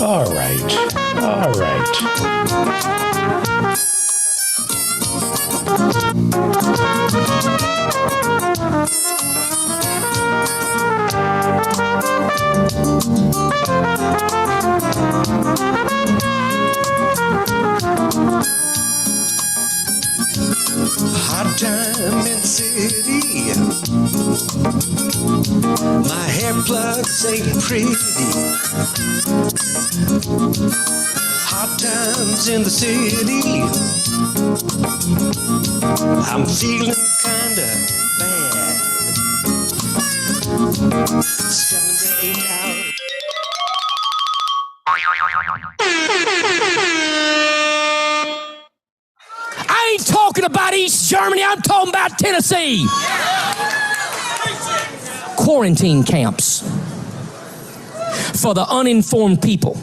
All right. All right. Hot time in the city. My hair plugs ain't pretty. Hot times in the city. I'm feeling kinda bad. 7 to 8 hours. I ain't talking about East Germany, I'm talking about Tennessee. Quarantine camps for the uninformed people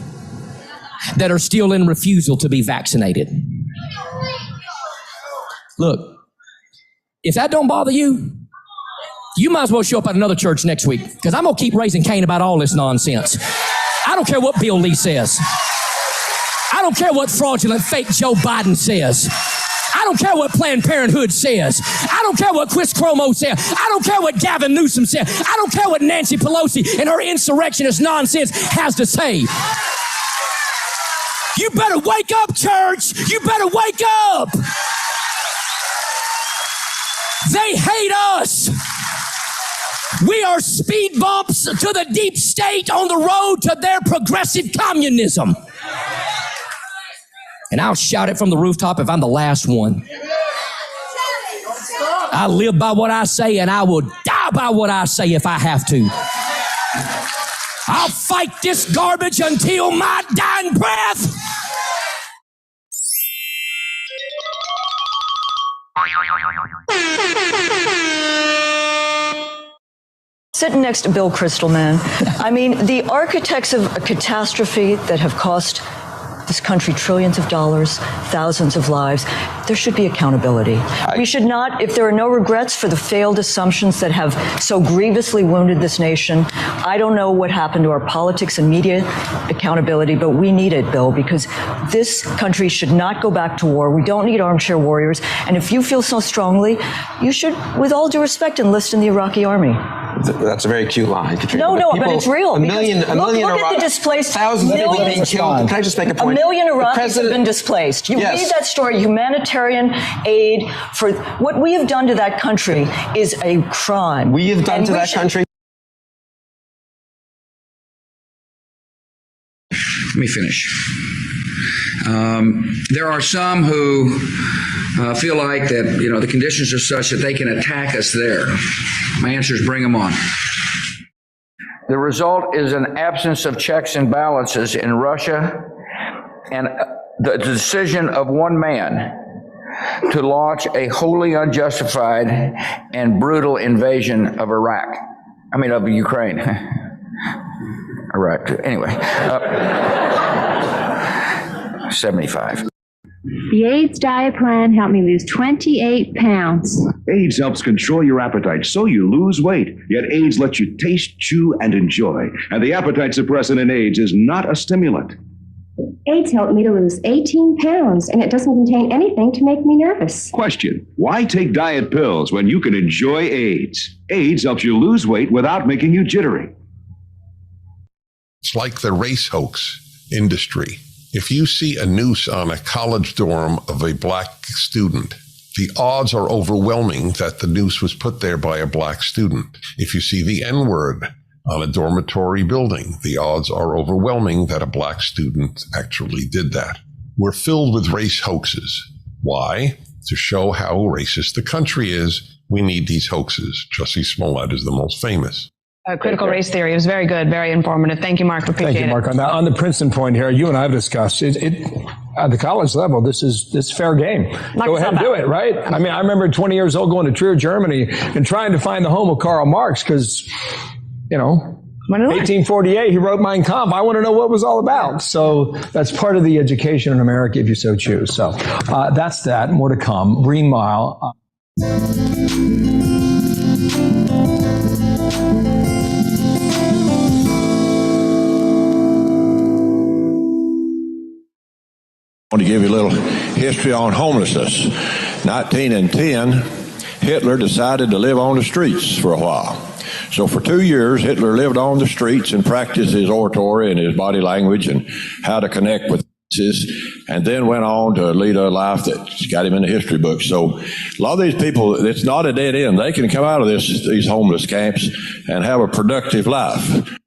that are still in refusal to be vaccinated. Look, if that don't bother you, you might as well show up at another church next week, because I'm going to keep raising Cain about all this nonsense. I don't care what Bill Lee says. I don't care what fraudulent fake Joe Biden says. I don't care what Planned Parenthood says. I don't care what Chris Cuomo says. I don't care what Gavin Newsom says. I don't care what Nancy Pelosi and her insurrectionist nonsense has to say. You better wake up, church. You better wake up. They hate us. We are speed bumps to the deep state on the road to their progressive communism. And I'll shout it from the rooftop if I'm the last one. I live by what I say, and I will die by what I say if I have to. I'll fight this garbage until my dying breath. Sitting next to Bill Kristol, I mean, the architects of a catastrophe that have cost this country trillions of dollars, thousands of lives. There should be accountability. We should not, if there are no regrets for the failed assumptions that have so grievously wounded this nation, I don't know what happened to our politics and media accountability, but we need it, Bill, because this country should not go back to war. We don't need armchair warriors. And if you feel so strongly, you should, with all due respect, enlist in the Iraqi army. That's a very cute line, Katrina. No, but it's real. A million look at the displaced. Thousands of people being killed. Can I just make a point? A million Iraqis have been displaced. You read that story, humanitarian aid for what we have done to that country is a crime. We have done to that country. Let me finish. There are some who feel like that, the conditions are such that they can attack us there. My answer is bring them on. The result is an absence of checks and balances in Russia and the decision of one man to launch a wholly unjustified and brutal invasion of of Ukraine. Iraq, anyway. 75. The AIDS diet plan helped me lose 28 pounds. AIDS helps control your appetite so you lose weight. Yet AIDS lets you taste, chew, and enjoy. And the appetite suppressant in AIDS is not a stimulant. AIDS helped me to lose 18 pounds, and it doesn't contain anything to make me nervous. Question: why take diet pills when you can enjoy AIDS? AIDS helps you lose weight without making you jittery. It's like the race hoax industry. If you see a noose on a college dorm of a black student, the odds are overwhelming that the noose was put there by a black student. If you see the N-word on a dormitory building, the odds are overwhelming that a black student actually did that. We're filled with race hoaxes. Why? To show how racist the country is, we need these hoaxes. Jussie Smollett is the most famous. Critical race theory. It was very good, very informative. Thank you, Mark. Appreciate it. Thank you, Mark. On the Princeton point here, you and I have discussed it. At the college level, this is fair game. Go ahead and do it, right? I mean, I remember 20 years old going to Trier, Germany, and trying to find the home of Karl Marx because, 1848, he wrote Mein Kampf. I want to know what it was all about. So that's part of the education in America, if you so choose. So that's that. More to come. Green Mile. I want to give you a little history on homelessness. 1910, Hitler decided to live on the streets for a while. So for 2 years, Hitler lived on the streets and practiced his oratory and his body language and how to connect with and then went on to lead a life that got him in the history books. So a lot of these people, it's not a dead end. They can come out of these homeless camps and have a productive life.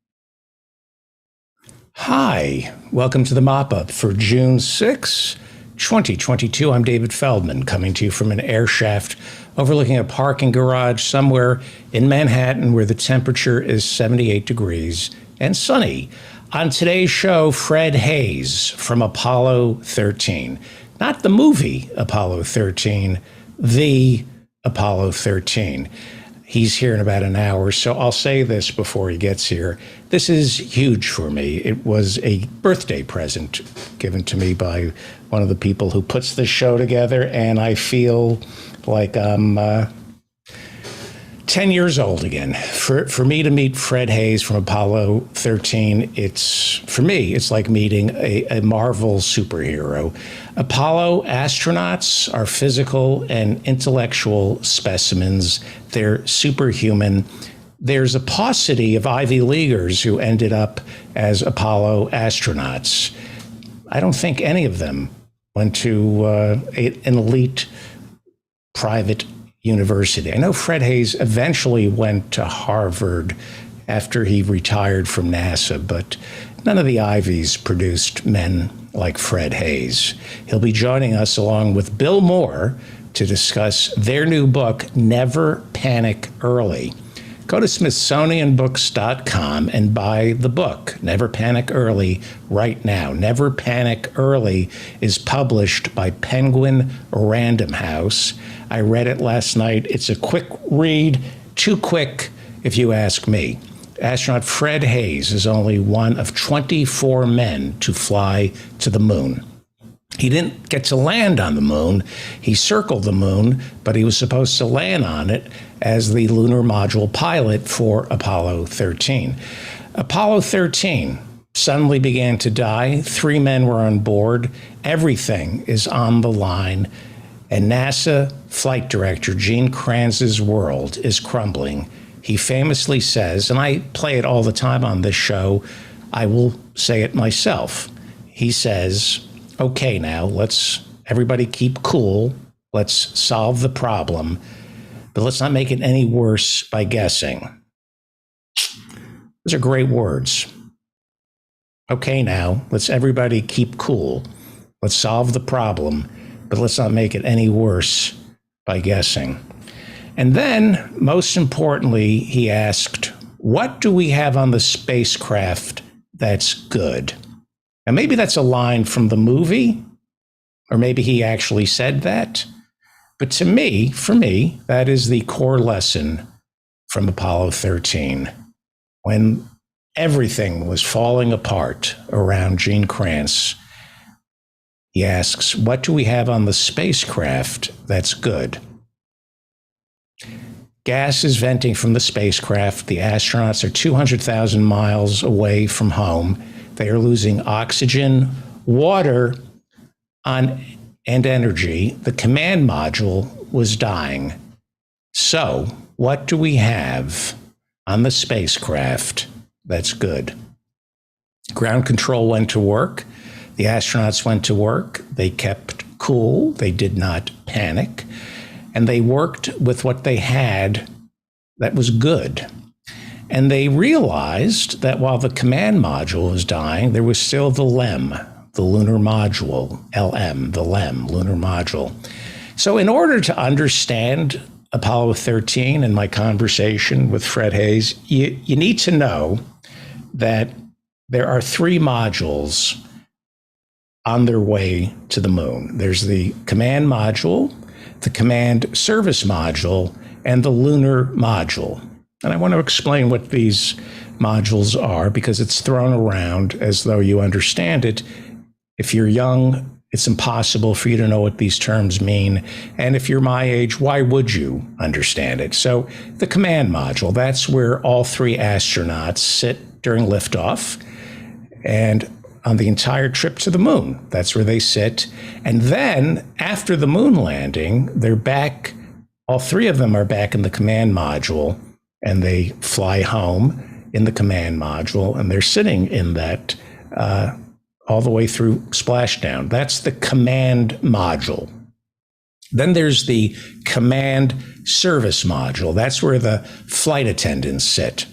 Hi, welcome to the mop-up for June 6, 2022. I'm David Feldman, coming to you from an air shaft overlooking a parking garage somewhere in Manhattan where the temperature is 78 degrees and sunny. On today's show, Fred Haise from Apollo 13. Not the movie Apollo 13, the Apollo 13. He's here in about an hour, so I'll say this before he gets here. This is huge for me. It was a birthday present given to me by one of the people who puts this show together, and I feel like I'm 10 years old again. For me to meet Fred Haise from Apollo 13, it's like meeting a Marvel superhero. Apollo astronauts are physical and intellectual specimens. They're superhuman. There's a paucity of Ivy Leaguers who ended up as Apollo astronauts. I don't think any of them went to an elite private university. I know Fred Haise eventually went to Harvard after he retired from NASA, but none of the Ivies produced men like Fred Haise. He'll be joining us along with Bill Moore to discuss their new book, Never Panic Early. Go to SmithsonianBooks.com and buy the book, Never Panic Early, right now. Never Panic Early is published by Penguin Random House. I read it last night. It's a quick read, too quick if you ask me. Astronaut Fred Haise is only one of 24 men to fly to the moon. He didn't get to land on the moon. He circled the moon, but he was supposed to land on it as the lunar module pilot for Apollo 13. Apollo 13 suddenly began to die. 3 men were on board. Everything is on the line. And NASA flight director Gene Kranz's world is crumbling. He famously says, and I play it all the time on this show, I will say it myself. He says, okay, now let's everybody keep cool. Let's solve the problem, but let's not make it any worse by guessing. Those are great words. Okay, now let's everybody keep cool. Let's solve the problem, but let's not make it any worse by guessing. And then, most importantly, he asked, what do we have on the spacecraft that's good? Now, maybe that's a line from the movie, or maybe he actually said that. But to me, for me, that is the core lesson from Apollo 13. When everything was falling apart around Gene Kranz, he asks, what do we have on the spacecraft that's good? Gas is venting from the spacecraft. The astronauts are 200,000 miles away from home. They are losing oxygen, water, and energy. The command module was dying. So, what do we have on the spacecraft that's good? Ground control went to work. The astronauts went to work. They kept cool. They did not panic. And they worked with what they had that was good. And they realized that while the command module was dying, there was still the LEM, the lunar module, LM, the LEM, lunar module. So in order to understand Apollo 13 and my conversation with Fred Haise, you need to know that there are 3 modules on their way to the moon. There's the command module, the command service module, and the lunar module. And I want to explain what these modules are because it's thrown around as though you understand it. If you're young, it's impossible for you to know what these terms mean. And if you're my age, why would you understand it? So the command module, that's where all 3 astronauts sit during liftoff. And on the entire trip to the moon. That's where they sit. And then after the moon landing, they're back. All three of them are back in the command module, and they fly home in the command module, and they're sitting in that all the way through splashdown. That's the command module. Then there's the command service module. That's where the flight attendants sit.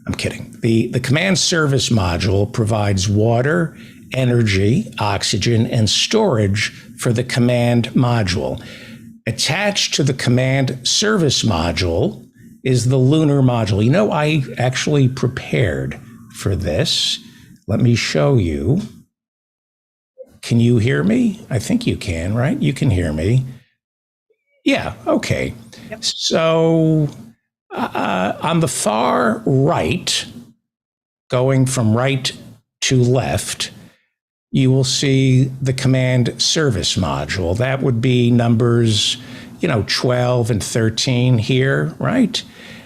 I'm kidding. The command service module provides water, energy, oxygen, and storage for the command module. Attached to the command service module is the lunar module. You know, I actually prepared for this. Let me show you. Can you hear me? I think you can, right? You can hear me. Yeah, okay. Yep. So on the far right, going from right to left, you will see the command service module. That would be numbers, 12 and 13 here, right?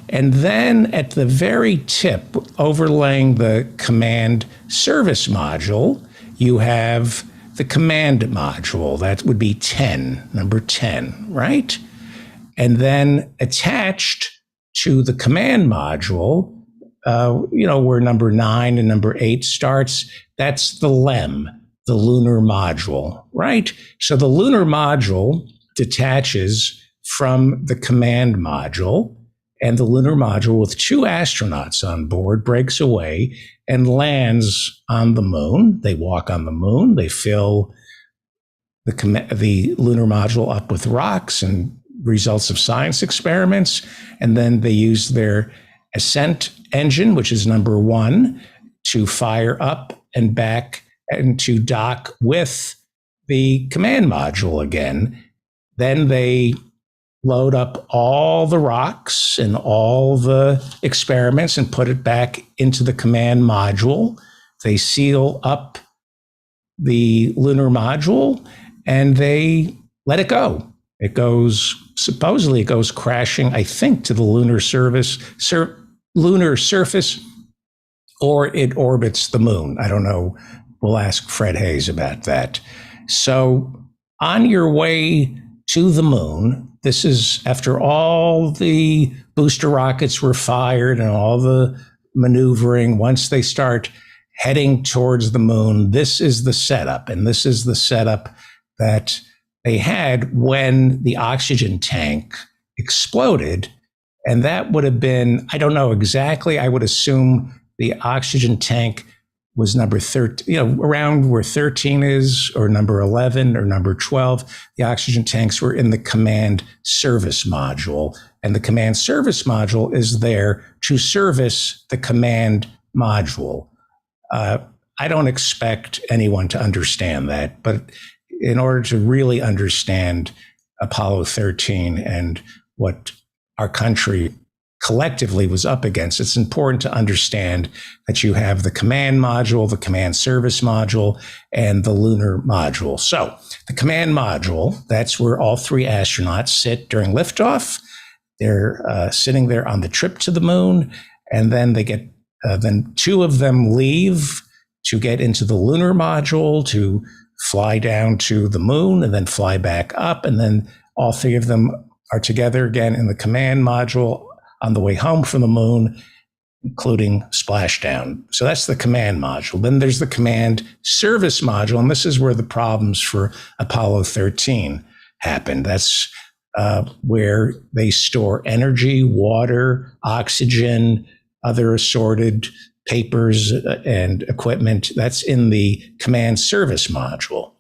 And then at the very tip, overlaying the command service module, you have the command module. That would be 10, number 10, right? And then attached to the command module, where number 9 and number 8 starts, that's the LEM, the lunar module, right? So the lunar module detaches from the command module, and the lunar module with 2 astronauts on board breaks away and lands on the moon. They walk on the moon. They fill the lunar module up with rocks and results of science experiments. And then they use their ascent engine, which is number 1, to fire up and back and to dock with the command module again. Then they load up all the rocks and all the experiments and put it back into the command module. They seal up the lunar module and they let it go. It goes, supposedly it goes crashing, I think, to the lunar surface, or it orbits the moon. I don't know. We'll ask Fred Haise about that. So on your way to the moon, this is after all the booster rockets were fired and all the maneuvering. Once they start heading towards the moon, this is the setup. And this is the setup that they had when the oxygen tank exploded. And that would have been, I don't know exactly, I would assume the oxygen tank was number 13, around where 13 is, or number 11 or number 12. The oxygen tanks were in the command service module, and the command service module is there to service the command module. I don't expect anyone to understand that, but in order to really understand Apollo 13 and what our country collectively was up against, it's important to understand that you have the command module, the command service module, and the lunar module. So the command module, that's where all 3 astronauts sit during liftoff. They're sitting there on the trip to the moon, and then they get, then 2 of them leave to get into the lunar module to fly down to the moon and then fly back up. And then all 3 of them are together again in the command module on the way home from the moon, including splashdown. So that's the command module. Then there's the command service module, and this is where the problems for Apollo 13 happened. That's where they store energy, water, oxygen, other assorted papers and equipment. That's in the command service module.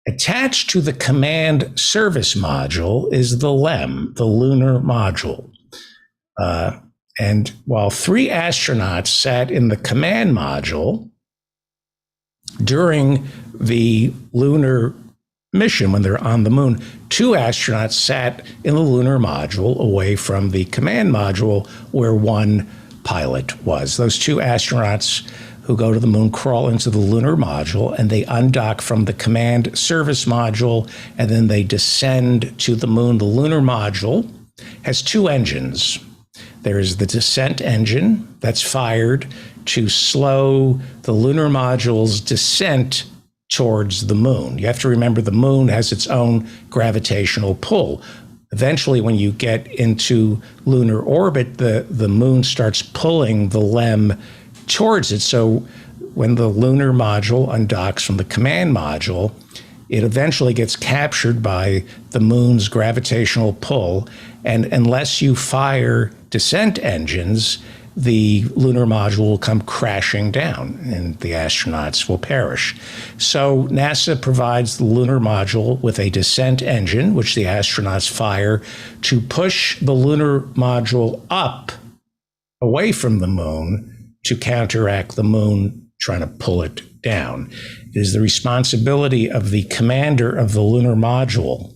Attached to the command service module is the LEM, the lunar module. And while 3 astronauts sat in the command module during the lunar mission when they're on the moon, 2 astronauts sat in the lunar module away from the command module where 1 pilot was. Those 2 astronauts who go to the moon crawl into the lunar module and they undock from the command service module, and then they descend to the moon. The lunar module has 2 engines. There's the descent engine that's fired to slow the lunar module's descent towards the moon. You have to remember the moon has its own gravitational pull. Eventually, when you get into lunar orbit, the moon starts pulling the LEM towards it. So when the lunar module undocks from the command module, it eventually gets captured by the moon's gravitational pull. And unless you fire descent engines, the lunar module will come crashing down and the astronauts will perish. So NASA provides the lunar module with a descent engine, which the astronauts fire to push the lunar module up away from the moon to counteract the moon trying to pull it down. It is the responsibility of the commander of the lunar module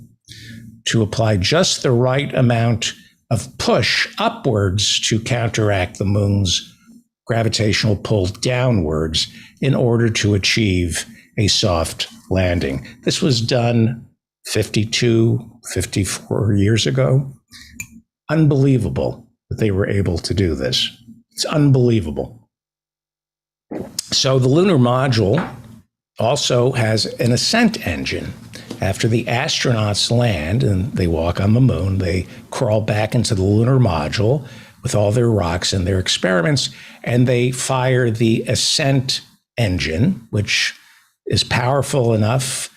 to apply just the right amount of push upwards to counteract the moon's gravitational pull downwards in order to achieve a soft landing. This was done 54 years ago. Unbelievable that they were able to do this. It's unbelievable. So the lunar module also has an ascent engine. After the astronauts land and they walk on the moon, they crawl back into the lunar module with all their rocks and their experiments, and they fire the ascent engine, which is powerful enough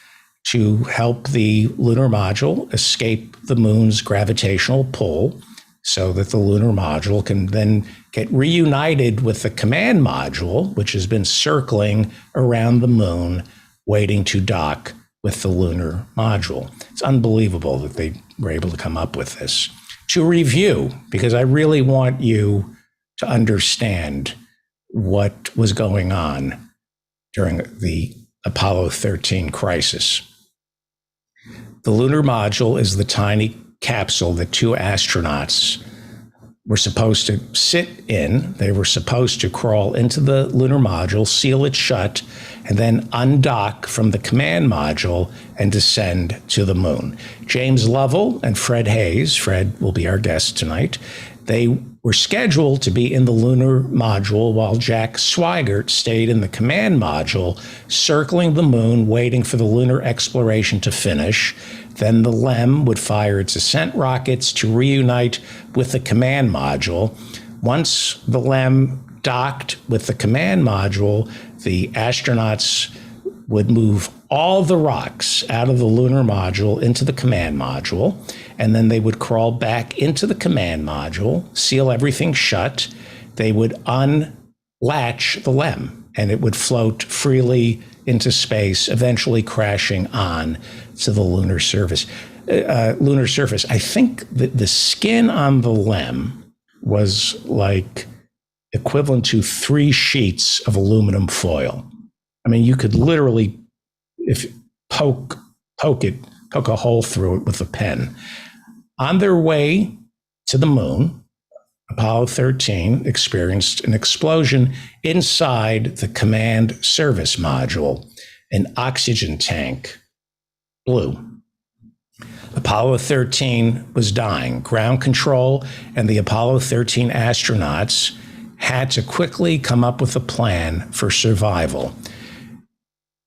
to help the lunar module escape the moon's gravitational pull so that the lunar module can then get reunited with the command module, which has been circling around the moon, waiting to dock with the lunar module. It's unbelievable that they were able to come up with this. To review, because I really want you to understand what was going on during the Apollo 13 crisis. The lunar module is the tiny capsule that two astronauts were supposed to sit in. They were supposed to crawl into the lunar module, seal it shut, and then undock from the command module and descend to the moon. James Lovell and Fred Hayes, Fred will be our guest tonight, they were scheduled to be in the lunar module while Jack Swigert stayed in the command module, circling the moon, waiting for the lunar exploration to finish. Then the LEM would fire its ascent rockets to reunite with the command module. Once the LEM docked with the command module, the astronauts would move all the rocks out of the lunar module into the command module, and then they would crawl back into the command module, seal everything shut. They would unlatch the LEM, and it would float freely into space, eventually crashing on to the lunar surface. I think that the skin on the LEM was like equivalent to 3 sheets of aluminum foil. I mean, you could literally, if poke a hole through it with a pen. On their way to the moon, Apollo 13 experienced an explosion inside the command service module. An oxygen tank blew. Apollo 13 was dying. Ground control and the Apollo 13 astronauts had to quickly come up with a plan for survival.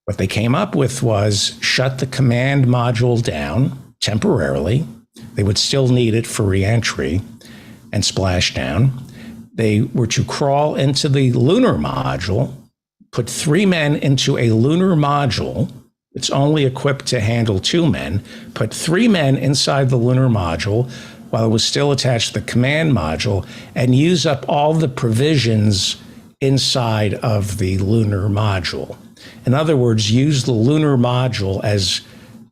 What they came up with was shut the command module down temporarily. They would still need it for reentry and splashdown. They were to crawl into the lunar module, put 3 men into a lunar module. It's only equipped to handle 2 men. Put 3 men inside the lunar module while it was still attached to the command module, and use up all the provisions inside of the lunar module. In other words, use the lunar module as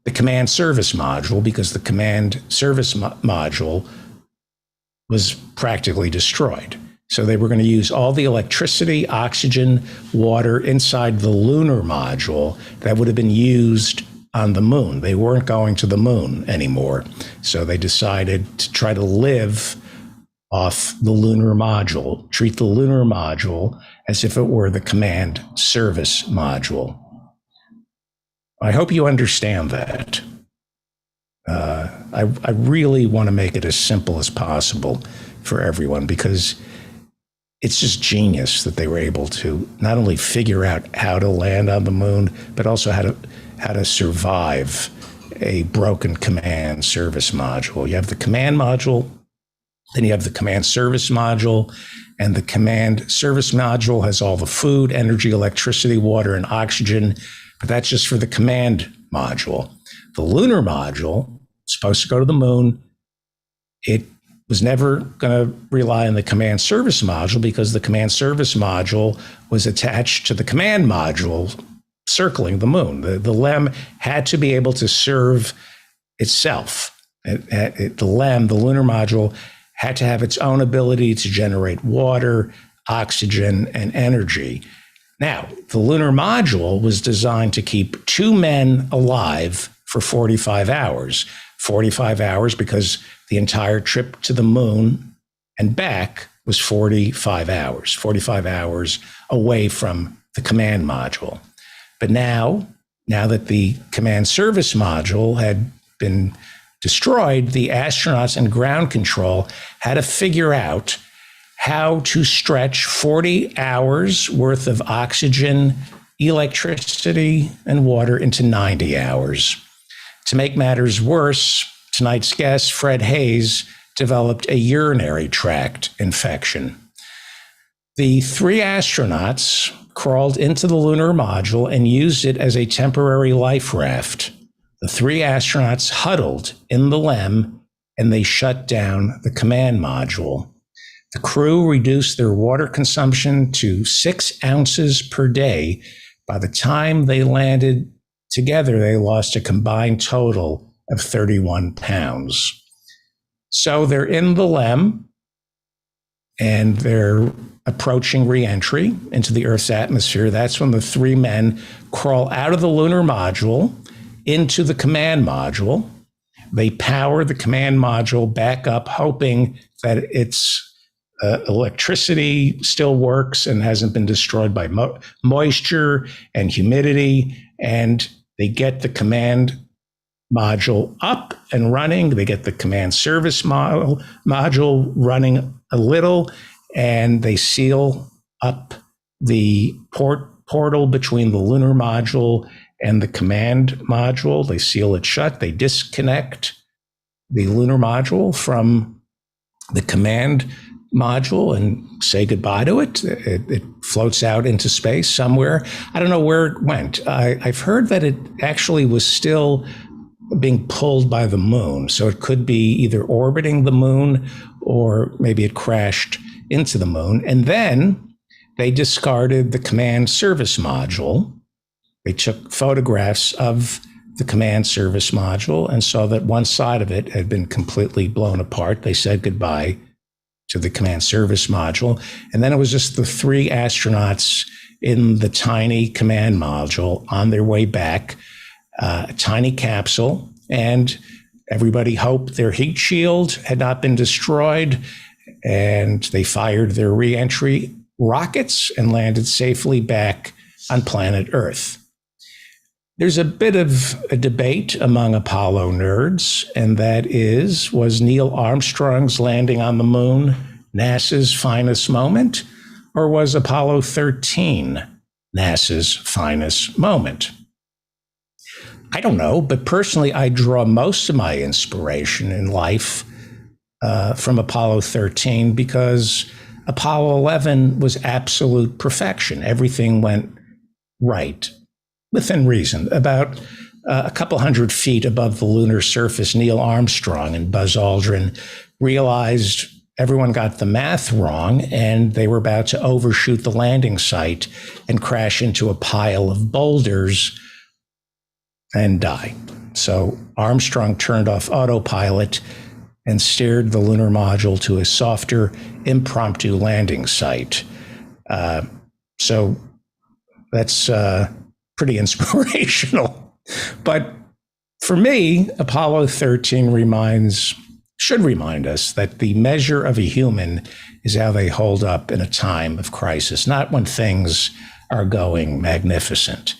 the command service module, because the command service module was practically destroyed. So they were going to use all the electricity, oxygen, water inside the lunar module that would have been used on the moon. They weren't going to the moon anymore. So they decided to try to live off the lunar module, treat the lunar module as if it were the command service module. I hope you understand that. I really want to make it as simple as possible for everyone, because it's just genius that they were able to not only figure out how to land on the moon, but also how to survive a broken command service module. You have the command module, then you have the command service module, and the command service module has all the food, energy, electricity, water, and oxygen, but that's just for the command module. The lunar module, supposed to go to the moon, it was never going to rely on the command service module because the command service module was attached to the command module circling the moon. The LEM had to be able to serve itself. The LEM, the lunar module, had to have its own ability to generate water, oxygen, and energy. Now, the lunar module was designed to keep 2 men alive for 45 hours. 45 hours because the entire trip to the moon and back was 45 hours away from the command module. But now that the command service module had been destroyed, the astronauts and ground control had to figure out how to stretch 40 hours worth of oxygen, electricity, and water into 90 hours. To make matters worse, tonight's guest, Fred Haise, developed a urinary tract infection. The 3 astronauts crawled into the lunar module and used it as a temporary life raft. The 3 astronauts huddled in the LEM and they shut down the command module. The crew reduced their water consumption to 6 ounces per day. By the time they landed together, they lost a combined total of 31 pounds. So they're in the LEM and they're approaching re-entry into the Earth's atmosphere. That's when the 3 men crawl out of the lunar module into the command module. They power the command module back up, hoping that its electricity still works and hasn't been destroyed by moisture and humidity. And they get the command module up and running. They get the command service module running a little, and they seal up the portal between the lunar module and the command module. They seal it shut. They disconnect the lunar module from the command module and say goodbye to it. It floats out into space somewhere. I don't know where it went. I've heard that it actually was still being pulled by the moon. So it could be either orbiting the moon or maybe it crashed into the moon. And then they discarded the command service module. They took photographs of the command service module and saw that one side of it had been completely blown apart. They said goodbye to the command service module. And then it was just the 3 astronauts in the tiny command module on their way back, a tiny capsule. And everybody hoped their heat shield had not been destroyed. And they fired their re-entry rockets and landed safely back on planet Earth. There's a bit of a debate among Apollo nerds, and that is, was Neil Armstrong's landing on the moon NASA's finest moment, or was Apollo 13 NASA's finest moment? I don't know, but personally, I draw most of my inspiration in life from Apollo 13 because Apollo 11 was absolute perfection. Everything went right. Within reason. About a couple hundred feet above the lunar surface, Neil Armstrong and Buzz Aldrin realized everyone got the math wrong and they were about to overshoot the landing site and crash into a pile of boulders and die. So Armstrong turned off autopilot and steered the lunar module to a softer, impromptu landing site. So that's pretty inspirational. But for me, Apollo 13 should remind us that the measure of a human is how they hold up in a time of crisis, not when things are going magnificent.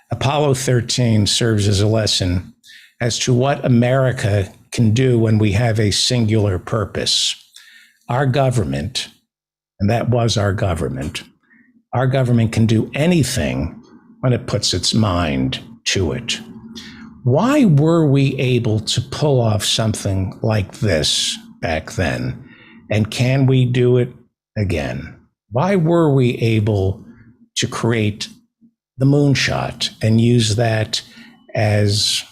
Apollo 13 serves as a lesson as to what America can do when we have a singular purpose. our government, and that was our government can do anything when it puts its mind to it. Why were we able to pull off something like this back then? And can we do it again? Why were we able to create the moonshot and use that as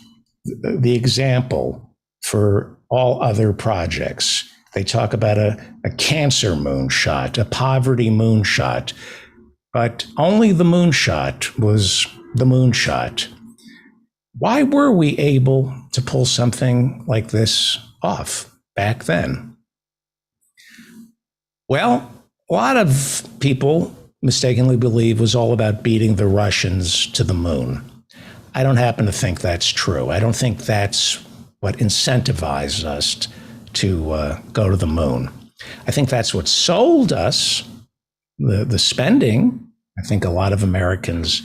the example for all other projects? They talk about a cancer moonshot, a poverty moonshot, but only the moonshot was the moonshot. Why were we able to pull something like this off back then? Well, a lot of people mistakenly believe was all about beating the Russians to the moon. I don't happen to think that's true. I don't think that's what incentivized us to go to the moon. I think that's what sold us the spending. I think a lot of Americans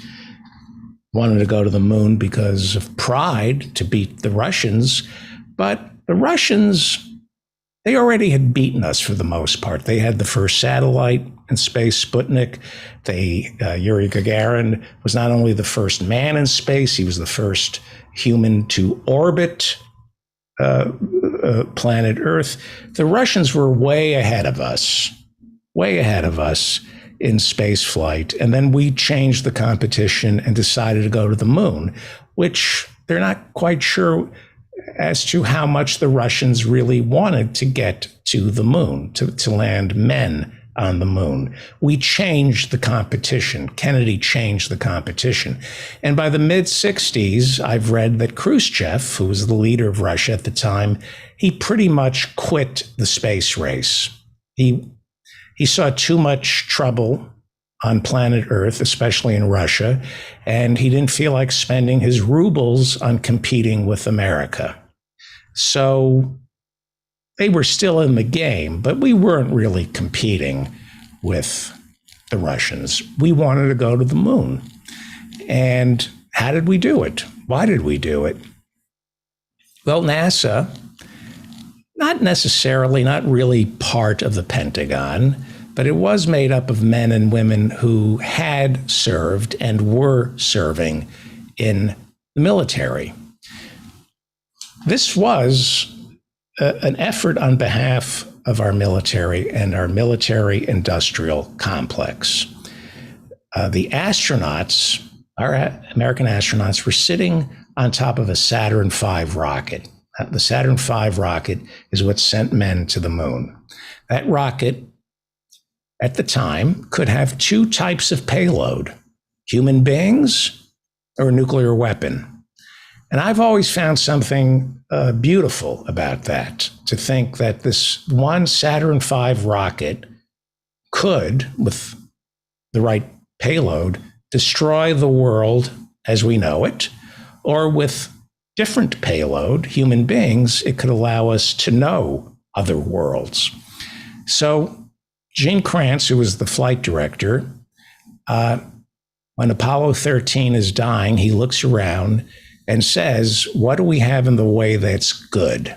wanted to go to the moon because of pride to beat the Russians, but the Russians, they already had beaten us for the most part. They had the first satellite in space, Sputnik. Yuri Gagarin was not only the first man in space, he was the first human to orbit planet Earth. The Russians were way ahead of us in space flight. And then we changed the competition and decided to go to the moon, which they're not quite sure as to how much the Russians really wanted to get to the moon, to land men on the moon. We changed the competition. Kennedy changed the competition. And by the mid-60s, I've read that Khrushchev, who was the leader of Russia at the time, he pretty much quit the space race. He saw too much trouble on planet Earth, especially in Russia, and he didn't feel like spending his rubles on competing with America. So they were still in the game, but we weren't really competing with the Russians. We wanted to go to the moon. And how did we do it? Why did we do it? Well, NASA, not really part of the Pentagon, but it was made up of men and women who had served and were serving in the military. This was an effort on behalf of our military and our military industrial complex. The astronauts, our American astronauts, were sitting on top of a Saturn V rocket. The Saturn V rocket is what sent men to the moon. That rocket, at the time, could have two types of payload: human beings or a nuclear weapon. And I've always found something beautiful about that, to think that this one Saturn V rocket could, with the right payload, destroy the world as we know it, or with different payload, human beings, it could allow us to know other worlds. So Gene Kranz, who was the flight director, when Apollo 13 is dying, he looks around and says, what do we have in the way that's good?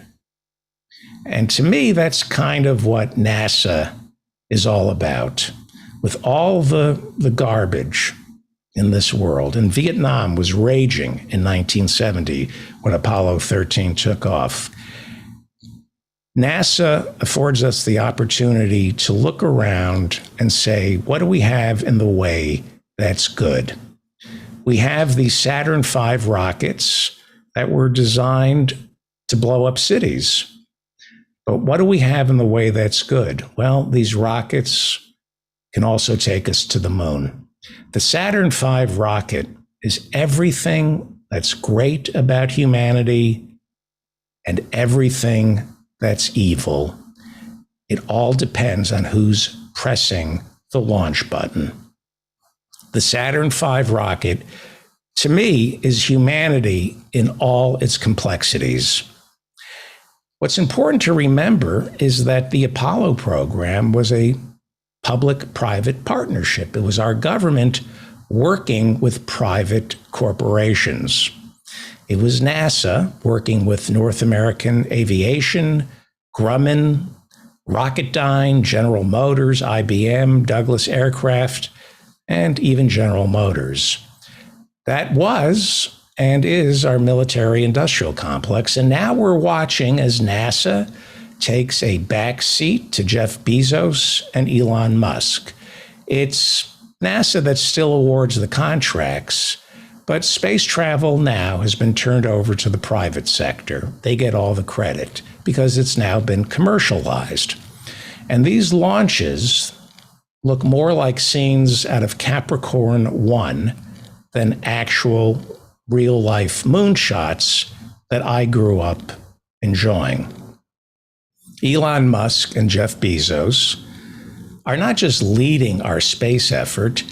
And to me, that's kind of what NASA is all about. With all the garbage in this world, and Vietnam was raging in 1970 when Apollo 13 took off, NASA affords us the opportunity to look around and say, what do we have in the way that's good? We have these Saturn V rockets that were designed to blow up cities. But what do we have in the way that's good? Well, these rockets can also take us to the moon. The Saturn V rocket is everything that's great about humanity and everything that's evil. It all depends on who's pressing the launch button. The Saturn V rocket, to me, is humanity in all its complexities. What's important to remember is that the Apollo program was a public-private partnership. It was our government working with private corporations. It was NASA working with North American Aviation, Grumman, Rocketdyne, General Motors, IBM, Douglas Aircraft, and even General Motors. That was and is our military-industrial complex, and now we're watching as NASA takes a back seat to Jeff Bezos and Elon Musk. It's NASA that still awards the contracts, but space travel now has been turned over to the private sector. They get all the credit because it's now been commercialized. And these launches look more like scenes out of Capricorn 1 than actual real-life moonshots that I grew up enjoying. Elon Musk and Jeff Bezos are not just leading our space effort,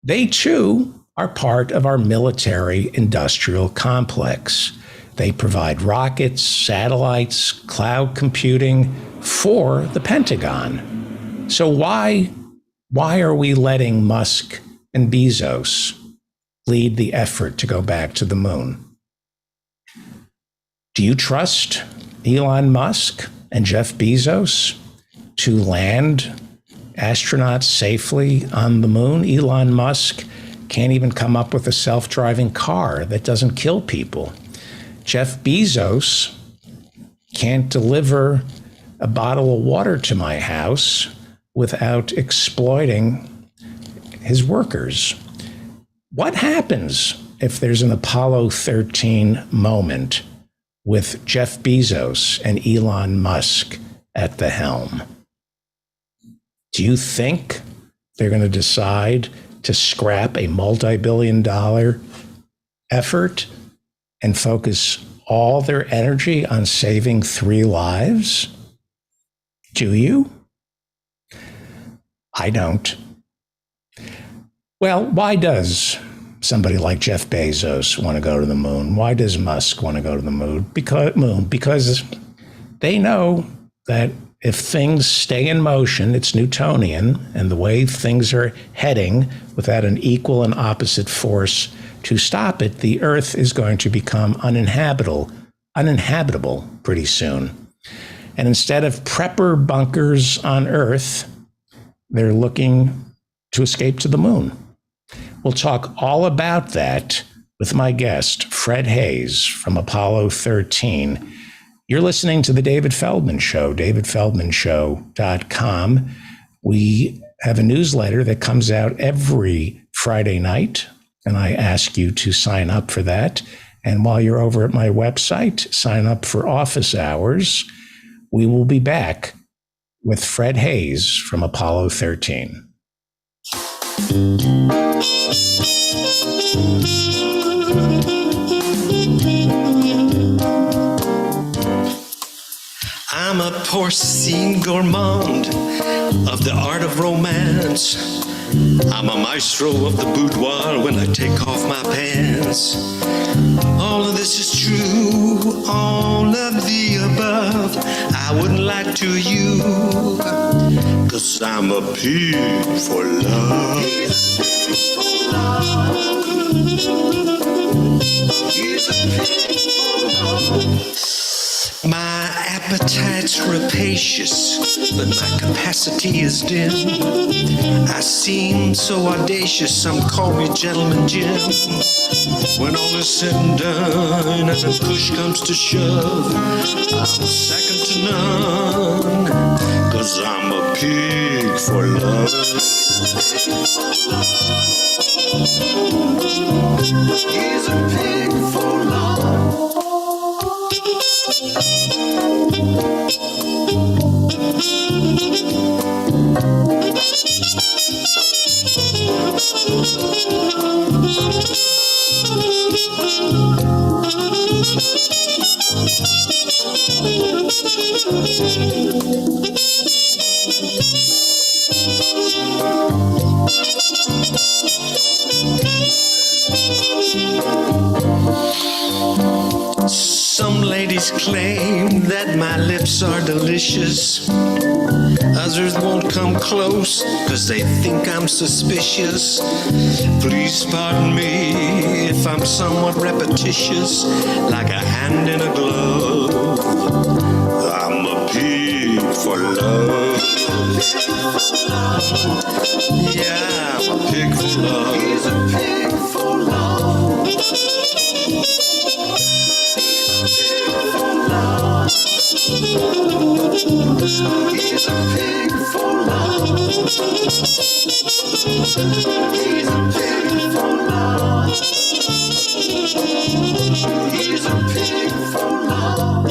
they too are part of our military-industrial complex. They provide rockets, satellites, cloud computing for the Pentagon. So why are we letting Musk and Bezos lead the effort to go back to the moon? Do you trust Elon Musk and Jeff Bezos to land astronauts safely on the moon? Elon Musk can't even come up with a self-driving car that doesn't kill people. Jeff Bezos can't deliver a bottle of water to my house without exploiting his workers. What happens if there's an Apollo 13 moment with Jeff Bezos and Elon Musk at the helm? Do you think they're going to decide to scrap a multi-billion-dollar effort and focus all their energy on saving 3 lives? Do you? I don't. Well, why does somebody like Jeff Bezos want to go to the moon? Why does Musk want to go to the moon? Because they know that if things stay in motion, it's Newtonian, and the way things are heading without an equal and opposite force to stop it, the Earth is going to become uninhabitable pretty soon. And instead of prepper bunkers on Earth, they're looking to escape to the moon. We'll talk all about that with my guest, Fred Haise from Apollo 13. You're listening to The David Feldman Show, davidfeldmanshow.com. We have a newsletter that comes out every Friday night, and I ask you to sign up for that. And while you're over at my website, sign up for office hours. We will be back with Fred Haise from Apollo 13. I'm a porcine gourmand of the art of romance. I'm a maestro of the boudoir when I take off my pants. All of this is true, all of the above. I wouldn't lie to you, 'cause I'm a pig for love. My appetite's rapacious, but my capacity is dim. I seem so audacious, some call me Gentleman Jim. When all is said and done, and the push comes to shove, I'm second to none, 'cause I'm a pig for love. He's a pig for love. Some ladies claim that my lips are delicious. Others won't come close 'cause they think I'm suspicious. Please pardon me if I'm somewhat repetitious, like a hand in a glove. I'm a pig for love. Yeah, I'm a pig for love. He's a pig for love. He's a pig for love. He's a pig for love. He's a pig for love.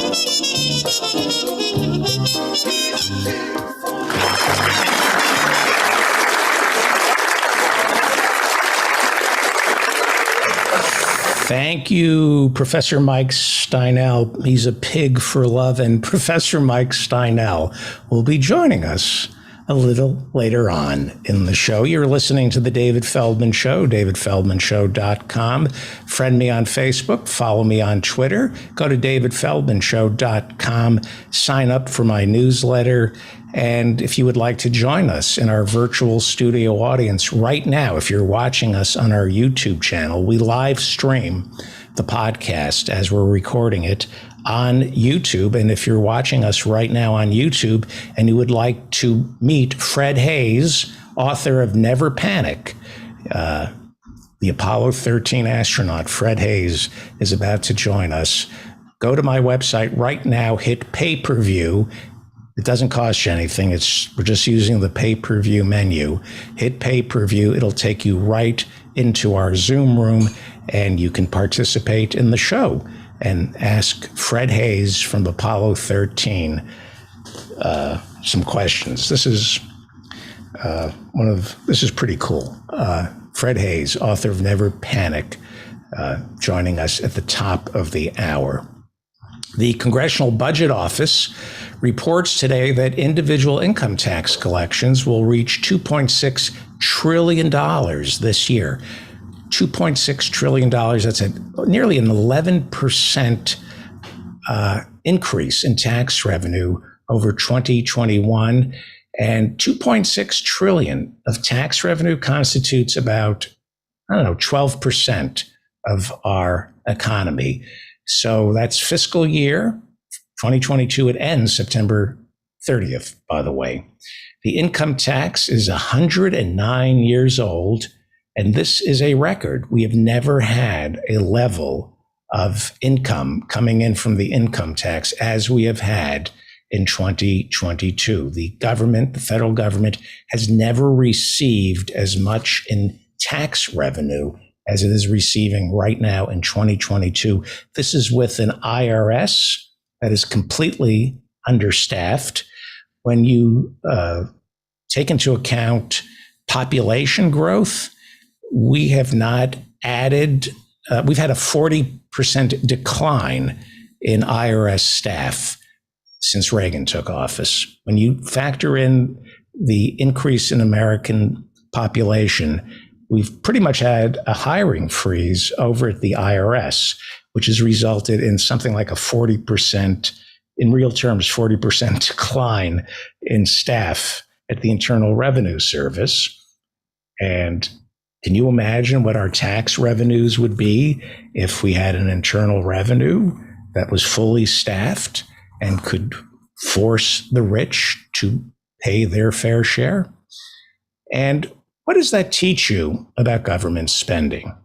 Thank you, Professor Mike Steinel. He's a pig for love, and Professor Mike Steinel will be joining us a little later on in the show. You're listening to The David Feldman Show, davidfeldmanshow.com. Friend me on Facebook, follow me on Twitter, go to davidfeldmanshow.com, sign up for my newsletter. And if you would like to join us in our virtual studio audience right now, if you're watching us on our YouTube channel, we live stream the podcast as we're recording it on YouTube. And if you're watching us right now on YouTube and you would like to meet Fred Haise, author of Never Panic, the Apollo 13 astronaut, Fred Haise, is about to join us. Go to my website right now, hit pay-per-view. It doesn't cost you anything. We're just using the pay-per-view menu. Hit pay-per-view. It'll take you right into our Zoom room, and you can participate in the show and ask Fred Haise from Apollo 13 some questions. This is pretty cool. Fred Haise, author of Never Panic, joining us at the top of the hour. The Congressional Budget Office reports today that individual income tax collections will reach $2.6 trillion this year. $2.6 trillion, that's nearly an 11% increase in tax revenue over 2021. And $2.6 trillion of tax revenue constitutes about, 12% of our economy. So that's fiscal year 2022. It ends September 30th, by the way. The income tax is 109 years old, and this is a record. We have never had a level of income coming in from the income tax as we have had in 2022. The government, the federal government, has never received as much in tax revenue as it is receiving right now in 2022. This is with an IRS that is completely understaffed. When you take into account population growth, we have not added, we've had a 40% decline in IRS staff since Reagan took office. When you factor in the increase in American population, we've pretty much had a hiring freeze over at the IRS, which has resulted in something like a 40%, in real terms, 40% decline in staff at the Internal Revenue Service. And can you imagine what our tax revenues would be if we had an internal revenue that was fully staffed and could force the rich to pay their fair share? And what does that teach you about government spending?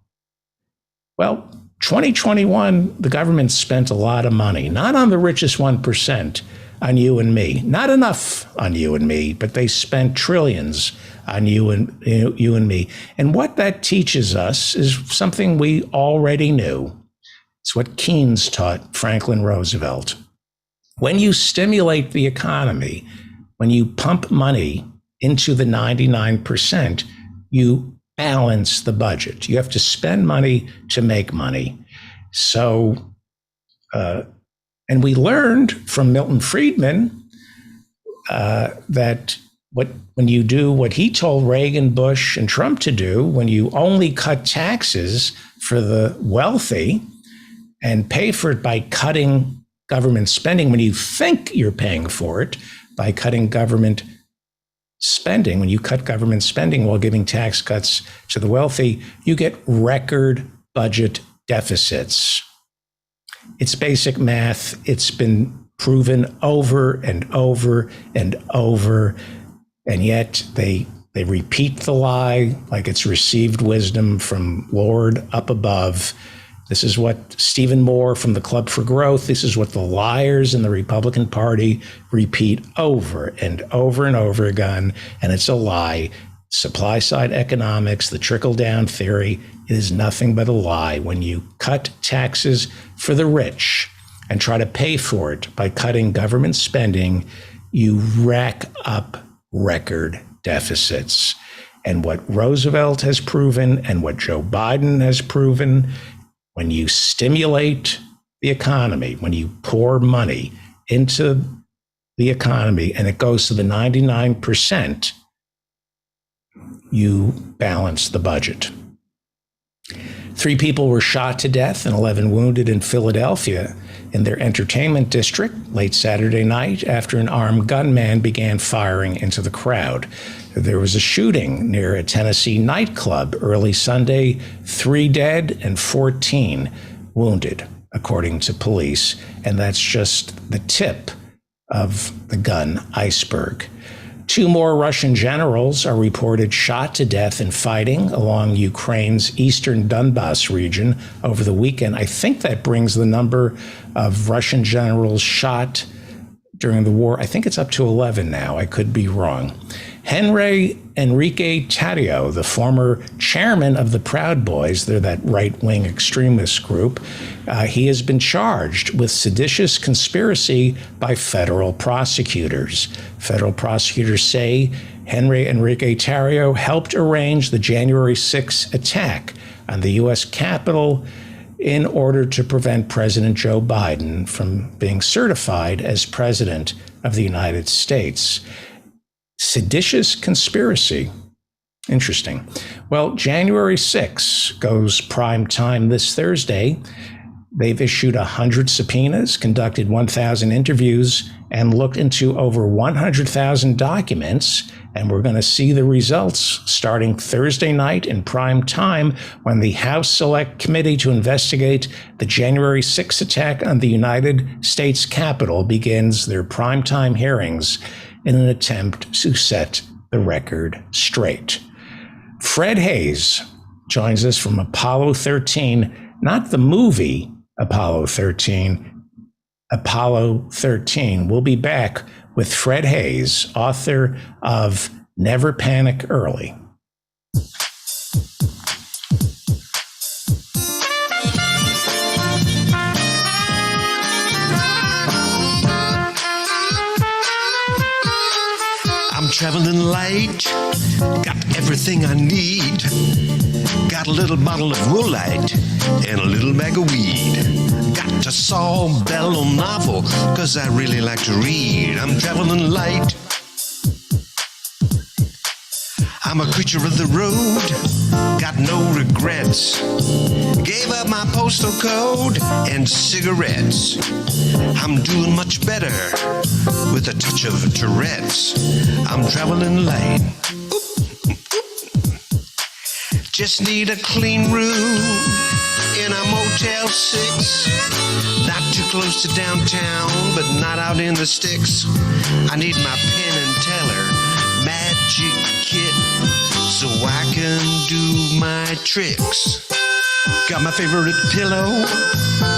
Well, 2021, the government spent a lot of money, not on the richest 1%, on you and me. Not enough on you and me, but they spent trillions on you and me. And what that teaches us is something we already knew. It's what Keynes taught Franklin Roosevelt. When you stimulate the economy, when you pump money into the 99%, you balance the budget. You have to spend money to make money. So, and we learned from Milton Friedman that when you do what he told Reagan, Bush, and Trump to do, when you only cut taxes for the wealthy and pay for it by cutting government spending, when you think you're paying for it by cutting government spending, when you cut government spending while giving tax cuts to the wealthy, you get record budget deficits. It's basic math. It's been proven over and over and over, and yet they repeat the lie like it's received wisdom from Lord up above. This is what Stephen Moore from the Club for Growth, this is what the liars in the Republican Party repeat over and over and over again, and it's a lie. Supply side economics, the trickle down theory, is nothing but a lie. When you cut taxes for the rich and try to pay for it by cutting government spending, you rack up record deficits. And what Roosevelt has proven and what Joe Biden has proven, when you stimulate the economy, when you pour money into the economy and it goes to the 99%, you balance the budget. 3 people were shot to death and 11 wounded in Philadelphia in their entertainment district late Saturday night after an armed gunman began firing into the crowd. There was a shooting near a Tennessee nightclub early Sunday, 3 dead and 14 wounded, according to police. And that's just the tip of the gun iceberg. 2 more Russian generals are reported shot to death in fighting along Ukraine's eastern Donbas region over the weekend. I think that brings the number of Russian generals shot during the war. I think it's up to 11 now. I could be wrong. Henry Enrique Tarrio, the former chairman of the Proud Boys, they're that right-wing extremist group, he has been charged with seditious conspiracy by federal prosecutors. Federal prosecutors say Henry Enrique Tarrio helped arrange the January 6th attack on the U.S. Capitol in order to prevent President Joe Biden from being certified as president of the United States. Seditious conspiracy. Interesting. Well, January 6th goes prime time this Thursday. They've issued 100 subpoenas, conducted 1,000 interviews, and looked into over 100,000 documents. And we're going to see the results starting Thursday night in prime time when the House Select Committee to investigate the January 6th attack on the United States Capitol begins their primetime hearings in an attempt to set the record straight. Fred Hayes joins us from Apollo 13, not the movie Apollo 13, Apollo 13. We'll be back with Fred Hayes, author of Never Panic Early. I'm traveling light, got everything I need. Got a little bottle of Woolite and a little bag of weed. Got a Saul Bellow novel, cause I really like to read. I'm traveling light. I'm a creature of the road, got no regrets. Gave up my postal code and cigarettes. I'm doing much better with a touch of Tourette's. I'm traveling light. Just need a clean room in a Motel 6. Not too close to downtown, but not out in the sticks. I need my Penn and Teller magic kit so I can do my tricks. Got my favorite pillow,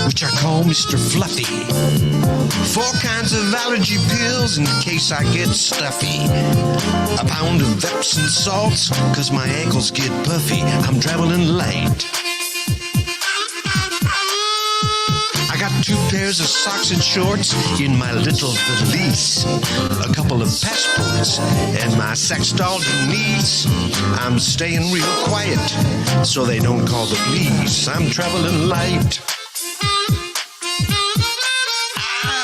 which I call Mr. Fluffy. 4 kinds of allergy pills in case I get stuffy. A pound of Epsom salts, cause my ankles get puffy. I'm traveling light. I got 2 pairs of socks and shorts in my little valise. A couple of passports and my sex doll Denise. I'm staying real quiet so they don't call the police. I'm traveling light.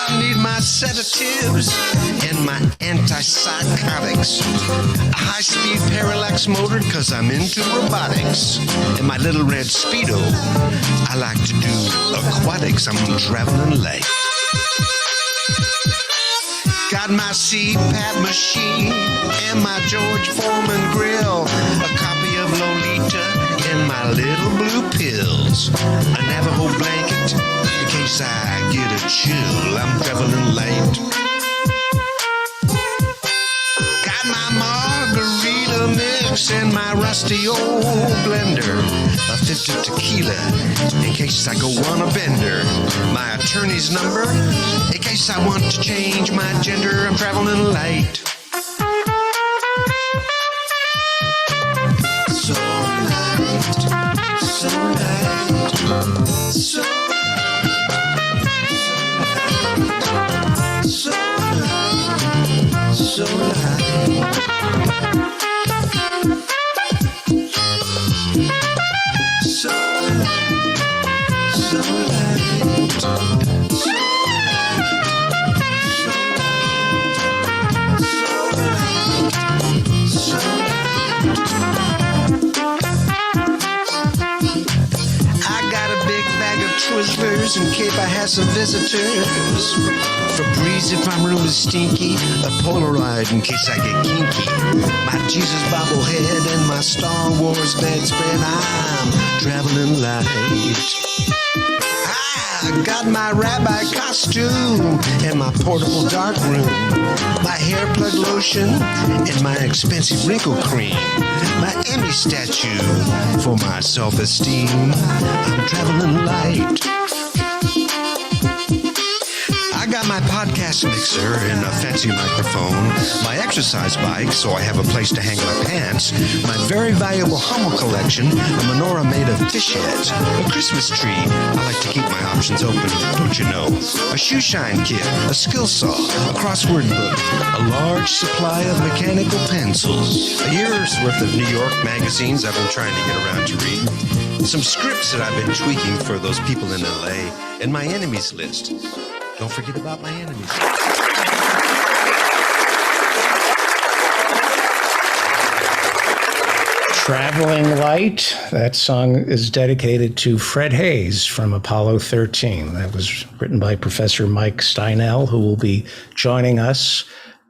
I need my sedatives and my antipsychotics. A high-speed parallax motor cause I'm into robotics. And my little red Speedo, I like to do aquatics. I'm traveling light. Got my CPAP machine and my George Foreman grill. A copy of Lolita and my little blue pills. A Navajo blanket in case I get a chill. I'm traveling light. Got my margarita mix and my rusty old blender. A fifth of tequila in case I go on a bender. My attorney's number in case I want to change my gender. I'm traveling light. So light, so light, so light, so light, so light. Twizzlers in case I have some visitors. Febreze if my room is stinky. A Polaroid in case I get kinky. My Jesus bobblehead and my Star Wars bedspread. I'm traveling light. I got my rabbi costume and my portable dark room. My hair plug lotion and my expensive wrinkle cream. My Emmy statue for my self-esteem. I'm traveling light. I got my podcast mixer and a fancy microphone, my exercise bike so I have a place to hang my pants, my very valuable Hummel collection, a menorah made of fish heads, a Christmas tree, I like to keep my options open, don't you know, a shoe shine kit, a skill saw, a crossword book, a large supply of mechanical pencils, a year's worth of New York magazines I've been trying to get around to read, some scripts that I've been tweaking for those people in LA, and my enemies list. Don't forget about my enemies. Traveling Light, that song is dedicated to Fred Hayes from Apollo 13. That was written by Professor Mike Steinel, who will be joining us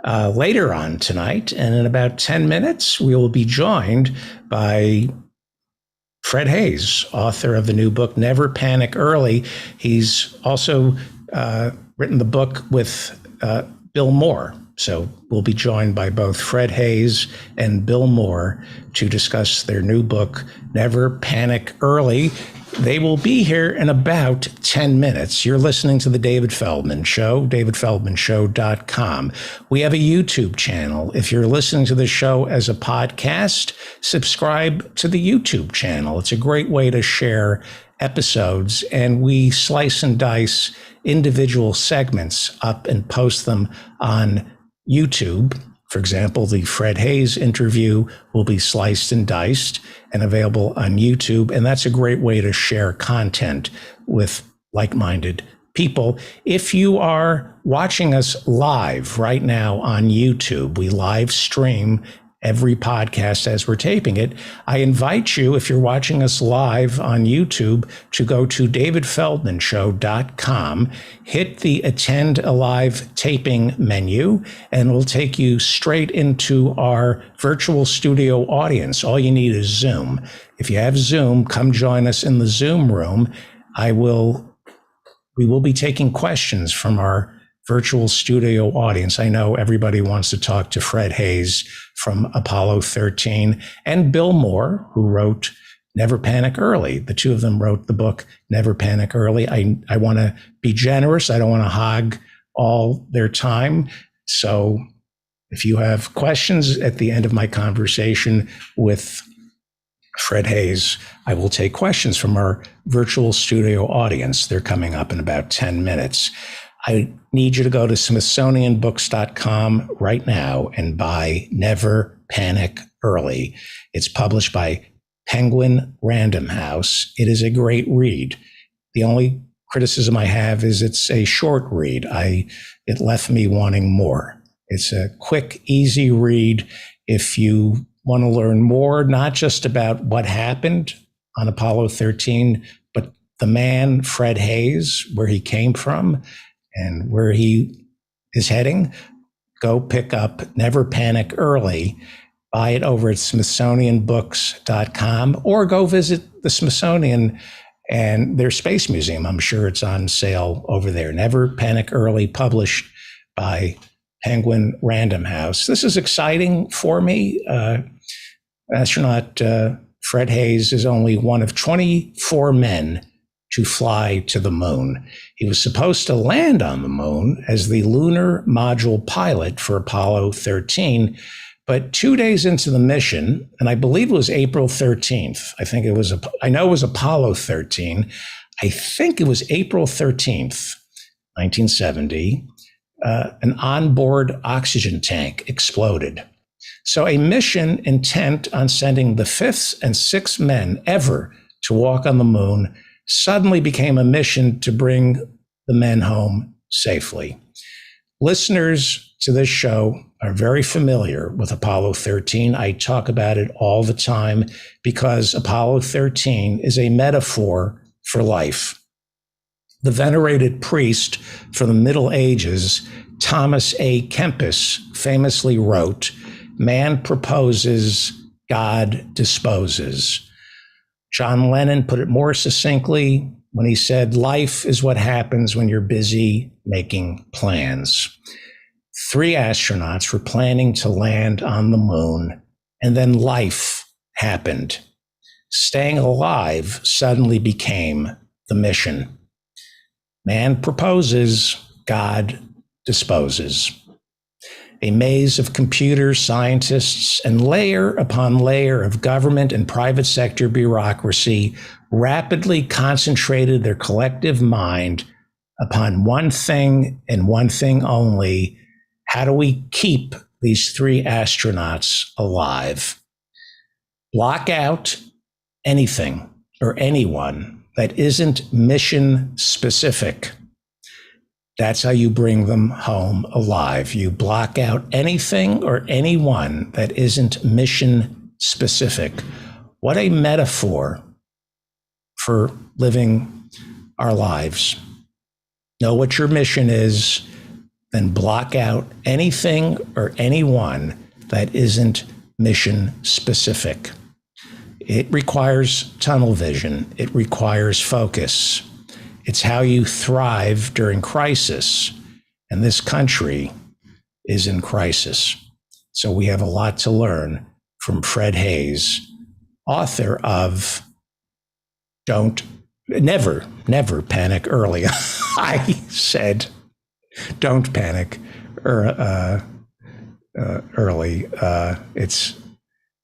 later on tonight. And in about 10 minutes, we will be joined by Fred Hayes, author of the new book, Never Panic Early. He's also written the book with Bill Moore. So we'll be joined by both Fred Hayes and Bill Moore to discuss their new book, Never Panic Early. They will be here in about 10 minutes. You're listening to The David Feldman Show, davidfeldmanshow.com. We have a YouTube channel. If you're listening to the show as a podcast, subscribe to the YouTube channel. It's a great way to share episodes, and we slice and dice individual segments up and post them on YouTube. For example, the Fred Hayes interview will be sliced and diced and available on YouTube. And that's a great way to share content with like-minded people. If you are watching us live right now on YouTube, we live stream every podcast as we're taping it. I invite you, if you're watching us live on YouTube, to go to davidfeldmanshow.com, hit the Attend a Live Taping menu, and it'll take you straight into our virtual studio audience. All you need is Zoom. If you have Zoom, come join us in the Zoom room. We will be taking questions from our virtual studio audience. I know everybody wants to talk to Fred Hayes from Apollo 13 and Bill Moore, who wrote Never Panic Early. The two of them wrote the book Never Panic Early. I want to be generous. I don't want to hog all their time. So if you have questions at the end of my conversation with Fred Hayes, I will take questions from our virtual studio audience. They're coming up in about 10 minutes. I need you to go to smithsonianbooks.com right now and buy Never Panic Early. It's published by Penguin Random House. It is a great read. The only criticism I have is it's a short read. It left me wanting more. It's a quick, easy read. If you want to learn more, not just about what happened on Apollo 13, but the man, Fred Hayes, where he came from, and where he is heading, go pick up Never Panic Early, buy it over at smithsonianbooks.com, or go visit the Smithsonian and their space museum. I'm sure it's on sale over there. Never Panic Early, published by Penguin Random House. This is exciting for me. Astronaut Fred Haise is only one of 24 men to fly to the moon. He was supposed to land on the moon as the lunar module pilot for Apollo 13, but 2 days into the mission, and I believe it was April 13th, I know it was Apollo 13, I think it was April 13th, 1970, an onboard oxygen tank exploded. So a mission intent on sending the fifth and sixth men ever to walk on the moon suddenly became a mission to bring the men home safely. Listeners to this show are very familiar with Apollo 13. I talk about it all the time because Apollo 13 is a metaphor for life. The venerated priest from the Middle Ages, Thomas A. Kempis, famously wrote, "Man proposes, God disposes." John Lennon put it more succinctly when he said, "Life is what happens when you're busy making plans." 3 astronauts were planning to land on the moon, and then life happened. Staying alive suddenly became the mission. Man proposes, God disposes. A maze of computers, scientists, and layer upon layer of government and private sector bureaucracy rapidly concentrated their collective mind upon one thing and one thing only: how do we keep these 3 astronauts alive? Block out anything or anyone that isn't mission specific. That's how you bring them home alive. You block out anything or anyone that isn't mission specific. What a metaphor for living our lives. Know what your mission is, then block out anything or anyone that isn't mission specific. It requires tunnel vision. It requires focus. It's how you thrive during crisis. And this country is in crisis. So we have a lot to learn from Fred Haise, author of Never Panic Early. I said, don't panic early. It's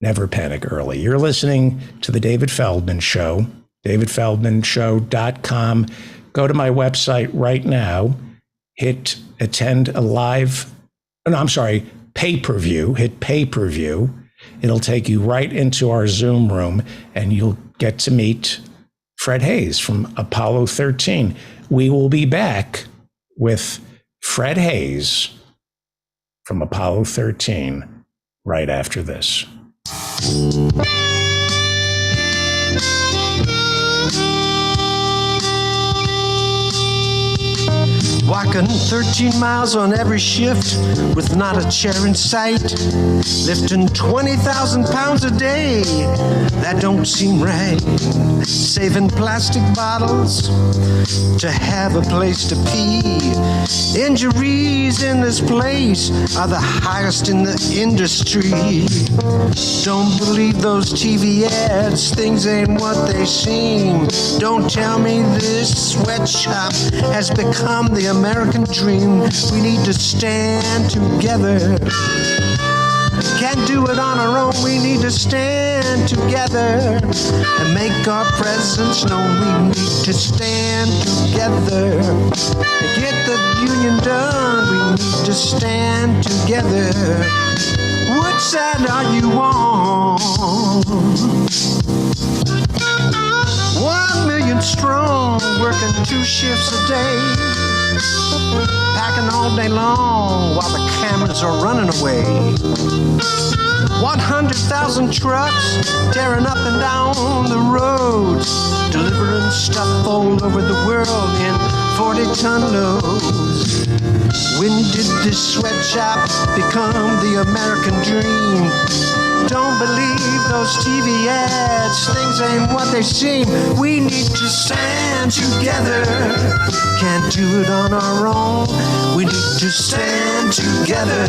Never Panic Early. You're listening to The David Feldman Show, davidfeldmanshow.com. Go to my website right now, hit pay-per-view, hit pay-per-view. It'll take you right into our Zoom room, and you'll get to meet Fred Haise from Apollo 13. We will be back with Fred Haise from Apollo 13 right after this. Walking 13 miles on every shift with not a chair in sight. Lifting 20,000 pounds a day, that don't seem right. Saving plastic bottles to have a place to pee. Injuries in this place are the highest in the industry. Don't believe those TV ads, things ain't what they seem. Don't tell me this sweatshop has become the American dream. We need to stand together. Can't do it on our own. We need to stand together and make our presence known. We need to stand together and get the union done. We need to stand together. Which side are you on? 1 million strong, working 2 shifts a day. Packing all day long while the cameras are running away. 100,000 trucks tearing up and down the roads, delivering stuff all over the world in 40-ton loads. When did this sweatshop become the American dream? Don't believe those TV ads, things ain't what they seem. We need to stand together. Can't do it on our own. We need to stand together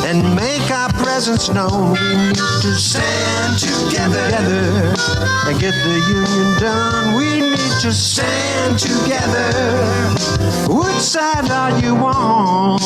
and make our presence known. We need to stand together and get the union done. We need to stand together. Which side are you on?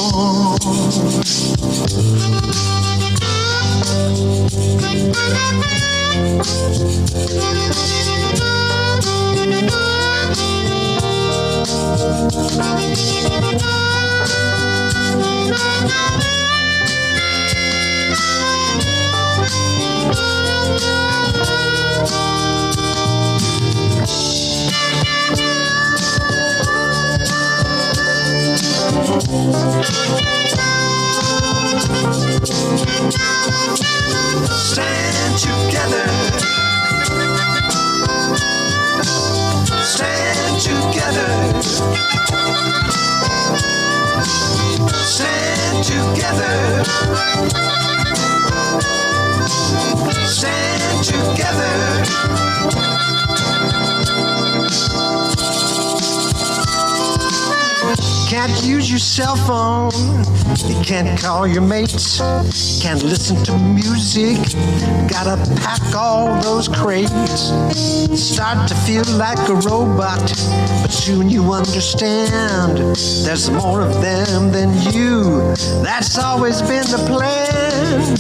Stand together. Stand together. Stand together. Stand together. Can't use your cell phone. You can't call your mates. Can't listen to music. Gotta pack all those crates. Start to feel like a robot, but soon you understand there's more of them than you. That's always been the plan.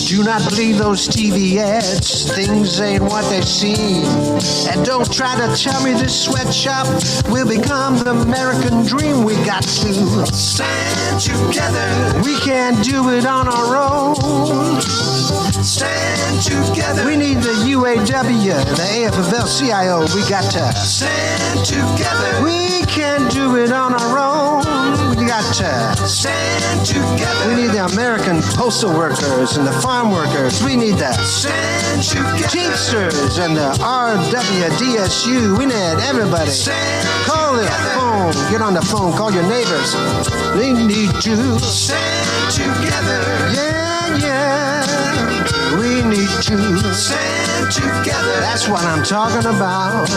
Do not believe those TV ads. Things ain't what they seem. And don't try to tell me this sweatshop will become the American dream. We got to stand together. We can't do it on our own. Stand together. We need the UAW, the AFL-CIO. We got to stand together. We can't do it on our own. We got to stand together. We need the American postal workers and the farm workers. We need the stand together. Teamsters and the RWDSU. We need everybody. Call the phone. Get on the phone. Call your neighbors. We need to stand together. Yeah. We need to stand together. That's what I'm talking about.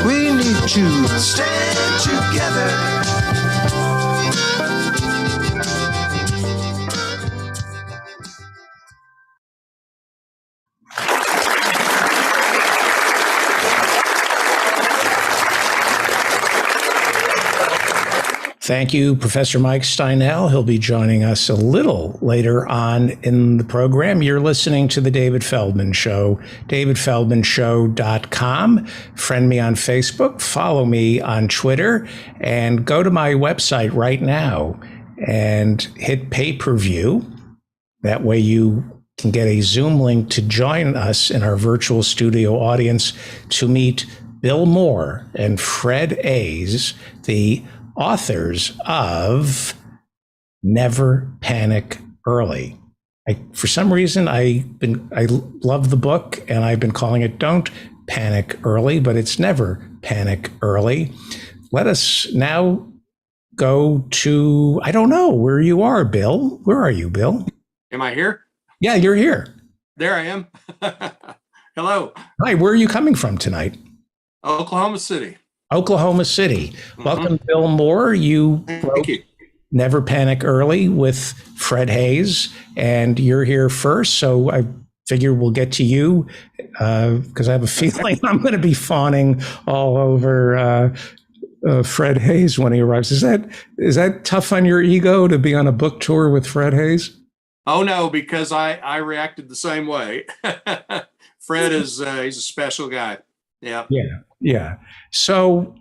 We need to stand together. Thank you, Professor Mike Steinel. He'll be joining us a little later on in the program. You're listening to The David Feldman Show, davidfeldmanshow.com. Friend me on Facebook, follow me on Twitter, and go to my website right now and hit pay-per-view. That way you can get a Zoom link to join us in our virtual studio audience to meet Bill Moore and Fred Haise, the authors of Never Panic Early. For some reason, I love the book, and I've been calling it Don't Panic Early, but it's Never Panic Early. Let us now go to, I don't know where you are, Bill. Where are you, Bill? Am I here? Yeah, you're here. There I am. Hello. Hi, where are you coming from tonight? Oklahoma City. Oklahoma City. Mm-hmm. Welcome, Bill Moore. You wrote Never Panic Early with Fred Haise, and you're here first, so I figure we'll get to you because I have a feeling I'm going to be fawning all over Fred Haise when he arrives. Is that tough on your ego to be on a book tour with Fred Haise? Oh, no, because I reacted the same way. Fred is he's a special guy. Yeah. Yeah. So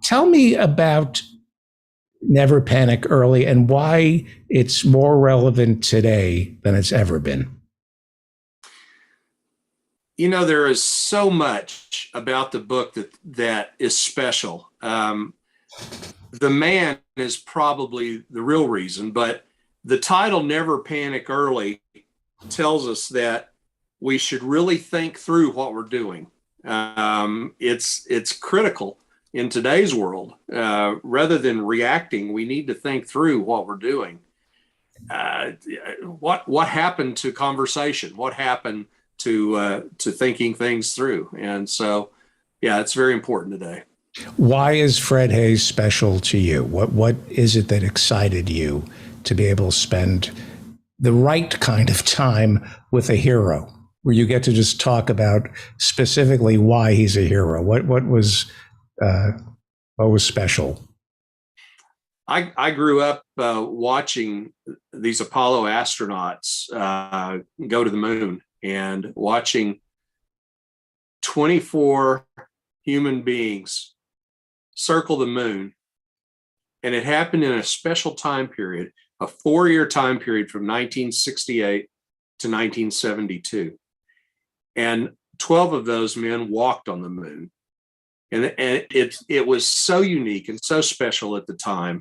tell me about Never Panic Early and why it's more relevant today than it's ever been. You know, there is so much about the book that is special. The man is probably the real reason, but the title Never Panic Early tells us that we should really think through what we're doing. It's critical in today's world. Rather than reacting, we need to think through what we're doing. What happened to conversation? What happened to thinking things through? And so Yeah, it's very important today. Why is Fred Hayes special to you? What is it that excited you to be able to spend the right kind of time with a hero, where you get to just talk about specifically why he's a hero? What was special? I grew up watching these Apollo astronauts go to the moon and watching 24 human beings circle the moon. And it happened in a special time period, a 4-year time period from 1968 to 1972. And 12 of those men walked on the moon. And it was so unique and so special at the time.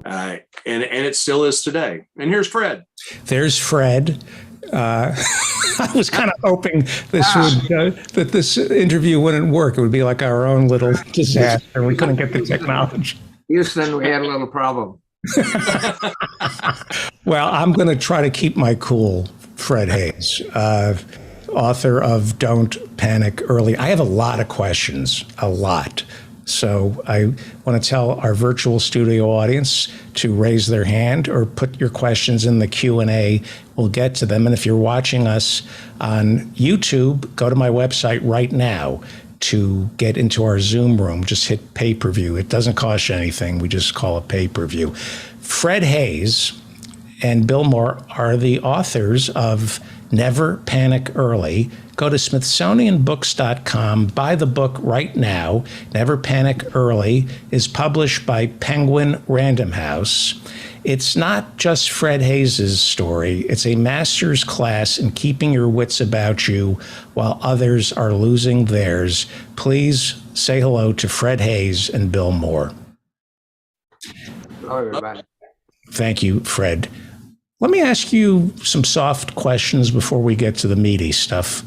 And it still is today. And here's Fred. There's Fred. I was kind of hoping that this interview wouldn't work. It would be like our own little disaster. We couldn't get the technology. Houston, we had a little problem. Well, I'm going to try to keep my cool. Fred Hayes, author of Don't Panic Early. I have a lot of questions, a lot. So I want to tell our virtual studio audience to raise their hand or put your questions in the Q&A. We'll get to them. And if you're watching us on YouTube, go to my website right now to get into our Zoom room. Just hit pay-per-view. It doesn't cost you anything. We just call it pay-per-view. Fred Hayes and Bill Moore are the authors of Never Panic Early. Go to smithsonianbooks.com, buy the book right now. Never Panic Early is published by Penguin Random House. It's not just Fred Hayes' story. It's a master's class in keeping your wits about you while others are losing theirs. Please say hello to Fred Hayes and Bill Moore. Hello, everybody. Thank you, Fred. Let me ask you some soft questions before we get to the meaty stuff.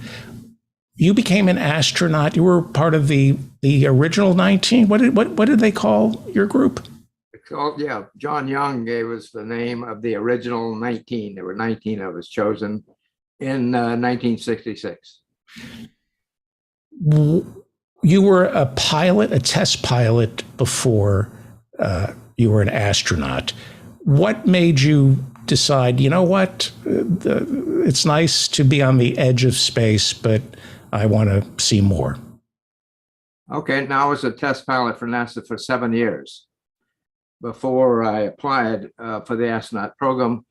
You became an astronaut. You were part of the original 19. What did they call your group? Yeah, John Young gave us the name of the original 19. There were 19 of us chosen in 1966. You were a pilot, a test pilot before you were an astronaut. What made you decide, you know what, it's nice to be on the edge of space, but I want to see more? Okay, now I was a test pilot for NASA for 7 years before I applied for the astronaut program.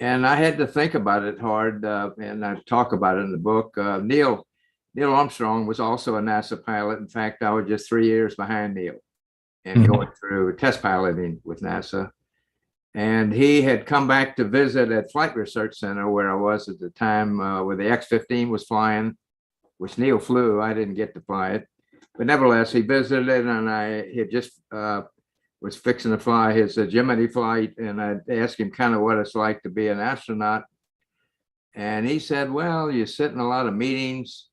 And I had to think about it hard, and I talk about it in the book. Neil Armstrong was also a NASA pilot. In fact, I was just 3 years behind Neil and going through test piloting with NASA. And he had come back to visit at Flight Research Center, where I was at the time, where the X-15 was flying, which Neil flew. I didn't get to fly it. But nevertheless, he visited, and I had just was fixing to fly his Gemini flight. And I asked him kind of what it's like to be an astronaut. And he said, well, you sit in a lot of meetings,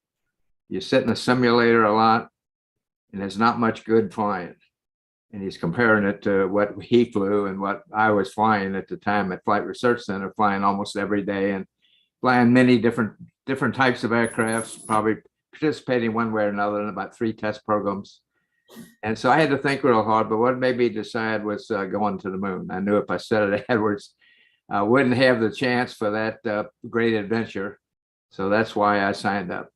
you sit in a simulator a lot, and there's not much good flying. And he's comparing it to what he flew and what I was flying at the time at Flight Research Center, flying almost every day and flying many different types of aircrafts, probably participating one way or another in about 3 test programs. And so I had to think real hard, but what made me decide was going to the moon. I knew if I said it afterwards, I wouldn't have the chance for that great adventure. So that's why I signed up.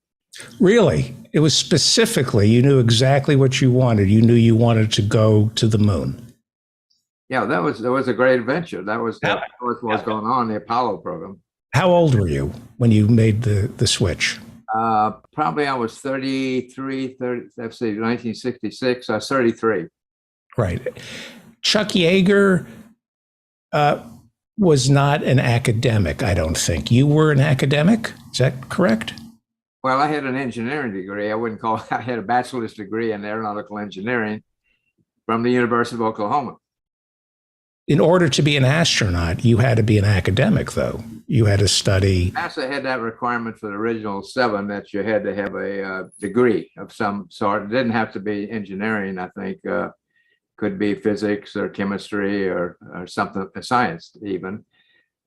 Really? It was specifically, you knew exactly what you wanted. You knew you wanted to go to the moon. Yeah, that was a great adventure. That was what was going on in the Apollo program. How old were you when you made the switch? Probably I was 33, let's see, 1966. I was 33. Right. Chuck Yeager was not an academic, I don't think. You were an academic? Is that correct? Well, I had an engineering degree. I wouldn't call it, I had a bachelor's degree in aeronautical engineering from the University of Oklahoma. In order to be an astronaut, you had to be an academic, though. You had to study. NASA had that requirement for the original 7 that you had to have a degree of some sort. It didn't have to be engineering, I think. Could be physics or chemistry or something, science even.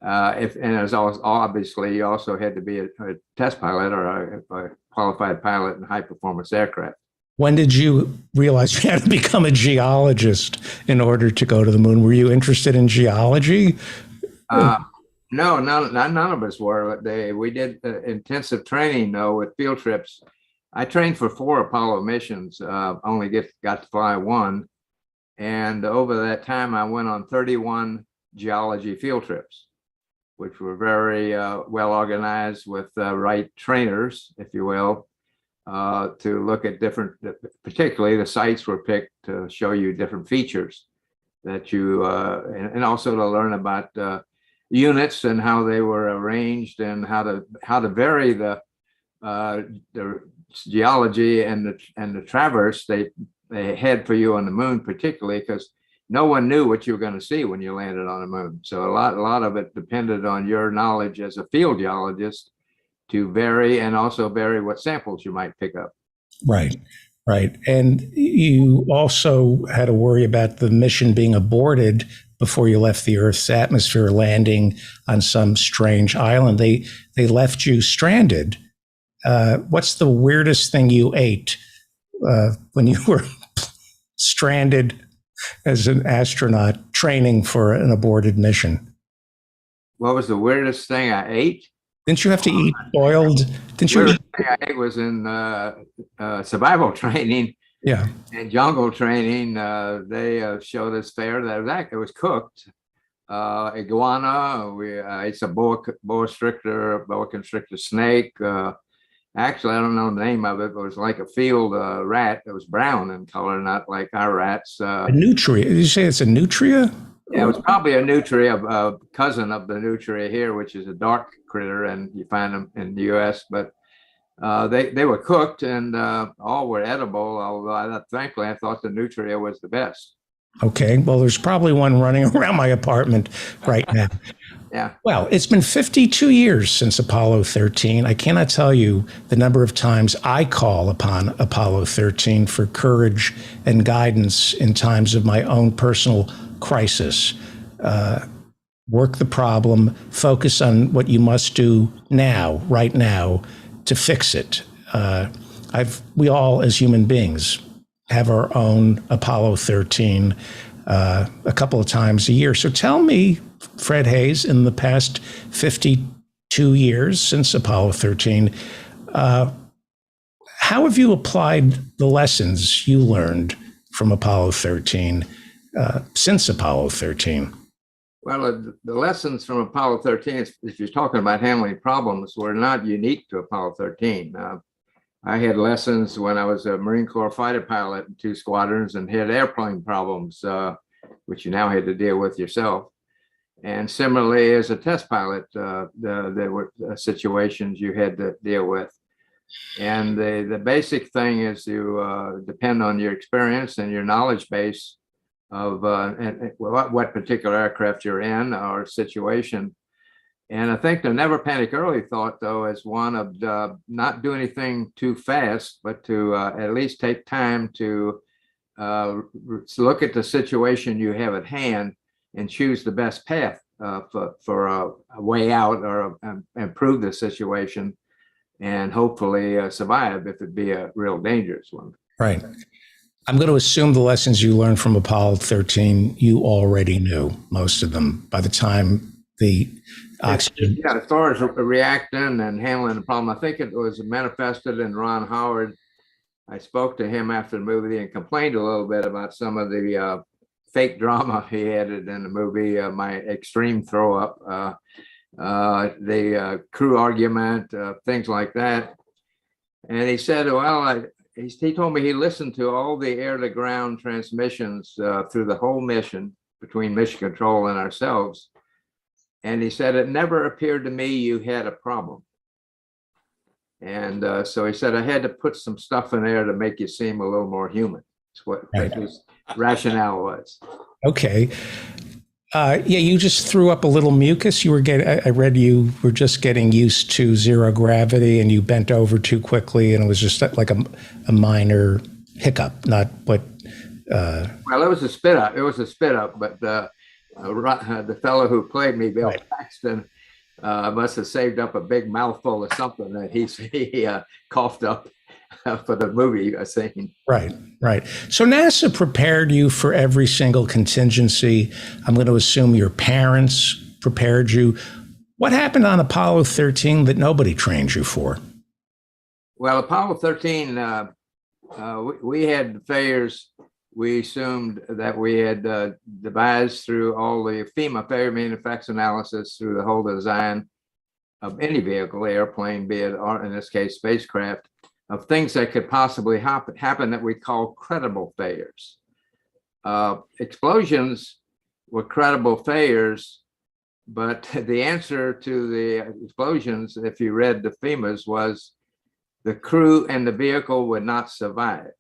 And as obviously, you also had to be a test pilot or a qualified pilot in high performance aircraft. When did you realize you had to become a geologist in order to go to the moon? Were you interested in geology? No, none of us were. We did intensive training though with field trips. I trained for 4 Apollo missions. Only got to fly 1, and over that time I went on 31 geology field trips, which were very well organized with right trainers, if you will, to look at different. Particularly, the sites were picked to show you different features that you, and also to learn about units and how they were arranged and how to vary the geology and the traverse they had for you on the moon, particularly because no one knew what you were going to see when you landed on the moon. So a lot of it depended on your knowledge as a field geologist to vary and also vary what samples you might pick up. Right. And you also had to worry about the mission being aborted before you left the Earth's atmosphere, landing on some strange island. They left you stranded. What's the weirdest thing you ate when you were stranded as an astronaut training for an aborted mission? What was the weirdest thing I ate? Didn't you have to eat boiled? Didn't you? Weirdest thing I ate was in survival training. Yeah. And jungle training. They showed us fare that it was cooked. Iguana. It's a boa constrictor snake. Actually, I don't know the name of it, but it was like a field rat that was brown in color, not like our rats. A nutria. Did you say it's a nutria? Yeah, it was probably a nutria, a cousin of the nutria here, which is a dark critter, and you find them in the U.S. But they were cooked and all were edible, although frankly, I thought the nutria was the best. Okay, well, there's probably one running around my apartment right now. Yeah. Well, it's been 52 years since Apollo 13. I cannot tell you the number of times I call upon Apollo 13 for courage and guidance in times of my own personal crisis. Work the problem, focus on what you must do now, right now, to fix it. We all, as human beings, have our own Apollo 13 a couple of times a year. So tell me, Fred Haise, in the past 52 years since Apollo 13, how have you applied the lessons you learned from Apollo 13 since Apollo 13? Well, the lessons from Apollo 13, if you're talking about handling problems, were not unique to Apollo 13. I had lessons when I was a Marine Corps fighter pilot in 2 squadrons and had airplane problems, which you now had to deal with yourself. And similarly, as a test pilot, there were situations you had to deal with. And the basic thing is to depend on your experience and your knowledge base of what particular aircraft you're in or situation. And I think the never panic early thought, though, is one of not do anything too fast, but to at least take time to look at the situation you have at hand and choose the best path for a way out or improve the situation and hopefully survive if it be a real dangerous one. Right. I'm going to assume the lessons you learned from Apollo 13, you already knew most of them by the time the oxygen. Yeah, as far as reacting and handling the problem, I think it was manifested in Ron Howard. I spoke to him after the movie and complained a little bit about some of the fake drama he added in the movie, my extreme throw up, the crew argument, things like that. And he said, well, he told me he listened to all the air to ground transmissions through the whole mission between Mission Control and ourselves. And he said, it never appeared to me you had a problem. And so he said, I had to put some stuff in there to make you seem a little more human. That's what his rationale was. Okay. Yeah, you just threw up a little mucus. I read you were just getting used to zero gravity and you bent over too quickly and it was just like a minor hiccup, not what. Well, it was a spit up. It was a spit up, but the fellow who played me, Bill Paxton, must have saved up a big mouthful of something that he coughed up for the movie scene. Right, right. So NASA prepared you for every single contingency. I'm going to assume your parents prepared you. What happened on Apollo 13 that nobody trained you for? Well, Apollo 13, we had failures. We assumed that we had devised through all the FEMA failure mean effects analysis through the whole design of any vehicle, airplane, be it, or in this case, spacecraft, of things that could possibly happen that we call credible failures. Explosions were credible failures, but the answer to the explosions, if you read the FEMA's, was the crew and the vehicle would not survive.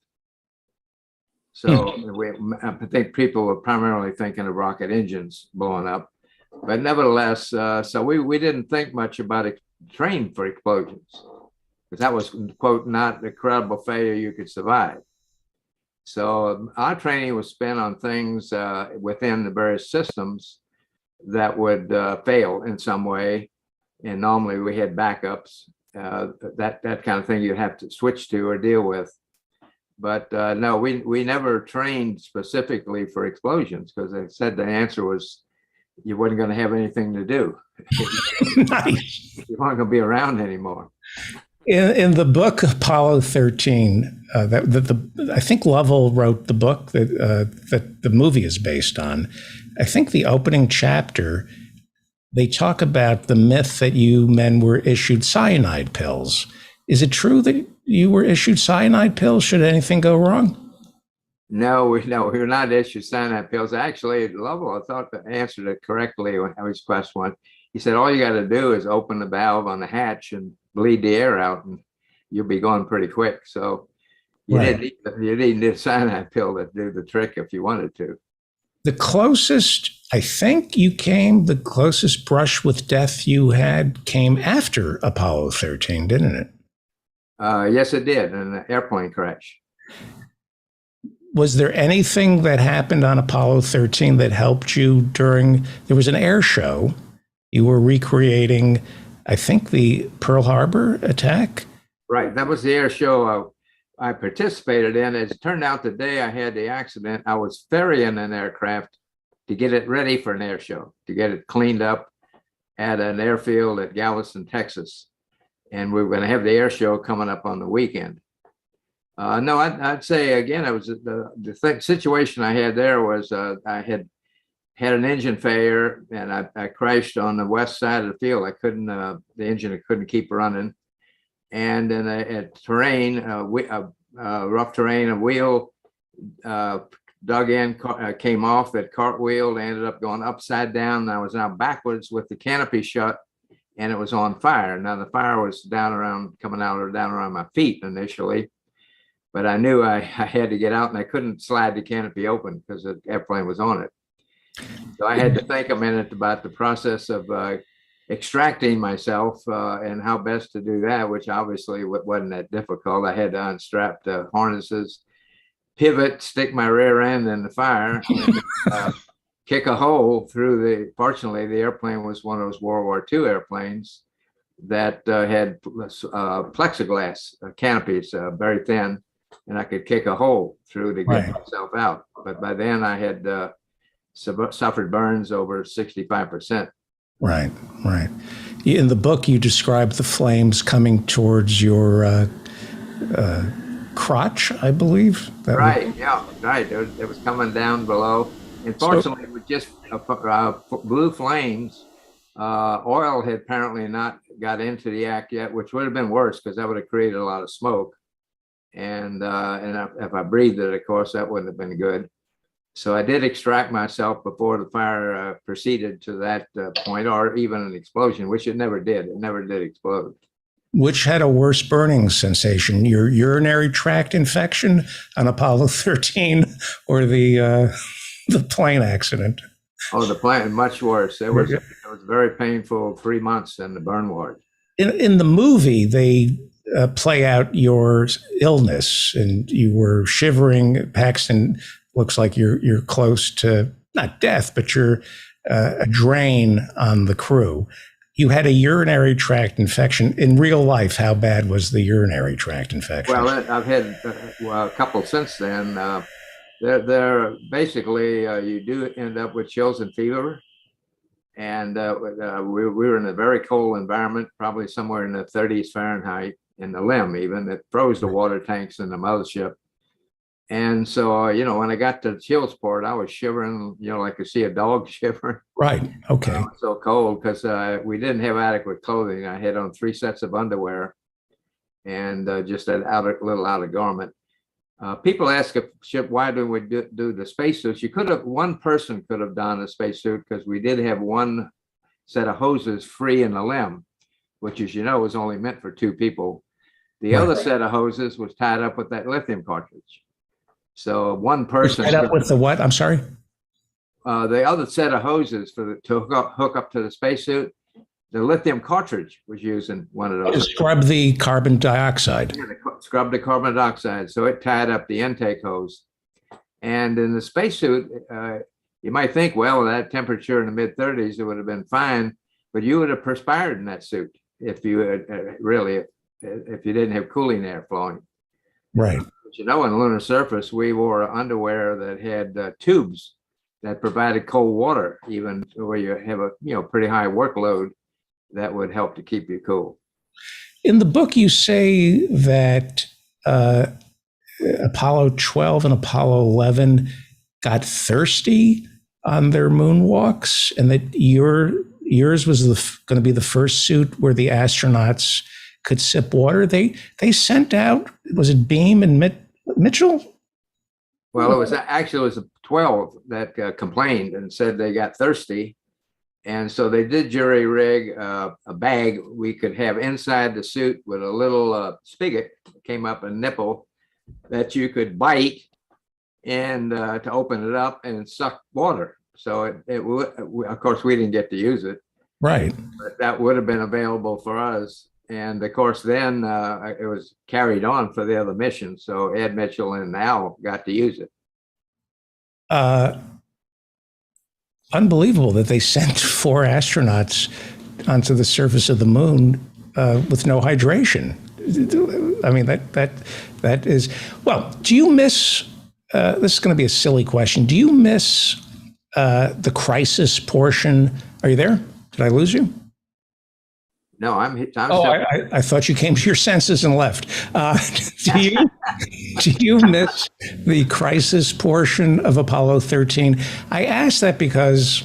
So I think people were primarily thinking of rocket engines blowing up, but nevertheless, so we didn't think much about it, train for explosions, because that was, quote, not a credible failure you could survive. So our training was spent on things within the various systems that would fail in some way, and normally we had backups, that kind of thing you'd have to switch to or deal with. But no, we never trained specifically for explosions, because they said the answer was you wasn't going to have anything to do. Nice. You weren't going to be around anymore. In the book Apollo 13, I think Lovell wrote the book that the movie is based on. I think the opening chapter, they talk about the myth that you men were issued cyanide pills. Is it true that you were issued cyanide pills should anything go wrong? No, we were not issued cyanide pills. Actually, Lovell, I thought, answered it correctly when I was questioned one. He said, all you got to do is open the valve on the hatch and bleed the air out, and you'll be going pretty quick. So you didn't need a cyanide pill to do the trick if you wanted to. The closest, I think the closest brush with death you had came after Apollo 13, didn't it? Yes, it did, in an airplane crash. Was there anything that happened on Apollo 13 that helped you there was an air show. You were recreating, I think, the Pearl Harbor attack? Right, that was the air show I participated in. As it turned out, the day I had the accident, I was ferrying an aircraft to get it ready for an air show, to get it cleaned up at an airfield at Galveston, Texas. And we were going to have the air show coming up on the weekend. No, I'd say, again, it was the situation I had there was I had an engine failure, and I crashed on the west side of the field. I couldn't, the engine couldn't keep running. And then at terrain, rough terrain, a wheel dug in, came off, that cartwheeled, ended up going upside down. I was now backwards with the canopy shut, and it was on fire. Now the fire was down around my feet initially, but I knew I had to get out, and I couldn't slide the canopy open because the airplane was on it. So I had to think a minute about the process of extracting myself and how best to do that, which obviously wasn't that difficult. I had to unstrap the harnesses, pivot, stick my rear end in the fire, and, kick a hole through fortunately, the airplane was one of those World War II airplanes that had plexiglass canopies, very thin, and I could kick a hole through to get myself out. But by then I had suffered burns over 65%. Right. In the book, you describe the flames coming towards your crotch, I believe. Right. It was coming down below. Unfortunately, it was just blue flames. Oil had apparently not got into the act yet, which would have been worse because that would have created a lot of smoke. And if I breathed it, of course, that wouldn't have been good. So I did extract myself before the fire proceeded to that point, or even an explosion, which it never did. It never did explode. Which had a worse burning sensation, your urinary tract infection on Apollo 13 or the plane accident? Oh, the plane, much worse. It was very painful 3 months in the burn ward. In the movie, they play out your illness, and you were shivering. Paxton looks like you're close to not death, but you're a drain on the crew. You had a urinary tract infection. In real life, how bad was the urinary tract infection? Well, I've had a couple since then. They're basically, you do end up with chills and fever. And we were in a very cold environment, probably somewhere in the 30s Fahrenheit in the limb even. It froze the water tanks in the mothership. And so, when I got to the chills part, I was shivering, like you see a dog shivering. Right. Okay. So cold because we didn't have adequate clothing. I had on 3 sets of underwear and just a little outer garment. People ask why do we do the spacesuits? One person could have done a spacesuit because we did have one set of hoses free in the limb, which, as you know, was only meant for 2 people. The other set of hoses was tied up with that lithium cartridge. So one person tied up with the what? I'm sorry. The other set of hoses to hook up to the spacesuit, the lithium cartridge was used in one of those. To scrub the carbon dioxide. Yeah, scrub the carbon dioxide. So it tied up the intake hose. And in the spacesuit, you might think, well, that temperature in the mid 30s, it would have been fine, but you would have perspired in that suit if you if you didn't have cooling air flowing. Right. But on the lunar surface, we wore underwear that had tubes that provided cold water, even where you have a pretty high workload. That would help to keep you cool. In the book, you say that Apollo 12 and Apollo 11 got thirsty on their moonwalks, and that yours was going to be the first suit where the astronauts could sip water. They sent out, was it Beam and Mitchell? Well, it was 12 that complained and said they got thirsty. And so they did jury rig a bag we could have inside the suit with a little spigot that came up a nipple that you could bite and to open it up and suck water. So it would, of course, we didn't get to use it. Right. But that would have been available for us. And of course, then it was carried on for the other missions. So Ed Mitchell and Al got to use it. Unbelievable that they sent 4 astronauts onto the surface of the moon with no hydration. I mean, that is, well, do you miss, this is going to be a silly question. Do you miss the crisis portion? Are you there? Did I lose you? No, I'm I thought you came to your senses and left. Do you miss the crisis portion of Apollo 13? I ask that because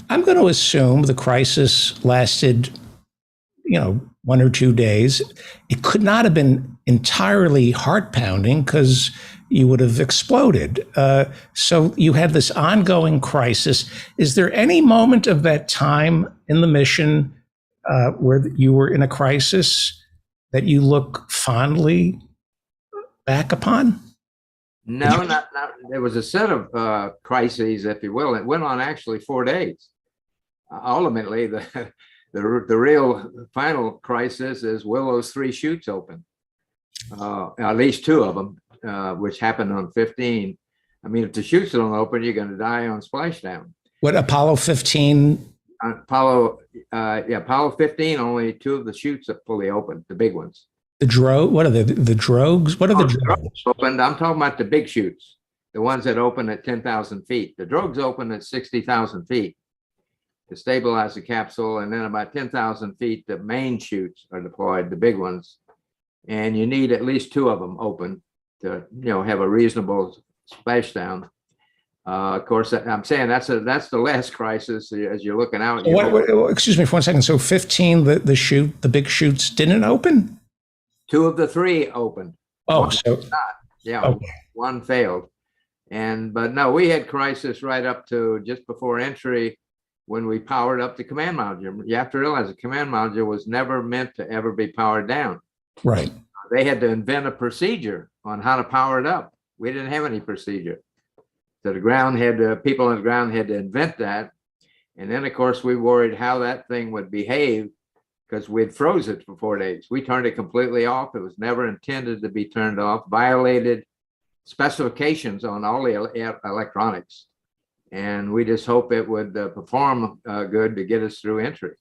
I'm going to assume the crisis lasted, 1 or 2 days. It could not have been entirely heart-pounding because you would have exploded. So you had this ongoing crisis. Is there any moment of that time in the mission where you were in a crisis that you look fondly back upon? No, not. There was a set of crises, if you will. It went on actually 4 days. Ultimately, the real final crisis is will those 3 chutes open? At least 2 of them, which happened on 15. I mean, if the chutes don't open, you're going to die on splashdown. What, Apollo 15? Apollo 15, only 2 of the chutes are fully open, the big ones. The drogue? What are the drogues? What are the drogues? Opened. I'm talking about the big chutes, the ones that open at 10,000 feet. The drogues open at 60,000 feet to stabilize the capsule, and then about 10,000 feet, the main chutes are deployed, the big ones, and you need at least 2 of them open to have a reasonable splashdown. Of course, I'm saying that's the last crisis as you're looking out. Excuse me for 1 second. So 15, the big chutes didn't open? 2 of the 3 opened. Oh, one so not. Yeah, okay. 1 failed. But no, we had crisis right up to just before entry when we powered up the command module. You have to realize the command module was never meant to ever be powered down. Right. They had to invent a procedure on how to power it up. We didn't have any procedure. So people on the ground had to invent that. And then, of course, we worried how that thing would behave because we'd froze it for 4 days. We turned it completely off. It was never intended to be turned off, violated specifications on all the electronics. And we just hope it would perform good to get us through entry.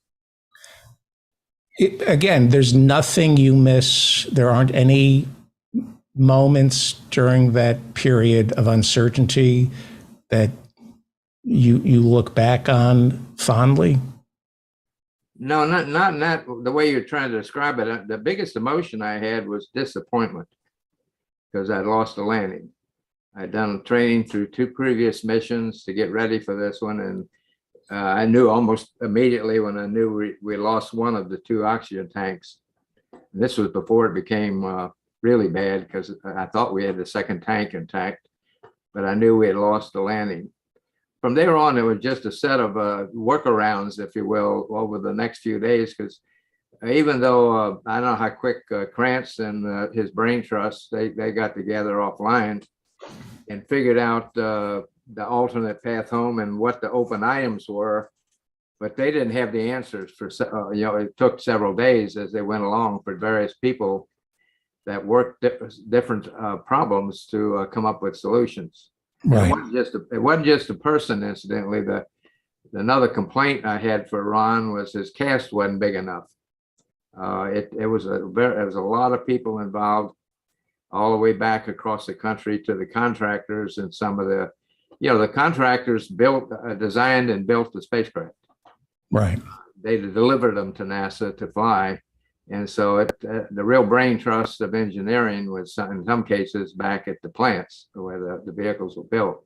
Again, there's nothing you miss. There aren't any moments during that period of uncertainty that you look back on fondly? No, not that the way you're trying to describe it. The biggest emotion I had was disappointment because I'd lost the landing. I'd done training through 2 previous missions to get ready for this one, and I knew almost immediately when I knew we lost one of the 2 oxygen tanks. And this was before it became really bad because I thought we had the second tank intact, but I knew we had lost the landing. From there on, it was just a set of workarounds, if you will, over the next few days. Because even though I don't know how quick Krantz and his brain trust, they got together offline and figured out the alternate path home and what the open items were, but they didn't have the answers for, it took several days as they went along for various people that worked different problems to come up with solutions. Right. It wasn't just a person, incidentally. Another complaint I had for Ron was his cast wasn't big enough. It was a lot of people involved, all the way back across the country to the contractors, and some of the, the contractors designed and built the spacecraft. Right. They delivered them to NASA to fly. And so the real brain trust of engineering was in some cases back at the plants where the vehicles were built.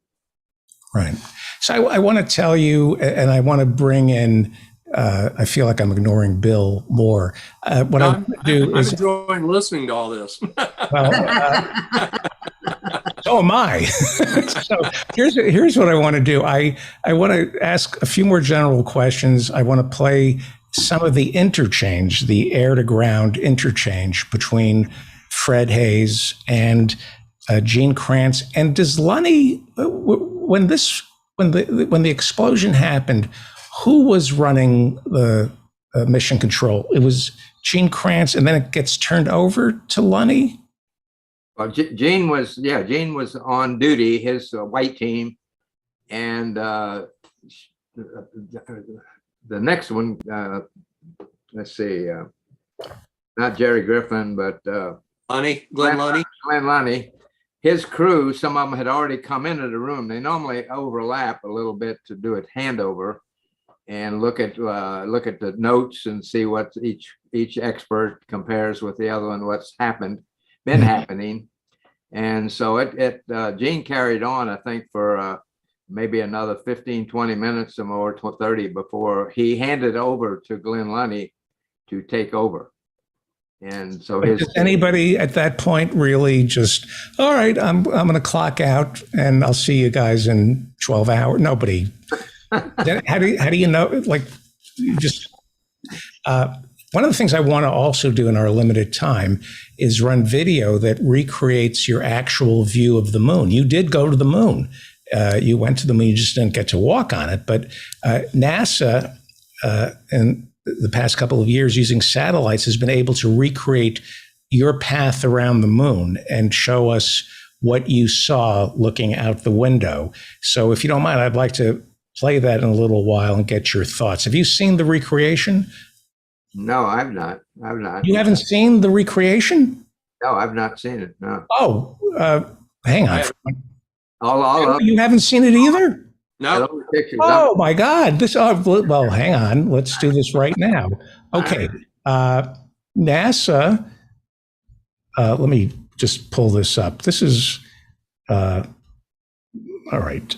Right. So I want to tell you, and I want to bring in, I feel like I'm ignoring Bill more. What I'm enjoying listening to all this. So am I. So here's what I want to do. I want to ask a few more general questions. I want to play some of the interchange, the air to ground interchange between Fred Haise and Gene Kranz. And does Lunny, when the explosion happened, who was running the mission control? It was Gene Kranz, and then it gets turned over to Lunny? Well, Gene was on duty, his white team, and the next one, let's see, not Jerry Griffin, but Glenn Lunny. Glenn Lunny. His crew, some of them had already come into the room. They normally overlap a little bit to do a handover and look at the notes and see what each expert compares with the other one, what's been happening. And so Gene carried on, I think, for maybe another 15, 20 minutes or more, 30 before he handed over to Glenn Lunny to take over. And so does anybody at that point really just, all right, I'm going to clock out and I'll see you guys in 12 hours? Nobody. How do you know? Like, one of the things I want to also do in our limited time is run video that recreates your actual view of the moon. You did go to the moon. You went to the moon, you just didn't get to walk on it. But NASA, in the past couple of years, using satellites, has been able to recreate your path around the moon and show us what you saw looking out the window. So if you don't mind, I'd like to play that in a little while and get your thoughts. Have you seen the recreation? No, I've not. You haven't seen the recreation? No, I've not seen it. No. Oh, hang on. You haven't seen it either? No. Oh my God! Well, hang on. Let's do this right now. Okay, NASA. Let me just pull this up. This is all right.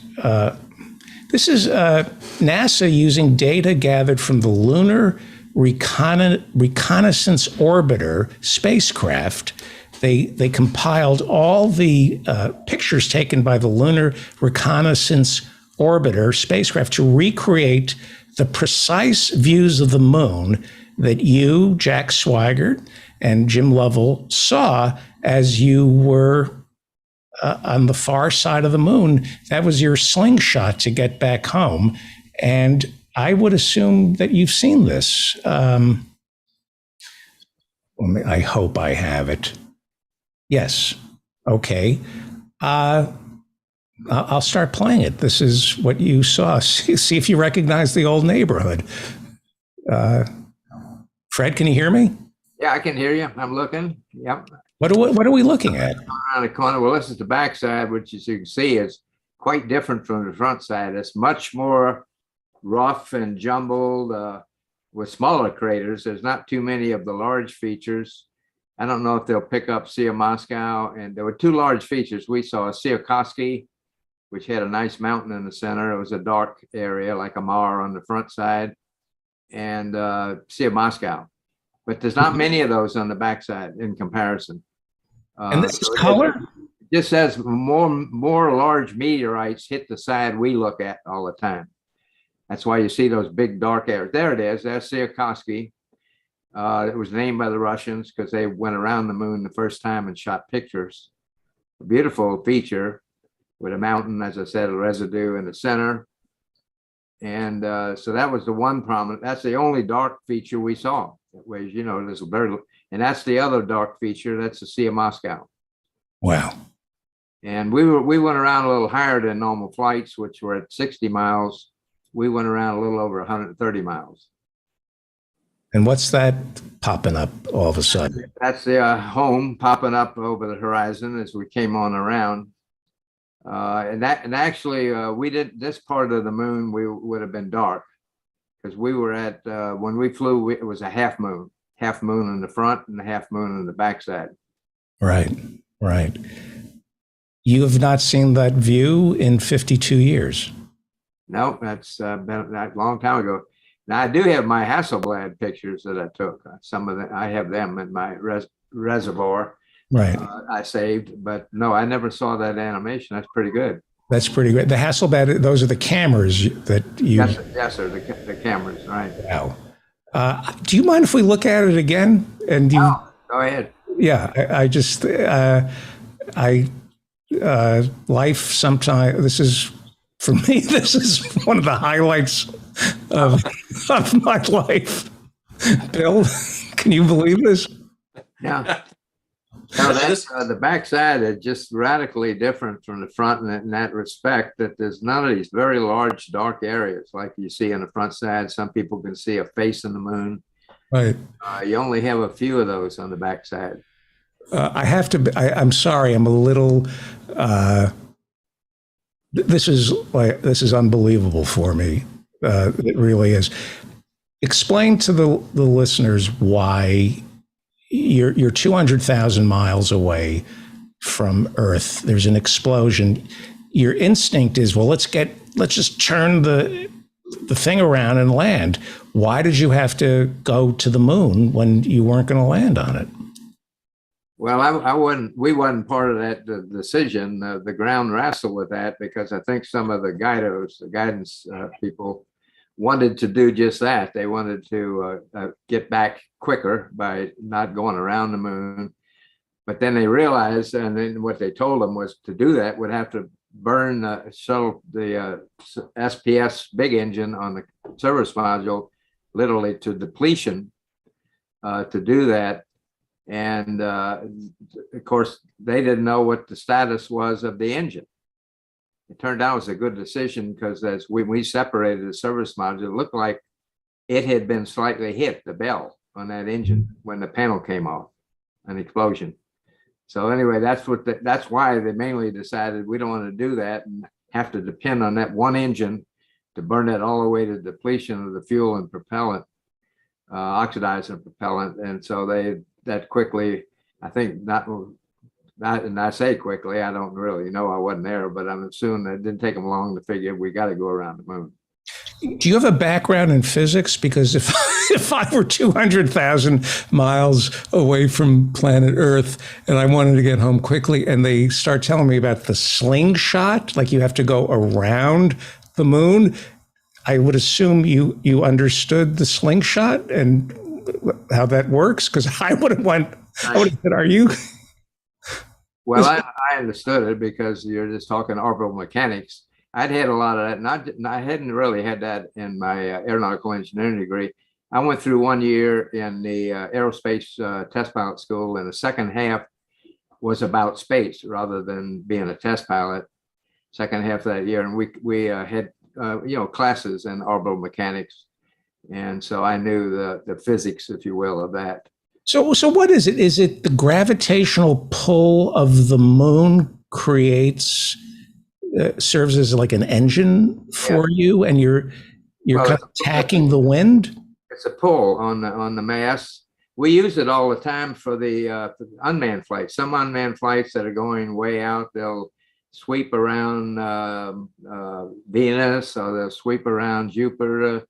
This is NASA using data gathered from the Lunar Reconnaissance Orbiter spacecraft. They compiled all the pictures taken by the Lunar Reconnaissance Orbiter spacecraft to recreate the precise views of the moon that you, Jack Swigert, and Jim Lovell saw as you were on the far side of the moon. That was your slingshot to get back home. And I would assume that you've seen this. I hope I have it. Yes. Okay. I'll start playing it. This is what you saw. See if you recognize the old neighborhood. Fred, can you hear me? Yeah, I can hear you. I'm looking. Yep. What are we looking at? Around the corner. Well, this is the back side, which as you can see is quite different from the front side. It's much more rough and jumbled with smaller craters. There's not too many of the large features. I don't know if they'll pick up Sia Moscow. And there were two large features we saw: Tsiolkovsky, which had a nice mountain in the center. It was a dark area like a Mar on the front side, and Sia Moscow. But there's not many of those on the backside in comparison. And this is color? It just says more large meteorites hit the side we look at all the time. That's why you see those big dark areas. There it is. That's Tsiolkovsky. It was named by the Russians because they went around the moon the first time and shot pictures. A beautiful feature with a mountain, as I said, a residue in the center. And so that was the one prominent. That's the only dark feature we saw. Whereas, there's very, and that's the other dark feature. That's the Sia Moscow. Wow. And we went around a little higher than normal flights, which were at 60 miles. We went around a little over 130 miles. And what's that popping up all of a sudden? That's the home popping up over the horizon as we came on around. And actually, we did this part of the moon. We would have been dark because we were at when we flew. It was a half moon in the front and a half moon in the backside. Right. You have not seen that view in 52 years. No, that's been that long time ago. Now I do have my Hasselblad pictures that I took. Some of them I have them in my reservoir. Right. I saved, but no, I never saw that animation. That's pretty good. That's pretty great. The Hasselblad, those are the cameras that you. Yes, sir. The cameras, right? Wow. Do you mind if we look at it again? And you. Oh, go ahead. Yeah, I just life sometime. This is for me. This is one of the highlights of my life. Bill, can you believe this? Yeah. No, that's the backside is just radically different from the front in that respect, that there's none of these very large dark areas like you see on the front side. Some people can see a face in the moon. Right. You only have a few of those on the backside. I'm sorry. I'm a little. This is unbelievable for me. It really is. Explain to the listeners why. You're 200,000 miles away from Earth. There's an explosion. Your instinct is, well, let's just turn the thing around and land. Why did you have to go to the moon when you weren't going to land on it? Well, we wasn't part of that decision. The ground wrestled with that because I think some of the guidance people wanted to do just that. They wanted to get back quicker by not going around the moon. But then they realized, and then what they told them was to do that would have to burn the SPS big engine on the service module literally to depletion to do that. And of course, they didn't know what the status was of the engine. It turned out it was a good decision because as we separated the service module, it looked like it had been slightly hit, the bell on that engine when the panel came off, an explosion. So anyway, that's why they mainly decided we don't want to do that and have to depend on that one engine to burn it all the way to depletion of the fuel and propellant, oxidizer propellant. And so that quickly, I think and I say quickly, I don't really know, I wasn't there, but I'm assuming that it didn't take them long to figure we got to go around the moon. Do you have a background in physics? Because if I were 200,000 miles away from planet Earth and I wanted to get home quickly and they start telling me about the slingshot, like you have to go around the moon, I would assume you understood the slingshot and how that works, because I would have said, are you? Well, I understood it because you're just talking orbital mechanics. I'd had a lot of that, and I hadn't really had that in my aeronautical engineering degree. I went through 1 year in the aerospace test pilot school, and the second half was about space rather than being a test pilot. Second half of that year, and we had classes in orbital mechanics, And so I knew the physics, if you will, of that. So what is it? Is it the gravitational pull of the moon creates serves as like an engine for you, and you're Well, kind of attacking the wind? It's a pull on the mass. We use it all the time for the unmanned flights. Some unmanned flights that are going way out, they'll sweep around Venus, or they'll sweep around Jupiter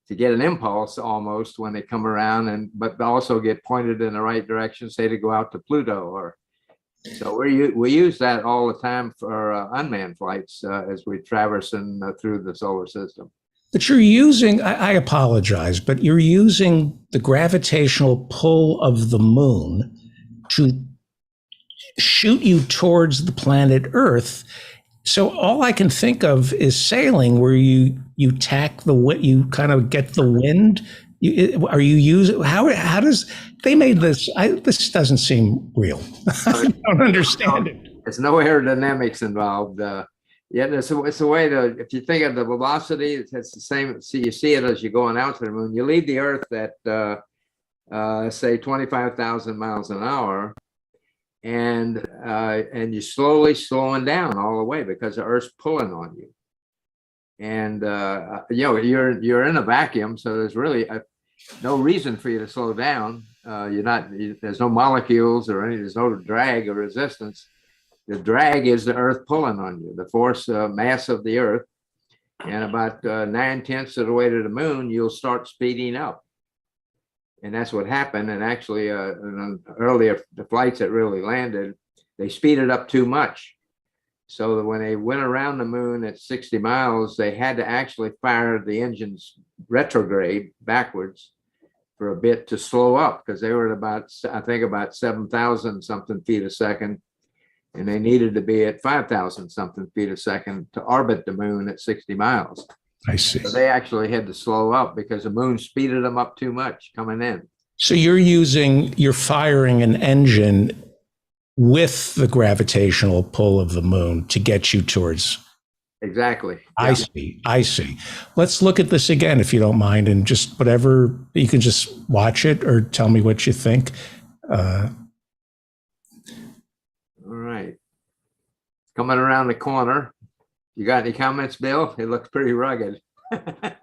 to get an impulse almost when they come around, but also get pointed in the right direction, say to go out to Pluto. So we use that all the time for unmanned flights as we traverse through the solar system. But you're using, I apologize, but you're using the gravitational pull of the moon to shoot you towards the planet Earth. So all I can think of is sailing, where you tack you kind of get the wind. Are you using, how does, they made this, this doesn't seem real. I don't understand it. There's no aerodynamics involved. Yeah, it's a way to, if you think of the velocity, it's the same. See, you see it as you're going out to the moon. You leave the Earth at, say, 25,000 miles an hour, and you're slowing down all the way because the Earth's pulling on you. And you're in a vacuum, so there's really no reason for you to slow down. There's no molecules or there's no drag or resistance. The drag is the Earth pulling on you, the force, mass of the Earth. And about 9/10 of the way to the moon, you'll start speeding up. And that's what happened. And actually, earlier, the flights that really landed, they speeded up too much. So that when they went around the moon at 60 miles, they had to actually fire the engines retrograde backwards for a bit to slow up, because they were at about 7,000 something feet a second. And they needed to be at 5,000 something feet a second to orbit the moon at 60 miles. I see. So they actually had to slow up because the moon speeded them up too much coming in. So you're firing an engine with the gravitational pull of the moon to get you towards. Exactly. I see. Let's look at this again, if you don't mind, and just whatever, you can just watch it or tell me what you think. All right. Coming around the corner. You got any comments, Bill? It looks pretty rugged. The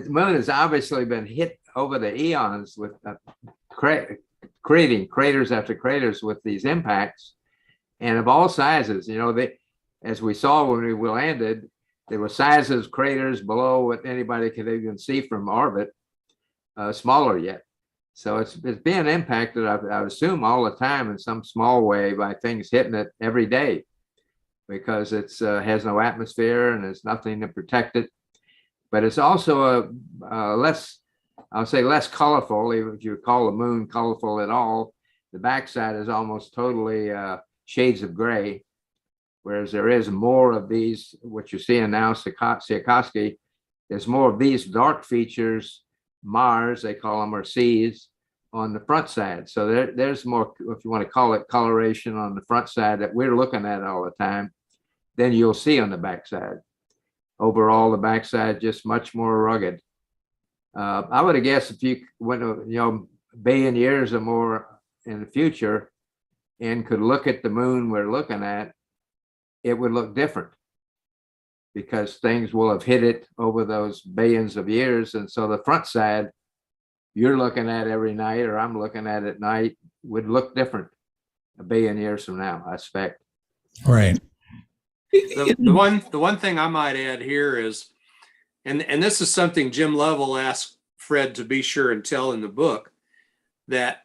moon has obviously been hit over the eons with creating craters after craters with these impacts, and of all sizes. As we saw when we landed, there were sizes, craters below what anybody could even see from orbit, smaller yet. So it's being impacted, I assume, all the time in some small way by things hitting it every day, because it's has no atmosphere and there's nothing to protect it. But it's also less colorful, even if you call the moon colorful at all. The backside is almost totally shades of gray, whereas there is more of these, what you're seeing now, Tsiolkovsky, there's more of these dark features, Mars, they call them, or Cs, on the front side. So there's more, if you want to call it, coloration on the front side that we're looking at all the time than you'll see on the backside. Overall, the backside just much more rugged. I would have guessed if you went, a billion years or more in the future and could look at the moon we're looking at, it would look different, because things will have hit it over those billions of years. And so the front side you're looking at every night, or I'm looking at at night, would look different a billion years from now, I expect. Right. The one thing I might add here is, and this is something Jim Lovell asked Fred to be sure and tell in the book, that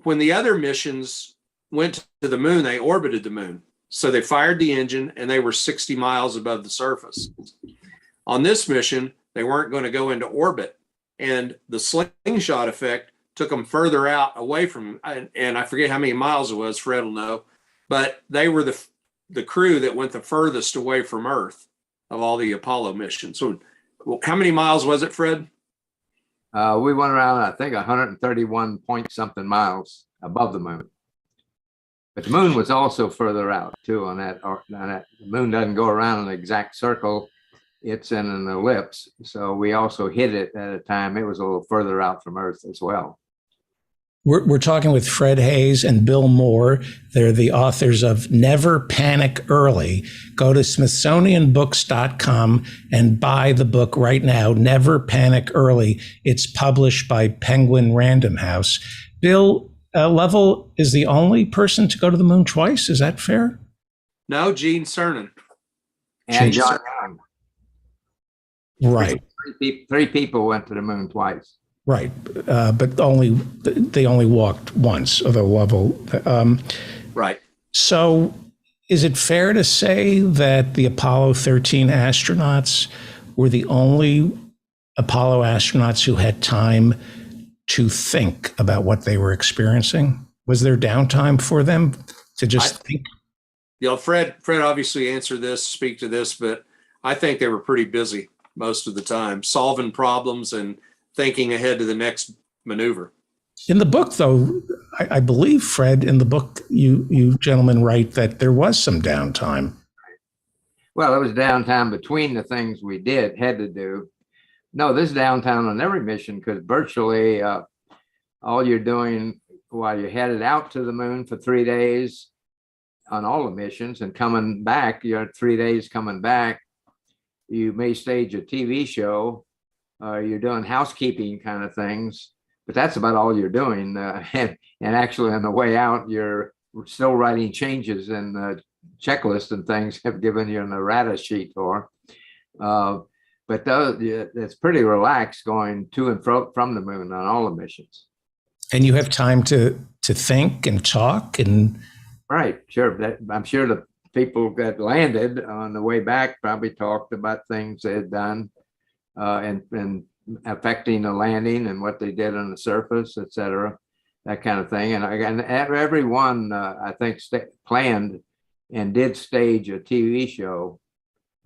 when the other missions went to the moon, they orbited the moon. So they fired the engine and they were 60 miles above the surface. On this mission, they weren't going to go into orbit, and the slingshot effect took them further out away from, and I forget how many miles it was, Fred will know, but they were the crew that went the furthest away from Earth of all the Apollo missions. So how many miles was it, Fred? We went around, I think, 131 point something miles above the moon. But the moon was also further out too on that. The moon doesn't go around in an exact circle. it's in an ellipse. So we also hit it at a time. It was a little further out from Earth as well. We're talking with Fred Haise and Bill Moore. They're the authors of Never Panic Early. Go to SmithsonianBooks.com and buy the book right now, Never Panic Early. It's published by Penguin Random House. Bill, Lovell is the only person to go to the moon twice. Is that fair? No, Gene Cernan. And John Young. Right. Three people went to the moon twice. Right, but they only walked once, although Lovell. Right. So, is it fair to say that the Apollo 13 astronauts were the only Apollo astronauts who had time to think about what they were experiencing? Was there downtime for them to just think? You know, Fred obviously speak to this, but I think they were pretty busy most of the time, solving problems and thinking ahead to the next maneuver. In the book, though, I believe, Fred, in the book, you gentlemen write that there was some downtime. Well, it was downtime between the things we had to do. No, there's downtime on every mission because virtually all you're doing while you're headed out to the moon for 3 days on all the missions and coming back, you're 3 days coming back, you may stage a TV show. You're doing housekeeping kind of things, but that's about all you're doing. And actually on the way out, you're still writing changes in the checklist and things have given you an errata sheet for. But it's pretty relaxed going to and from the moon on all the missions. And you have time to think and talk and. Right, sure. I'm sure the people that landed on the way back probably talked about things they had done. And affecting the landing and what they did on the surface, et cetera, that kind of thing. And everyone, I think, planned and did stage a TV show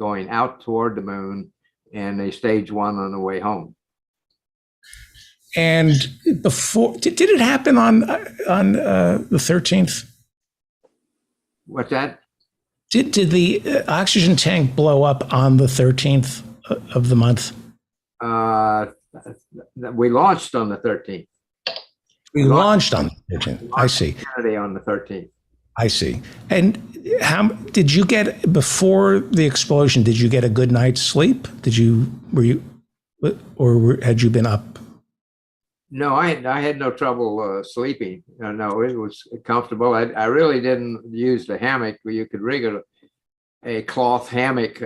going out toward the moon, and they staged one on the way home. And before, did it happen on the 13th? What's that? Did the oxygen tank blow up on the 13th of the month? We launched on the 13th. We launched on the 13th. I see. Saturday on the 13th. I see. And how did you get before the explosion? Did you get a good night's sleep? Had you been up? No, I had no trouble sleeping. No, it was comfortable. I really didn't use the hammock, where you could rig a cloth hammock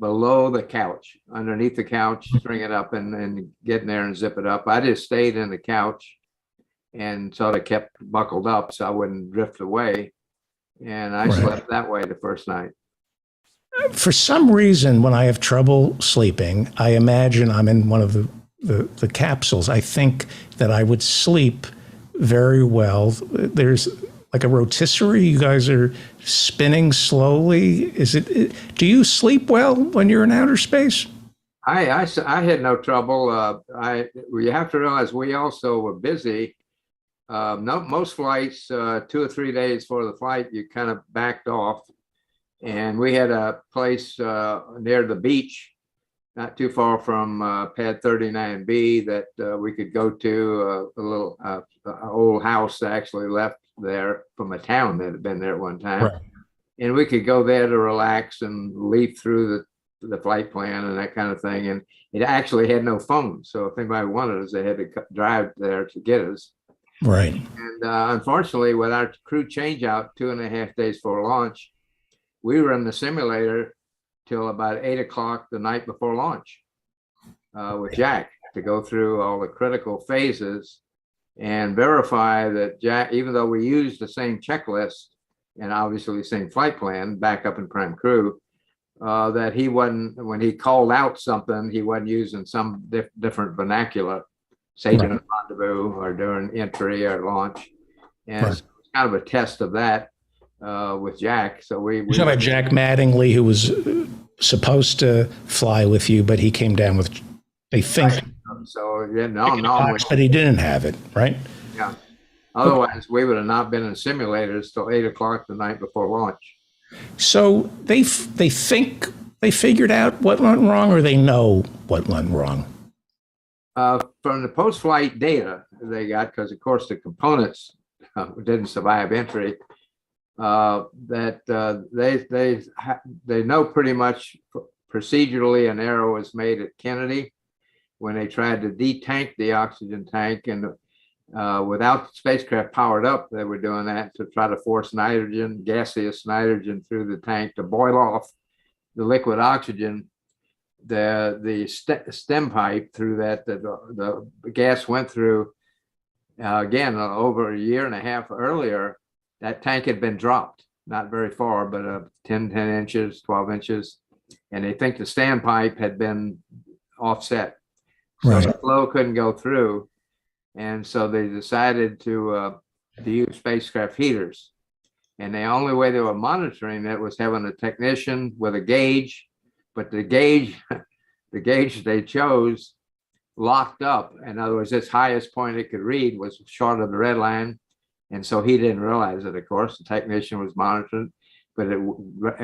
below the couch, underneath the couch, string it up and get in there and zip it up. I just stayed in the couch and sort of kept buckled up so I wouldn't drift away. And I slept that way the first night. For some reason, when I have trouble sleeping, I imagine I'm in one of the capsules. I think that I would sleep very well. There's like a rotisserie. You guys are spinning slowly. Do you sleep well when you're in outer space? I had no trouble. You have to realize we also were busy. Most flights, 2 or 3 days before the flight, you kind of backed off. And we had a place near the beach, not too far from pad 39B, that we could go to. A little old house actually left there from a town that had been there at one time. Right. And we could go there to relax and leaf through the flight plan and that kind of thing. And it actually had no phone. So if anybody wanted us, they had to drive there to get us. Right. And unfortunately, with our crew change out 2.5 days before launch, we were in the simulator till about 8 o'clock the night before launch with Jack to go through all the critical phases and verify that Jack, even though we used the same checklist and obviously the same flight plan, backup and prime crew, that he wasn't, when he called out something, he wasn't using some different vernacular, say during rendezvous or during entry or launch. And so it's kind of a test of that with Jack. So we talking about Jack Mattingly, who was supposed to fly with you, but he came down with, they think. Right. So no, but he didn't have it, right? Yeah. Otherwise, we would have not been in simulators till 8 o'clock the night before launch. So they think they figured out what went wrong, or they know what went wrong? From the post-flight data they got, because of course the components didn't survive entry, that they know pretty much procedurally an error was made at Kennedy when they tried to detank the oxygen tank, and without the spacecraft powered up, they were doing that to try to force nitrogen, gaseous nitrogen, through the tank to boil off the liquid oxygen. The stem pipe through that the gas went through, again, over a year and a half earlier, that tank had been dropped, not very far, but 10 inches, 12 inches. And they think the standpipe had been offset. So Right. the flow couldn't go through. And so they decided to use spacecraft heaters. And the only way they were monitoring it was having a technician with a gauge, but the gauge they chose locked up. In other words, its highest point it could read was short of the red line. And so he didn't realize it, of course. The technician was monitoring, but it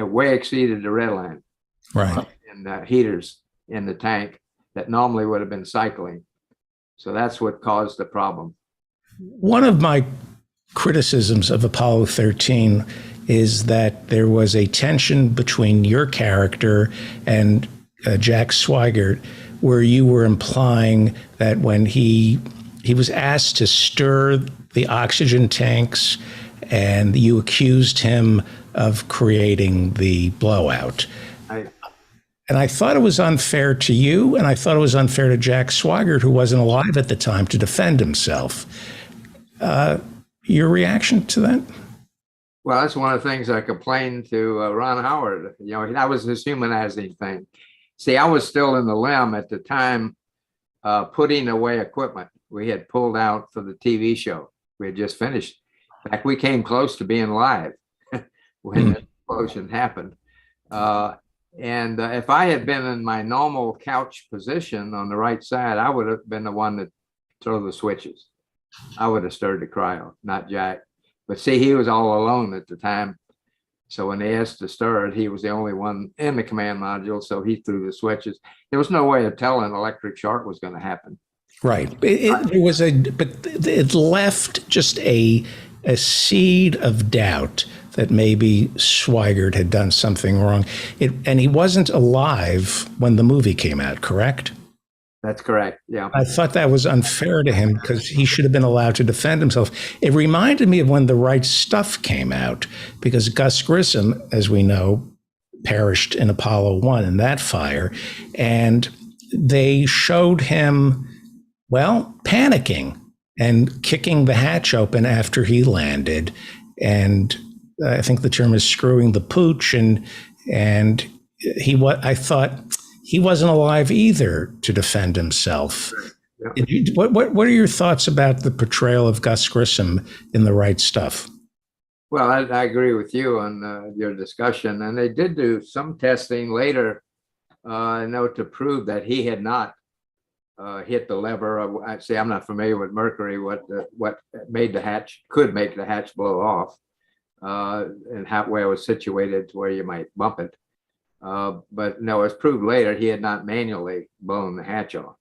way exceeded the red line. Right. And heaters in the tank that normally would have been cycling. So that's what caused the problem. One of my criticisms of Apollo 13 is that there was a tension between your character and Jack Swigert, where you were implying that when he was asked to stir the oxygen tanks, and you accused him of creating the blowout. And I thought it was unfair to you, and I thought it was unfair to Jack Swigert, who wasn't alive at the time, to defend himself. Your reaction to that? Well, that's one of the things I complained to Ron Howard. You know, that was his humanizing thing. See, I was still in the LEM at the time, putting away equipment we had pulled out for the TV show. We had just finished. In fact, we came close to being live when the explosion happened. And if I had been in my normal couch position on the right side, I would have been the one that threw the switches. I would have stirred the cryo, not Jack. But see, he was all alone at the time. So when they asked to stir it, he was the only one in the command module. So he threw the switches. There was no way of telling electric shock was going to happen. Right. It left just a seed of doubt that maybe Swigert had done something wrong. And he wasn't alive when the movie came out, correct? That's correct. Yeah. I thought that was unfair to him because he should have been allowed to defend himself. It reminded me of when The Right Stuff came out, because Gus Grissom, as we know, perished in Apollo 1 in that fire. And they showed him, well, panicking and kicking the hatch open after he landed. And I think the term is screwing the pooch. And I thought he wasn't alive either to defend himself. Yeah. What are your thoughts about the portrayal of Gus Grissom in The Right Stuff? Well, I agree with you on your discussion. And they did do some testing later, to prove that he had not hit the lever. I say I'm not familiar with mercury, what could make the hatch blow off, and where it was situated to where you might bump it. But no, it's proved later he had not manually blown the hatch off.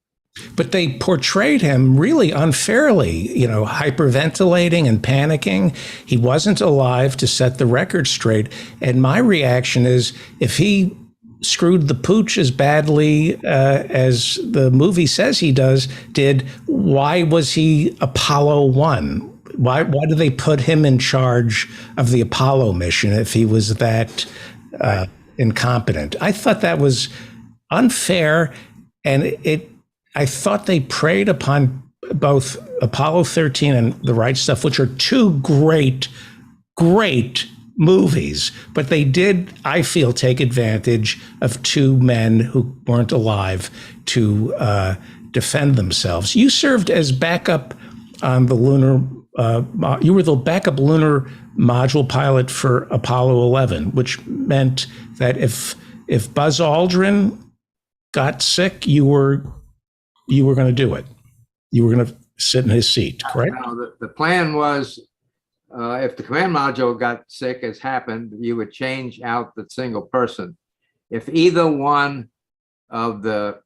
But they portrayed him really unfairly, hyperventilating and panicking. He wasn't alive to set the record straight. And my reaction is, if he screwed the pooch as badly as the movie says he did, why was he Apollo 1? Why did they put him in charge of the Apollo mission if he was that incompetent? I thought that was unfair, and I thought they preyed upon both Apollo 13 and The Right Stuff, which are two great movies, but they did, I feel, take advantage of two men who weren't alive to defend themselves. You served as backup on the lunar, you were the backup lunar module pilot for Apollo 11, which meant that if Buzz Aldrin got sick, you were going to do it. You were going to sit in his seat, correct? The plan was, if the command module got sick, as happened, you would change out the single person. if either one of the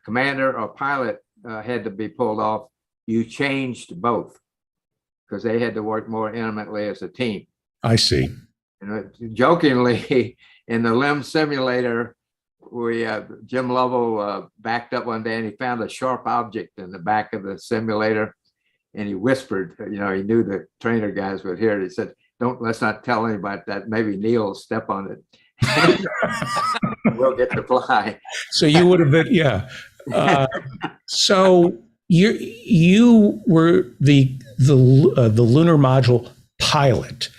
commander or pilot had to be pulled off, you changed both because they had to work more intimately as a team. I see. Jokingly, in the LIM simulator, Jim Lovell backed up one day and he found a sharp object in the back of the simulator, and he whispered, he knew the trainer guys would hear it. He said, let's not tell anybody that. Maybe Neil will step on it. We'll get to fly. So you would have been, yeah. So you were the lunar module pilot.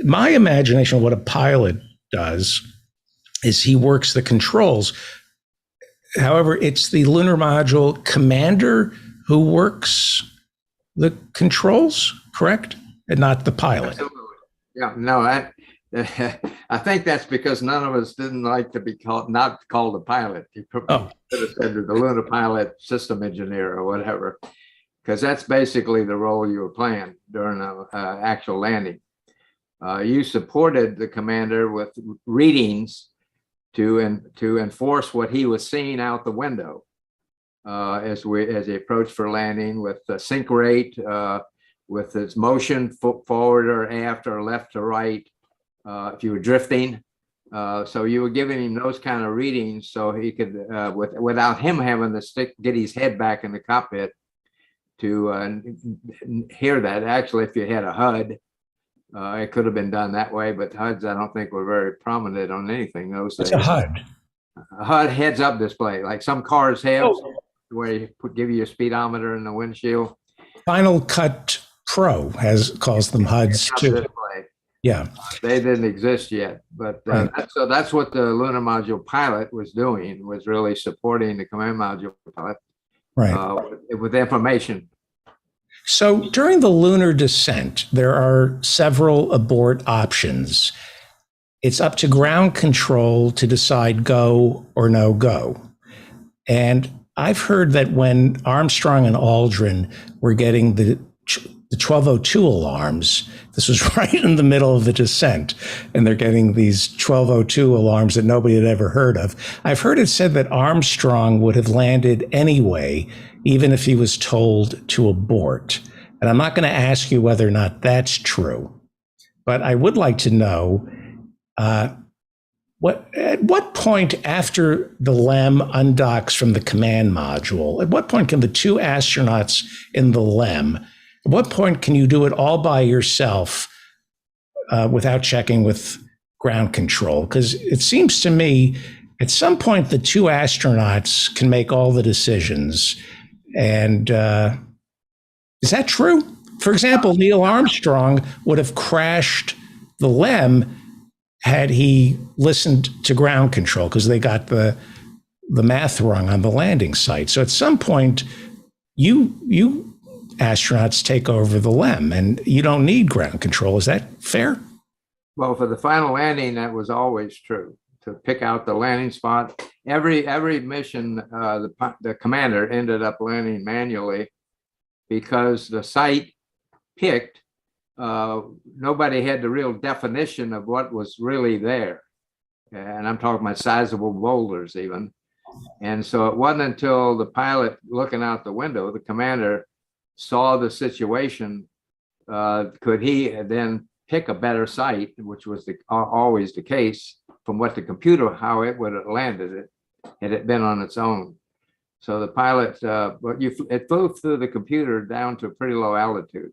My imagination of what a pilot does is he works the controls. However, it's the lunar module commander who works the controls, correct? And not the pilot. Absolutely. Yeah, no, I think that's because none of us didn't like to be not called a pilot. You could have said the lunar pilot system engineer or whatever, because that's basically the role you were playing during an actual landing. You supported the commander with readings to enforce what he was seeing out the window as he approached for landing, with the sync rate, with its motion forward or aft or left to right, if you were drifting. So you were giving him those kind of readings so he could, without him having to get his head back in the cockpit to hear that. Actually, if you had a HUD, it could have been done that way, but HUDs I don't think were very prominent on anything those days. What's a HUD? A HUD heads-up display, like some cars have, where you give you a speedometer in the windshield. Final Cut Pro calls them HUDs too. Display. Yeah, they didn't exist yet, but right. So that's what the lunar module pilot was doing, was really supporting the command module pilot, right, with information. So during the lunar descent, there are several abort options. It's up to ground control to decide go or no go. And I've heard that when Armstrong and Aldrin were getting the 1202 alarms, this was right in the middle of the descent, and they're getting these 1202 alarms that nobody had ever heard of. I've heard it said that Armstrong would have landed anyway, even if he was told to abort. And I'm not going to ask you whether or not that's true, but I would like to know at what point after the LEM undocks from the command module, at what point can the two astronauts in the LEM, at what point can you do it all by yourself without checking with ground control? Because it seems to me at some point the two astronauts can make all the decisions. And is that true? For example, Neil Armstrong would have crashed the LEM had he listened to ground control, because they got the math wrong on the landing site. So at some point, you astronauts take over the LEM and you don't need ground control. Is that fair? Well, for the final landing, that was always true, to pick out the landing spot. Every mission, the commander ended up landing manually because the site picked, nobody had the real definition of what was really there. And I'm talking about sizable boulders even. And so it wasn't until the pilot looking out the window, the commander saw the situation, could he then pick a better site, which was always the case from what the computer, how it would have landed it, had it been on its own. So the pilot, it flew through the computer down to a pretty low altitude.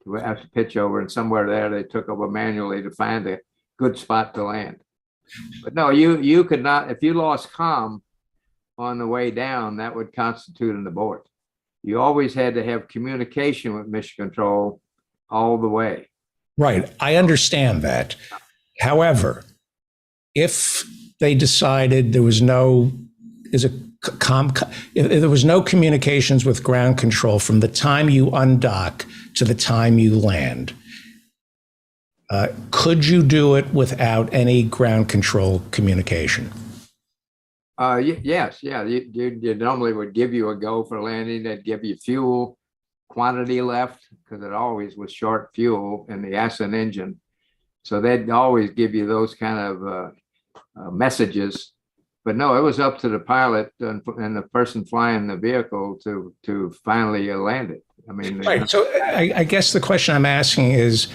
We have to pitch over, and somewhere there they took over manually to find a good spot to land. But no, you could not, if you lost comm on the way down, that would constitute an abort. You always had to have communication with mission control all the way. Right, I understand that. However, if they decided there was no communications with ground control from the time you undock to the time you land, could you do it without any ground control communication? Yes, yeah. You normally would give you a go for landing. They'd give you fuel quantity left, because it always was short fuel in the Ascent engine. So they'd always give you those kind of messages. But no, it was up to the pilot and the person flying the vehicle to finally land it. I mean, right. So I guess the question I'm asking is,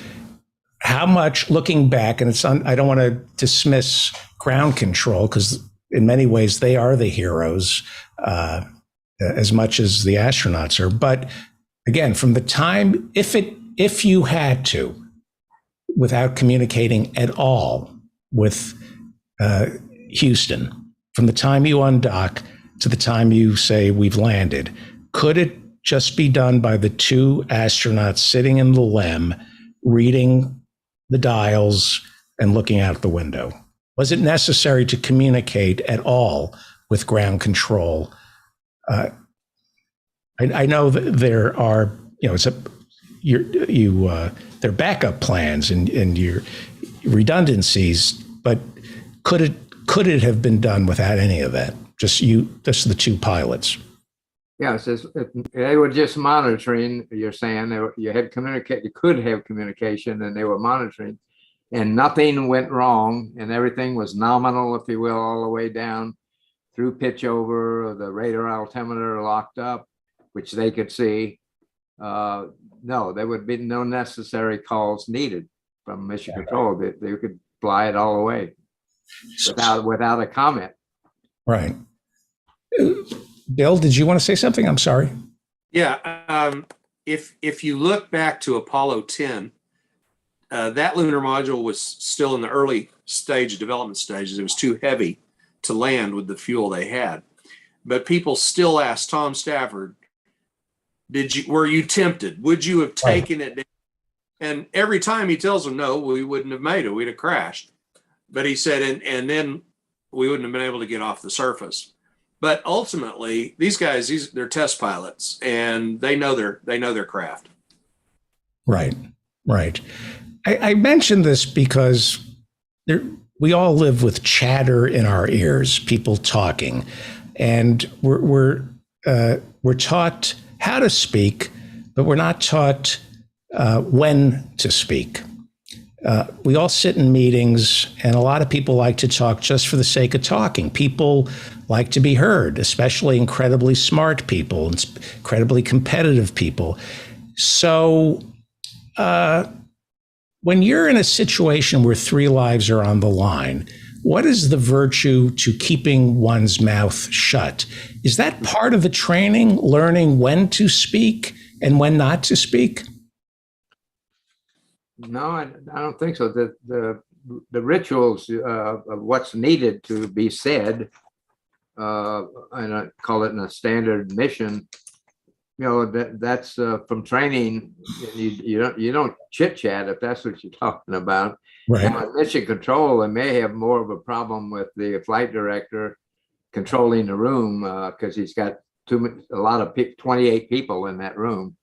how much, looking back, and I don't want to dismiss ground control, because in many ways they are the heroes as much as the astronauts are. But again, from the time, if you had to, without communicating at all with Houston, from the time you undock to the time you say we've landed, could it just be done by the two astronauts sitting in the LEM, reading the dials and looking out the window? Was it necessary to communicate at all with ground control? I know that there are, there are backup plans and your redundancies, but could it have been done without any of that? Just the two pilots. Yeah, it says they were just monitoring. You're saying you could have communication, and they were monitoring, and nothing went wrong, and everything was nominal, if you will, all the way down through pitch over, the radar altimeter locked up, which they could see. No, there would be no necessary calls needed from Mission Control. They could fly it all the way without a comment. Right. Bill, did you want to say something? I'm sorry. Yeah. If you look back to Apollo 10, that lunar module was still in the early development stages. It was too heavy to land with the fuel they had. But people still asked Tom Stafford, were you tempted? Would you have taken it down? And every time he tells them, no, we wouldn't have made it. We'd have crashed. But he said, and then we wouldn't have been able to get off the surface. But ultimately, these guys, they're test pilots, and they know their craft. Right. I mentioned this because we all live with chatter in our ears, people talking, and we're taught how to speak, but we're not taught when to speak. We all sit in meetings, and a lot of people like to talk just for the sake of talking. People like to be heard, especially incredibly smart people and incredibly competitive people. So when you're in a situation where 3 lives are on the line, what is the virtue to keeping one's mouth shut? Is that part of the training, learning when to speak and when not to speak? No, I don't think so. The rituals of what's needed to be said, and I call it in a standard mission, that's from training. You don't chit chat if that's what you're talking about. Right. Now, Mission Control, they may have more of a problem with the flight director controlling the room because he's got a lot of 28 people in that room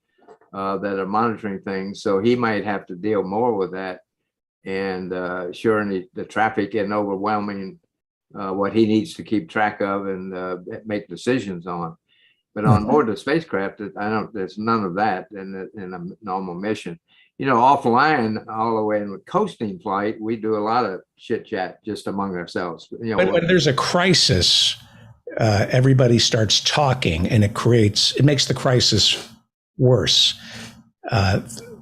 that are monitoring things. So he might have to deal more with that and the traffic and overwhelming what he needs to keep track of and make decisions on. But on board the spacecraft, there's none of that in a normal mission. Offline, all the way in coasting flight, we do a lot of chit chat just among ourselves. When there's a crisis, everybody starts talking, and it makes the crisis worse.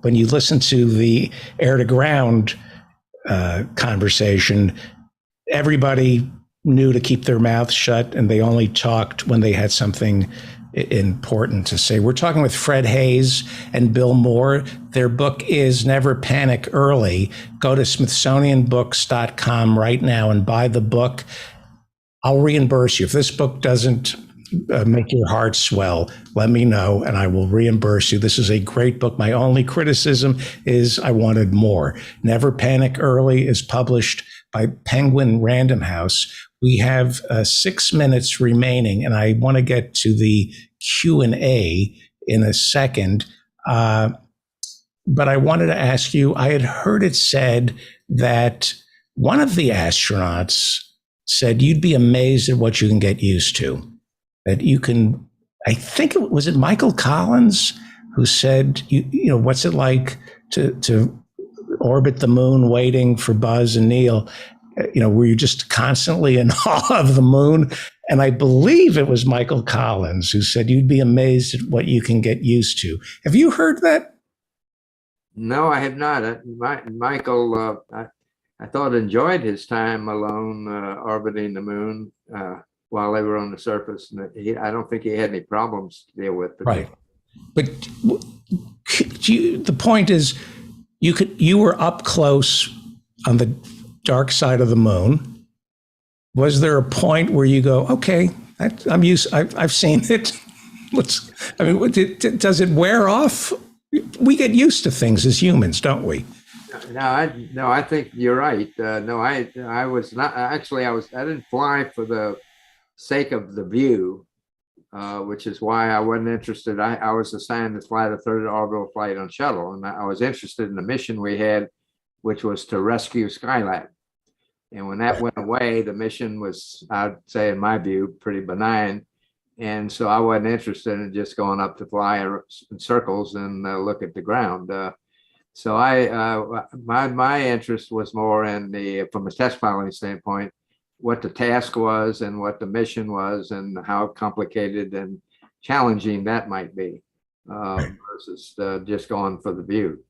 When you listen to the air-to-ground conversation, everybody knew to keep their mouth shut, and they only talked when they had something important to say. We're talking with Fred Haise and Bill Moore. Their book is Never Panic Early. Go to smithsonianbooks.com right now and buy the book. I'll reimburse you. If this book doesn't make your heart swell, let me know and I will reimburse you. This is a great book. My only criticism is I wanted more. Never Panic Early is published by Penguin Random House. We have 6 minutes remaining, and I want to get to the Q&A in a second. But I wanted to ask you, I had heard it said that one of the astronauts said you'd be amazed at what you can get used to. That you can, I think was it Michael Collins who said, what's it like to orbit the moon waiting for Buzz and Neil? were you just constantly in awe of the moon? And I believe it was Michael Collins who said you'd be amazed at what you can get used to. Have you heard that? No, I have not. Michael, I thought enjoyed his time alone orbiting the moon while they were on the surface. And I don't think he had any problems to deal with. Right. But the point is, you were up close on the dark side of the moon. Was there a point where you go, okay, I'm used, I've seen it. Does it wear off? We get used to things as humans, don't we? No, I think you're right. I was not actually. I didn't fly for the sake of the view, which is why I wasn't interested. I was assigned to fly the third orbital flight on shuttle, and I was interested in the mission we had, which was to rescue Skylab. And when that went away, the mission was, I'd say, in my view, pretty benign. And so I wasn't interested in just going up to fly in circles and look at the ground. So my interest was more in from a test piloting standpoint, what the task was and what the mission was and how complicated and challenging that might be versus just going for the view.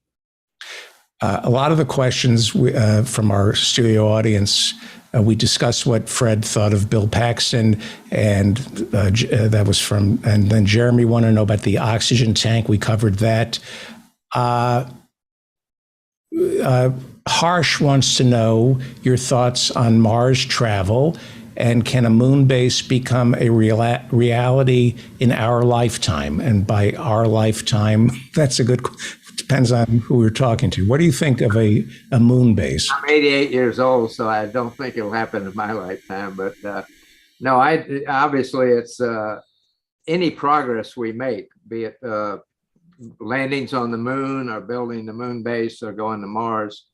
A lot of the questions from our studio audience, we discussed what Fred thought of Bill Paxton, and that was from, and then Jeremy wanted to know about the oxygen tank. We covered that. Harsh wants to know your thoughts on Mars travel, and can a moon base become a reality in our lifetime? And by our lifetime, that's a good, depends on who we're talking to. What do you think of a moon base? I'm 88 years old, so I don't think it'll happen in my lifetime. But no, obviously it's any progress we make, be it landings on the moon or building the moon base or going to Mars,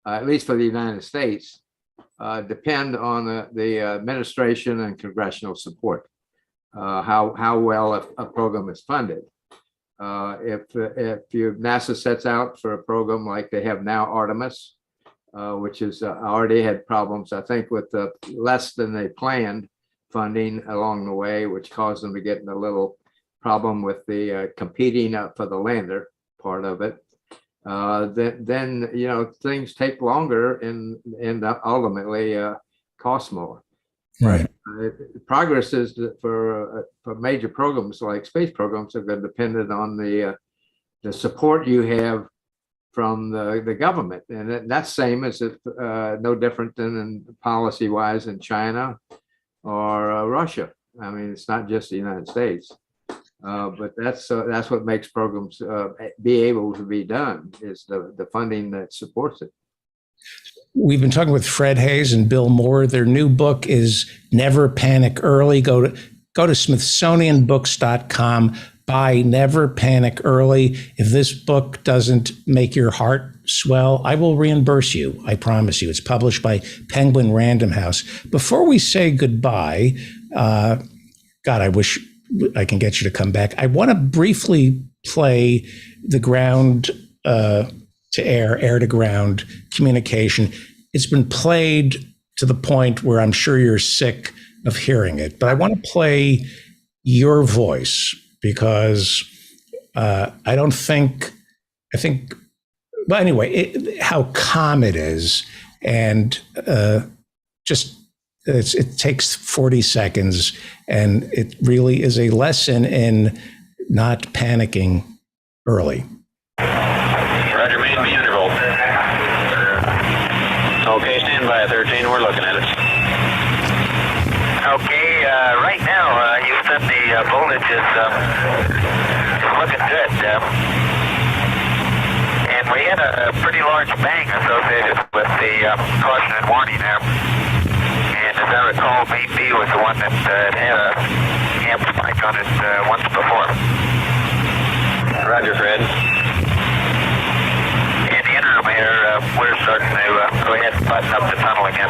at least for the United States, depend on the administration and congressional support, how well a program is funded. If NASA sets out for a program like they have now, Artemis, which is already had problems, I think, with less than they planned funding along the way, which caused them to get in a little problem with the competing for the lander part of it. Then things take longer and ultimately cost more. Right. Progress is for major programs like space programs are dependent on the support you have from the government, and that's same as if no different than in policy wise in China or Russia. I mean, it's not just the United States. But that's what makes programs be able to be done, is the funding that supports it. We've been talking with Fred Haise and Bill Moore. Their new book is Never Panic Early. Go to smithsonianbooks.com. Buy Never Panic Early. If this book doesn't make your heart swell, I will reimburse you. I promise you. It's published by Penguin Random House. Before we say goodbye, God, I wish I can get you to come back. I want to briefly play the ground to air to ground communication. It's been played to the point where I'm sure you're sick of hearing it, but I want to play your voice because I think, well, anyway, how calm it is, and it takes 40 seconds, and it really is a lesson in not panicking early. Roger, main B interval. Okay, stand by 13, we're looking at it. Okay, right now, Houston, the voltage is looking good. And we had a pretty large bang associated with the caution and warning there. And as I recall, main B was the one that had a amp spike on it once before. Roger, Fred. In the interim here, we're starting to go ahead and button up the tunnel again.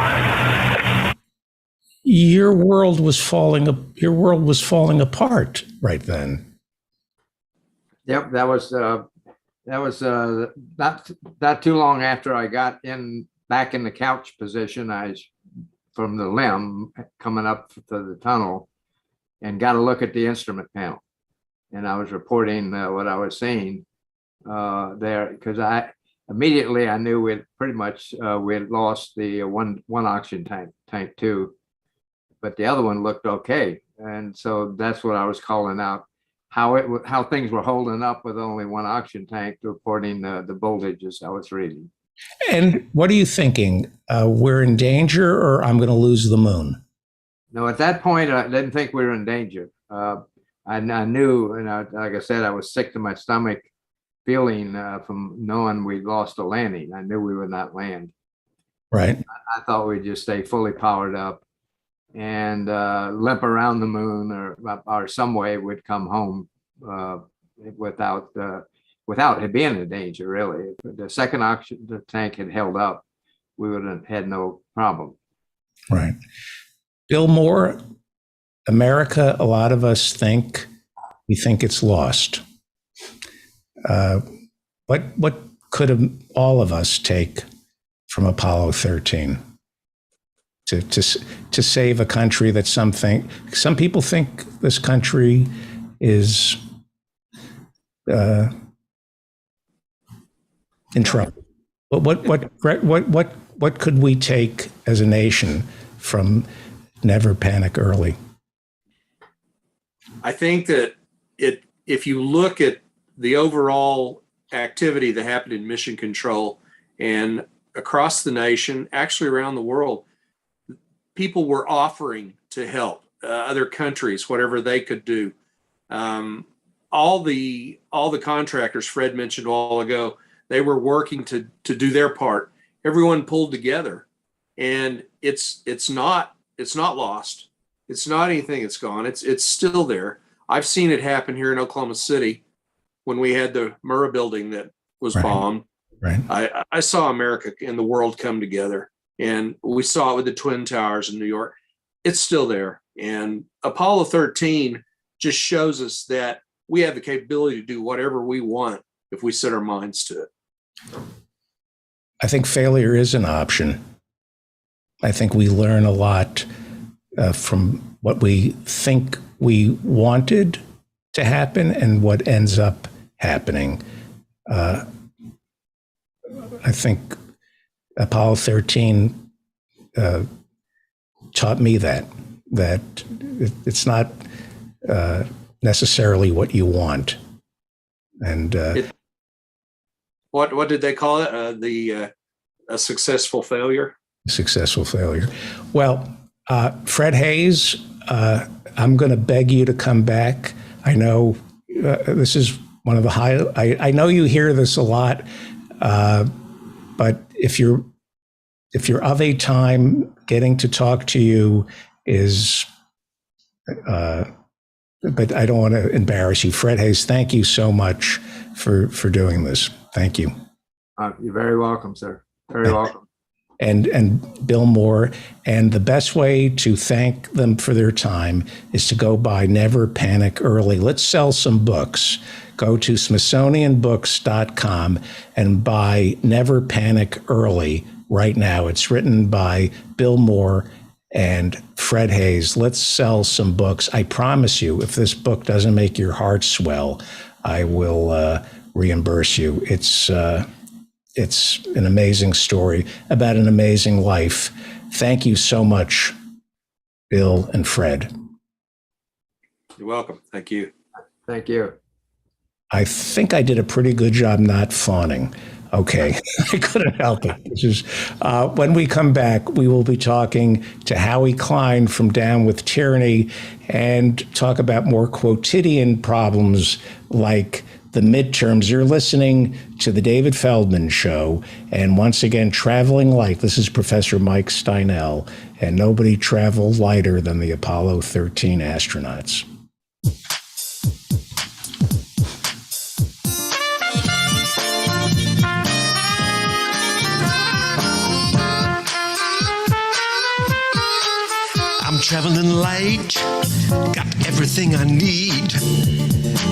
Your world was falling apart right then. Yep, that was not too long after I got in back in the couch position, from the limb coming up to the tunnel, and got a look at the instrument panel. And I was reporting what I was seeing there, because I knew we had lost the one oxygen tank too, but the other one looked okay. And so that's what I was calling out, how things were holding up with only one oxygen tank, reporting the voltages I was reading. And what are you thinking? We're in danger, or I'm going to lose the moon? No, at that point, I didn't think we were in danger. I knew, and like I said, I was sick to my stomach, feeling from knowing we'd lost a landing. I knew we would not land. Right. I thought we'd just stay fully powered up and limp around the moon, or some way we'd come home without it being in danger, really. If the second oxygen tank had held up, we would have had no problem. Right. Bill Moore, America, a lot of us think it's lost. What could all of us take from Apollo 13 to save a country that some people think this country is in trouble? But what could we take as a nation from Never Panic Early? I think that if you look at the overall activity that happened in mission control and across the nation, actually around the world, people were offering to help other countries, whatever they could do. All the contractors Fred mentioned a while ago, they were working to do their part. Everyone pulled together, and it's not lost. It's not anything that's gone. It's still there. I've seen it happen here in Oklahoma City when we had the Murrah building that was bombed. Right. I saw America and the world come together, and we saw it with the Twin Towers in New York. It's still there. And Apollo 13 just shows us that we have the capability to do whatever we want if we set our minds to it. I think failure is an option. I think we learn a lot from what we think we wanted to happen and what ends up happening. I think Apollo 13 taught me that it's not necessarily what you want. And what did they call it? A successful failure? Successful failure. Well, Fred Haise, I'm going to beg you to come back. I know this is one of the I know you hear this a lot, but if you're of a time, getting to talk to you is, but I don't want to embarrass you. Fred Haise, thank you so much for doing this. Thank you. You're very welcome, sir. Very welcome. And Bill Moore. And the best way to thank them for their time is to go buy Never Panic Early. Let's sell some books. Go to smithsonianbooks.com and buy Never Panic Early right now. It's written by Bill Moore and Fred Haise. Let's sell some books. I promise you, if this book doesn't make your heart swell, I will reimburse you. It's an amazing story about an amazing life. Thank you so much, Bill and Fred. You're welcome. Thank you. Thank you. I think I did a pretty good job not fawning. Okay, I couldn't help it. This is, when we come back, we will be talking to Howie Klein from Down with Tyranny and talk about more quotidian problems like the midterms. You're listening to The David Feldman Show. And once again, traveling light. This is Professor Mike Steinel. And nobody traveled lighter than the Apollo 13 astronauts. I'm traveling light, got everything I need.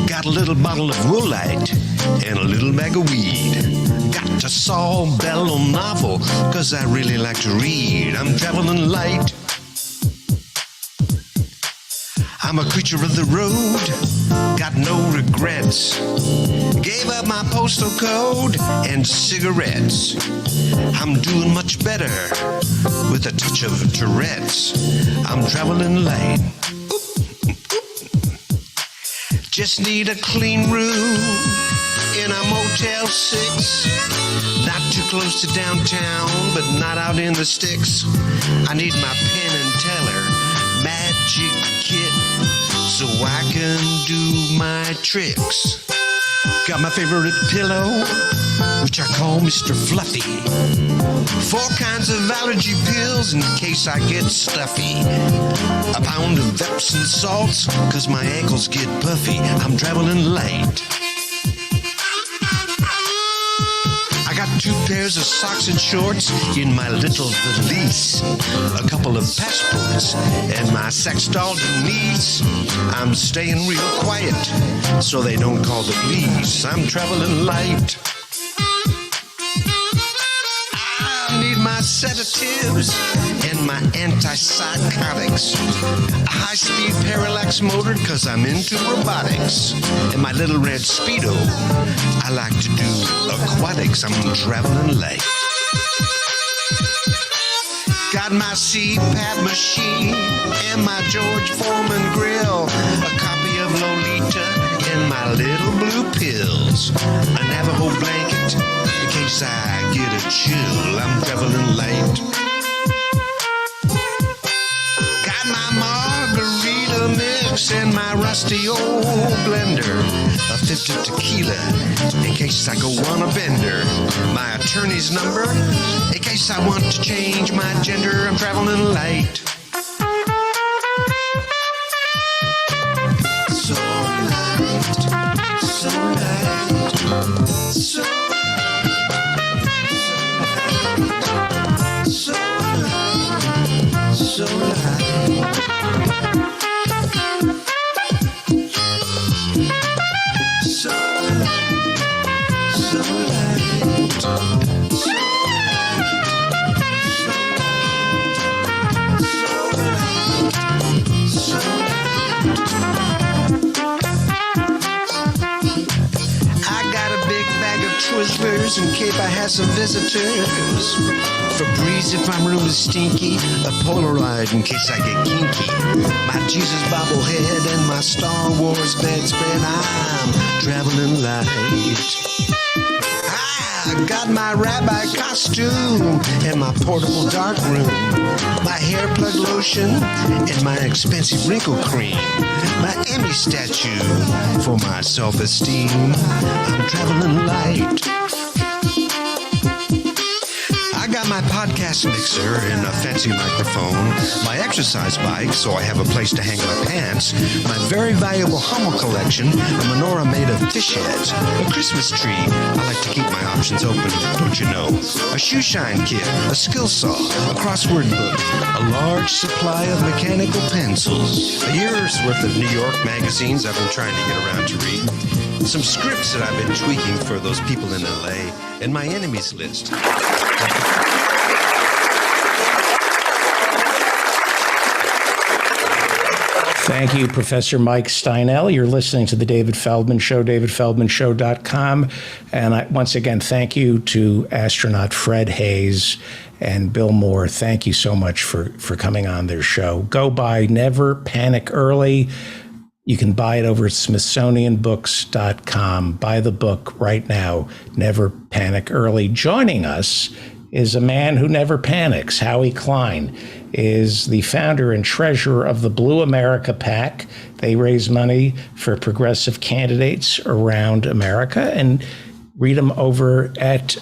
Got a little bottle of Woolite and a little bag of weed. got a Saul Bellow novel, 'cause I really like to read. I'm traveling light. I'm a creature of the road, got no regrets. Gave up my postal code and cigarettes. I'm doing much better with a touch of Tourette's. I'm traveling light. Just need a clean room in a Motel 6. Not too close to downtown, but not out in the sticks. I need my Penn and Teller magic kit so I can do my tricks. Got my favorite pillow, which I call Mr. Fluffy. 4 kinds of allergy pills in case I get stuffy. A pound of Epsom salts, 'cause my ankles get puffy. I'm traveling light. I got 2 pairs of socks and shorts in my little valise. A couple of passports and my sex doll Denise. I'm staying real quiet so they don't call the police. I'm traveling light. I need my sedatives and my antipsychotics. A high-speed parallax motor, 'cause I'm into robotics. And my little red Speedo, I like to do aquatics. I'm traveling light. Got my CPAP machine and my George Foreman grill. A copy of Lolita and my little blue pills. A Navajo blanket in case I get a chill. I'm traveling light. Got my margarita mix and my rusty old blender. A 50 tequila in case I go on a bender. My attorney's number in case I want to change my gender. I'm traveling light. So light, so light, so light, so light, so light. So light, so light, so Twizzlers in case I have some visitors. Febreze if I'm really stinky. A Polaroid in case I get kinky. My Jesus bobblehead and my Star Wars bedspread. I'm traveling light. I got my rabbi costume and my portable dark room. My hair plug lotion and my expensive wrinkle cream. My Emmy statue for my self-esteem. I'm traveling light. I got my podcast mixer and a fancy microphone, my exercise bike so I have a place to hang my pants, my very valuable Hummel collection, a menorah made of fish heads, a Christmas tree, I like to keep my options open, don't you know, a shoe shine kit, a skill saw, a crossword book, a large supply of mechanical pencils, a year's worth of New York magazines I've been trying to get around to read, some scripts that I've been tweaking for those people in LA, and my enemies list. Thank you, Professor Mike Steinel. You're listening to The David Feldman Show, davidfeldmanshow.com. And once again, thank you to astronaut Fred Haise and Bill Moore. Thank you so much for coming on their show. Go buy Never Panic Early. You can buy it over at smithsonianbooks.com. Buy the book right now, Never Panic Early. Joining us is a man who never panics. Howie Klein is the founder and treasurer of the Blue America PAC. They raise money for progressive candidates around America, and read them over at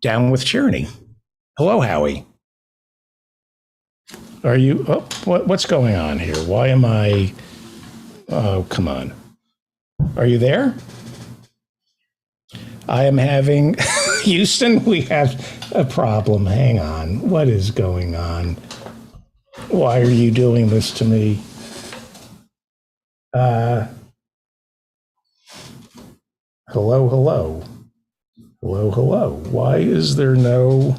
Down with Tyranny. Hello, Howie. Are you, what's going on here? Why am I, oh, come on. Are you there? I am having, Houston, we have a problem. Hang on. What is going on? Why are you doing this to me? Hello. Hello, hello. Why is there no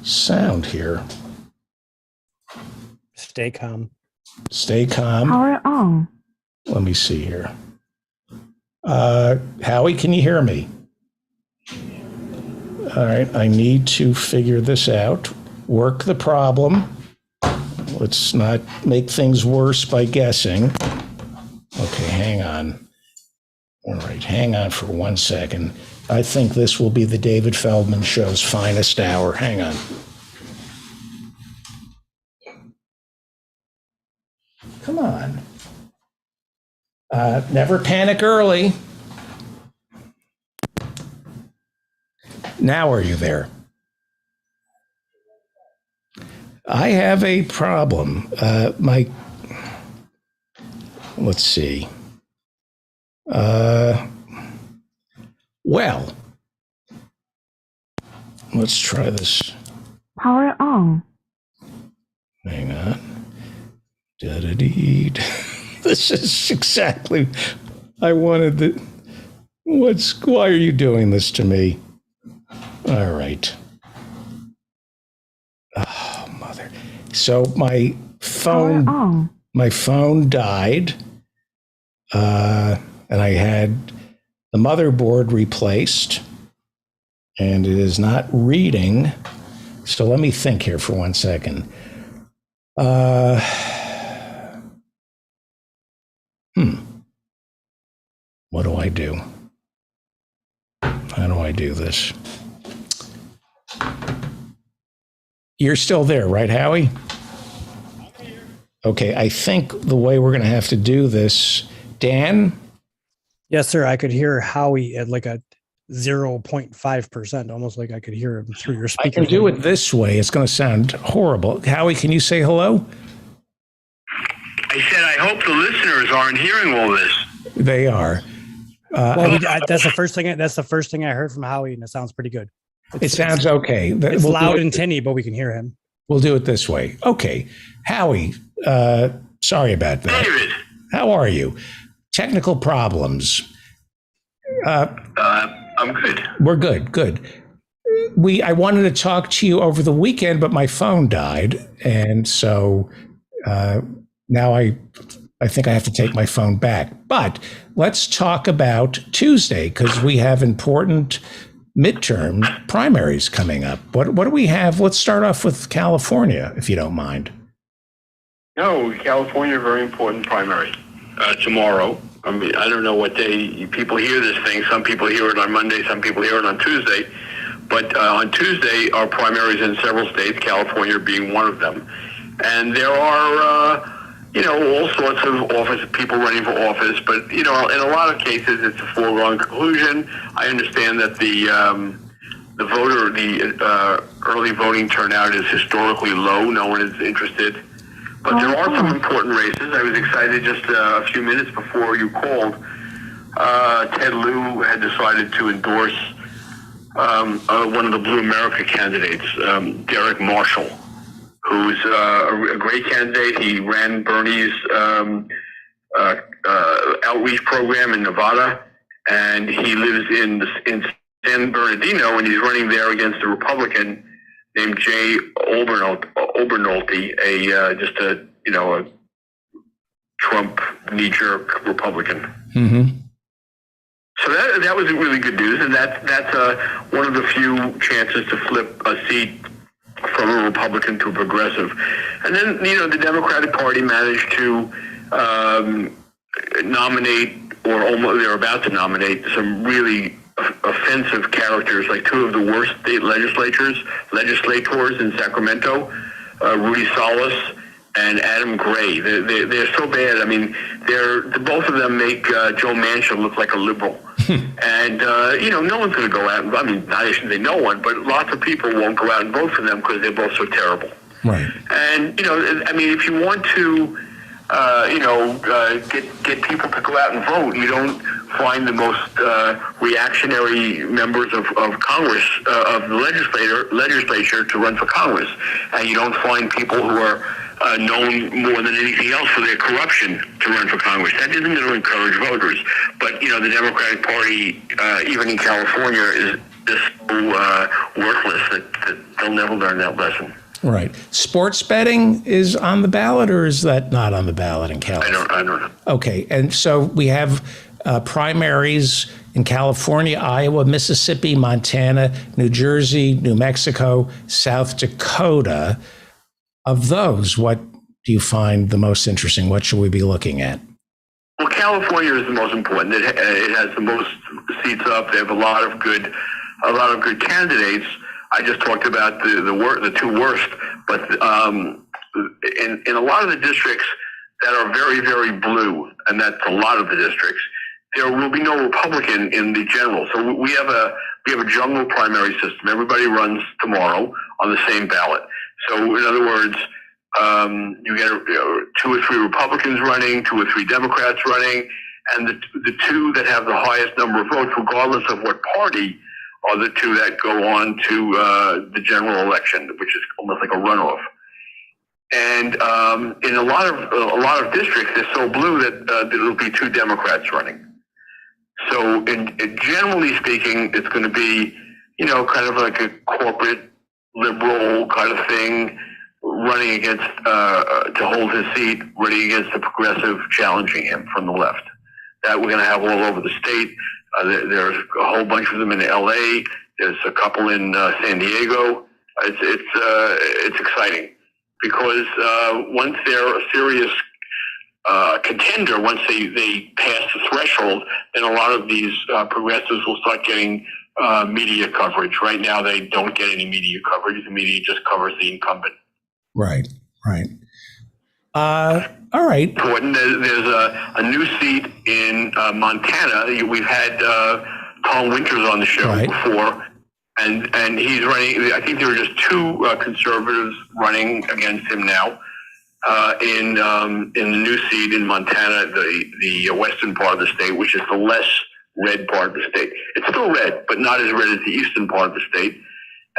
sound here? Stay calm. Stay calm. Power on. Let me see here. Howie, can you hear me? All right, I need to figure this out. Work the problem. Let's not make things worse by guessing. Okay, hang on. All right, hang on for 1 second. I think this will be the David Feldman Show's finest hour. Hang on. Come on. Never panic early. Now are you there? I have a problem. Let's see. Well, let's try this. Power on. Hang on. Da-da-dee. This is exactly, I wanted the, why are you doing this to me? All right. Oh, mother. So my phone died, and I had the motherboard replaced, and it is not reading. So let me think here for 1 second. What do I do? How do I do this? You're still there, right, Howie? Okay, I think the way we're going to have to do this, Dan? Yes, sir. I could hear Howie at like a 0.5%, almost like I could hear him through your speaker. I can do it this way. It's going to sound horrible. Howie, can you say hello? I said, I hope the listeners aren't hearing all this. They are. That's the first thing. That's the first thing I heard from Howie, and it sounds pretty good. It sounds okay. It's loud and tinny, but we can hear him. We'll do it this way. Okay. Howie, sorry about that. David. How are you? Technical problems. I'm good. We're good. Good. I wanted to talk to you over the weekend, but my phone died. And so now I think I have to take my phone back. But let's talk about Tuesday, because we have important midterm primaries coming up. What do we have? Let's start off with California, if you don't mind. No, California, very important primary. Tomorrow. I mean, I don't know what day people hear this thing. Some people hear it on Monday, some people hear it on Tuesday. But on Tuesday, our primaries in several states, California being one of them. And there are, all sorts of people running for office. But, in a lot of cases, it's a foregone conclusion. I understand that the early voting turnout is historically low. No one is interested. But there are some important races. I was excited just a few minutes before you called. Ted Lieu had decided to endorse one of the Blue America candidates, Derek Marshall, who's a great candidate. He ran Bernie's outreach program in Nevada, and he lives in San Bernardino, and he's running there against a Republican named Jay Obernolte, a Trump knee-jerk Republican. Mm-hmm. So that was really good news, and that's one of the few chances to flip a seat from a Republican to a progressive. And then the Democratic Party managed to nominate, or almost they're about to nominate, some really offensive characters, like two of the worst state legislators in Sacramento, Rudy Salas and Adam Gray. They're so bad. I mean, both of them make Joe Manchin look like a liberal. And no one's going to go out. I mean, I shouldn't say no one, but lots of people won't go out and vote for them because they're both so terrible. Right. And if you want to get people to go out and vote, you don't find the most reactionary members of Congress, of the legislature to run for Congress. And you don't find people who are known more than anything else for their corruption to run for Congress. That isn't going to encourage voters. But, the Democratic Party, even in California, is so worthless that they'll never learn that lesson. Right. Sports betting is on the ballot, or is that not on the ballot in California? I don't know. Okay. And so we have primaries in California, Iowa, Mississippi, Montana, New Jersey, New Mexico, South Dakota. Of those, what do you find the most interesting? What should we be looking at? Well, California is the most important. It has the most seats up. They have a lot of good candidates. I just talked about the two worst, but in a lot of the districts that are very, very blue, and that's a lot of the districts, there will be no Republican in the general. So we have a jungle primary system. Everybody runs tomorrow on the same ballot. So in other words, you get 2 or 3 Republicans running, 2 or 3 Democrats running, and the two that have the highest number of votes, regardless of what party, are the two that go on to the general election, which is almost like a runoff. And in a lot of districts, they're so blue that there'll be 2 Democrats running. So, generally speaking, it's going to be, kind of like a corporate liberal kind of thing, running against to hold his seat, running against the progressive, challenging him from the left. That we're going to have all over the state. There's a whole bunch of them in LA. There's a couple in San Diego. It's exciting because once they're a serious contender, once they pass the threshold, then a lot of these progressives will start getting media coverage. Right now, they don't get any media coverage. The media just covers the incumbent. Right. All right. Important. There's a new seat in Montana. We've had Tom Winters on the show before, and he's running. I think there are just 2 conservatives running against him now in the new seat in Montana, the western part of the state, which is the less red part of the state. It's still red, but not as red as the eastern part of the state.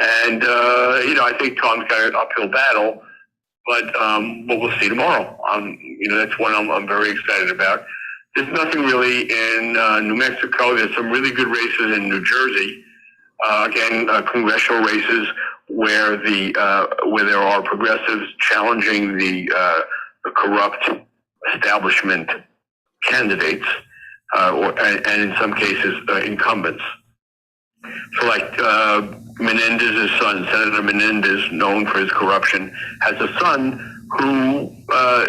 And I think Tom's got an uphill battle. But we'll see tomorrow. That's one I'm very excited about. There's nothing really in New Mexico. There's some really good races in New Jersey. Again, congressional races where there are progressives challenging the corrupt establishment candidates, and in some cases incumbents. So, like Menendez's son, Senator Menendez, known for his corruption, has a son who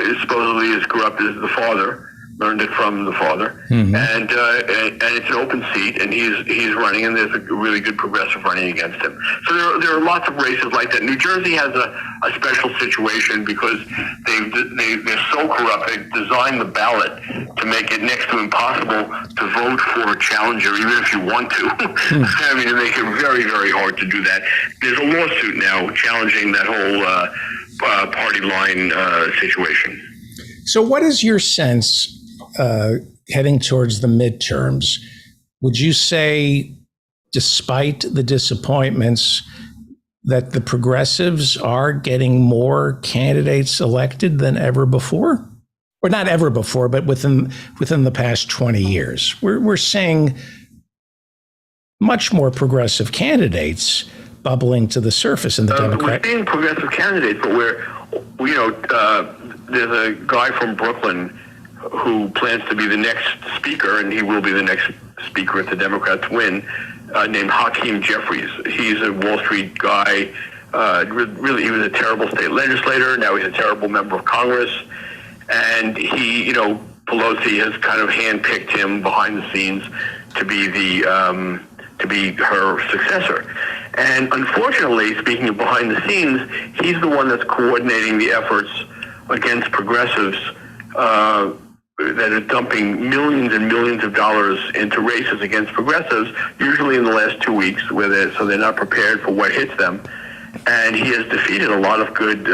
is supposedly as corrupt as the father, learned it from the father, and it's an open seat, and he's running, and there's a really good progressive running against him. So there are lots of races like that. New Jersey has a special situation because they're so corrupt. They've designed the ballot to make it next to impossible to vote for a challenger, even if you want to. I mean, they make it very, very hard to do that. There's a lawsuit now challenging that whole party line situation. So what is your sense heading towards the midterms? Would you say, despite the disappointments, that the progressives are getting more candidates elected than ever before? Or not ever before, but within the past 20 years. We're seeing much more progressive candidates bubbling to the surface in the Democrat. We're seeing progressive candidates, but there's a guy from Brooklyn who plans to be the next speaker, and he will be the next speaker if the Democrats win, named Hakeem Jeffries. He's a Wall Street guy. Really, he was a terrible state legislator. Now he's a terrible member of Congress. And Pelosi has kind of handpicked him behind the scenes to be her successor. And unfortunately, speaking of behind the scenes, he's the one that's coordinating the efforts against progressives that are dumping millions and millions of dollars into races against progressives, usually in the last 2 weeks, so they're not prepared for what hits them. And he has defeated a lot of good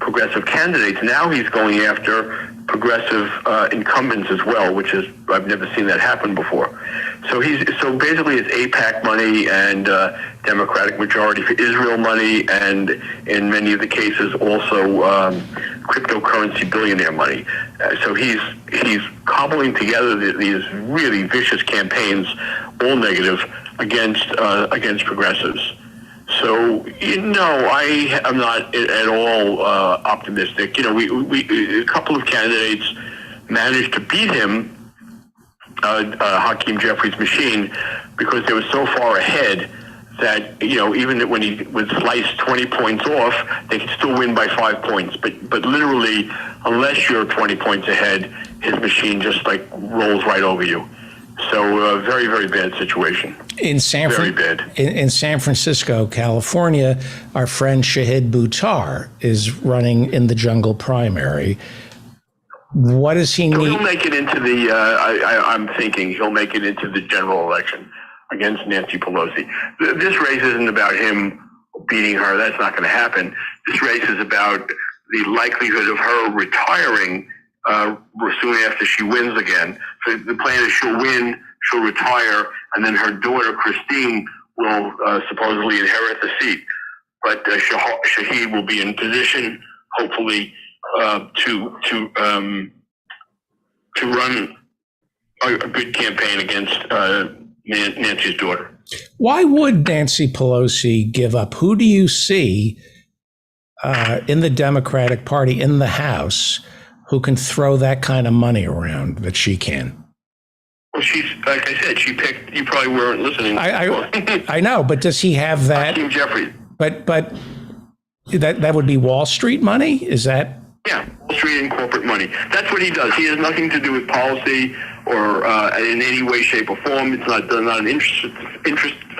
progressive candidates. Now he's going after progressive incumbents as well, which is, I've never seen that happen before. So basically it's AIPAC money and Democratic Majority for Israel money, and in many of the cases also cryptocurrency billionaire money. So he's cobbling together these really vicious campaigns, all negative, against progressives. So I am not at all optimistic. We a couple of candidates managed to beat him, Hakeem Jeffries' machine, because they were so far ahead that even when he would slice 20 points off, they could still win by 5 points. But literally, unless you're 20 points ahead, his machine just like rolls right over you. So very, very bad situation. In San Francisco, California, our friend Shahid Buttar is running in the jungle primary. What does he need? He'll make it into the. I'm thinking he'll make it into the general election against Nancy Pelosi. This race isn't about him beating her. That's not going to happen. This race is about the likelihood of her retiring soon after she wins again. So the plan is she'll win, she'll retire, and then her daughter Christine will supposedly inherit the seat. But Shahid will be in position, hopefully, to run a good campaign against Nancy's daughter. Why would Nancy Pelosi give up? Who do you see in the Democratic Party in the House who can throw that kind of money around that she can? Well, she's, like I said, she picked, you probably weren't listening. I know, but does he have that? Hakeem Jeffries. But that would be Wall Street money? Is that? Yeah, Wall Street and corporate money. That's what he does. He has nothing to do with policy or in any way, shape, or form. It's not an interest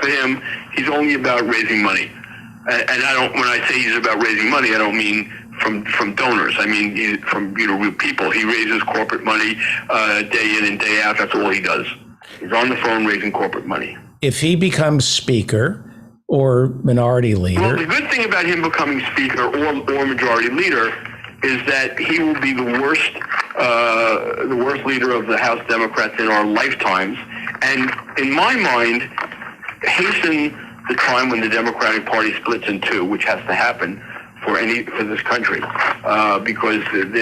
for him. He's only about raising money. And I don't. When I say he's about raising money, I don't mean from donors. I mean from real people. He raises corporate money day in and day out. That's all he does. He's on the phone raising corporate money. If he becomes speaker or minority leader, well, the good thing about him becoming speaker or majority leader is that he will be the worst leader of the House Democrats in our lifetimes, and in my mind, hasten the time when the Democratic Party splits in two, which has to happen for this country, because the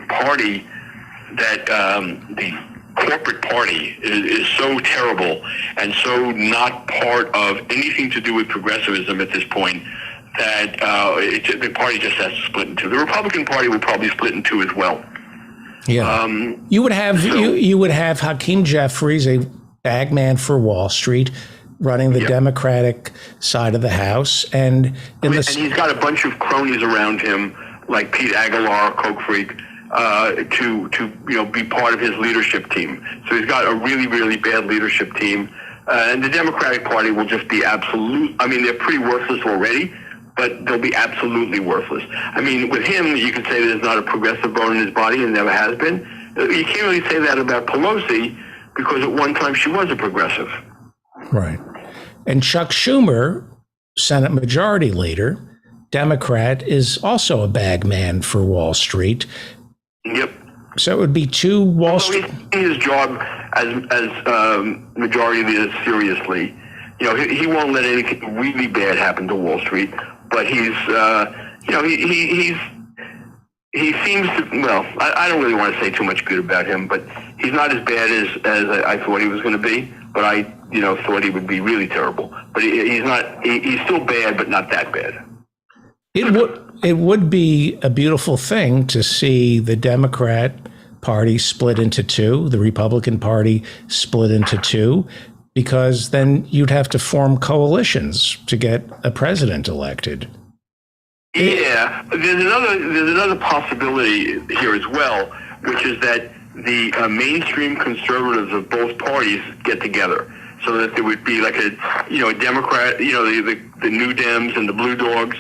party that the corporate party is so terrible and so not part of anything to do with progressivism at this point that the party just has to split in two. The Republican Party will probably split in two as well. Yeah, you would have you would have Hakeem Jeffries, a bagman for Wall Street, running the Democratic side of the House, and he's got a bunch of cronies around him, like Pete Aguilar, Coke Freak, to be part of his leadership team. So he's got a really, really bad leadership team, and the Democratic Party will just be absolute. I mean, they're pretty worthless already, but they'll be absolutely worthless. I mean, with him, you can say there's not a progressive bone in his body and never has been. You can't really say that about Pelosi because at one time she was a progressive. Right. And Chuck Schumer, Senate Majority Leader, Democrat, is also a bagman for Wall Street. Yep. So it would be two Wall Street. He's taking his job as Majority Leader seriously. He won't let anything really bad happen to Wall Street, but he's, he seems to, well, I don't really want to say too much good about him, but he's not as bad as I thought he was going to be, but I, thought he would be really terrible. But he's not, he's still bad, but not that bad. It would be a beautiful thing to see the Democrat Party split into two, the Republican Party split into two, because then you'd have to form coalitions to get a president elected. Yeah, there's another possibility here as well, which is that the mainstream conservatives of both parties get together, so that there would be like a Democrat, the New Dems and the Blue Dogs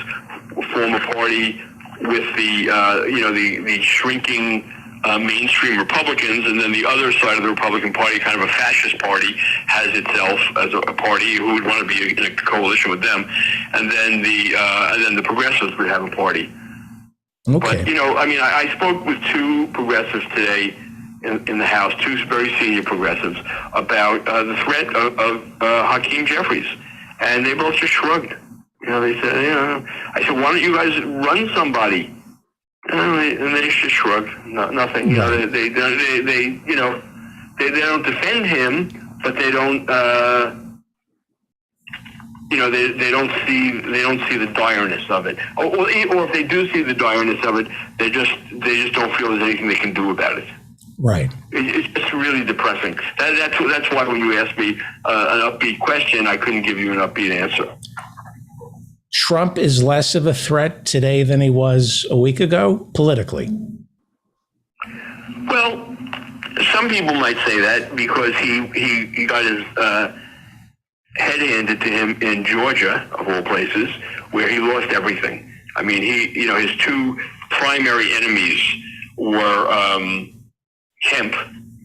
form a party with the shrinking mainstream Republicans, and then the other side of the Republican Party, kind of a fascist party, has itself as a party who would want to be in a coalition with them, and then the progressives would have a party. Okay. But I spoke with two progressives today in the House, two very senior progressives, about the threat of Hakeem Jeffries, and they both just shrugged. They said, I said, why don't you guys run somebody? And they just shrug. Nothing. They don't defend him, but they don't. They don't see the direness of it. Or if they do see the direness of it, they just don't feel there's anything they can do about it. Right. It's just really depressing. That's why when you asked me an upbeat question, I couldn't give you an upbeat answer. Trump is less of a threat today than he was a week ago, politically. Well, some people might say that because he got his head handed to him in Georgia, of all places, where he lost everything. I mean, his two primary enemies were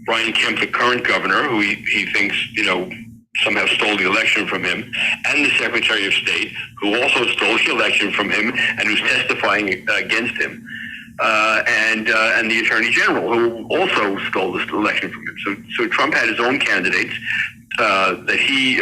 Brian Kemp, the current governor, who he thinks, somehow stole the election from him, and the Secretary of State, who also stole the election from him and who's testifying against him, and the Attorney General, who also stole this election from him. So Trump had his own candidates that he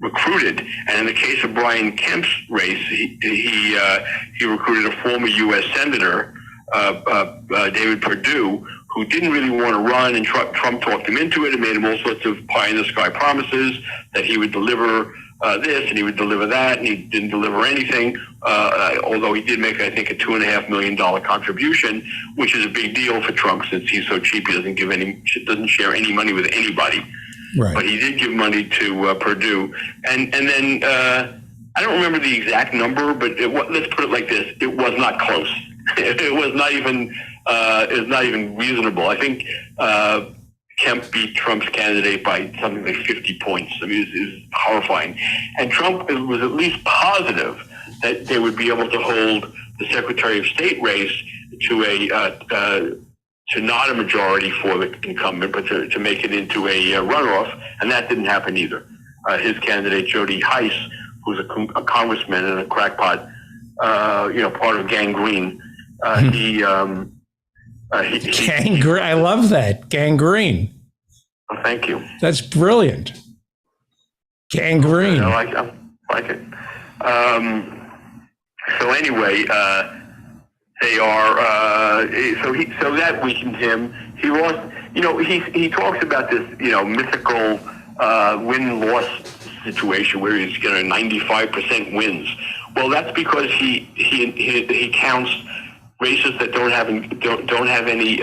recruited, and in the case of Brian Kemp's race, he recruited a former U.S. Senator, David Perdue, who didn't really want to run, and Trump talked him into it and made him all sorts of pie-in-the-sky promises that he would deliver this and he would deliver that, and he didn't deliver anything, although he did make, I think, a $2.5 million contribution, which is a big deal for Trump since he's so cheap he doesn't share any money with anybody. Right. But he did give money to Perdue. And then I don't remember the exact number, but let's put it like this. It was not close. It was not even reasonable. I think Kemp beat Trump's candidate by something like 50 points. I mean, it's horrifying. And Trump was at least positive that they would be able to hold the Secretary of State race to not a majority for the incumbent, but to make it into a runoff, and that didn't happen either. His candidate, Jody Hice, who's a congressman and a crackpot, part of Gang Green, Gangrene. I love that. Gangrene. Oh, thank you. That's brilliant. Gangrene. I like it. So anyway, they are. So that weakened him. He lost. He talks about this. Mythical win-loss situation where he's getting 95% wins. Well, that's because he counts races that don't have any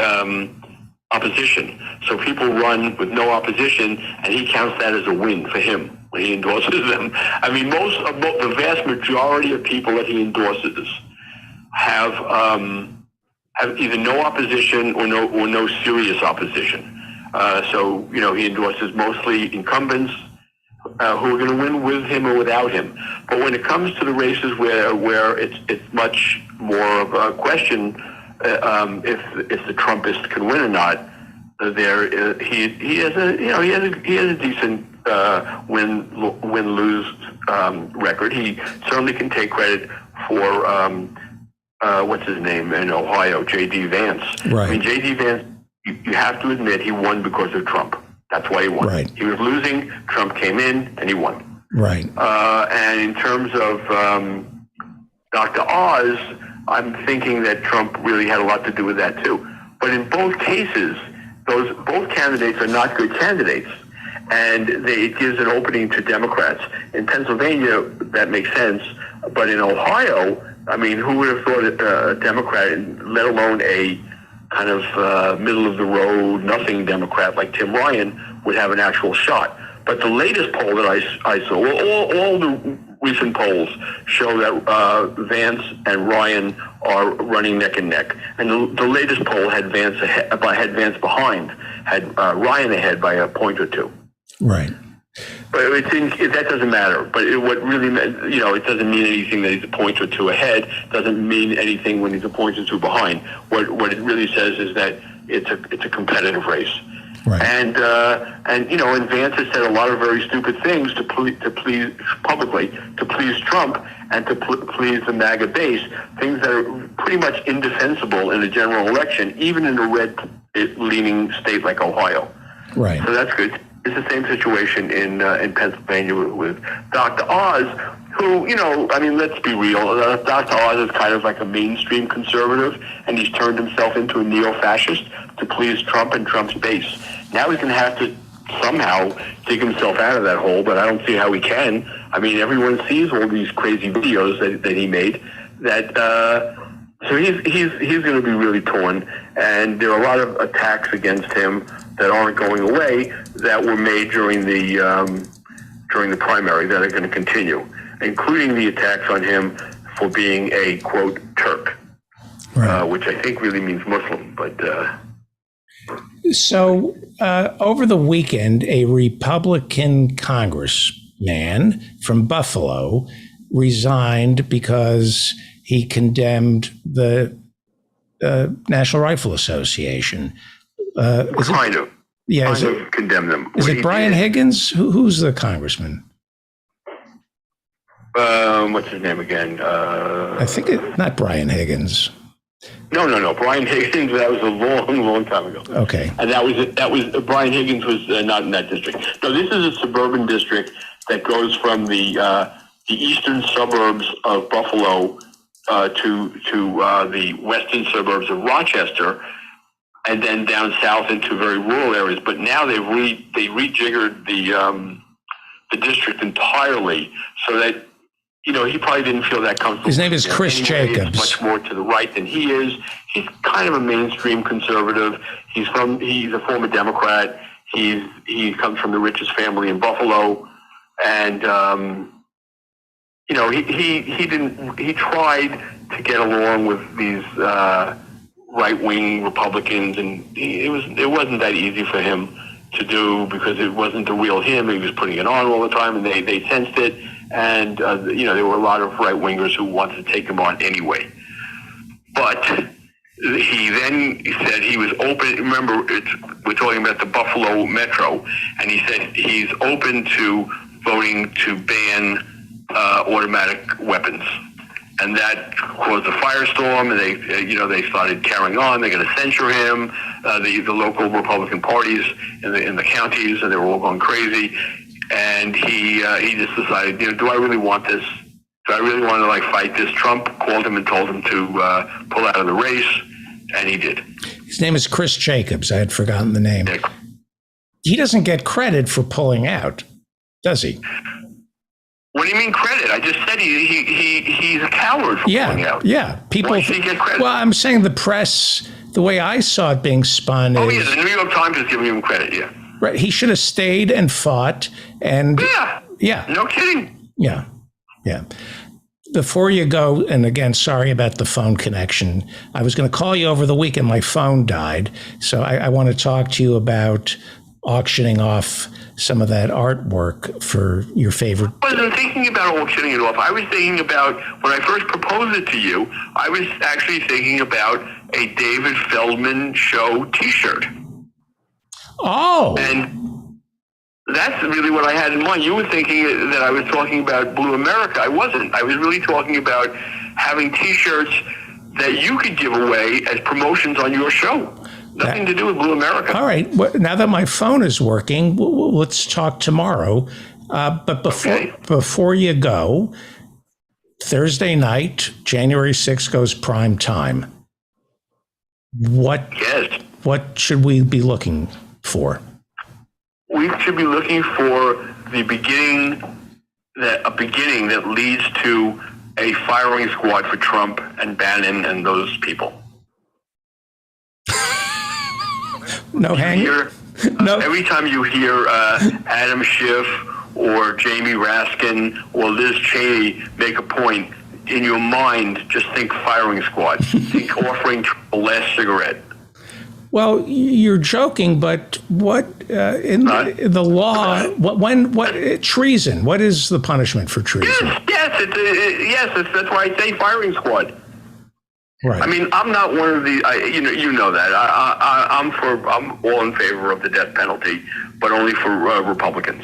opposition. So people run with no opposition, and he counts that as a win for him when he endorses them. I mean, the vast majority of people that he endorses have either no opposition or no serious opposition. So he endorses mostly incumbents who are going to win with him or without him. But when it comes to the races where it's much more of a question if the Trumpists can win or not, he has a decent win-lose record. He certainly can take credit for what's his name in Ohio, J.D. Vance. Right. I mean, J.D. Vance, you have to admit he won because of Trump. That's why he won. Right. He was losing, Trump came in, and he won. Right. And in terms of Dr. Oz, I'm thinking that Trump really had a lot to do with that too. But in both cases, both candidates are not good candidates, and it gives an opening to Democrats. In Pennsylvania, that makes sense, but in Ohio, I mean, who would have thought a Democrat, let alone a kind of middle-of-the-road, nothing Democrat like Tim Ryan, would have an actual shot. But the latest poll that I saw, all the recent polls show that Vance and Ryan are running neck and neck. And the latest poll had Vance behind, had Ryan ahead by a point or two. Right. But that doesn't matter. But what really meant, it doesn't mean anything that he's a point or two ahead. Doesn't mean anything when he's a point or two behind. What it really says is that it's a competitive race. Right. And Vance has said a lot of very stupid things to please publicly, to please Trump and to please the MAGA base. Things that are pretty much indefensible in a general election, even in a red-leaning state like Ohio. Right. So that's good. It's the same situation in Pennsylvania with Dr. Oz, who, I mean, let's be real. Dr. Oz is kind of like a mainstream conservative, and he's turned himself into a neo-fascist to please Trump and Trump's base. Now he's going to have to somehow dig himself out of that hole, but I don't see how he can. I mean, everyone sees all these crazy videos that he made. So he's going to be really torn, and there are a lot of attacks against him that aren't going away that were made during the primary that are going to continue, including the attacks on him for being a, quote, Turk, which I think really means Muslim. But So over the weekend, a Republican congressman from Buffalo resigned because he condemned the National Rifle Association. Kind of condemn them. Is it Brian Higgins? Who's the congressman? What's his name again? I think not Brian Higgins. No. Brian Higgins. That was a long time ago. Okay. And that was Brian Higgins was not in that district. No, this is a suburban district that goes from the eastern suburbs of Buffalo to the western suburbs of Rochester, and then down south into very rural areas. But now they rejiggered the district entirely so that he probably didn't feel that comfortable. His name is Chris Jacobs. Much more to the right than he is. He's kind of a mainstream conservative. He's a former Democrat. He comes from the richest family in Buffalo, and he tried to get along with these right-wing Republicans, and it wasn't that easy for him to do because it wasn't the real him. He was putting it on all the time, and they sensed it. And there were a lot of right-wingers who wanted to take him on anyway. But he then said he was open. Remember, we're talking about the Buffalo Metro, and he said he's open to voting to ban automatic weapons. And that caused a firestorm, and they started carrying on. They're going to censure him. The local Republican parties in the counties, and they were all going crazy. And he just decided, do I really want this? Do I really want to fight this? Trump called him and told him to pull out of the race, and he did. His name is Chris Jacobs. I had forgotten the name. Yeah. He doesn't get credit for pulling out, does he? What do you mean credit? I just said he's a coward for pulling out. Yeah. People. Why should he get credit? Well, I'm saying the press, the way I saw it being spun is. The New York Times is giving him credit, yeah. Right. He should have stayed and fought. And yeah. No kidding. Yeah. Before you go, and again, sorry about the phone connection. I was going to call you over the weekend. My phone died. So I want to talk to you about auctioning off some of that artwork for your favorite. I wasn't thinking about auctioning it off. I was thinking about, when I first proposed it to you, I was actually thinking about a David Feldman show T-shirt. Oh. And that's really what I had in mind. You were thinking that I was talking about Blue America. I wasn't. I was really talking about having T-shirts that you could give away as promotions on your show. Nothing to do with Blue America. All right. Well, now that my phone is working, let's talk tomorrow. But before you go, Thursday night, January 6th goes prime time. What should we be looking for? We should be looking for a beginning that leads to a firing squad for Trump and Bannon and those people. No hang. No. Every time you hear Adam Schiff or Jamie Raskin or Liz Cheney make a point, in your mind, just think firing squad. Think offering the last cigarette. Well, you're joking, but what in the law? Treason? What is the punishment for treason? Yes, that's why I say firing squad. Right. I mean, I'm not one of the. You know that. I'm all in favor of the death penalty, but only for Republicans.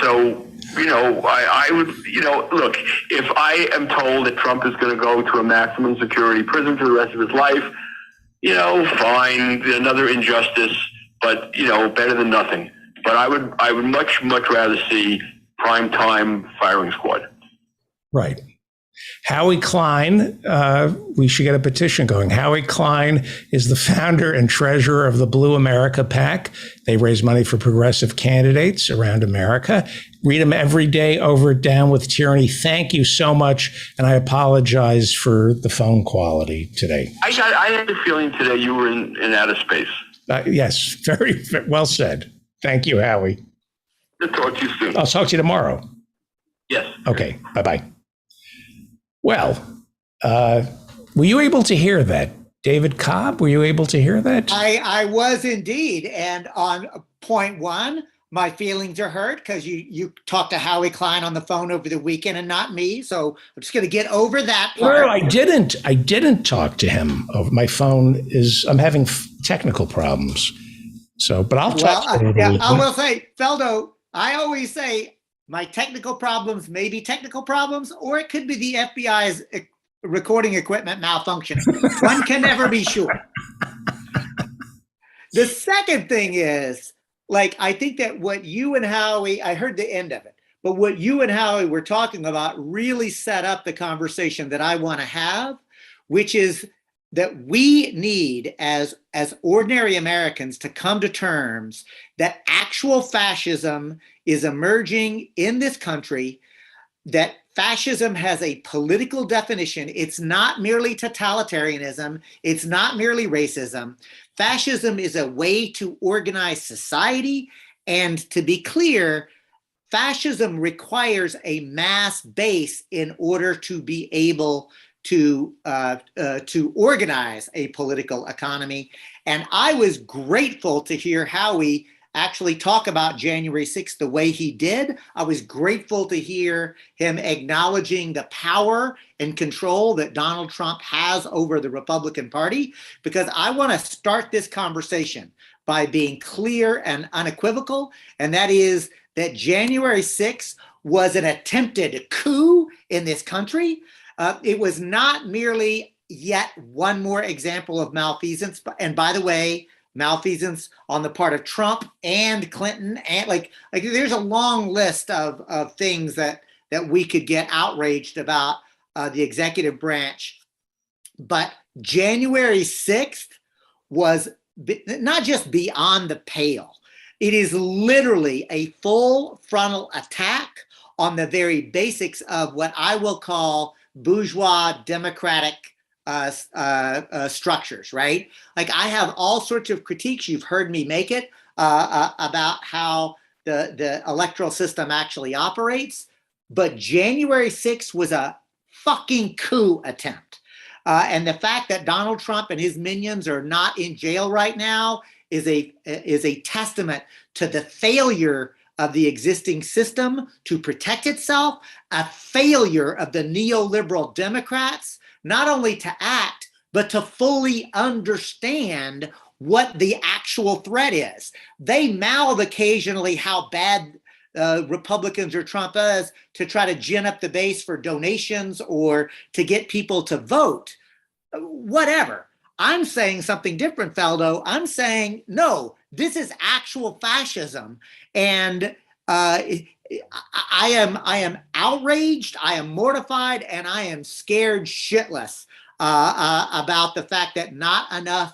So I would. Look, if I am told that Trump is going to go to a maximum security prison for the rest of his life, fine, another injustice. but better than nothing. But I would much rather see primetime firing squad. Right. Howie Klein, we should get a petition going. Howie Klein is the founder and treasurer of the Blue America PAC. They raise money for progressive candidates around America. Read them every day over at Down with Tyranny. Thank you so much. And I apologize for the phone quality today. I had the feeling today you were in outer space. Yes, very well said. Thank you, Howie. I'll talk to you soon. I'll talk to you tomorrow. Yes. Okay, bye-bye. Well, were you able to hear that? David Cobb, were you able to hear that? I was indeed. And on point one, my feelings are hurt because you talked to Howie Klein on the phone over the weekend and not me. So I'm just going to get over that part. No, I didn't talk to him. My phone I'm having technical problems. So, but I'll talk to him. Yeah, I will say, Feldo, I always say my technical problems may be technical problems, or it could be the FBI's recording equipment malfunctioning. One can never be sure. The second thing is, I think that what you and Howie, I heard the end of it, but what you and Howie were talking about really set up the conversation that I want to have, which is that we need as ordinary Americans to come to terms that actual fascism is emerging in this country, that fascism has a political definition. It's not merely totalitarianism. It's not merely racism. Fascism is a way to organize society. And to be clear, fascism requires a mass base in order to be able to organize a political economy. And I was grateful to hear Howie actually talk about January 6th the way he did. I was grateful to hear him acknowledging the power and control that Donald Trump has over the Republican Party, because I want to start this conversation by being clear and unequivocal, and that is that January 6th was an attempted coup in this country. It was not merely yet one more example of malfeasance. And by the way, malfeasance on the part of Trump and Clinton, and like there's a long list of things that we could get outraged about the executive branch. But January 6th was not just beyond the pale. It is literally a full frontal attack on the very basics of what I will call bourgeois democratic structures, right? Like I have all sorts of critiques, you've heard me make it, about how the electoral system actually operates. But January 6th was a fucking coup attempt. And the fact that Donald Trump and his minions are not in jail right now is a testament to the failure of the existing system to protect itself, a failure of the neoliberal Democrats, not only to act, but to fully understand what the actual threat is. They mouth occasionally how bad Republicans or Trump is to try to gin up the base for donations or to get people to vote. Whatever. I'm saying something different, Faldo. I'm saying, no, this is actual fascism. And I am outraged, I am mortified, and I am scared shitless about the fact that not enough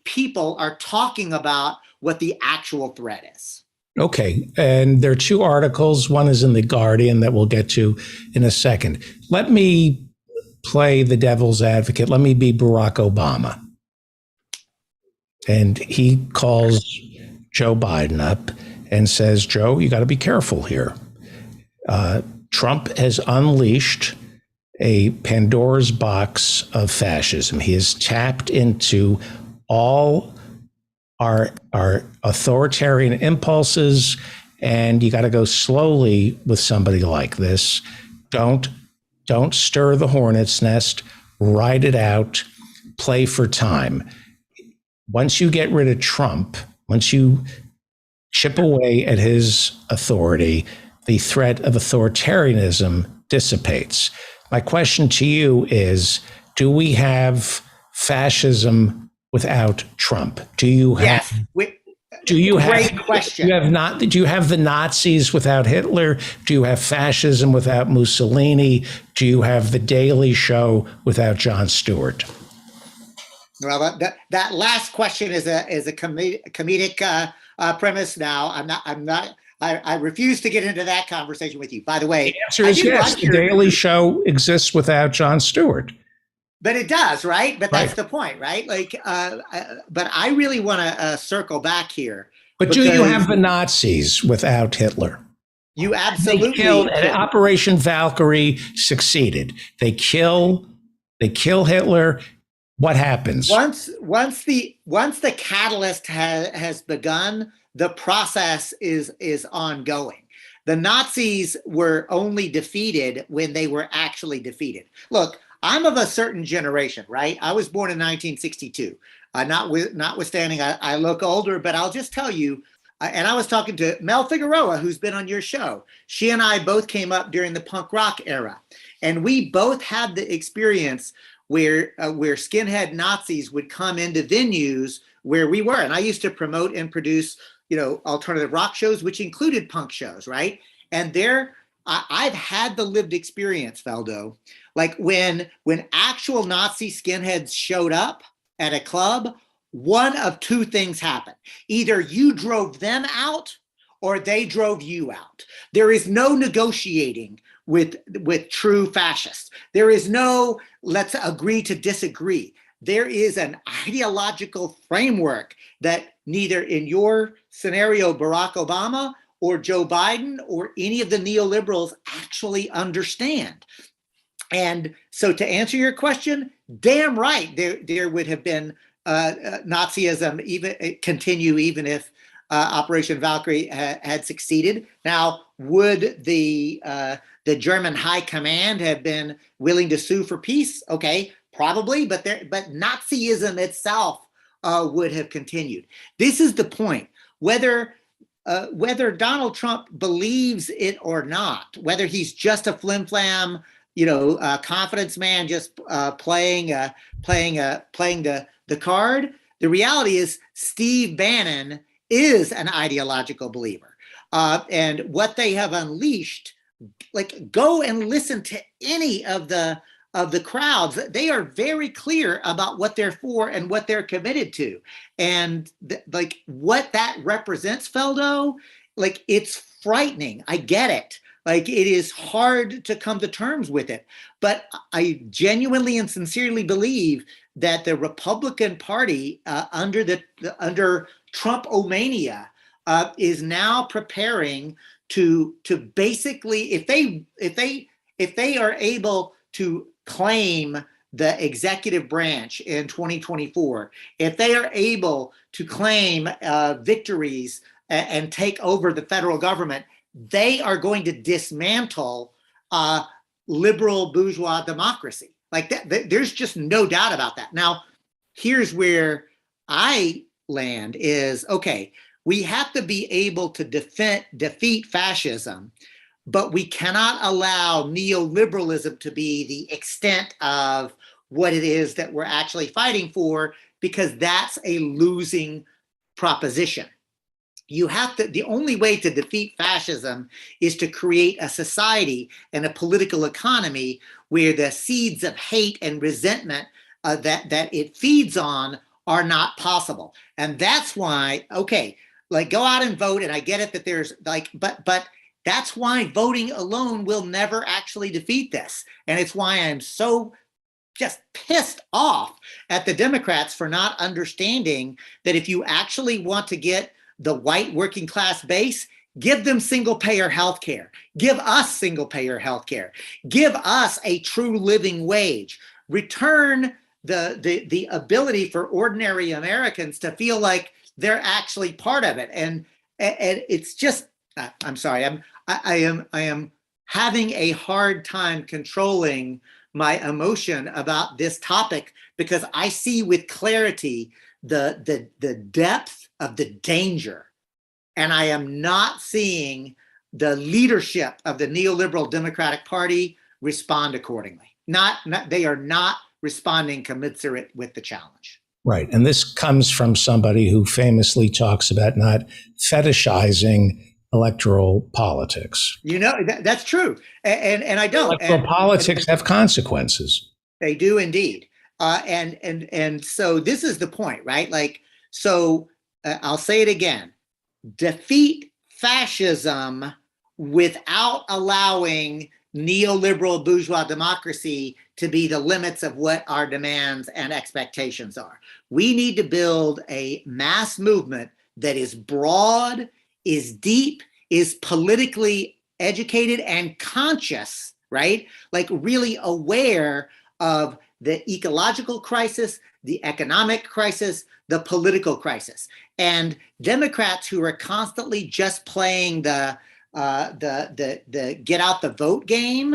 people are talking about what the actual threat is. Okay, and there are two articles. One is in The Guardian that we'll get to in a second. Let me play the devil's advocate. Let me be Barack Obama. And he calls Joe Biden up and says, Joe, you got to be careful here. Trump has unleashed a Pandora's box of fascism. He has tapped into all our authoritarian impulses, and you got to go slowly with somebody like this. Don't stir the hornet's nest, ride it out, play for time. Once you get rid of Trump, once you chip away at his authority, the threat of authoritarianism dissipates. My question to you is, do we have fascism without Trump? Do you have? Yes, Do you Great have question. Do you have the Nazis without Hitler? Do you have fascism without Mussolini? Do you have the Daily Show without Jon Stewart? Well, that last question is a comedic premise. Now, I refuse to get into that conversation with you. By the way, The answer is yes. The Daily Show exists without Jon Stewart. But it does, right? But that's the point, right? Like, but I really want to circle back here. But do you have the Nazis without Hitler? You absolutely killed. Operation Valkyrie succeeded. They kill Hitler. What happens? Once the catalyst has begun, the process is ongoing. The Nazis were only defeated when they were actually defeated. Look, I'm of a certain generation, right? I was born in 1962. Notwithstanding, I look older, but I'll just tell you, and I was talking to Mel Figueroa, who's been on your show. She and I both came up during the punk rock era, and we both had the experience where skinhead Nazis would come into venues where we were. And I used to promote and produce, alternative rock shows, which included punk shows, right? And I've had the lived experience, Feldo. Like when actual Nazi skinheads showed up at a club, one of two things happened. Either you drove them out or they drove you out. There is no negotiating with true fascists. There is no let's agree to disagree. There is an ideological framework that neither in your scenario, Barack Obama or Joe Biden or any of the neoliberals actually understand. And so to answer your question, damn right, there would have been Nazism even if Operation Valkyrie had succeeded. Now, would the German High Command have been willing to sue for peace? Okay, probably, but Nazism itself would have continued. This is the point. Whether Donald Trump believes it or not, whether he's just a flim-flam, confidence man, just playing the card. The reality is Steve Bannon is an ideological believer, and what they have unleashed. Like, go and listen to any of the crowds. They are very clear about what they're for and what they're committed to, and what that represents, Feldo. Like, it's frightening. I get it. Like, it is hard to come to terms with it, but I genuinely and sincerely believe that the Republican Party under Trump-omania is now preparing to basically, if they are able to claim the executive branch in 2024, if they are able to claim victories and take over the federal government, they are going to dismantle liberal bourgeois democracy. Like that, there's just no doubt about that. Now, here's where I land is, okay, we have to be able to defeat fascism, but we cannot allow neoliberalism to be the extent of what it is that we're actually fighting for, because that's a losing proposition. The only way to defeat fascism is to create a society and a political economy where the seeds of hate and resentment that it feeds on are not possible. And that's why, okay, like, go out and vote. And I get it that there's but that's why voting alone will never actually defeat this. And it's why I'm so just pissed off at the Democrats for not understanding that if you actually want to get the white working class base, give them single payer health care. Give us single payer health care. Give us a true living wage. Return the ability for ordinary Americans to feel like they're actually part of it. And it's just, I'm sorry, I am having a hard time controlling my emotion about this topic, because I see with clarity the depth of the danger, and I am not seeing the leadership of the neoliberal Democratic Party respond accordingly. They are not responding commensurate with the challenge. Right. And this comes from somebody who famously talks about not fetishizing electoral politics. You know, that's true. And I don't. Electoral politics have consequences. They do indeed. And so this is the point, right? Like, so I'll say it again. Defeat fascism without allowing neoliberal bourgeois democracy to be the limits of what our demands and expectations are. We need to build a mass movement that is broad, is deep, is politically educated and conscious, right? Like really aware of the ecological crisis, the economic crisis, the political crisis. And Democrats who are constantly just playing the get out the vote game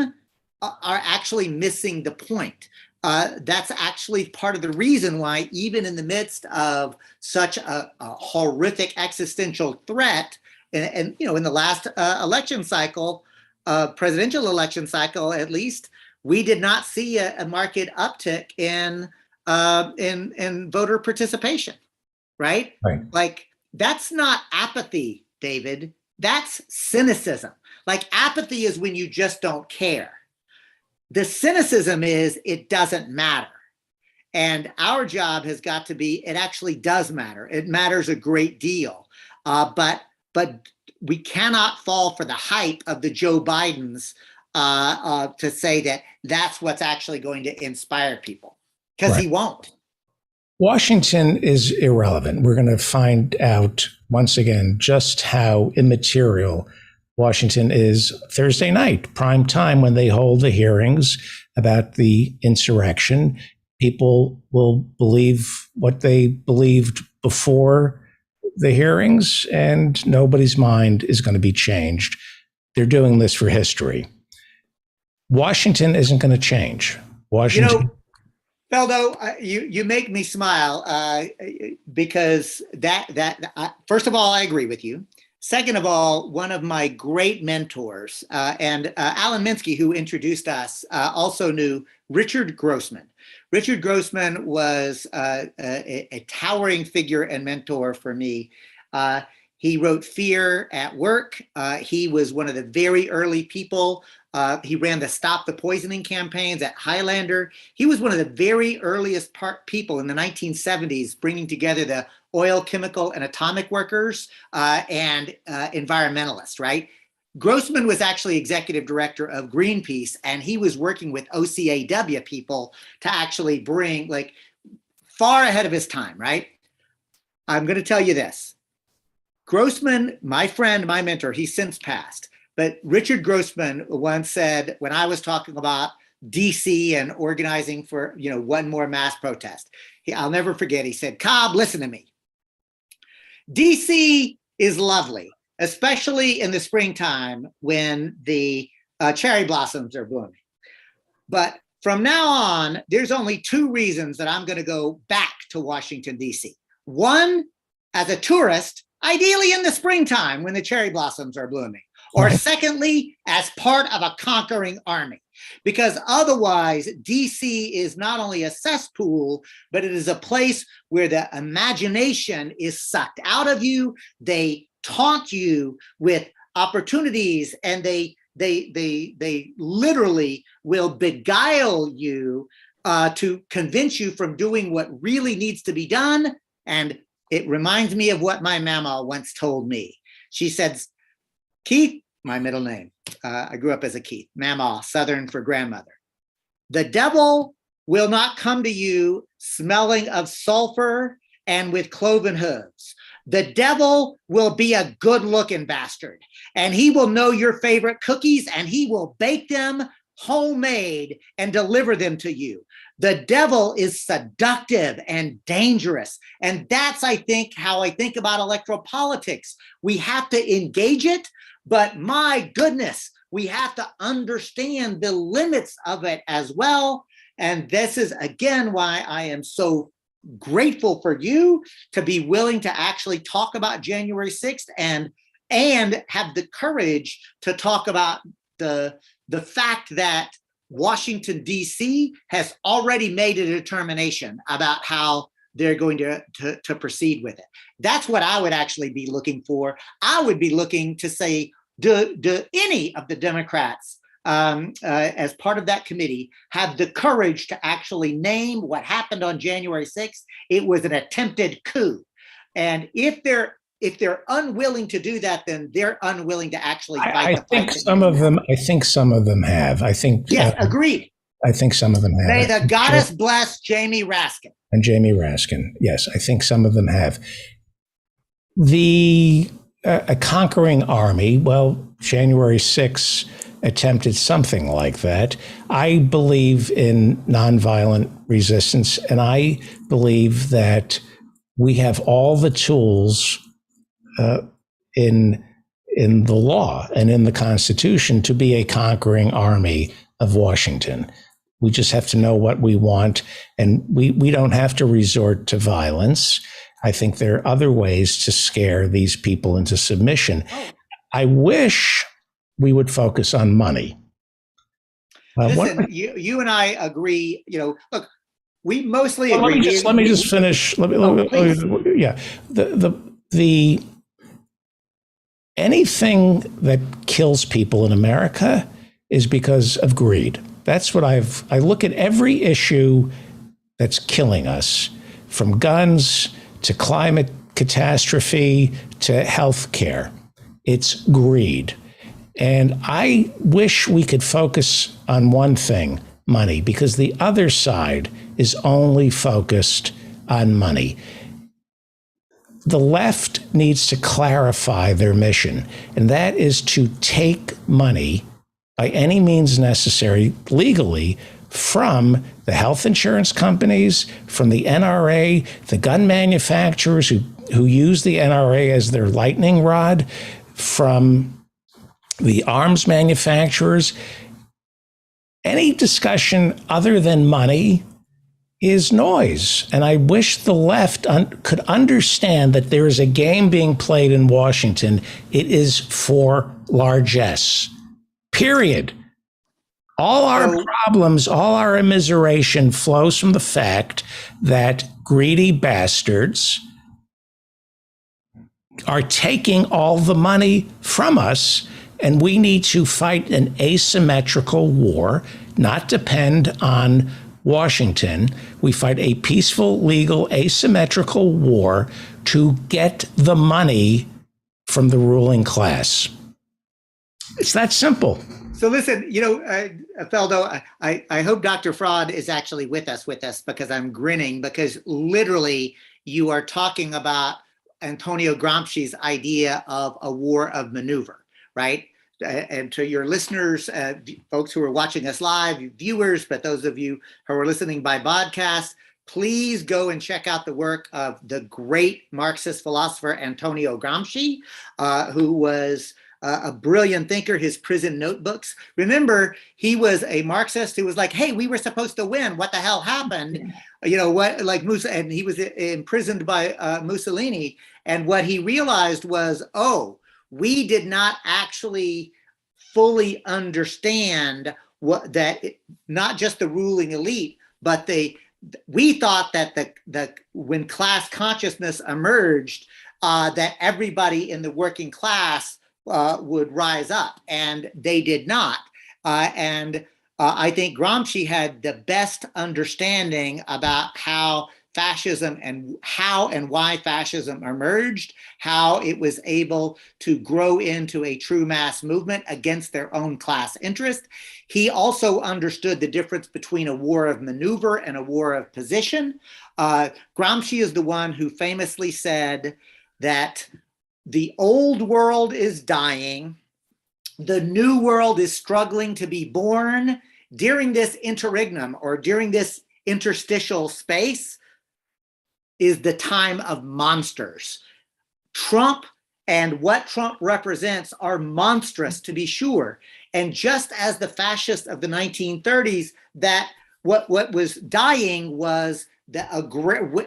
are actually missing the point. That's actually part of the reason why, even in the midst of such a horrific existential threat, and you know, in the last election cycle, presidential election cycle at least, we did not see a marked uptick in voter participation, right? Like, that's not apathy, David. That's cynicism. Like, apathy is when you just don't care. The cynicism is it doesn't matter. And our job has got to be, it actually does matter. It matters a great deal. But we cannot fall for the hype of the Joe Bidens to say that that's what's actually going to inspire people, because he won't. Washington is irrelevant. We're going to find out once again just how immaterial Washington is Thursday night, prime time, when they hold the hearings about the insurrection. People will believe what they believed before the hearings, and nobody's mind is going to be changed. They're doing this for history. Washington isn't going to change. Washington. You know, Feldo, you make me smile because first of all, I agree with you. Second of all, one of my great mentors and Alan Minsky, who introduced us, also knew Richard Grossman. Richard Grossman was a towering figure and mentor for me. He wrote Fear at Work. He was one of the very early people. He ran the Stop the Poisoning campaigns at Highlander. He was one of the very earliest people in the 1970s bringing together the oil, chemical, and atomic workers and environmentalists, right? Grossman was actually executive director of Greenpeace, and he was working with OCAW people to actually bring, like, far ahead of his time, right? I'm going to tell you this. Grossman, my friend, my mentor, he's since passed. But Richard Grossman once said, when I was talking about DC and organizing for, one more mass protest, I'll never forget, he said, Cobb, listen to me. DC is lovely, especially in the springtime when the cherry blossoms are blooming. But from now on, there's only two reasons that I'm going to go back to Washington, DC. One, as a tourist, ideally in the springtime when the cherry blossoms are blooming. Or secondly, as part of a conquering army, because otherwise DC is not only a cesspool, but it is a place where the imagination is sucked out of you. They taunt you with opportunities, and they literally will beguile you to convince you from doing what really needs to be done. And it reminds me of what my mama once told me. She said, Keith, my middle name. I grew up as a Keith. Mama, Southern for grandmother. The devil will not come to you smelling of sulfur and with cloven hooves. The devil will be a good-looking bastard, and he will know your favorite cookies, and he will bake them homemade and deliver them to you. The devil is seductive and dangerous. And that's, I think, how I think about electoral politics. We have to engage it, but my goodness, we have to understand the limits of it as well. And this is, again, why I am so grateful for you to be willing to actually talk about January 6th and have the courage to talk about the fact that Washington, D.C. has already made a determination about how they're going to proceed with it. That's what I would actually be looking for. I would be looking to say, do any of the Democrats as part of that committee have the courage to actually name what happened on January 6th? It was an attempted coup. And if they're unwilling to do that, then they're unwilling to actually fight I the fight. think some of them have. I think yes, agreed. I think some of them have. May the goddess bless Jamie Raskin. And Jamie Raskin. Yes, I think some of them have. A conquering army, well, January 6th attempted something like that. I believe in nonviolent resistance, and I believe that we have all the tools in the law and in the Constitution to be a conquering army of Washington. We just have to know what we want, and we don't have to resort to violence. I think there are other ways to scare these people into submission. I wish we would focus on money. Listen, you and I agree. Look, we mostly agree. Let me just finish. Yeah, the anything that kills people in America is because of greed. That's what I look at every issue that's killing us, from guns to climate catastrophe to health care. It's greed. And I wish we could focus on one thing, money, because the other side is only focused on money. The left needs to clarify their mission, and that is to take money by any means necessary legally from the health insurance companies, from the NRA, the gun manufacturers who use the NRA as their lightning rod, from the arms manufacturers. Any discussion other than money is noise. And I wish the left could understand that there is a game being played in Washington. It is for largesse, period. All our problems, all our immiseration flows from the fact that greedy bastards are taking all the money from us, and we need to fight an asymmetrical war, not depend on Washington. We fight a peaceful, legal, asymmetrical war to get the money from the ruling class. It's that simple. So listen, Feldo, I hope Dr. Fraud is actually with us because I'm grinning, because literally you are talking about Antonio Gramsci's idea of a war of maneuver, right? And to your listeners, folks who are watching us live, viewers, but those of you who are listening by podcast, please go and check out the work of the great Marxist philosopher Antonio Gramsci, who was a brilliant thinker. His prison notebooks. Remember, he was a Marxist who was like, hey, we were supposed to win. What the hell happened? And he was imprisoned by Mussolini. And what he realized was, we did not actually fully understand not just the ruling elite, but we thought that when class consciousness emerged, that everybody in the working class would rise up, and they did not. I think Gramsci had the best understanding about how fascism and why fascism emerged, how it was able to grow into a true mass movement against their own class interest. He also understood the difference between a war of maneuver and a war of position. Gramsci is the one who famously said that the old world is dying, the new world is struggling to be born. During this interregnum, or during this interstitial space, is the time of monsters. Trump and what Trump represents are monstrous, to be sure. And just as the fascists of the 1930s, that what was dying was the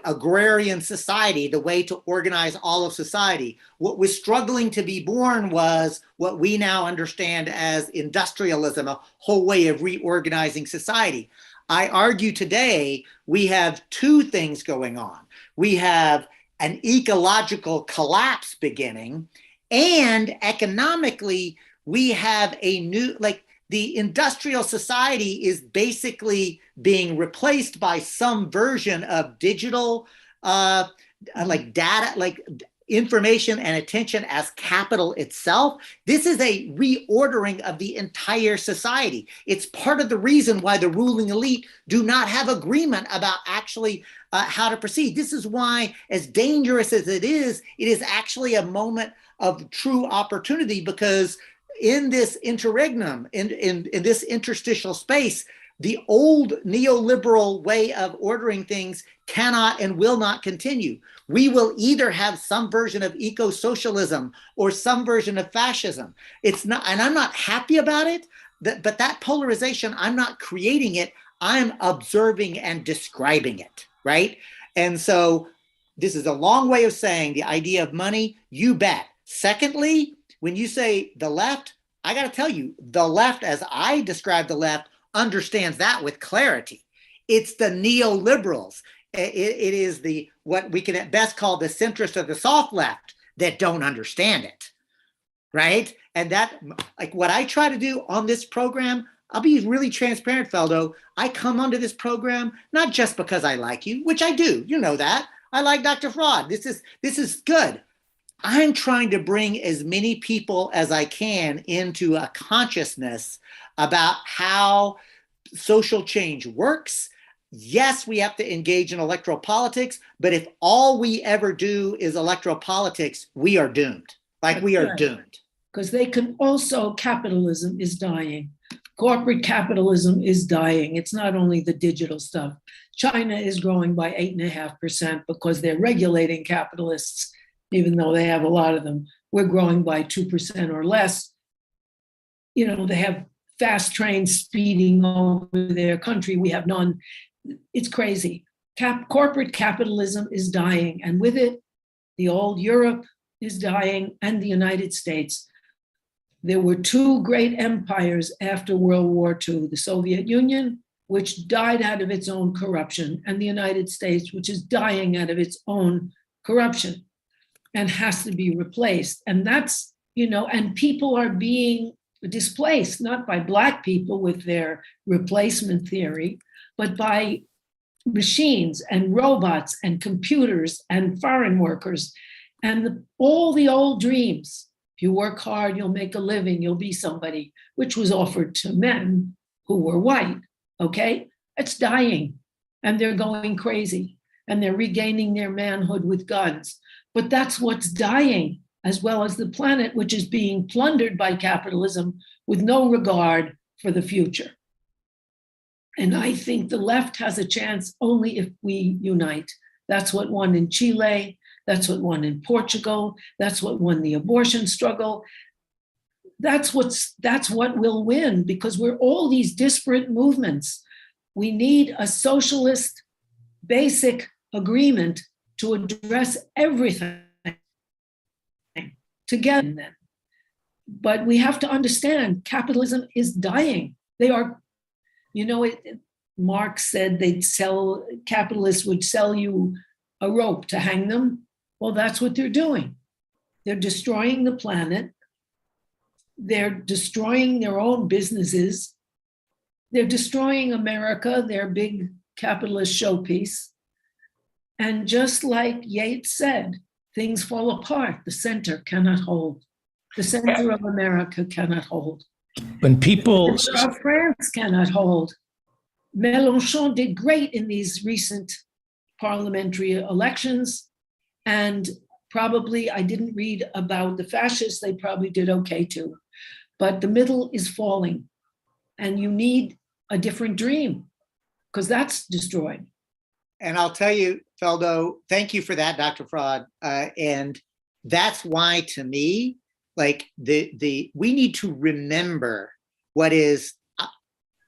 agrarian society, the way to organize all of society. What was struggling to be born was what we now understand as industrialism, a whole way of reorganizing society. I argue today we have two things going on. We have an ecological collapse beginning, and economically, we have a new, like, the industrial society is basically being replaced by some version of digital, like data, like information and attention as capital itself. This is a reordering of the entire society. It's part of the reason why the ruling elite do not have agreement about actually how to proceed. This is why, as dangerous as it is actually a moment of true opportunity, because in this interregnum, in this interstitial space, the old neoliberal way of ordering things cannot and will not continue. We will either have some version of eco-socialism or some version of fascism. It's not, and I'm not happy about it, but that polarization, I'm not creating it, I'm observing and describing it, right? And so this is a long way of saying the idea of money, you bet. Secondly, when you say the left, I got to tell you, the left, as I describe the left, understands that with clarity. It's the neoliberals. It is the, what we can at best call the centrist or the soft left, that don't understand it, right? And that, like, what I try to do on this program, I'll be really transparent, Feldo. I come onto this program not just because I like you, which I do, you know that. I like Dr. Fraud. This is good. I'm trying to bring as many people as I can into a consciousness about how social change works. Yes, we have to engage in electoral politics, but if all we ever do is electoral politics, we are doomed. Like, we are doomed. Because they can also, capitalism is dying. Corporate capitalism is dying. It's not only the digital stuff. China is growing by 8.5% because they're regulating capitalists, even though they have a lot of them. We're growing by 2% or less. You know, they have fast trains speeding over their country. We have none. It's crazy. Corporate capitalism is dying, and with it, the old Europe is dying, and the United States. There were two great empires after World War II, the Soviet Union, which died out of its own corruption, and the United States, which is dying out of its own corruption and has to be replaced. And that's, you know, and people are being displaced, not by Black people with their replacement theory, but by machines and robots and computers and foreign workers and all the old dreams. If you work hard, you'll make a living, you'll be somebody, which was offered to men who were white, okay? It's dying, and they're going crazy, and they're regaining their manhood with guns. But that's what's dying, as well as the planet, which is being plundered by capitalism with no regard for the future. And I think the left has a chance only if we unite. That's what won in Chile. That's what won in Portugal. That's what won the abortion struggle. That's what will win, because we're all these disparate movements. We need a socialist basic agreement to address everything together. But we have to understand capitalism is dying. They are, you know, Marx said capitalists would sell you a rope to hang them. Well, that's what they're doing. They're destroying the planet. They're destroying their own businesses. They're destroying America, their big capitalist showpiece. And just like Yeats said, things fall apart. The center cannot hold. The center of America cannot hold. When people... The center of France cannot hold. Mélenchon did great in these recent parliamentary elections. And probably, I didn't read about the fascists, they probably did okay too. But the middle is falling. And you need a different dream, because that's destroyed. And I'll tell you, Feldo, thank you for that, Dr. Fraud. And that's why, to me, like we need to remember what is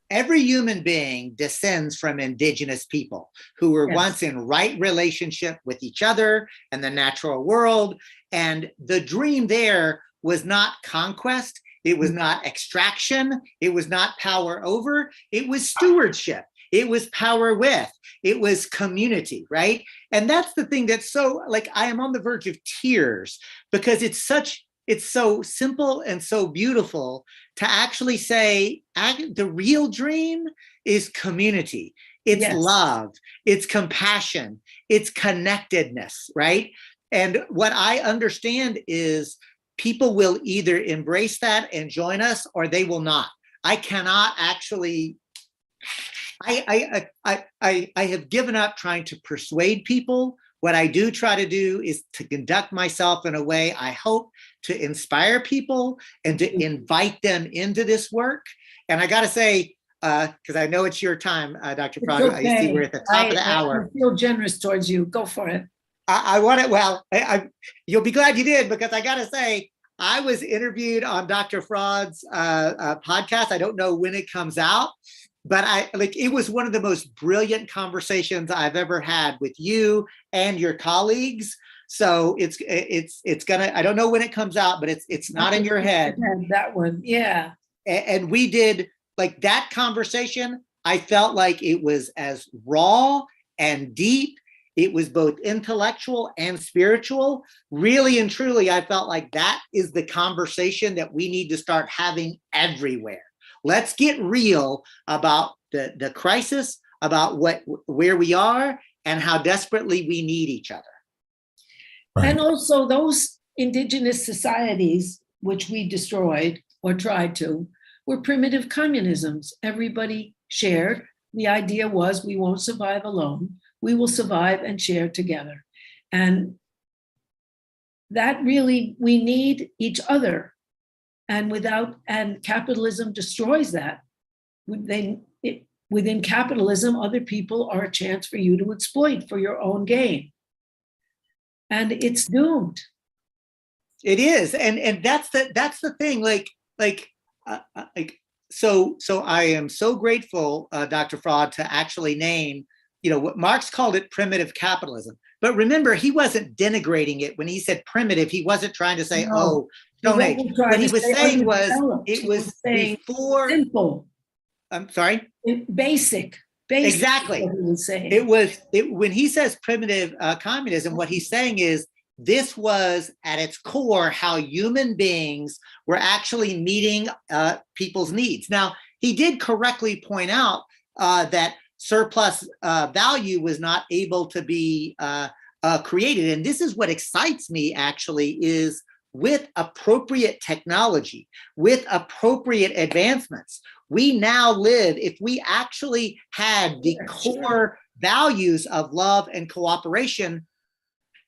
every human being descends from indigenous people who were once in right relationship with each other and the natural world. And the dream there was not conquest. It was not extraction. It was not power over. It was stewardship. It was power with. It was community, right? And that's the thing that's so, like, I am on the verge of tears because it's so simple and so beautiful to actually say the real dream is community. It's love, it's compassion, it's connectedness, right? And what I understand is people will either embrace that and join us or they will not. I cannot actually, I have given up trying to persuade people. What I do try to do is to conduct myself in a way I hope to inspire people and to invite them into this work. And I got to say, because I know it's your time, Dr. Prado. Okay. I see we're at the top of the hour. I feel generous towards you. Go for it. I want it. Well, you'll be glad you did, because I got to say, I was interviewed on Dr. Fraud's podcast. I don't know when it comes out, but it was one of the most brilliant conversations I've ever had with you and your colleagues. So it's gonna, I don't know when it comes out, but it's not in your head. That one, yeah. And we did, like, that conversation, I felt like it was as raw and deep. It was both intellectual and spiritual. Really and truly, I felt like that is the conversation that we need to start having everywhere. Let's get real about the crisis, about where we are and how desperately we need each other. Right. And also those indigenous societies, which we destroyed or tried to, were primitive communisms. Everybody shared. The idea was we won't survive alone. We will survive and share together. And that really, we need each other. And capitalism destroys that. Within capitalism, other people are a chance for you to exploit for your own gain. And it's doomed. It is. And that's the thing. So I am so grateful, Dr. Fraud, to actually name, what Marx called it primitive capitalism. But remember, he wasn't denigrating it when he said primitive. He wasn't trying to say, Stone Age. What he was saying was it was before. Simple. I'm sorry? Basic. Exactly. When he says primitive communism, what he's saying is this was at its core how human beings were actually meeting people's needs. Now, he did correctly point out that surplus value was not able to be created. And this is what excites me, actually, is with appropriate technology, with appropriate advancements, we now live, if we actually had the core values of love and cooperation,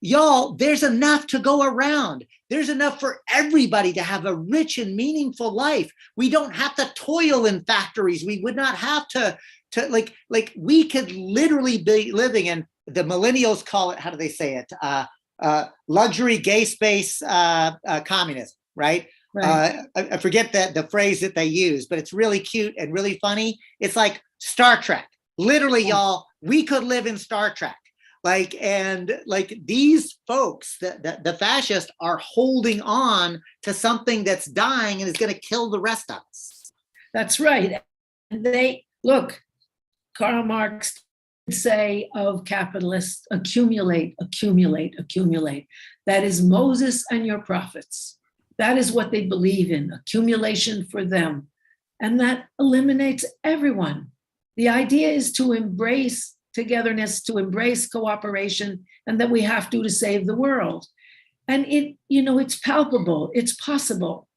y'all, there's enough to go around. There's enough for everybody to have a rich and meaningful life. We don't have to toil in factories. We would not have to like we could literally be living in, the millennials call it, how do they say it? Luxury gay space communism, right? Right. I forget the phrase that they use, but it's really cute and really funny. It's like Star Trek. Literally, y'all, we could live in Star Trek. And these folks, the fascists, are holding on to something that's dying and is going to kill the rest of us. That's right. And look, Karl Marx would say of capitalists, accumulate, accumulate, accumulate. That is Moses and your prophets. That is what they believe in, accumulation for them. And that eliminates everyone. The idea is to embrace togetherness, to embrace cooperation, and that we have to save the world. And it's palpable, it's possible.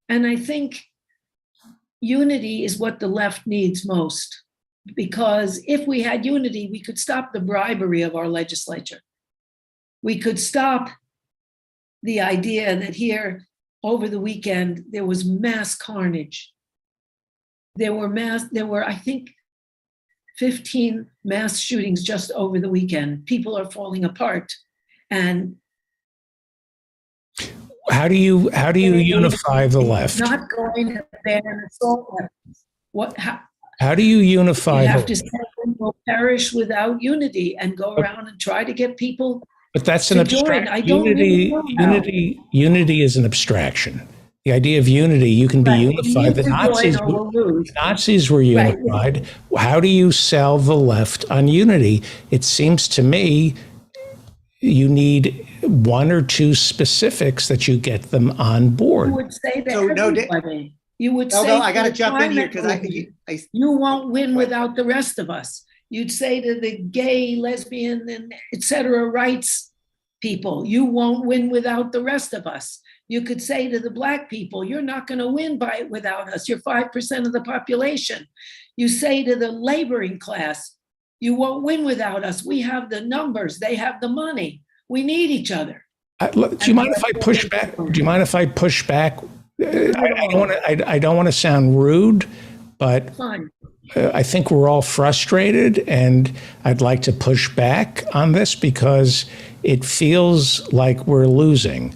And I think unity is what the left needs most, because if we had unity, we could stop the bribery of our legislature. We could stop the idea that here, over the weekend, there was mass carnage. There were, I think, 15 mass shootings just over the weekend. People are falling apart. And how do you unify the left? Not going to ban assault weapons. How do you unify? You have to say we'll perish without unity and go around and try to get people. But that's an abstraction. Unity is an abstraction. The idea of unity, you can be Right. unified. The You either Nazis, join or we'll lose. Nazis were Right. unified. How do you sell the left on unity? It seems to me you need one or two specifics that you get them on board. You would say that So, no, everybody. You would No, say no, I got to the jump in here climate because movement, you won't win without the rest of us. You'd say to the gay, lesbian, and etc. rights people, you won't win without the rest of us. You could say to the Black people, you're not going to win without us. You're 5% of the population. You say to the laboring class, you won't win without us. We have the numbers. They have the money. We need each other. Do you mind if I push back? Do you mind if I push back? I don't want to sound rude, but Fine. I think we're all frustrated, and I'd like to push back on this because it feels like we're losing.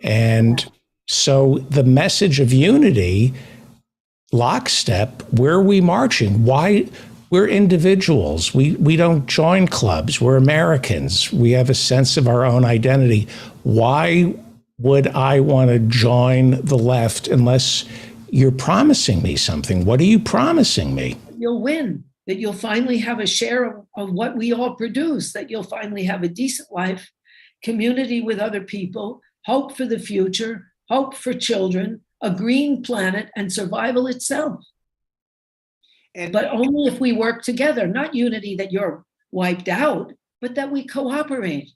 And so the message of unity, lockstep, where are we marching? Why? We're individuals. We don't join clubs. We're Americans. We have a sense of our own identity. Why would I want to join the left unless you're promising me something? What are you promising me? You'll win, that you'll finally have a share of what we all produce, that you'll finally have a decent life, community with other people, hope for the future, hope for children, a green planet, and survival itself. But only if we work together, not unity that you're wiped out, but that we cooperate.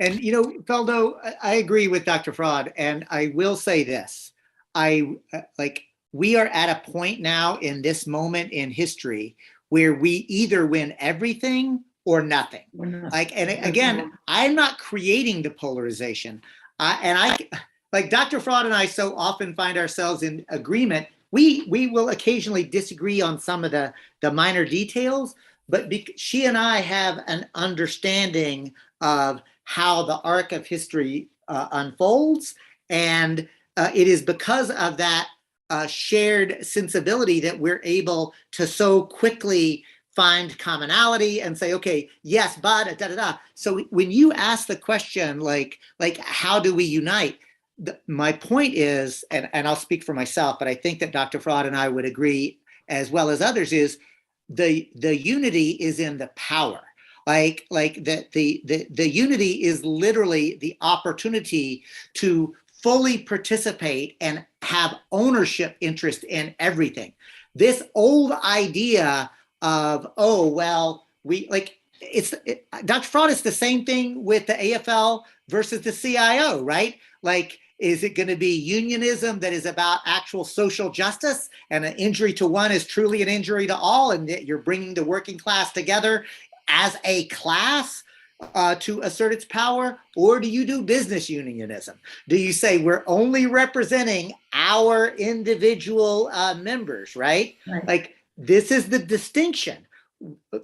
And, you know, Feldo, I agree with Dr. Fraud, and I will say this. We are at a point now in this moment in history where we either win everything or nothing. Again, I'm not creating the polarization. Like Dr. Fraud and I so often find ourselves in agreement. We will occasionally disagree on some of the minor details, but she and I have an understanding of how the arc of history unfolds. And it is because of that shared sensibility that we're able to so quickly find commonality and say, okay, yes, but da da da. So when you ask the question, like how do we unite? My point is, and I'll speak for myself, but I think that Dr. Fraud and I would agree, as well as others, is the unity is in the power. The unity is literally the opportunity to fully participate and have ownership interest in everything. This old idea of, oh, well, Dr. Fraud, it's the same thing with the AFL versus the CIO, right? Is it going to be unionism that is about actual social justice, and an injury to one is truly an injury to all, and that you're bringing the working class together as a class to assert its power? Or do you do business unionism? Do you say we're only representing our individual members, right? This is the distinction.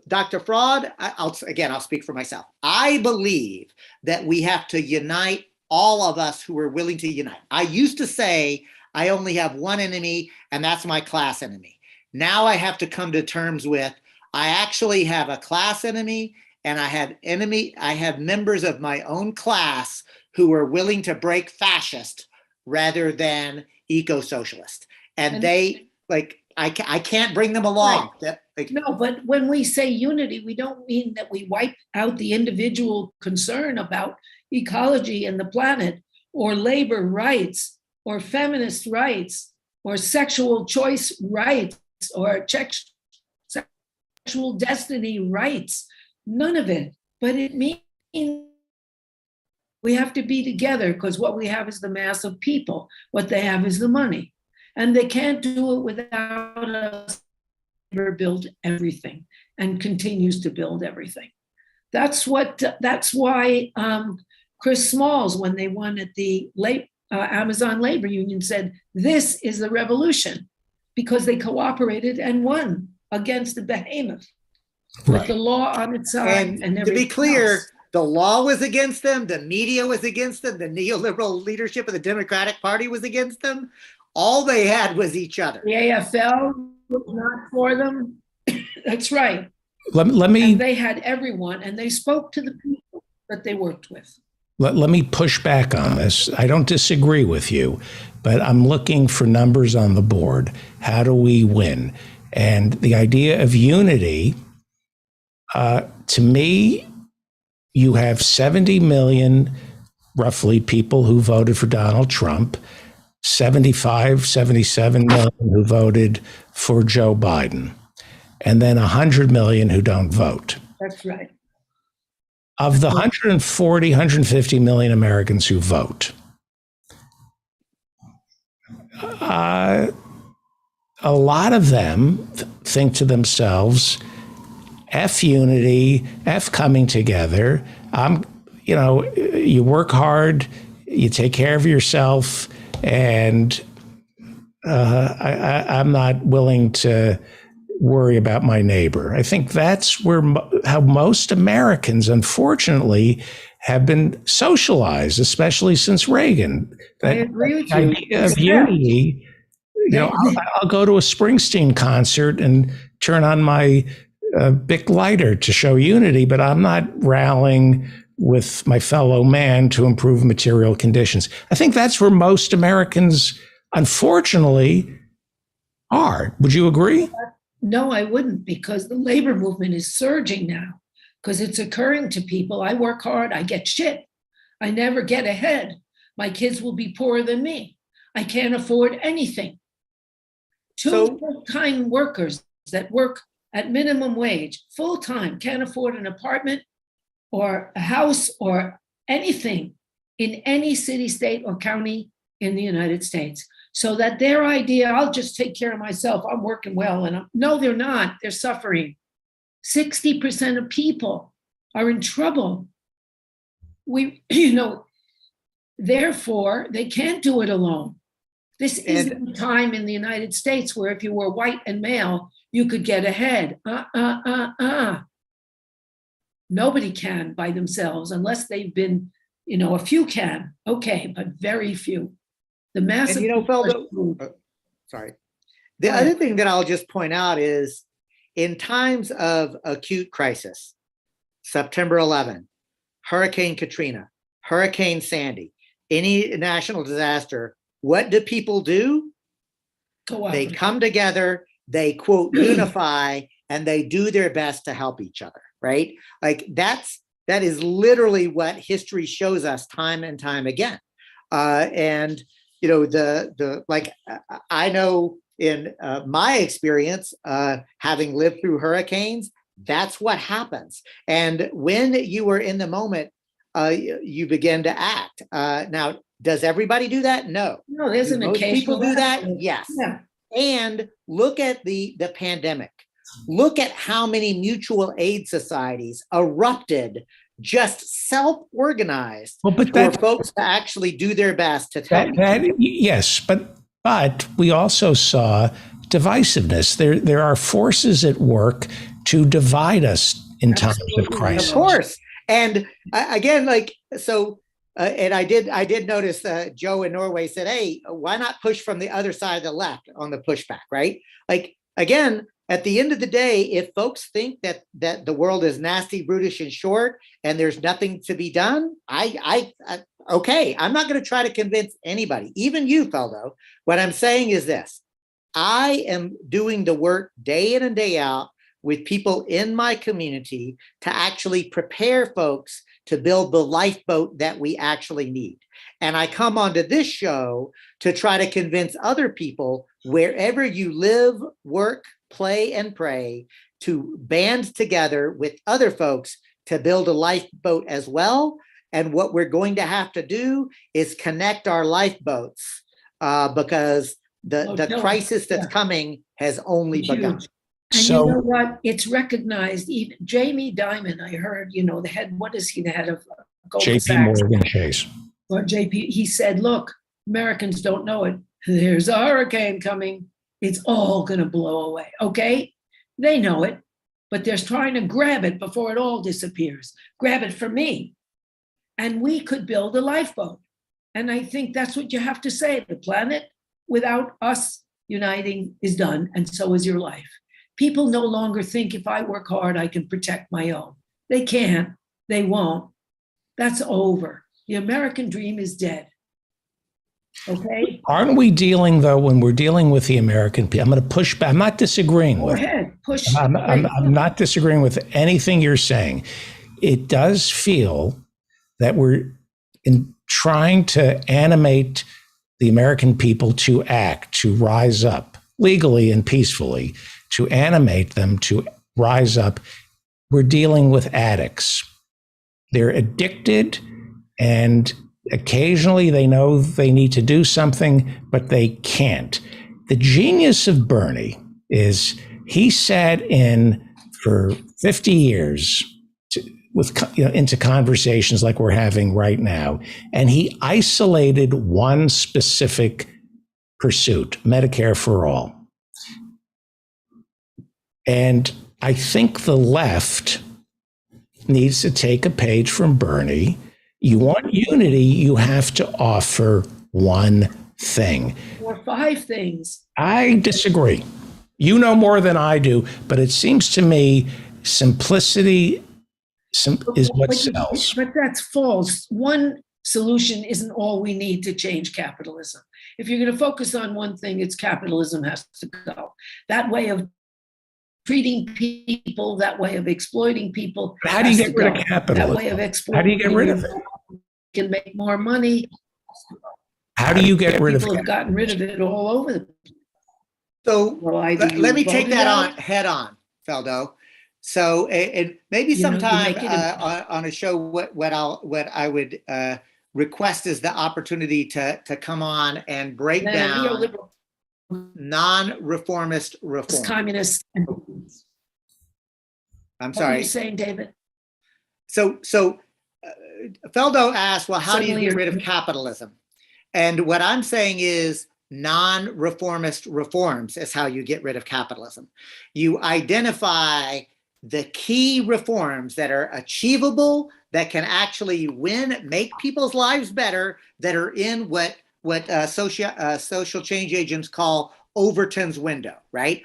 Dr. Fraud, I'll speak for myself. I believe that we have to unite all of us who are willing to unite. I used to say I only have one enemy, and that's my class enemy. Now I have to come to terms with I actually have a class enemy, and I have members of my own class who are willing to break fascist rather than eco-socialist. And they I can't bring them along. Right. No, but when we say unity, we don't mean that we wipe out the individual concern about ecology and the planet, or labor rights, or feminist rights, or sexual choice rights, or sexual destiny rights. None of it. But it means we have to be together, because what we have is the mass of people. What they have is the money. And they can't do it without us. Labor built everything and continues to build everything. That's why Chris Smalls, when they won at the Amazon Labor Union, said, this is the revolution, because they cooperated and won against the behemoth with the law on its side. And to be clear, the law was against them, the media was against them, the neoliberal leadership of the Democratic Party was against them. All they had was each other. The AFL was not for them. That's right. Let me. And they had everyone, and they spoke to the people that they worked with. let me push back on this. I don't disagree with you, but I'm looking for numbers on the board. How do we win? And the idea of unity, to me, you have 70 million, roughly, people who voted for Donald Trump, 77 million who voted for Joe Biden, and then 100 million who don't vote. That's right. Of the 150 million Americans who vote, a lot of them think to themselves, F unity, F coming together. You work hard, you take care of yourself, and I'm not willing to worry about my neighbor. I think that's how most Americans, unfortunately, have been socialized, especially since Reagan. I agree with you. Idea of unity. I'll go to a Springsteen concert and turn on my Bic lighter to show unity, but I'm not rallying with my fellow man to improve material conditions. I think that's where most Americans, unfortunately, are. Would you agree? No, I wouldn't, because the labor movement is surging now, because it's occurring to people. I work hard, I get shit. I never get ahead. My kids will be poorer than me. I can't afford anything. Two full-time workers that work at minimum wage, full-time, can't afford an apartment or a house or anything in any city, state, or county in the United States. So that their idea, I'll just take care of myself, I'm working well, and no, they're not, they're suffering. 60% of people are in trouble. Therefore, they can't do it alone. This isn't the time in the United States where if you were white and male, you could get ahead. Nobody can by themselves unless they've been, a few can, okay, but very few. The massive. Sorry. The other thing that I'll just point out is in times of acute crisis, September 11, Hurricane Katrina, Hurricane Sandy, any national disaster, what do people do? They come together, they quote unify, and they do their best to help each other, right? Like that is literally what history shows us time and time again. I know in my experience, having lived through hurricanes, that's what happens. And when you are in the moment, you begin to act. Now, does everybody do that? No. No, there's an occasional. Most people do that? Yes. Yeah. And look at the pandemic. Look at how many mutual aid societies erupted, just self-organized for folks to actually do their best to tell Yes, but we also saw divisiveness. There are forces at work to divide us in times of crisis. Of course. And again, and I did notice Joe in Norway said, hey, why not push from the other side of the left on the pushback, right? Like, again, at the end of the day, if folks think that the world is nasty, brutish, and short, and there's nothing to be done, okay, I'm not going to try to convince anybody, even you, Feldo. What I'm saying is this: I am doing the work day in and day out with people in my community to actually prepare folks to build the lifeboat that we actually need. And I come onto this show to try to convince other people, wherever you live, work, play, and pray, to band together with other folks to build a lifeboat as well. And what we're going to have to do is connect our lifeboats because the crisis that's coming has only begun. And you know what? It's recognized. Even Jamie Dimon, I heard, the head, what is he, the head of Goldman Sachs? JP Morgan Chase. Or JP, he said, look, Americans don't know it. There's a hurricane coming. It's all going to blow away. Okay? They know it, but they're trying to grab it before it all disappears. Grab it for me. And we could build a lifeboat. And I think that's what you have to say. The planet without us uniting is done, and so is your life. People no longer think if I work hard, I can protect my own. They can't. They won't. That's over. The American dream is dead. Okay? Aren't we dealing, though, when we're dealing with the American people? I'm going to push back. I'm not disagreeing Go with ahead, push. I'm not disagreeing with anything you're saying. It does feel that we're trying to animate the American people to act, to rise up legally and peacefully, to animate them to rise up. We're dealing with addicts. They're addicted, and occasionally they know they need to do something, but they can't. The genius of Bernie is he sat in for 50 years into conversations like we're having right now, and he isolated one specific pursuit, Medicare for all. And I think the left needs to take a page from Bernie. You want unity, you have to offer one thing. Or 5 things. I disagree. You know more than I do, but it seems to me simplicity is what sells. But that's false. One solution isn't all we need to change capitalism. If you're going to focus on one thing, it's capitalism has to go. That way of treating people, that way of exploiting people. How do you get rid of capitalism? That way of exploiting. How do you get rid of it? Can make more money. How do you get rid of it? People have gotten rid of it all over the place. So let me take that on head on, Feldo. So and maybe sometime on a show, what I would request is the opportunity to come on and break down non-reformist reform. Communist. I'm What sorry. are you saying, David? So Feldo asked, well, how do you get rid of capitalism? And what I'm saying is non-reformist reforms is how you get rid of capitalism. You identify the key reforms that are achievable, that can actually make people's lives better, that are in what social change agents call Overton's window, right?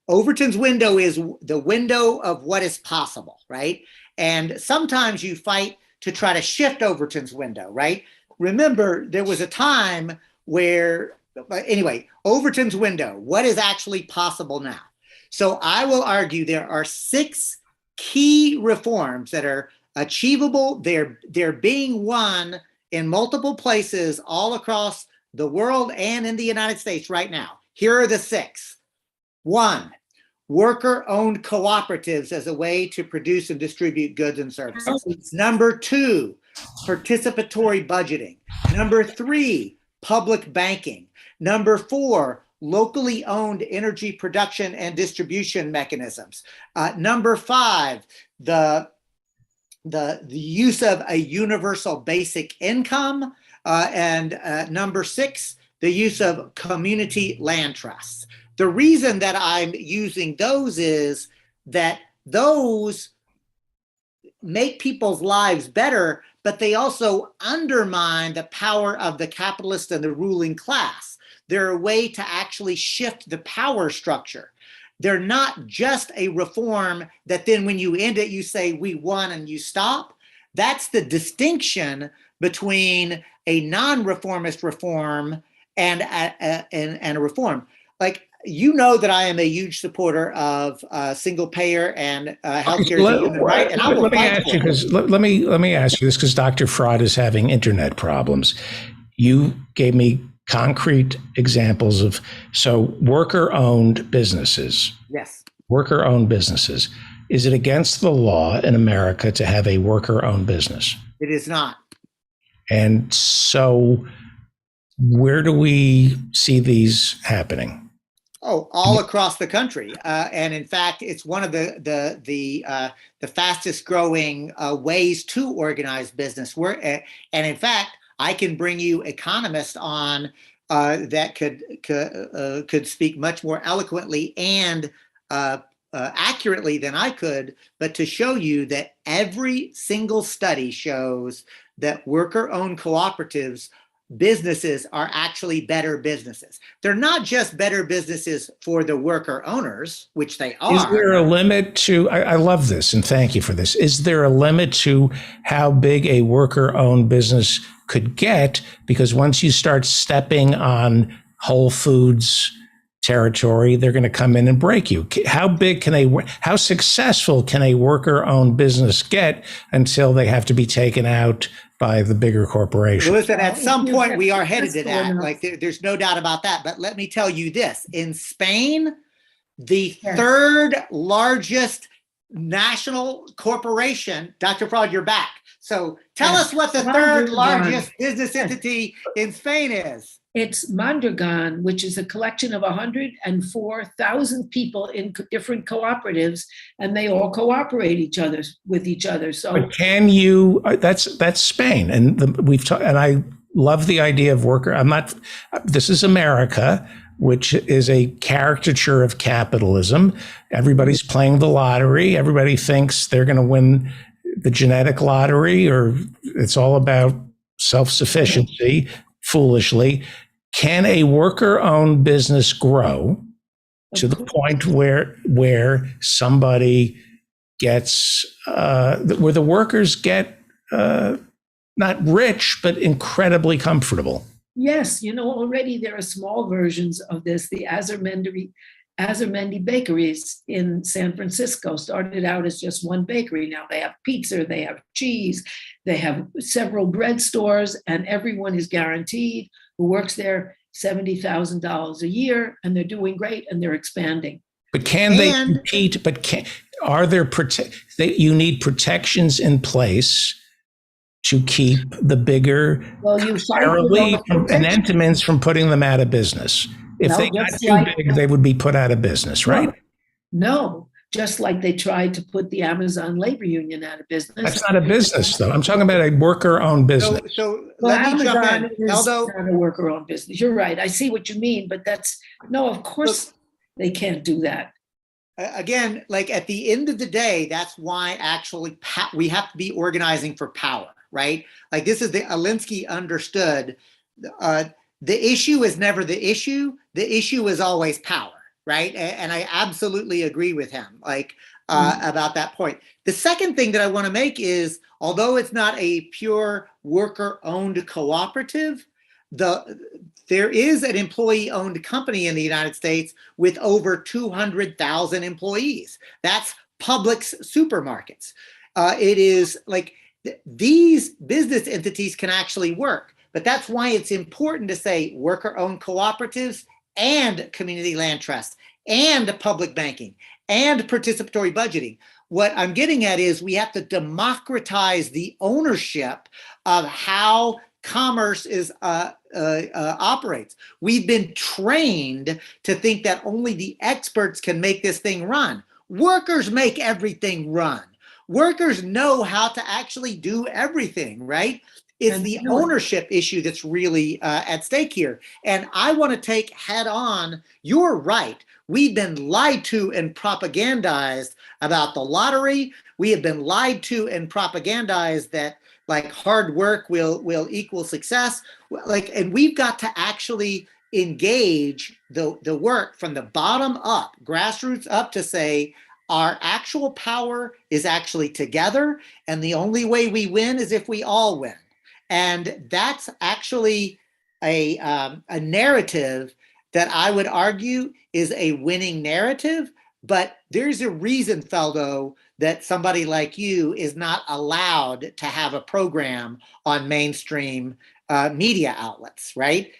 Overton's window is the window of what is possible, right? And sometimes you fight to try to shift Overton's window, right? Remember, there was a time where, anyway, Overton's window, what is actually possible now? So I will argue there are 6 key reforms that are achievable. They're being won in multiple places all across the world and in the United States right now. Here are the 6. 1, worker-owned cooperatives as a way to produce and distribute goods and services. Number 2, participatory budgeting. Number 3, public banking. Number 4, locally owned energy production and distribution mechanisms. Number 5, the use of a universal basic income. And number 6, the use of community land trusts. The reason that I'm using those is that those make people's lives better, but they also undermine the power of the capitalist and the ruling class. They're a way to actually shift the power structure. They're not just a reform that then when you end it, you say, we won and you stop. That's the distinction between a non-reformist reform and a reform. Like, you know that I am a huge supporter of single payer and healthcare as a human right, and I will fight for it. Let me ask you this, because Dr. Fraud is having internet problems. You gave me concrete examples of, so worker-owned businesses. Yes. Worker-owned businesses. Is it against the law in America to have a worker-owned business? It is not. And so where do we see these happening? Oh, all across the country, and in fact, it's one of the fastest growing ways to organize business. And in fact, I can bring you economists on that could speak much more eloquently and accurately than I could, but to show you that every single study shows that worker-owned cooperatives businesses are actually better businesses. They're not just better businesses for the worker owners, which they are. Is there a limit to, I love this and thank you for this. Is there a limit to how big a worker-owned business could get? Because once you start stepping on Whole Foods territory, they're going to come in and break you. How successful can a worker-owned business get until they have to be taken out by the bigger corporation? Listen, at some point we are headed to that. Like there's no doubt about that. But let me tell you this: in Spain, the third largest national corporation. Dr. Fraud, you're back. So tell us what the third largest business entity in Spain is. It's Mondragon, which is a collection of 104,000 people in different cooperatives, and they all cooperate with each other. So, but can you? That's Spain, and we've talked. And I love the idea of worker. I'm not. This is America, which is a caricature of capitalism. Everybody's playing the lottery. Everybody thinks they're going to win the genetic lottery, or it's all about self-sufficiency. Foolishly. Can a worker-owned business grow to the point where somebody gets, where the workers get not rich, but incredibly comfortable? yes, already there are small versions of this. The Azurmendi bakeries in San Francisco started out as just one bakery. Now they have pizza, they have cheese, they have several bread stores, and everyone is guaranteed who works there $70,000 a year, and they're doing great and they're expanding. But can they compete? Are there you need protections in place to keep the bigger and Entenmann's from putting them out of business? If they got too big, they would be put out of business, right? No, just like they tried to put the Amazon labor union out of business. That's not a business, though. I'm talking about a worker-owned business. So let me jump in. Is not a worker-owned business. You're right. I see what you mean, but of course they can't do that. Again, like at the end of the day, that's why actually we have to be organizing for power, right? Like this is Alinsky understood. The issue is never the issue. The issue is always power, right? And I absolutely agree with him, about that point. The second thing that I want to make is, although it's not a pure worker-owned cooperative, there is an employee-owned company in the United States with over 200,000 employees. That's Publix supermarkets. It is like these business entities can actually work. But that's why it's important to say worker-owned cooperatives and community land trusts and public banking and participatory budgeting. What I'm getting at is we have to democratize the ownership of how commerce operates. We've been trained to think that only the experts can make this thing run. Workers make everything run. Workers know how to actually do everything, right? It's the ownership issue that's really at stake here. And I want to take head on, you're right. We've been lied to and propagandized about the lottery. We have been lied to and propagandized that hard work will equal success. And we've got to actually engage the work from the bottom up, grassroots up, to say our actual power is actually together. And the only way we win is if we all win. And that's actually a narrative that I would argue is a winning narrative. But there's a reason, Feldo, that somebody like you is not allowed to have a program on mainstream media outlets, right?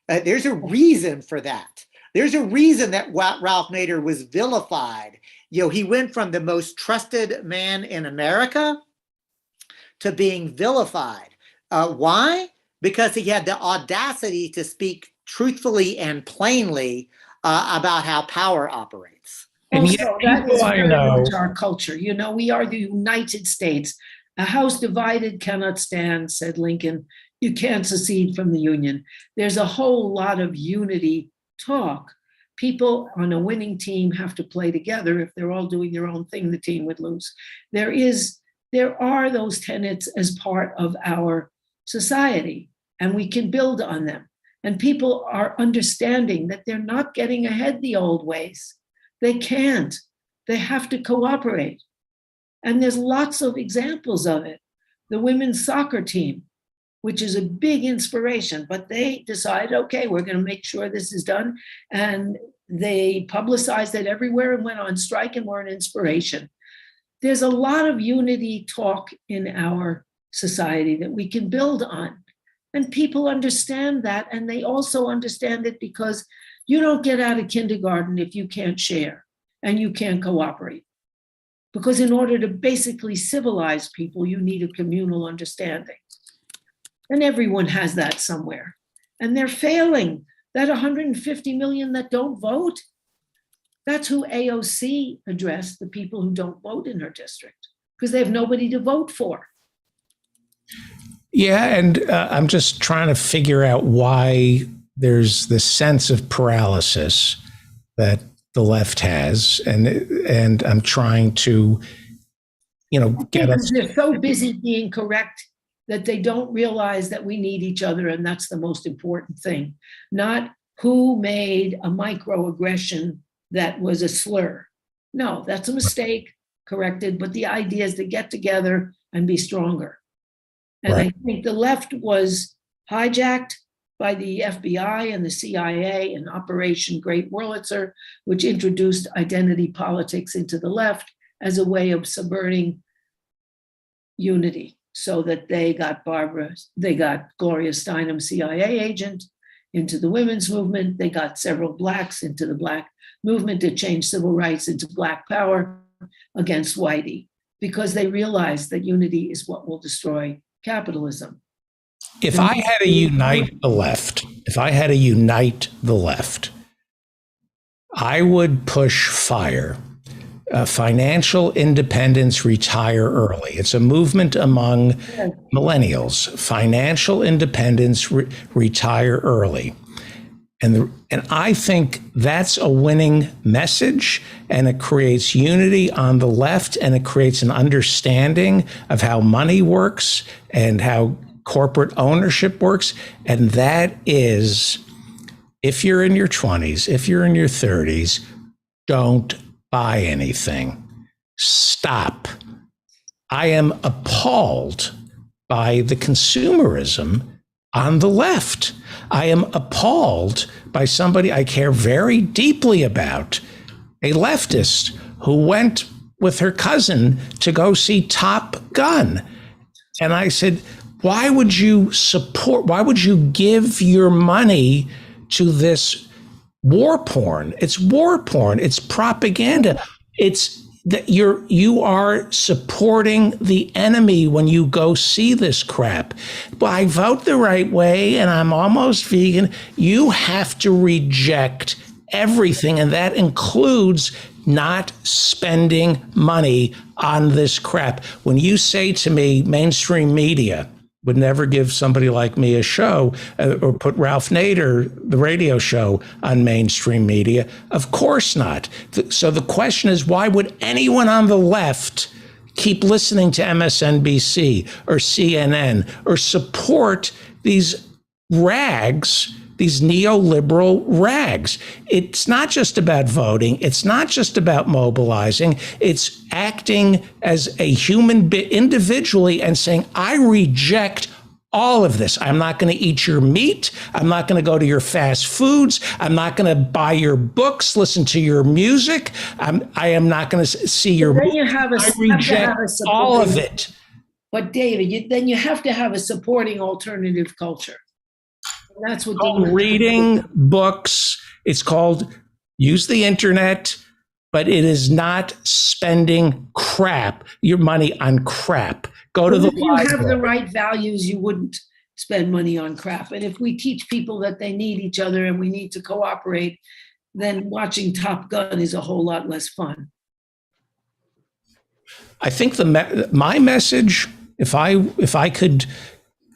There's a reason for that. There's a reason that Ralph Nader was vilified. He went from the most trusted man in America to being vilified. Why? Because he had the audacity to speak truthfully and plainly about how power operates. And also, that is very much our culture. We are the United States. A house divided cannot stand, said Lincoln. You can't secede from the Union. There's a whole lot of unity talk. People on a winning team have to play together. If they're all doing their own thing, the team would lose. There are those tenets as part of our society. and we can build on them. And people are understanding that they're not getting ahead the old ways. They can't. They have to cooperate. And there's lots of examples of it. The women's soccer team, which is a big inspiration, but they decided, okay, we're going to make sure this is done. And they publicized it everywhere and went on strike and were an inspiration. There's a lot of unity talk in our society that we can build on. And people understand that. And they also understand it because you don't get out of kindergarten if you can't share and you can't cooperate. Because in order to basically civilize people, you need a communal understanding. And everyone has that somewhere. And they're failing. That 150 million that don't vote, that's who AOC addressed, the people who don't vote in her district, because they have nobody to vote for. Yeah, and I'm just trying to figure out why there's this sense of paralysis that the left has, and I'm trying to, get us. They're so busy being correct that they don't realize that we need each other, and that's the most important thing. Not who made a microaggression that was a slur. No, that's a mistake, corrected, but the idea is to get together and be stronger. And right. I think the left was hijacked by the FBI and the CIA in Operation Great Wurlitzer, which introduced identity politics into the left as a way of subverting unity, so that they got Gloria Steinem, CIA agent, into the women's movement. They got several blacks into the black movement to change civil rights into black power against whitey, because they realized that unity is what will destroy capitalism. If I had to unite the left, I would push FIRE, financial independence, retire early. It's a movement among millennials. Financial independence, retire early. And I think that's a winning message, and it creates unity on the left, and it creates an understanding of how money works and how corporate ownership works. And that is, if you're in your 20s, if you're in your 30s, don't buy anything. Stop. I am appalled by the consumerism on the left. I am appalled by somebody I care very deeply about, a leftist who went with her cousin to go see Top Gun. And I said, why would you give your money to this war porn? It's war porn. It's propaganda. It's that you are supporting the enemy when you go see this crap. Well, I vote the right way and I'm almost vegan. You have to reject everything, and that includes not spending money on this crap. When you say to me, mainstream media would never give somebody like me a show, or put Ralph Nader, the radio show, on mainstream media. Of course not. So the question is, why would anyone on the left keep listening to MSNBC or CNN or support these rags, these neoliberal rags? It's not just about voting. It's not just about mobilizing. It's acting as a human individually and saying, I reject all of this. I'm not going to eat your meat. I'm not going to go to your fast foods. I'm not going to buy your books, listen to your music. I am not going to see your movies. I reject all of it. But David, then you have to have a supporting alternative culture. That's what reading books. It's called use the internet, but it is not spending your money on crap. Go to the library. If you have the right values, you wouldn't spend money on crap. And if we teach people that they need each other and we need to cooperate, then watching Top Gun is a whole lot less fun. I think my message, if I could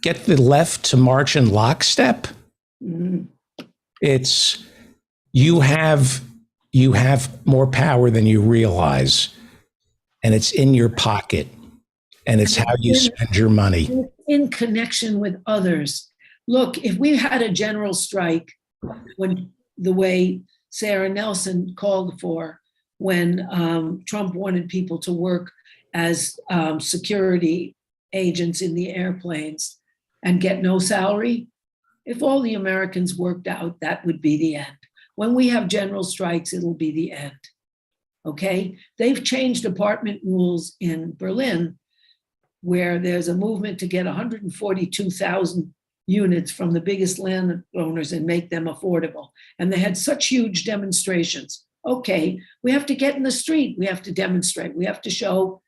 get the left to march in lockstep, it's you have more power than you realize, and it's in your pocket, and it's how you spend your money. In connection with others. Look, if we had a general strike when the way Sarah Nelson called for when Trump wanted people to work as security agents in the airplanes and get no salary, if all the Americans worked out, that would be the end. When we have general strikes, it'll be the end. Okay? They've changed apartment rules in Berlin where there's a movement to get 142,000 units from the biggest landowners and make them affordable. And they had such huge demonstrations. Okay, we have to get in the street. We have to demonstrate. We have to show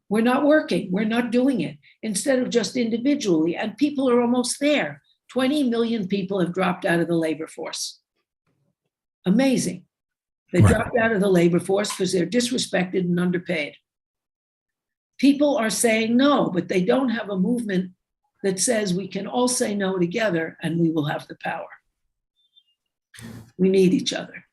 we're not working. We're not doing it instead of just individually. And people are almost there. 20 million people have dropped out of the labor force. Amazing. They dropped out of the labor force because they're disrespected and underpaid. People are saying no, but they don't have a movement that says we can all say no together and we will have the power. We need each other.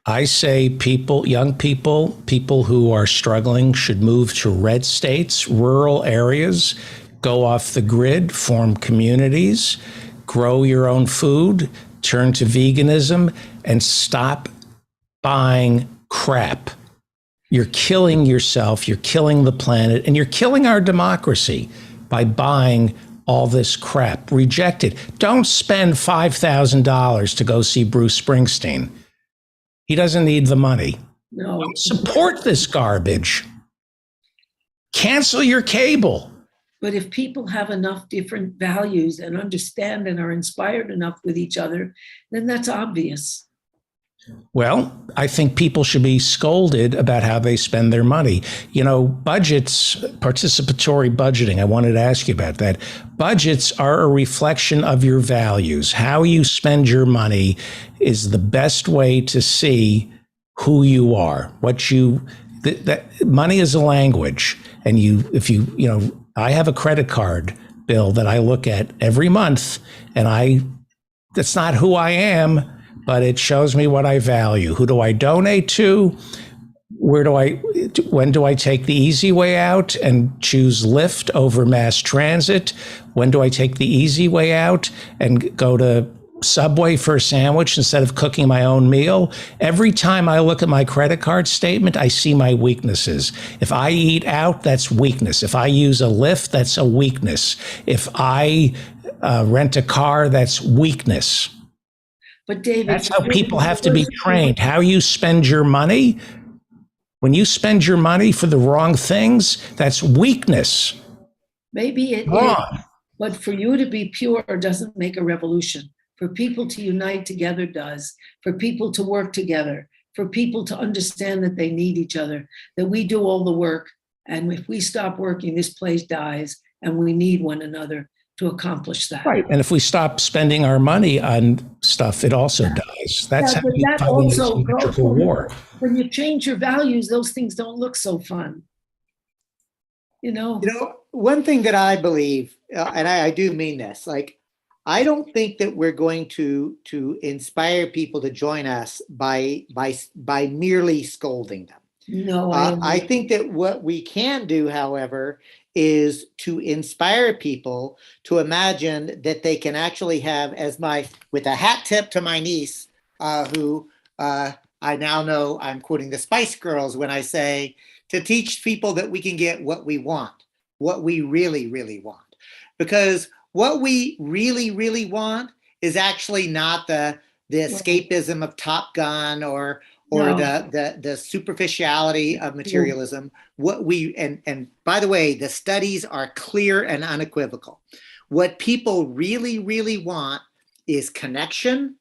I say people, young people, people who are struggling should move to red states, rural areas, go off the grid, form communities, grow your own food, turn to veganism, and stop buying crap. You're killing yourself, you're killing the planet, and you're killing our democracy by buying all this crap. Reject it. Don't spend $5,000 to go see Bruce Springsteen. He doesn't need the money. No. Don't support this garbage. Cancel your cable. But if people have enough different values and understand and are inspired enough with each other, then that's obvious. Well, I think people should be scolded about how they spend their money. You know, budgets, participatory budgeting, I wanted to ask you about that. Budgets are a reflection of your values. How you spend your money is the best way to see who you are. That money is a language. And I have a credit card bill that I look at every month, and that's not who I am, but it shows me what I value. Who do I donate to? When do I take the easy way out and choose Lyft over mass transit? When do I take the easy way out and go to Subway for a sandwich instead of cooking my own meal? Every time I look at my credit card statement, I see my weaknesses. If I eat out, that's weakness. If I use a Lyft, that's a weakness. If I rent a car, that's weakness. But David, that's how people have to be trained. How you spend your money. When you spend your money for the wrong things, that's weakness. Maybe it is, but for you to be pure doesn't make a revolution. For people to unite together does. For people to work together. For people to understand that they need each other, that we do all the work. And if we stop working, this place dies, and we need one another to accomplish that. Right. And if we stop spending our money on stuff, it also dies. That's how you fight this electrical war. When you change your values, those things don't look so fun. One thing that I believe, and I do mean this, like, I don't think that we're going to inspire people to join us by merely scolding them. No, I think that what we can do, however, is to inspire people to imagine that they can actually have, with a hat tip to my niece, who I now know I'm quoting the Spice Girls when I say, to teach people that we can get what we want, what we really, really want. Because what we really, really want is actually not the escapism of Top Gun or the superficiality of materialism. And by the way, the studies are clear and unequivocal. What people really, really want is connection.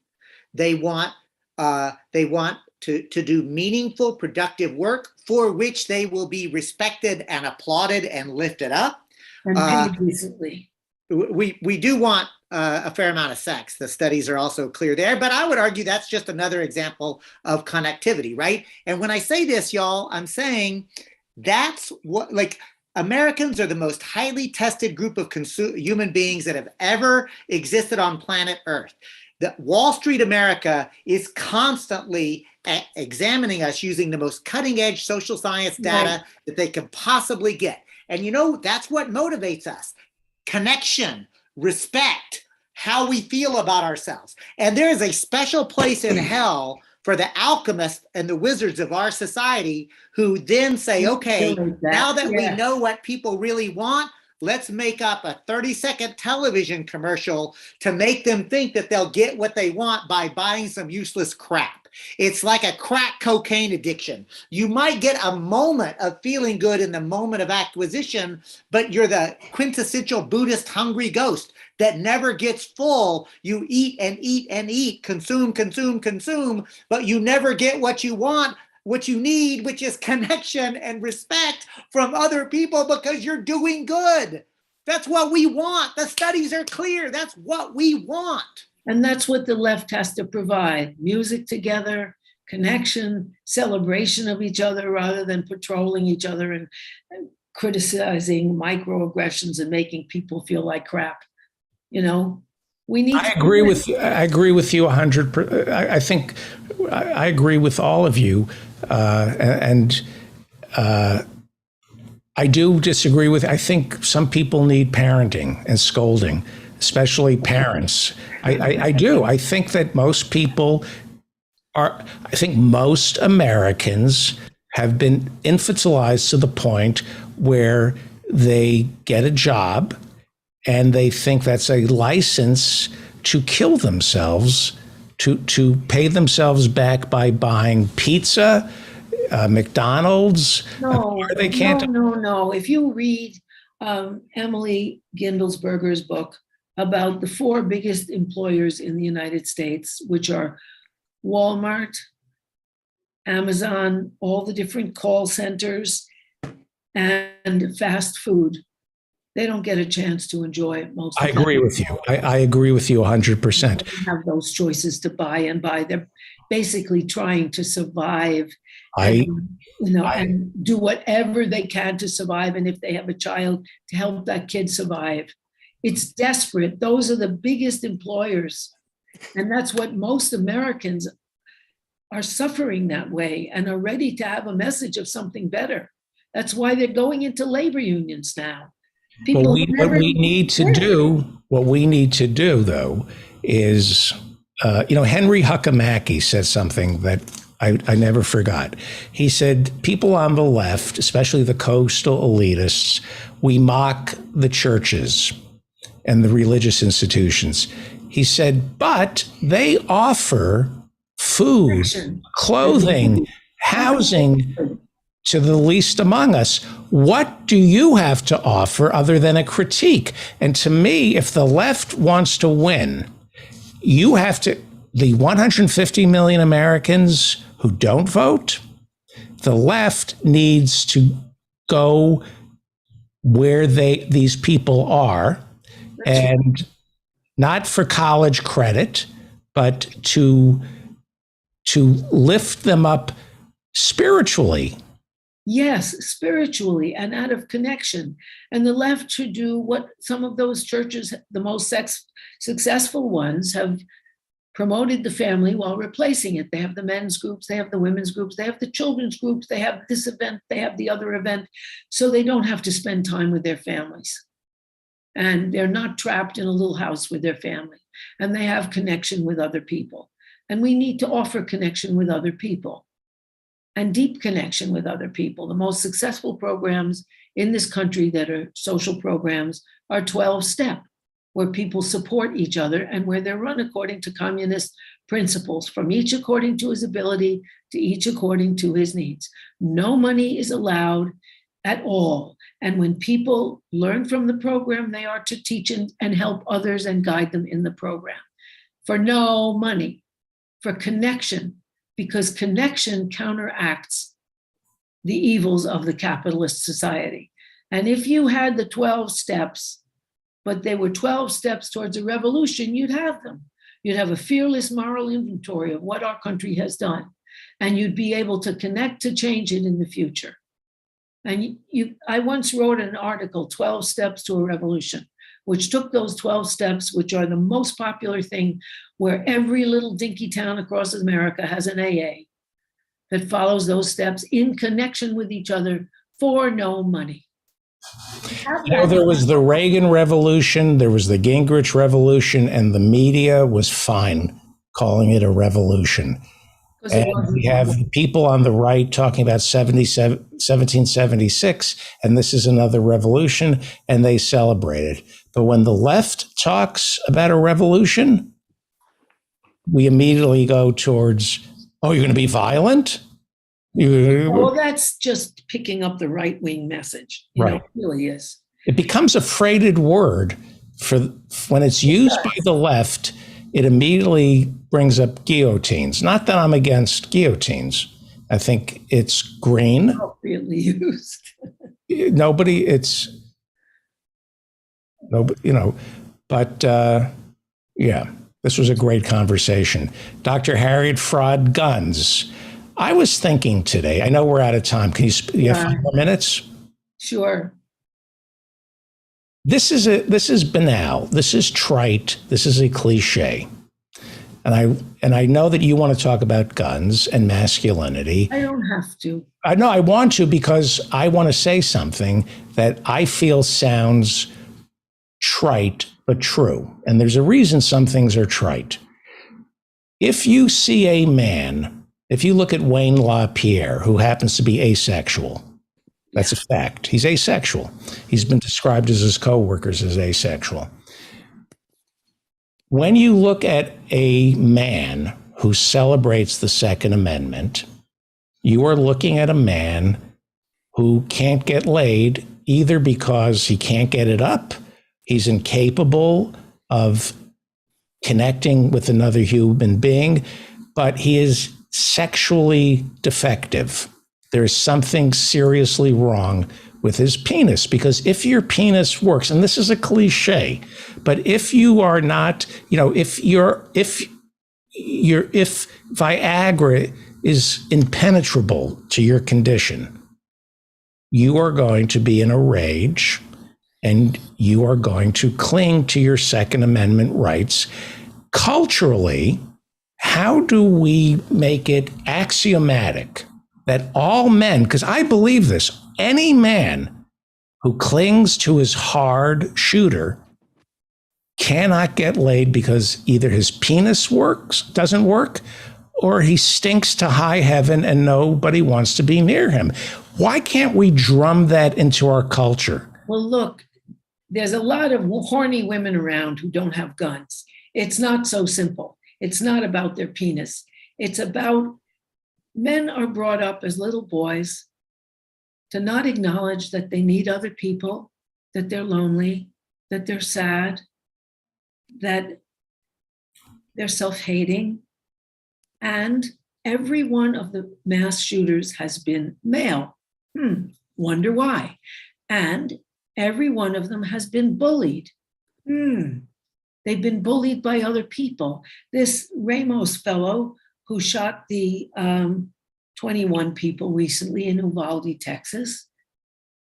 They want to do meaningful, productive work for which they will be respected and applauded and lifted up. And paid recently. We do want a fair amount of sex. The studies are also clear there, but I would argue that's just another example of connectivity, right? And when I say this, y'all, I'm saying that's what, like, Americans are the most highly tested group of human beings that have ever existed on planet Earth. The Wall Street America is constantly examining us using the most cutting edge social science data that they can possibly get. And that's what motivates us. Connection, respect, how we feel about ourselves. And there is a special place in hell for the alchemists and the wizards of our society who then say, okay, now that we know what people really want, let's make up a 30-second television commercial to make them think that they'll get what they want by buying some useless crap. It's like a crack cocaine addiction. You might get a moment of feeling good in the moment of acquisition, but you're the quintessential Buddhist hungry ghost that never gets full. You eat and eat and eat, consume, consume, consume, but you never get what you want, what you need, which is connection and respect from other people because you're doing good. That's what we want. The studies are clear. That's what we want. And that's what the left has to provide. Music together, connection, celebration of each other rather than patrolling each other and criticizing microaggressions and making people feel like crap. You know, we need. I agree with you 100%. I think I agree with all of you, and I do disagree with. I think some people need parenting and scolding, especially parents. I do. I think that most people are. I think most Americans have been infantilized to the point where they get a job and they think that's a license to kill themselves, to pay themselves back by buying pizza, McDonald's. No. If you read Emily Gindelsberger's book about the 4 biggest employers in the United States, which are Walmart, Amazon, all the different call centers, and fast food, they don't get a chance to enjoy most of it. I agree with you. I agree with you 100%. They have those choices to buy and buy. They're basically trying to survive and do whatever they can to survive. And if they have a child, to help that kid survive. It's desperate. Those are the biggest employers. And that's what most Americans are suffering that way and are ready to have a message of something better. That's why they're going into labor unions now. What we need to do, though, is, Henry Huckamackie said something that I never forgot. He said, people on the left, especially the coastal elitists, we mock the churches and the religious institutions. He said, but they offer food, clothing, housing to the least among us. What do you have to offer other than a critique? And to me, if the left wants to win, you have to, the 150 million Americans who don't vote, the left needs to go where these people are, and not for college credit, but to lift them up spiritually. Yes, spiritually and out of connection. And the left should do what some of those churches, the most successful ones, have promoted the family while replacing it. They have the men's groups, they have the women's groups, they have the children's groups, they have this event, they have the other event, so they don't have to spend time with their families. And they're not trapped in a little house with their family. And they have connection with other people. And we need to offer connection with other people and deep connection with other people. The most successful programs in this country that are social programs are 12-step, where people support each other and where they're run according to communist principles, from each according to his ability to each according to his needs. No money is allowed at all. And when people learn from the program, they are to teach and help others and guide them in the program. For no money, for connection, because connection counteracts the evils of the capitalist society. And if you had the 12 steps, but they were 12 steps towards a revolution, you'd have them. You'd have a fearless moral inventory of what our country has done, and you'd be able to connect to change it in the future. And I once wrote an article, 12 Steps to a Revolution, which took those 12 steps, which are the most popular thing, where every little dinky town across America has an AA that follows those steps in connection with each other for no money. There was the Reagan Revolution, there was the Gingrich Revolution, and the media was fine calling it a revolution. And we have people on the right talking about 1776, and this is another revolution, and they celebrate it. But when the left talks about a revolution, we immediately go towards, oh, you're going to be violent? Well, that's just picking up the right-wing message. Right. It really is. It becomes a freighted word for when it's used by the left. It immediately brings up guillotines. Not that I'm against guillotines. I think it's green. Appropriately used. Nobody, yeah, this was a great conversation. Dr. Harriet Fraad, guns. I was thinking today, I know we're out of time. Can you have 5 more minutes? Sure. This is banal. This is trite. This is a cliche. And I know that you want to talk about guns and masculinity. I don't have to. I know I want to because I want to say something that I feel sounds trite but true. And there's a reason some things are trite. If you see a man, if you look at Wayne LaPierre, who happens to be asexual, that's a fact. He's asexual. He's been described as his coworkers as asexual. When you look at a man who celebrates the Second Amendment, you are looking at a man who can't get laid either because he can't get it up, he's incapable of connecting with another human being, but he is sexually defective. There's something seriously wrong with his penis, because if your penis works, and this is a cliche, but if you are not, if Viagra is impenetrable to your condition, you are going to be in a rage and you are going to cling to your Second Amendment rights. Culturally, how do we make it axiomatic that all men, because I believe this, any man who clings to his hard shooter cannot get laid because either his penis doesn't work, or he stinks to high heaven and nobody wants to be near him? Why can't we drum that into our culture? Well, look, there's a lot of horny women around who don't have guns. It's not so simple. It's not about their penis. It's about men are brought up as little boys to not acknowledge that they need other people, that they're lonely, that they're sad, that they're self-hating. And every one of the mass shooters has been male. Wonder why? And every one of them has been bullied. They've been bullied by other people. This Ramos fellow who shot the 21 people recently in Uvalde, Texas,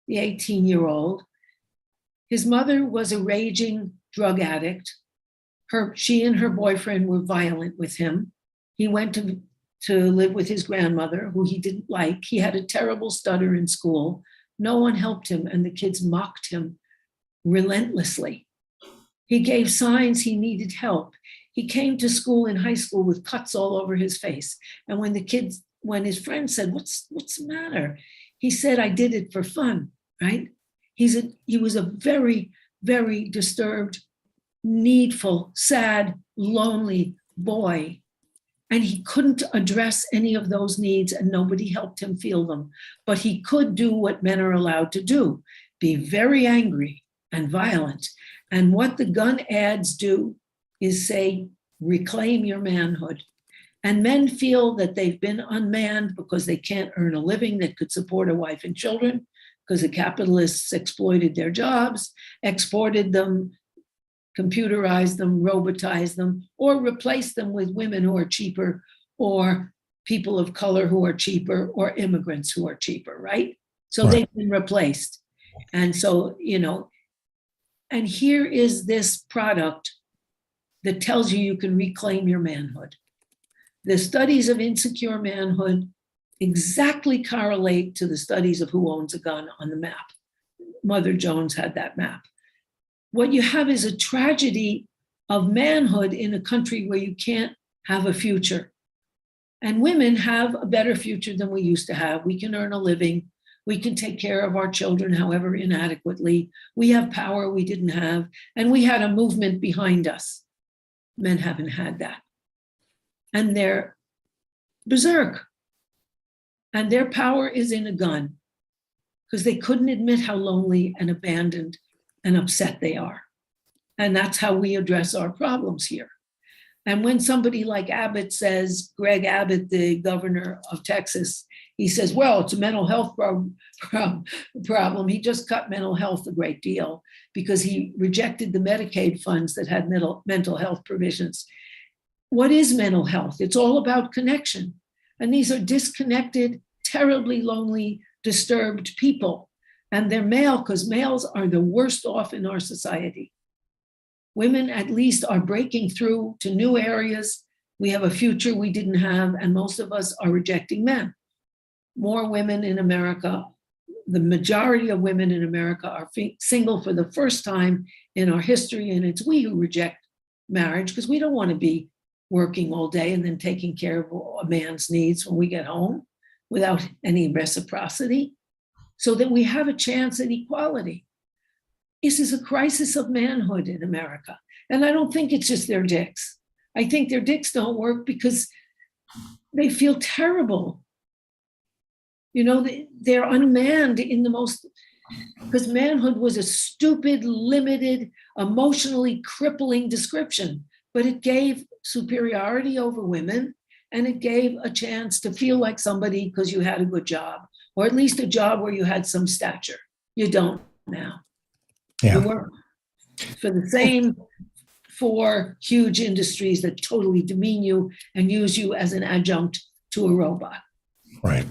the 18-year-old, his mother was a raging drug addict. She and her boyfriend were violent with him. He went to live with his grandmother, who he didn't like. He had a terrible stutter in school. No one helped him, and the kids mocked him relentlessly. He gave signs he needed help. He came to school in high school with cuts all over his face. And when his friend said, what's the matter? He said, I did it for fun, right? He was a very, very disturbed, needful, sad, lonely boy. And he couldn't address any of those needs, and nobody helped him feel them. But he could do what men are allowed to do, be very angry and violent. And what the gun ads do is say, reclaim your manhood. And men feel that they've been unmanned because they can't earn a living that could support a wife and children, because the capitalists exploited their jobs, exported them, computerized them, robotized them, or replaced them with women who are cheaper, or people of color who are cheaper, or immigrants who are cheaper, right? So Right. They've been replaced. And so, and here is this product that tells you can reclaim your manhood. The studies of insecure manhood exactly correlate to the studies of who owns a gun on the map. Mother Jones had that map. What you have is a tragedy of manhood in a country where you can't have a future. And women have a better future than we used to have. We can earn a living. We can take care of our children, however inadequately. We have power we didn't have. And we had a movement behind us. Men haven't had that. And they're berserk. And their power is in a gun because they couldn't admit how lonely and abandoned and upset they are. And that's how we address our problems here. And when somebody like Abbott says, Greg Abbott, the governor of Texas, he says, well, it's a mental health problem. He just cut mental health a great deal because he rejected the Medicaid funds that had mental health provisions. What is mental health? It's all about connection. And these are disconnected, terribly lonely, disturbed people. And they're male because males are the worst off in our society. Women at least are breaking through to new areas. We have a future we didn't have, and most of us are rejecting men. More women in America, the majority of women in America are single for the first time in our history, and it's we who reject marriage because we don't want to be working all day and then taking care of a man's needs when we get home without any reciprocity, so that we have a chance at equality. This is a crisis of manhood in America. And I don't think it's just their dicks. I think their dicks don't work because they feel terrible. You know, they're unmanned in the most, because manhood was a stupid, limited, emotionally crippling description, but it gave superiority over women and it gave a chance to feel like somebody because you had a good job, or at least a job where you had some stature. You don't now. Yeah. You work for the same 4 huge industries that totally demean you and use you as an adjunct to a robot. Right.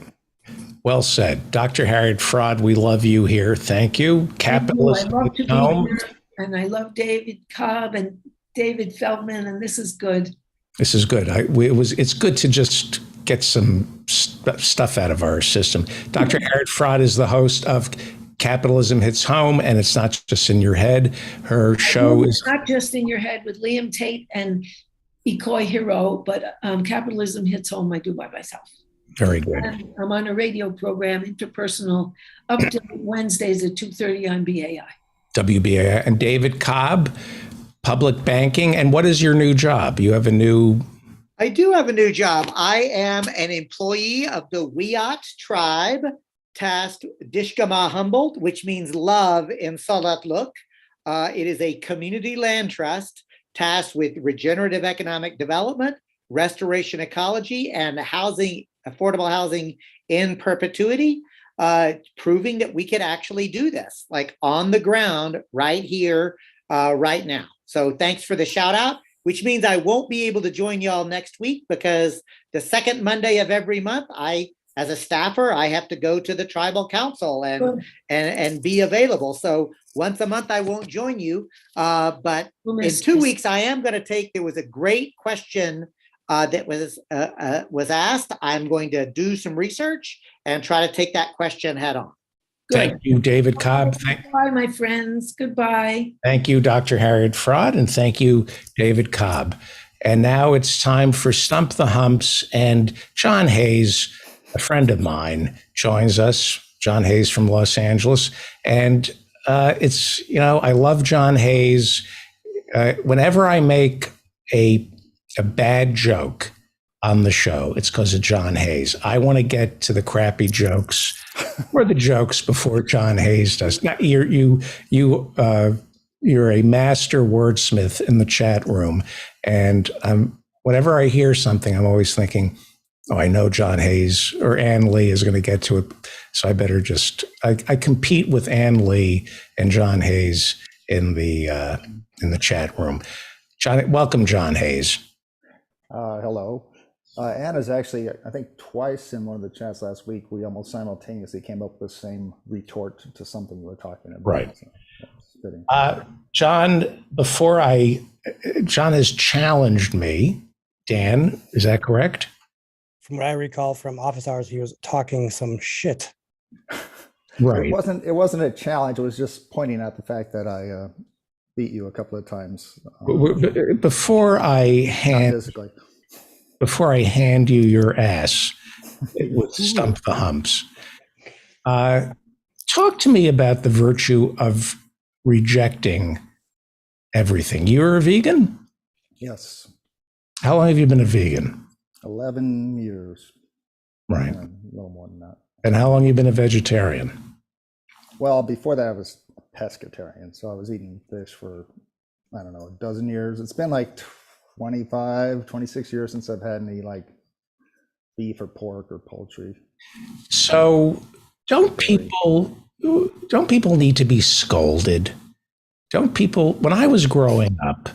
Well said. Dr. Harriet Fraad, we love you here. Thank you. Capitalism. I love to be here, and I love David Cobb and David Feldman, and this is good. This is good. It's good to just get some stuff out of our system. Dr. Harriet Fraad is the host of Capitalism Hits Home, and it's not just in your head. Her show is not just in your head with Liam Tate and Ikoi Hiro, but Capitalism Hits Home I do by myself. Very good. And I'm on a radio program, Interpersonal, up to Wednesdays at 2:30 on BAI. WBAI. And David Cobb, public banking. And what is your new job? You have a new... I do have a new job. I am an employee of the Wiyot tribe, tasked Dishkama Humboldt, which means love in Salatluk. It is a community land trust tasked with regenerative economic development, restoration ecology, and housing, affordable housing in perpetuity, proving that we could actually do this, like on the ground right here, right now. So thanks for the shout out, which means I won't be able to join y'all next week because the second Monday of every month, as a staffer, I have to go to the tribal council and be available. So once a month, I won't join you. But in 2 weeks, I am going to take, there was a great question that was asked. I'm going to do some research and try to take that question head on. Good. Thank you, David Cobb. Goodbye, my friends. Goodbye. Thank you, Dr. Harriet Fraad, and thank you, David Cobb. And now it's time for Stump the Humps, and John Hayes, a friend of mine, joins us. John Hayes from Los Angeles. And I love John Hayes. Whenever I make a bad joke on the show, it's because of John Hayes. I want to get to the crappy jokes or the jokes before John Hayes does. Now, you're a master wordsmith in the chat room. And whenever I hear something, I'm always thinking, oh, I know John Hayes or Ann Lee is going to get to it. So I better I compete with Ann Lee and John Hayes in the chat room. Welcome, John Hayes. Hello. Anna's actually, I think twice in one of the chats last week, we almost simultaneously came up with the same retort to something we were talking about. Right. So, John, John has challenged me. Dan, is that correct? From what I recall from office hours, he was talking some shit. Right. It wasn't a challenge. It was just pointing out the fact that I beat you a couple of times. Before I hand you your ass with Stump the Humps, talk to me about the virtue of rejecting everything. You're a vegan? Yes. How long have you been a vegan? 11 years. Right. A little more than that. And how long have you been a vegetarian? Well, before that, I was a pescatarian. So I was eating fish for, I don't know, a dozen years. It's been like 26 years since I've had any like beef or pork or poultry. So don't people need to be scolded? Don't people, when I was growing up,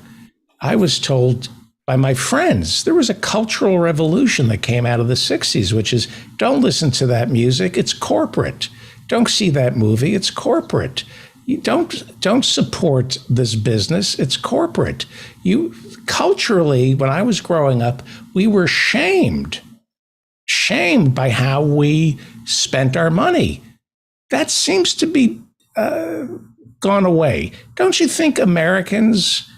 I was told by my friends, there was a cultural revolution that came out of the 60s, which is don't listen to that music, it's corporate. Don't see that movie, it's corporate. You don't support this business, it's corporate. You culturally, when I was growing up, we were shamed by how we spent our money. That seems to be gone away. Don't you think Americans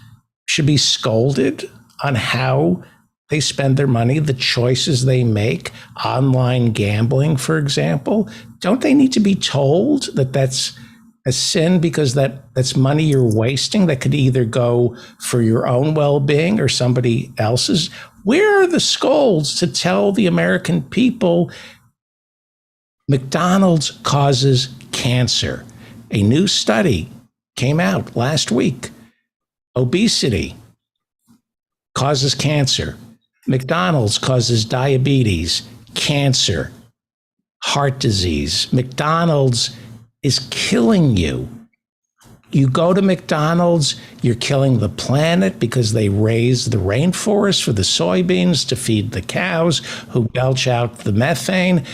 should be scolded on how they spend their money, the choices they make, online gambling, for example? Don't they need to be told that that's a sin because that's money you're wasting that could either go for your own well-being or somebody else's? Where are the scolds to tell the American people McDonald's causes cancer? A new study came out last week. Obesity causes cancer. McDonald's causes diabetes, cancer, heart disease. McDonald's is killing you. You go to McDonald's, you're killing the planet because they raise the rainforest for the soybeans to feed the cows who belch out the methane.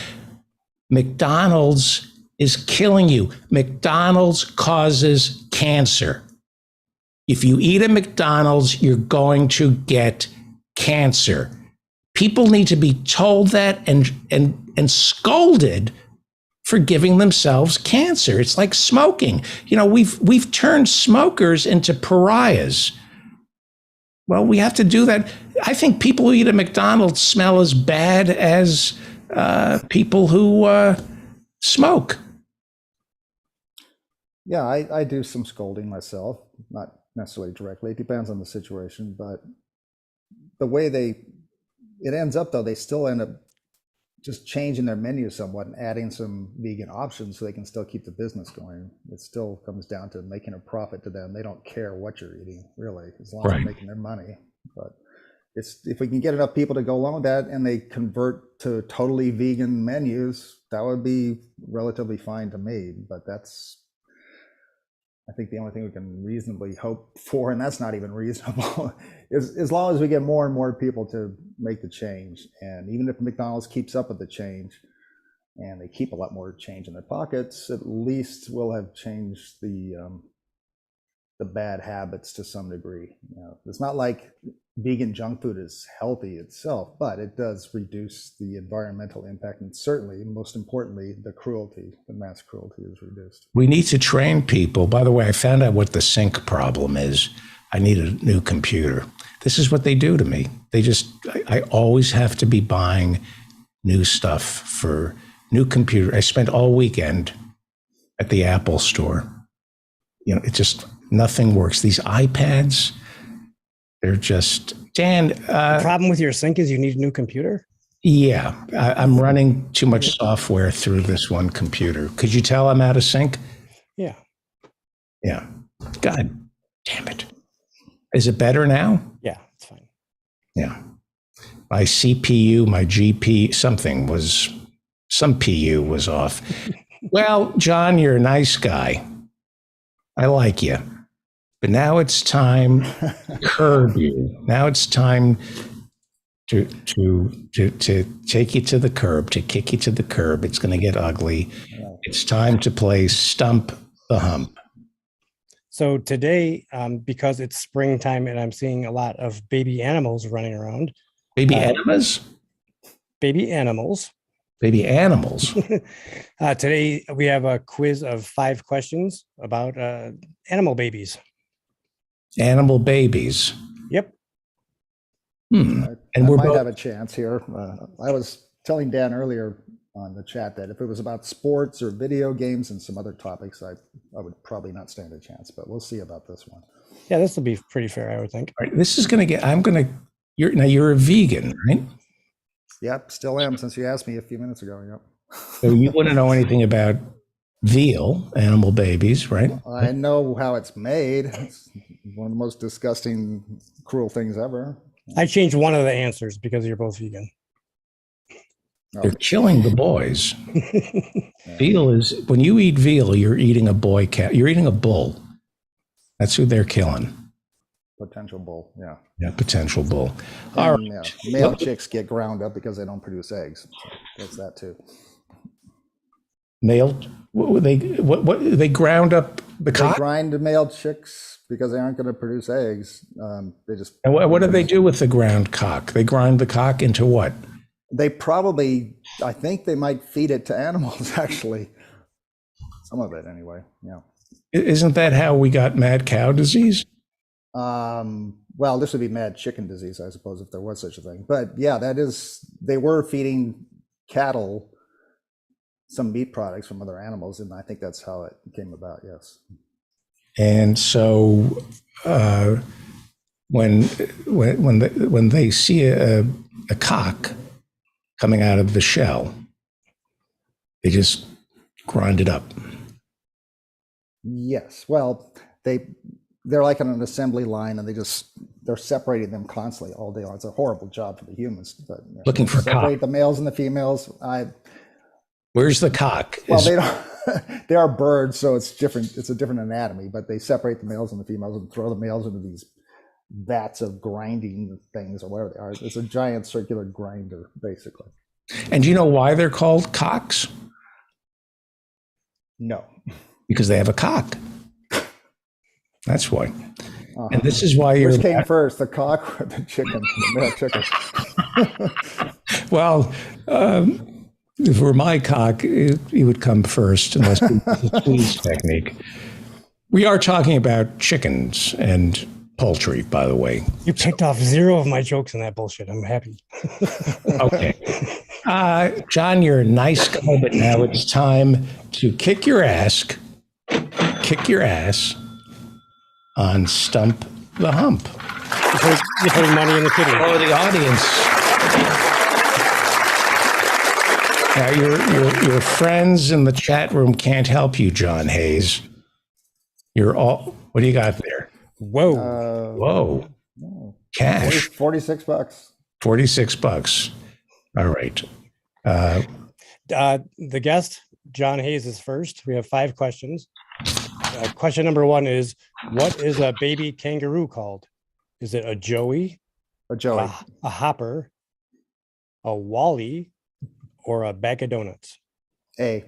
McDonald's is killing you. McDonald's causes cancer. If you eat at McDonald's, you're going to get cancer. People need to be told that and scolded for giving themselves cancer. It's like smoking. You know, we've turned smokers into pariahs. Well, we have to do that. I think people who eat at McDonald's smell as bad as people who smoke. Yeah, I do some scolding myself, not necessarily directly. It depends on the situation, but the way it ends up though, they still end up just changing their menu somewhat and adding some vegan options so they can still keep the business going. It still comes down to making a profit to them. They don't care what you're eating, really, as long as they're making their money. But if we can get enough people to go along with that and they convert to totally vegan menus, that would be relatively fine to me. But that's, I think, the only thing we can reasonably hope for, and that's not even reasonable, is as long as we get more and more people to make the change. And even if McDonald's keeps up with the change and they keep a lot more change in their pockets, at least we'll have changed the bad habits to some degree. You know, it's not like vegan junk food is healthy itself, but it does reduce the environmental impact, and certainly, most importantly, the mass cruelty is reduced. We need to train people. By the way, I found out what the sync problem is. I need a new computer. This is what they do to me. I always have to be buying new stuff for new computer. I spent all weekend at the Apple store. You know, it just, nothing works. These iPads, they're just, Dan. The problem with your sync is you need a new computer? Yeah, I'm running too much software through this one computer. Could you tell I'm out of sync? Yeah. Yeah. God damn it. Is it better now? Yeah, it's fine. Yeah. My CPU, my GP, some PU was off. Well, John, you're a nice guy. I like you. But now it's time to curb you. Now it's time to take you to the curb, to kick you to the curb. It's going to get ugly. It's time to play Stump the Hump. So today, because it's springtime and I'm seeing a lot of baby animals running around. Baby animals? Baby animals. Baby animals. Today we have a quiz of 5 questions about animal babies. Animal babies. Yep. And I we're might both, have a chance here. I was telling Dan earlier on the chat that if it was about sports or video games and some other topics, I would probably not stand a chance, but we'll see about this one. Yeah, this will be pretty fair, I would think. all right, this is going to get, you're a vegan, right? Yep, still am since you asked me a few minutes ago. Yep. So you wouldn't know anything about veal, animal babies, right? I know how it's made. It's one of the most disgusting, cruel things ever. I changed one of the answers because you're both vegan. They're killing the boys. Veal is, when you eat veal, you're eating a boy cat. You're eating a bull. That's who they're killing. Potential bull, yeah. Yeah, potential bull. All And, right. male chicks get ground up because they don't produce eggs. So there's that too. Male, what they ground up the They cock? grind the male chicks because they aren't going to produce eggs. They just. And what do they do with the ground cock? They grind the cock into what? They probably, I think they might feed it to animals, actually. Some of it, anyway. Yeah. Isn't that how we got mad cow disease? Well, this would be mad chicken disease, I suppose, if there was such a thing. But yeah, they were feeding cattle some meat products from other animals, and I think that's how it came about. Yes. And so when they see a cock coming out of the shell, they just grind it up. Yes. Well, they're like on an assembly line, and they're separating them constantly all day long. It's a horrible job for the humans. But Looking for separate cock. the males and the females. Where's the cock? Well, they don't. They are birds, so it's different. It's a different anatomy. But they separate the males and the females and throw the males into these vats of grinding things or whatever they are. It's a giant circular grinder, basically. And do you know why they're called cocks? No. Because they have a cock. That's why. And this is why Which came first, the cock or the chicken? The male chicken. Well, if it were my cock, he would come first, unless we use the squeeze technique. We are talking about chickens and poultry, by the way. You picked off 0 of my jokes in that bullshit. I'm happy. Okay. John, you're a nice guy, but now it's time to kick your ass on Stump the Hump. You put money in the kitty. Oh, the audience. Now, your friends in the chat room can't help you, John Hayes. What do you got there? Whoa. Whoa. Cash. $46. $46. All right. The guest, John Hayes, is first. We have 5 questions. Question number 1 is, what is a baby kangaroo called? Is it a joey? A joey. A hopper? A wally? Or a bag of donuts? A.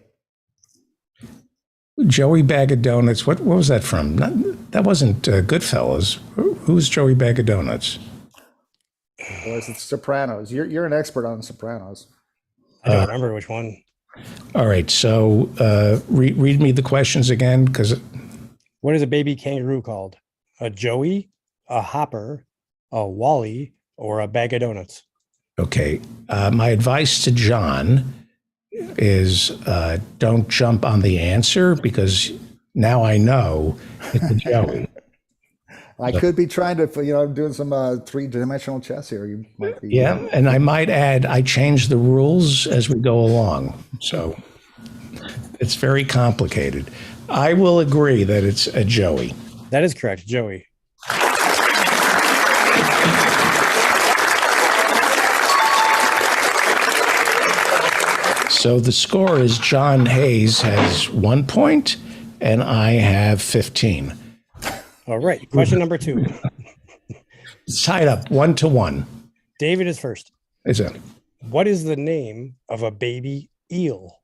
Joey Bag of Donuts. What was that from? That wasn't Goodfellas. Who's Joey Bag of Donuts? Or is it Sopranos? You're an expert on Sopranos. I don't remember which one. All right. So read me the questions again, because. What is a baby kangaroo called? A joey, a hopper, a wally, or a bag of donuts? Okay. My advice to John is don't jump on the answer, because now I know it's a Joey. I could be trying to, doing some 3-dimensional chess here. You might be. Yeah, and I might add, I change the rules as we go along. So it's very complicated. I will agree that it's a Joey. That is correct, Joey. So the score is John Hayes has 1 point and I have 15. All right. Question number 2. It's tied up 1-1. David is first. Is it? What is the name of a baby eel?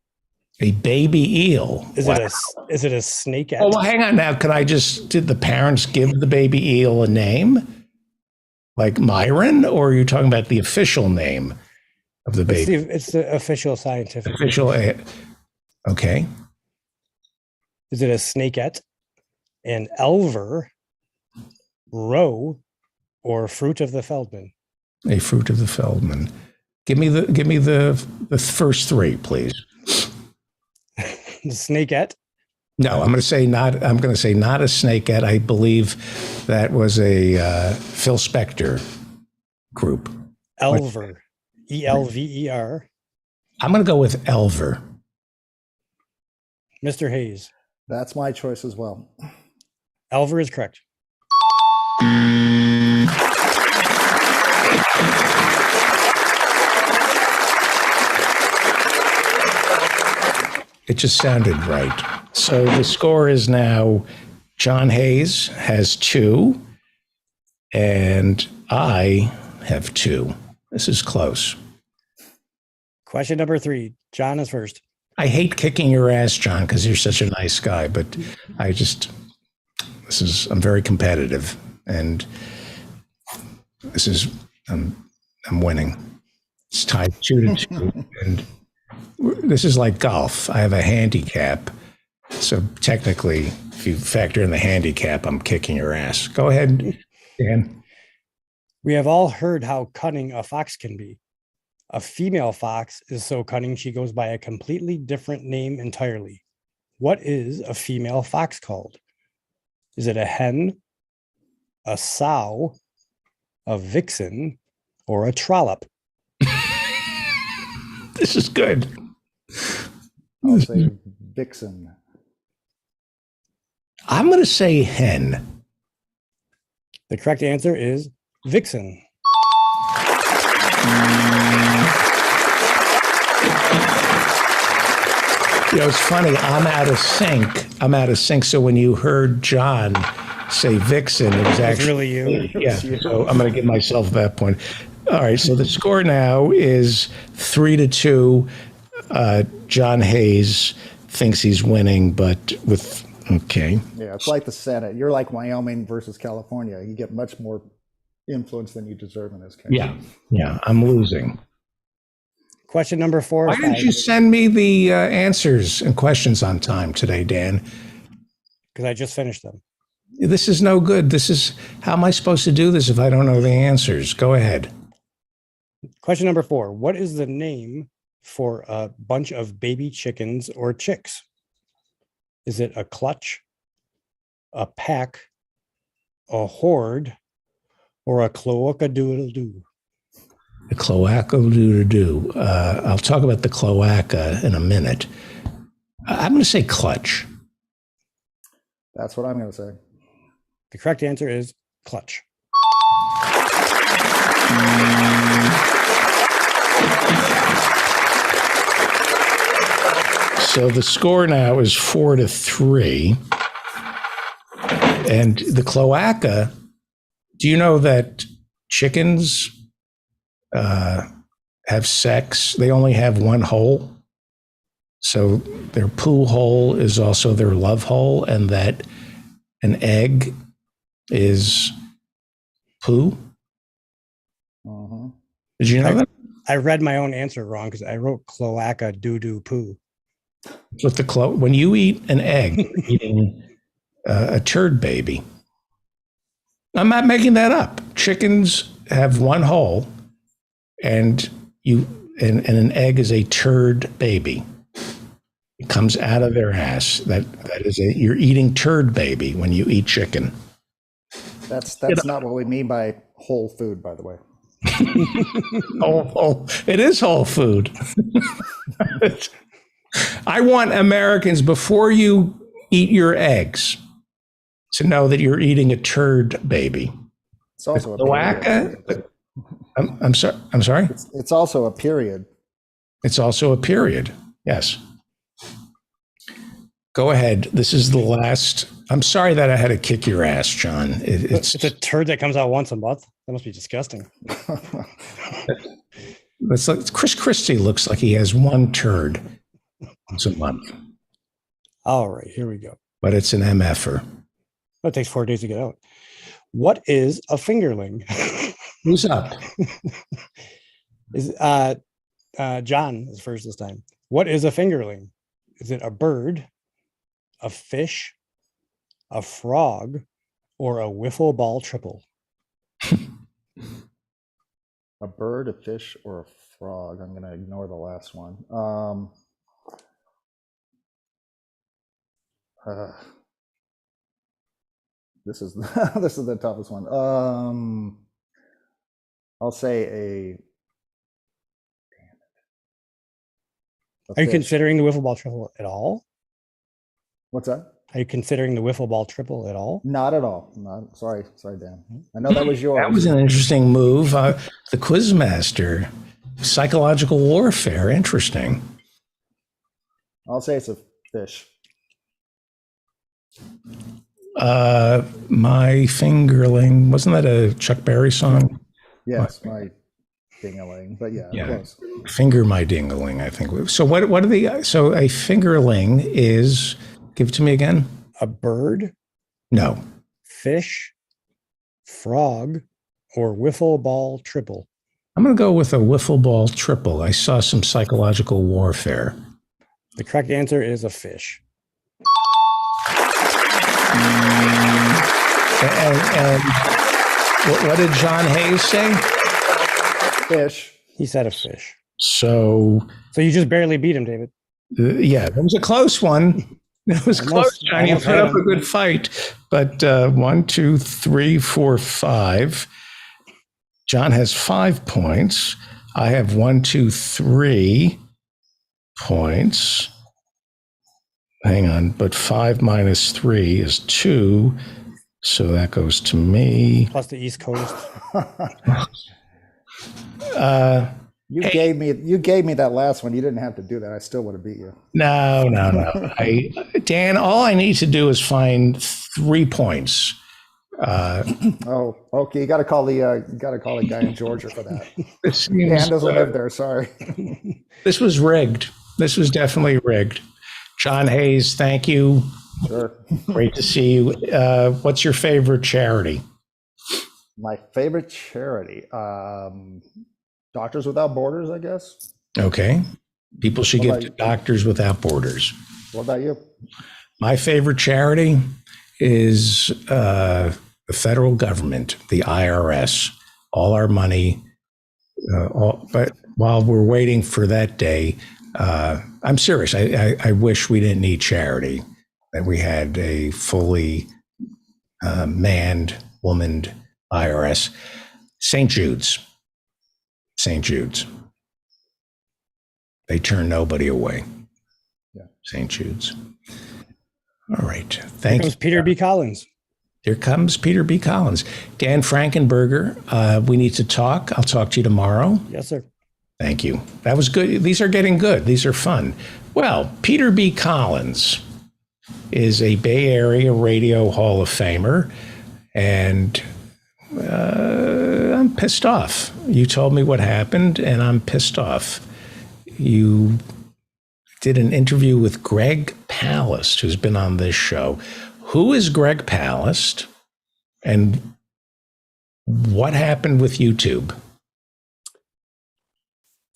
A baby eel. Is it a snake? Oh, well, hang on now. Did the parents give the baby eel a name? Like Myron? Or are you talking about the official name of the baby? It's the official scientific. Okay. Is it a snakeette, an elver, roe, or fruit of the Feldman? A fruit of the Feldman. Give me the first three, please. The snakeette? No, I'm going to say not a snakeette. I believe that was a Phil Spector group. Elver. Elver. I'm going to go with Elver. Mr. Hayes. That's my choice as well. Elver is correct. It just sounded right. So the score is now John Hayes has 2, and I have 2. This is close. Question number 3. John is first. I hate kicking your ass, John, because you're such a nice guy, but I'm very competitive, and I'm winning. It's tied 2-2, and this is like golf. I have a handicap, so technically, if you factor in the handicap, I'm kicking your ass. Go ahead, Dan. We have all heard how cunning a fox can be. A female fox is so cunning she goes by a completely different name entirely. What is a female fox called? Is it a hen, a sow, a vixen, or a trollop? This is good. I'll say vixen. I'm going to say hen. The correct answer is vixen. You know, it's funny. I'm out of sync. So when you heard John say vixen, it was actually really you. Yeah. So I'm going to give myself that point. All right. So the score now is 3-2. John Hayes thinks he's winning, but okay. Yeah, it's like the Senate. You're like Wyoming versus California. You get much more influence than you deserve in this case. Yeah. I'm losing. Question number 4. Why didn't you send me the answers and questions on time today, Dan? Because I just finished them. This is no good. How am I supposed to do this if I don't know the answers? Go ahead. Question number 4. What is the name for a bunch of baby chickens or chicks? Is it a clutch, a pack, a horde, or a cloaca-doodle-doo? The cloaca-doodle-doo. I'll talk about the cloaca in a minute. I'm going to say clutch. That's what I'm going to say. The correct answer is clutch. So the score now is 4-3. And the cloaca, do you know that chickens have sex? They only have one hole. So their poo hole is also their love hole, and that an egg is poo. Uh-huh. Did you know that? I read my own answer wrong because I wrote cloaca doo-doo poo. With when you eat an egg, you're eating a turd baby. I'm not making that up. Chickens have one hole, and an egg is a turd baby. It comes out of their ass. You're eating turd baby when you eat chicken. That's not what we mean by whole food, by the way. It is whole food. I want Americans, before you eat your eggs, to know that you're eating a turd baby. It's also a period. I'm sorry. It's also a period. It's also a period. Yes. Go ahead. This is the last. I'm sorry that I had to kick your ass, John. It's a turd that comes out once a month. That must be disgusting. It's like Chris Christie looks like he has one turd once a month. All right, here we go. But it's an MFer. It takes 4 days to get out. What is a fingerling? Who's up? John is first this time. What is a fingerling? Is it a bird, a fish, a frog, or a wiffle ball triple? A bird, a fish, or a frog. I'm going to ignore the last one. This is this is the toughest one. I'll say a. Are you considering the wiffle ball triple at all? What's that? Are you considering the wiffle ball triple at all? Not at all. Not, sorry, Dan. I know that was yours. That was an interesting move. The Quizmaster, psychological warfare. Interesting. I'll say it's a fish. My fingerling, wasn't that a Chuck Berry song? Yes, my ding-a-ling, but yeah, close. Finger my ding-a-ling, I think. So what are the, so a fingerling is, give it to me again. A bird? No. Fish, frog, or wiffle ball triple? I'm going to go with a wiffle ball triple. I saw some psychological warfare. The correct answer is a fish. And what did John Hayes say? Fish. He said a fish. So you just barely beat him, David. Yeah, it was a close one. It was close, John. You put up a good fight. But 1, 2, 3, 4, 5. John has 5 points. I have 1, 2, 3 points. Hang on, but 5 minus 3 is 2. So that goes to me. Plus the East Coast. You gave me that last one. You didn't have to do that. I still would have beat you. No. Dan, all I need to do is find 3 points. Oh, okay. You got to call the guy in Georgia for that. Dan doesn't live there. Sorry. This was rigged. This was definitely rigged. John Hayes, thank you. Sure. Great to see you. What's your favorite charity? My favorite charity, Doctors Without Borders, I guess. Okay. People should give to Doctors Without Borders. What about you? My favorite charity is the federal government, the IRS. All our money. But while we're waiting for that day, I'm serious. I wish we didn't need charity, that we had a fully manned, womaned IRS. St. Jude's. They turn nobody away. Yeah. St. Jude's. All right. Thank you. Peter B. Collins. Here comes Peter B. Collins. Dan Frankenberger, we need to talk. I'll talk to you tomorrow. Yes, sir. Thank you. That was good. These are getting good. These are fun. Well, Peter B. Collins is a Bay Area Radio Hall of Famer, and I'm pissed off. You told me what happened, and I'm pissed off. You did an interview with Greg Palast, who's been on this show. Who is Greg Palast, and what happened with YouTube?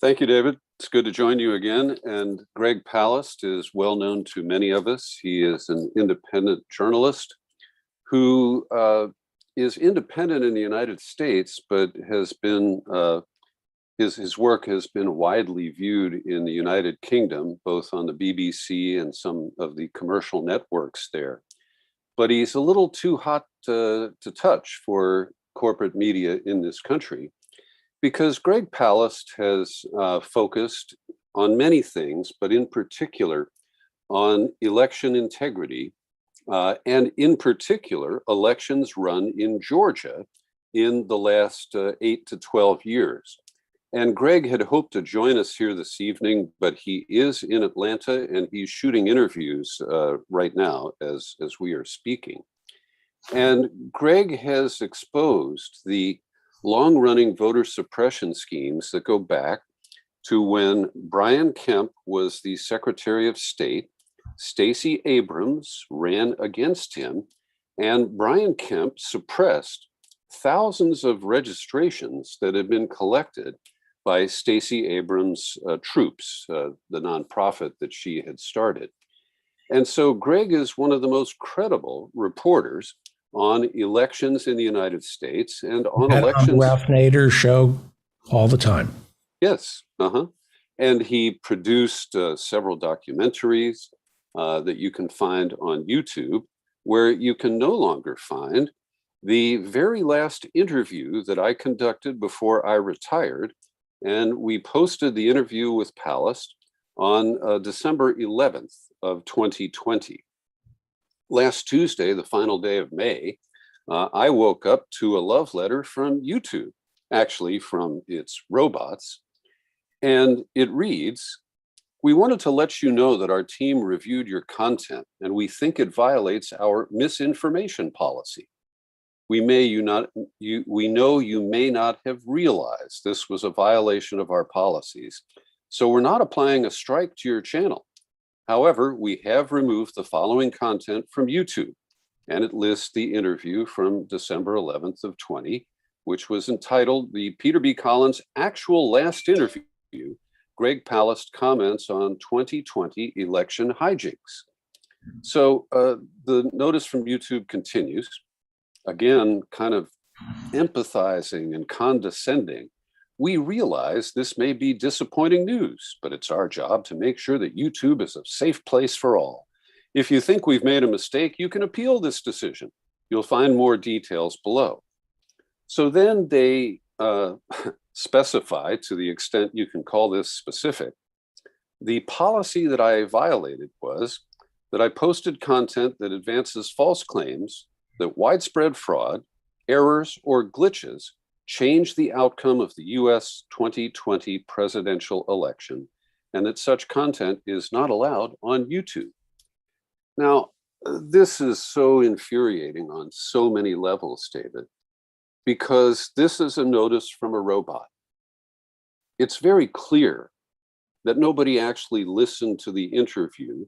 Thank you, David. It's good to join you again. And Greg Palast is well known to many of us. He is an independent journalist who is independent in the United States, but has been his work has been widely viewed in the United Kingdom, both on the BBC and some of the commercial networks there. But he's a little too hot to touch for corporate media in this country, because Greg Palast has focused on many things, but in particular on election integrity, and in particular, elections run in Georgia in the last 8 to 12 years. And Greg had hoped to join us here this evening, but he is in Atlanta and he's shooting interviews right now as we are speaking. And Greg has exposed the long-running voter suppression schemes that go back to when Brian Kemp was the Secretary of State. Stacey Abrams ran against him, and Brian Kemp suppressed thousands of registrations that had been collected by Stacey Abrams' Troops, the nonprofit that she had started. And so Greg is one of the most credible reporters on elections in the United States and on elections. On Ralph Nader's show all the time. Yes. And he produced several documentaries that you can find on YouTube, where you can no longer find the very last interview that I conducted before I retired. And we posted the interview with Palast on December 11th of 2020. Last Tuesday, the final day of May, I woke up to a love letter from YouTube, actually from its robots. And it reads, "We wanted to let you know that our team reviewed your content and we think it violates our misinformation policy. We know you may not have realized this was a violation of our policies, so we're not applying a strike to your channel. However, we have removed the following content from YouTube," and it lists the interview from December 11th of 20, which was entitled "The Peter B. Collins Actual Last Interview, Greg Palast Comments on 2020 Election Hijinks." So the notice from YouTube continues, again, kind of empathizing and condescending. "We realize this may be disappointing news, but it's our job to make sure that YouTube is a safe place for all. If you think we've made a mistake, you can appeal this decision. You'll find more details below." So then they specify, to the extent you can call this specific, the policy that I violated was that I posted content that advances false claims that widespread fraud, errors, or glitches change the outcome of the US 2020 presidential election, and that such content is not allowed on YouTube. Now, this is so infuriating on so many levels, David, because this is a notice from a robot. It's very clear that nobody actually listened to the interview.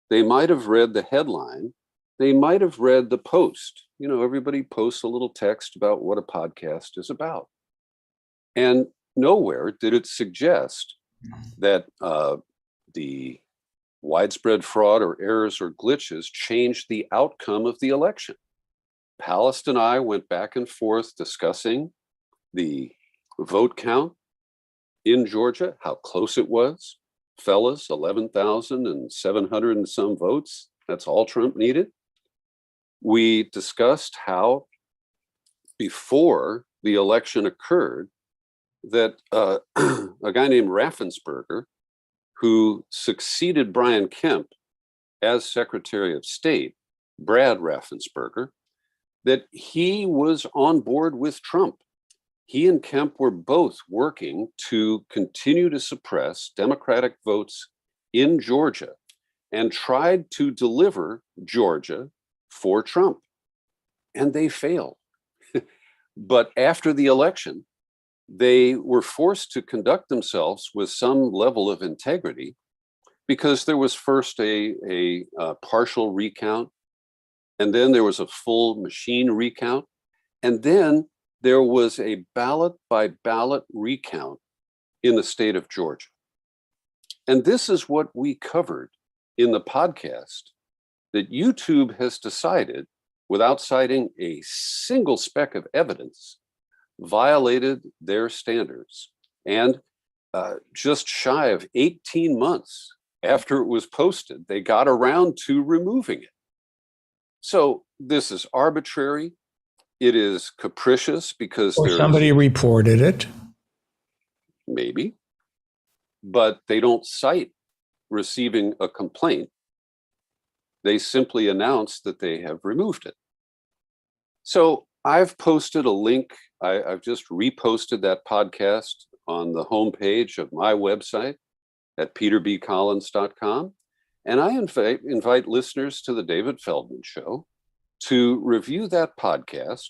They might have read the headline. They might have read the post. You know, everybody posts a little text about what a podcast is about. And nowhere did it suggest that the widespread fraud or errors or glitches changed the outcome of the election. Palast and I went back and forth discussing the vote count in Georgia, how close it was. Fellas, 11,700 and some votes. That's all Trump needed. We discussed how before the election occurred that a guy named Raffensperger, who succeeded Brian Kemp as Secretary of State, Brad Raffensperger, that he was on board with Trump. He and Kemp were both working to continue to suppress Democratic votes in Georgia and tried to deliver Georgia for Trump. And they failed. But after the election, they were forced to conduct themselves with some level of integrity, because there was first a partial recount, and then there was a full machine recount, and then there was a ballot by ballot recount in the state of Georgia. And this is what we covered in the podcast, that YouTube has decided, without citing a single speck of evidence, violated their standards. And just shy of 18 months after it was posted, they got around to removing it. So this is arbitrary. It is capricious because somebody reported it. Maybe, but they don't cite receiving a complaint. They simply announce that they have removed it. So I've posted a link. I've just reposted that podcast on the homepage of my website at peterbcollins.com. And I invite listeners to the David Feldman Show to review that podcast.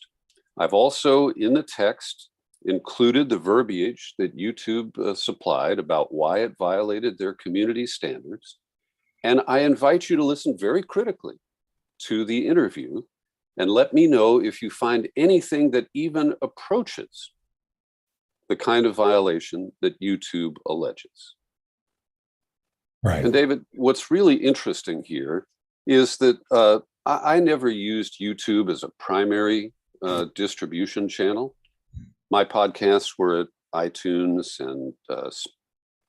I've also, in the text, included the verbiage that YouTube supplied about why it violated their community standards. And I invite you to listen very critically to the interview and let me know if you find anything that even approaches the kind of violation that YouTube alleges. Right. And David, what's really interesting here is that I never used YouTube as a primary distribution channel. My podcasts were at iTunes and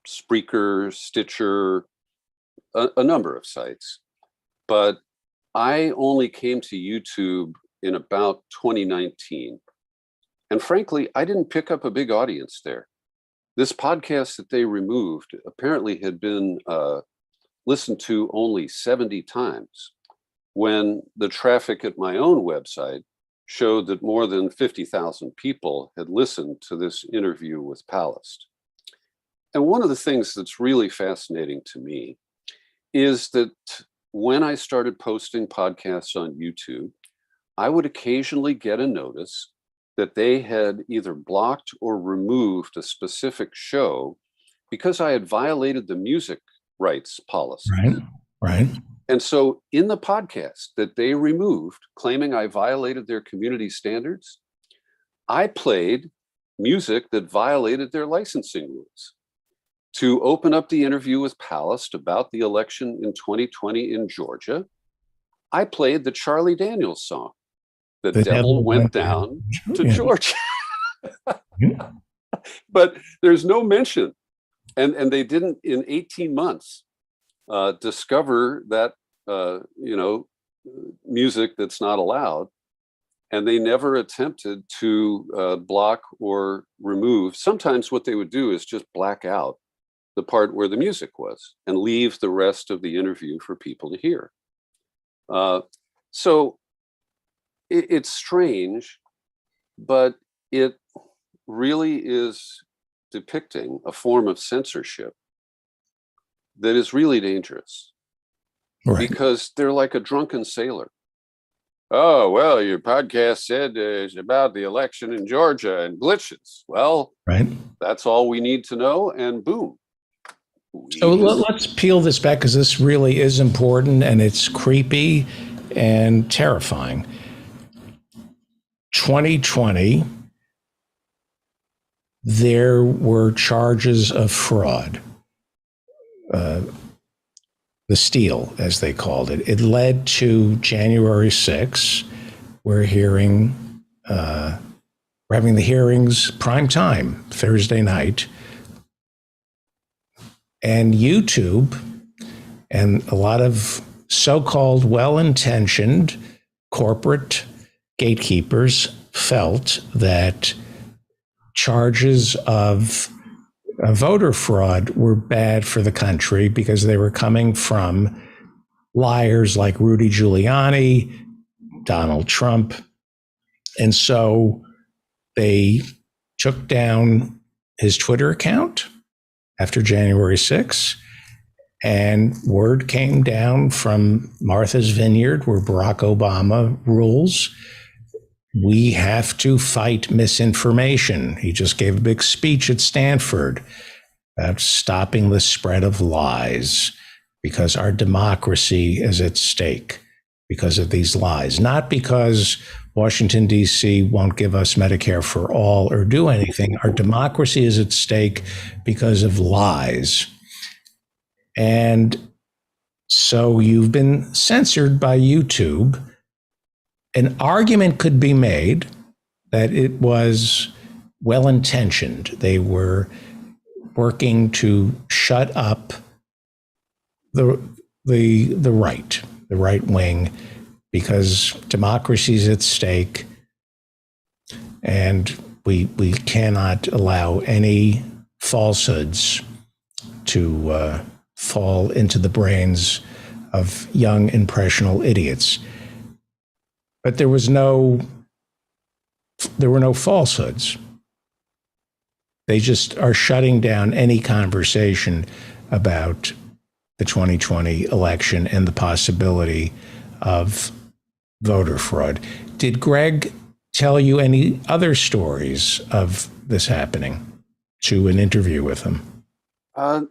Spreaker, Stitcher, a number of sites. But I only came to YouTube in about 2019. And frankly, I didn't pick up a big audience there. This podcast that they removed apparently had been listened to only 70 times, when the traffic at my own website showed that more than 50,000 people had listened to this interview with Palast. And one of the things that's really fascinating to me is that when I started posting podcasts on YouTube, I would occasionally get a notice that they had either blocked or removed a specific show because I had violated the music rights policy. Right. And so in the podcast that they removed, claiming I violated their community standards, I played music that violated their licensing rules. To open up the interview with Palast about the election in 2020 in Georgia, I played the Charlie Daniels song, The Devil Went Down to Georgia. But there's no mention. And they didn't, in 18 months, discover that, music that's not allowed. And they never attempted to block or remove. Sometimes what they would do is just black out the part where the music was and leave the rest of the interview for people to hear. So it's strange, but it really is depicting a form of censorship that is really dangerous. Right. Because they're like a drunken sailor. Oh, well, your podcast said it's about the election in Georgia and glitches. Well, that's all we need to know, and boom. So let's peel this back, because this really is important and it's creepy and terrifying. 2020, there were charges of fraud. The steal, as they called it. It led to January 6th. We're having the hearings prime time, Thursday night. And YouTube and a lot of so-called well-intentioned corporate gatekeepers felt that charges of voter fraud were bad for the country because they were coming from liars like Rudy Giuliani, Donald Trump. And so they took down his Twitter account after January 6th, and word came down from Martha's Vineyard, where Barack Obama rules, we have to fight misinformation. He just gave a big speech at Stanford about stopping the spread of lies because our democracy is at stake because of these lies, not because Washington, D.C. won't give us Medicare for all or do anything. Our democracy is at stake because of lies. And so you've been censored by YouTube. An argument could be made that it was well-intentioned. They were working to shut up the right wing, because democracy is at stake, and we cannot allow any falsehoods to fall into the brains of young, impressionable idiots. But there were no falsehoods. They just are shutting down any conversation about the 2020 election and the possibility of voter fraud. Did Greg tell you any other stories of this happening to an interview with him?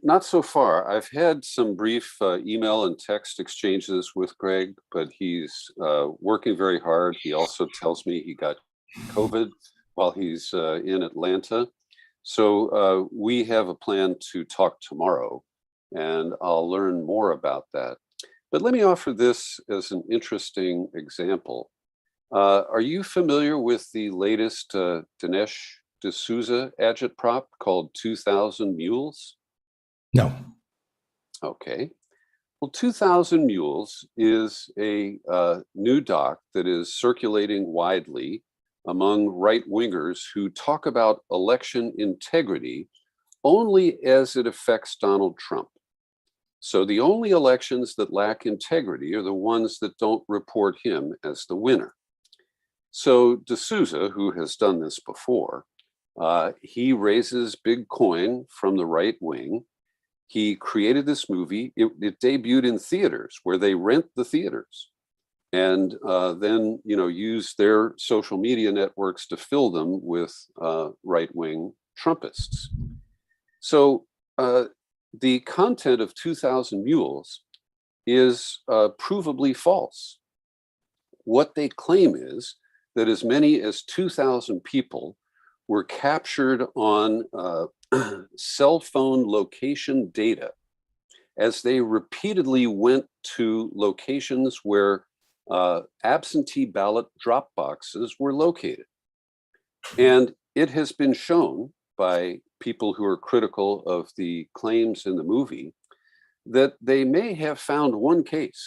Not so far. I've had some brief email and text exchanges with Greg, but he's working very hard. He also tells me he got COVID while he's in Atlanta. So we have a plan to talk tomorrow, and I'll learn more about that. But let me offer this as an interesting example. Are you familiar with the latest Dinesh D'Souza agitprop called 2000 Mules? No. Okay. Well, 2000 Mules is a new doc that is circulating widely among right-wingers who talk about election integrity only as it affects Donald Trump. So the only elections that lack integrity are the ones that don't report him as the winner. So D'Souza, who has done this before, he raises big coin from the right wing. He created this movie. It debuted in theaters where they rent the theaters, and then use their social media networks to fill them with right-wing Trumpists. So the content of 2000 Mules is provably false. What they claim is that as many as 2,000 people were captured on cell phone location data as they repeatedly went to locations where absentee ballot drop boxes were located. And it has been shown by people who are critical of the claims in the movie that they may have found one case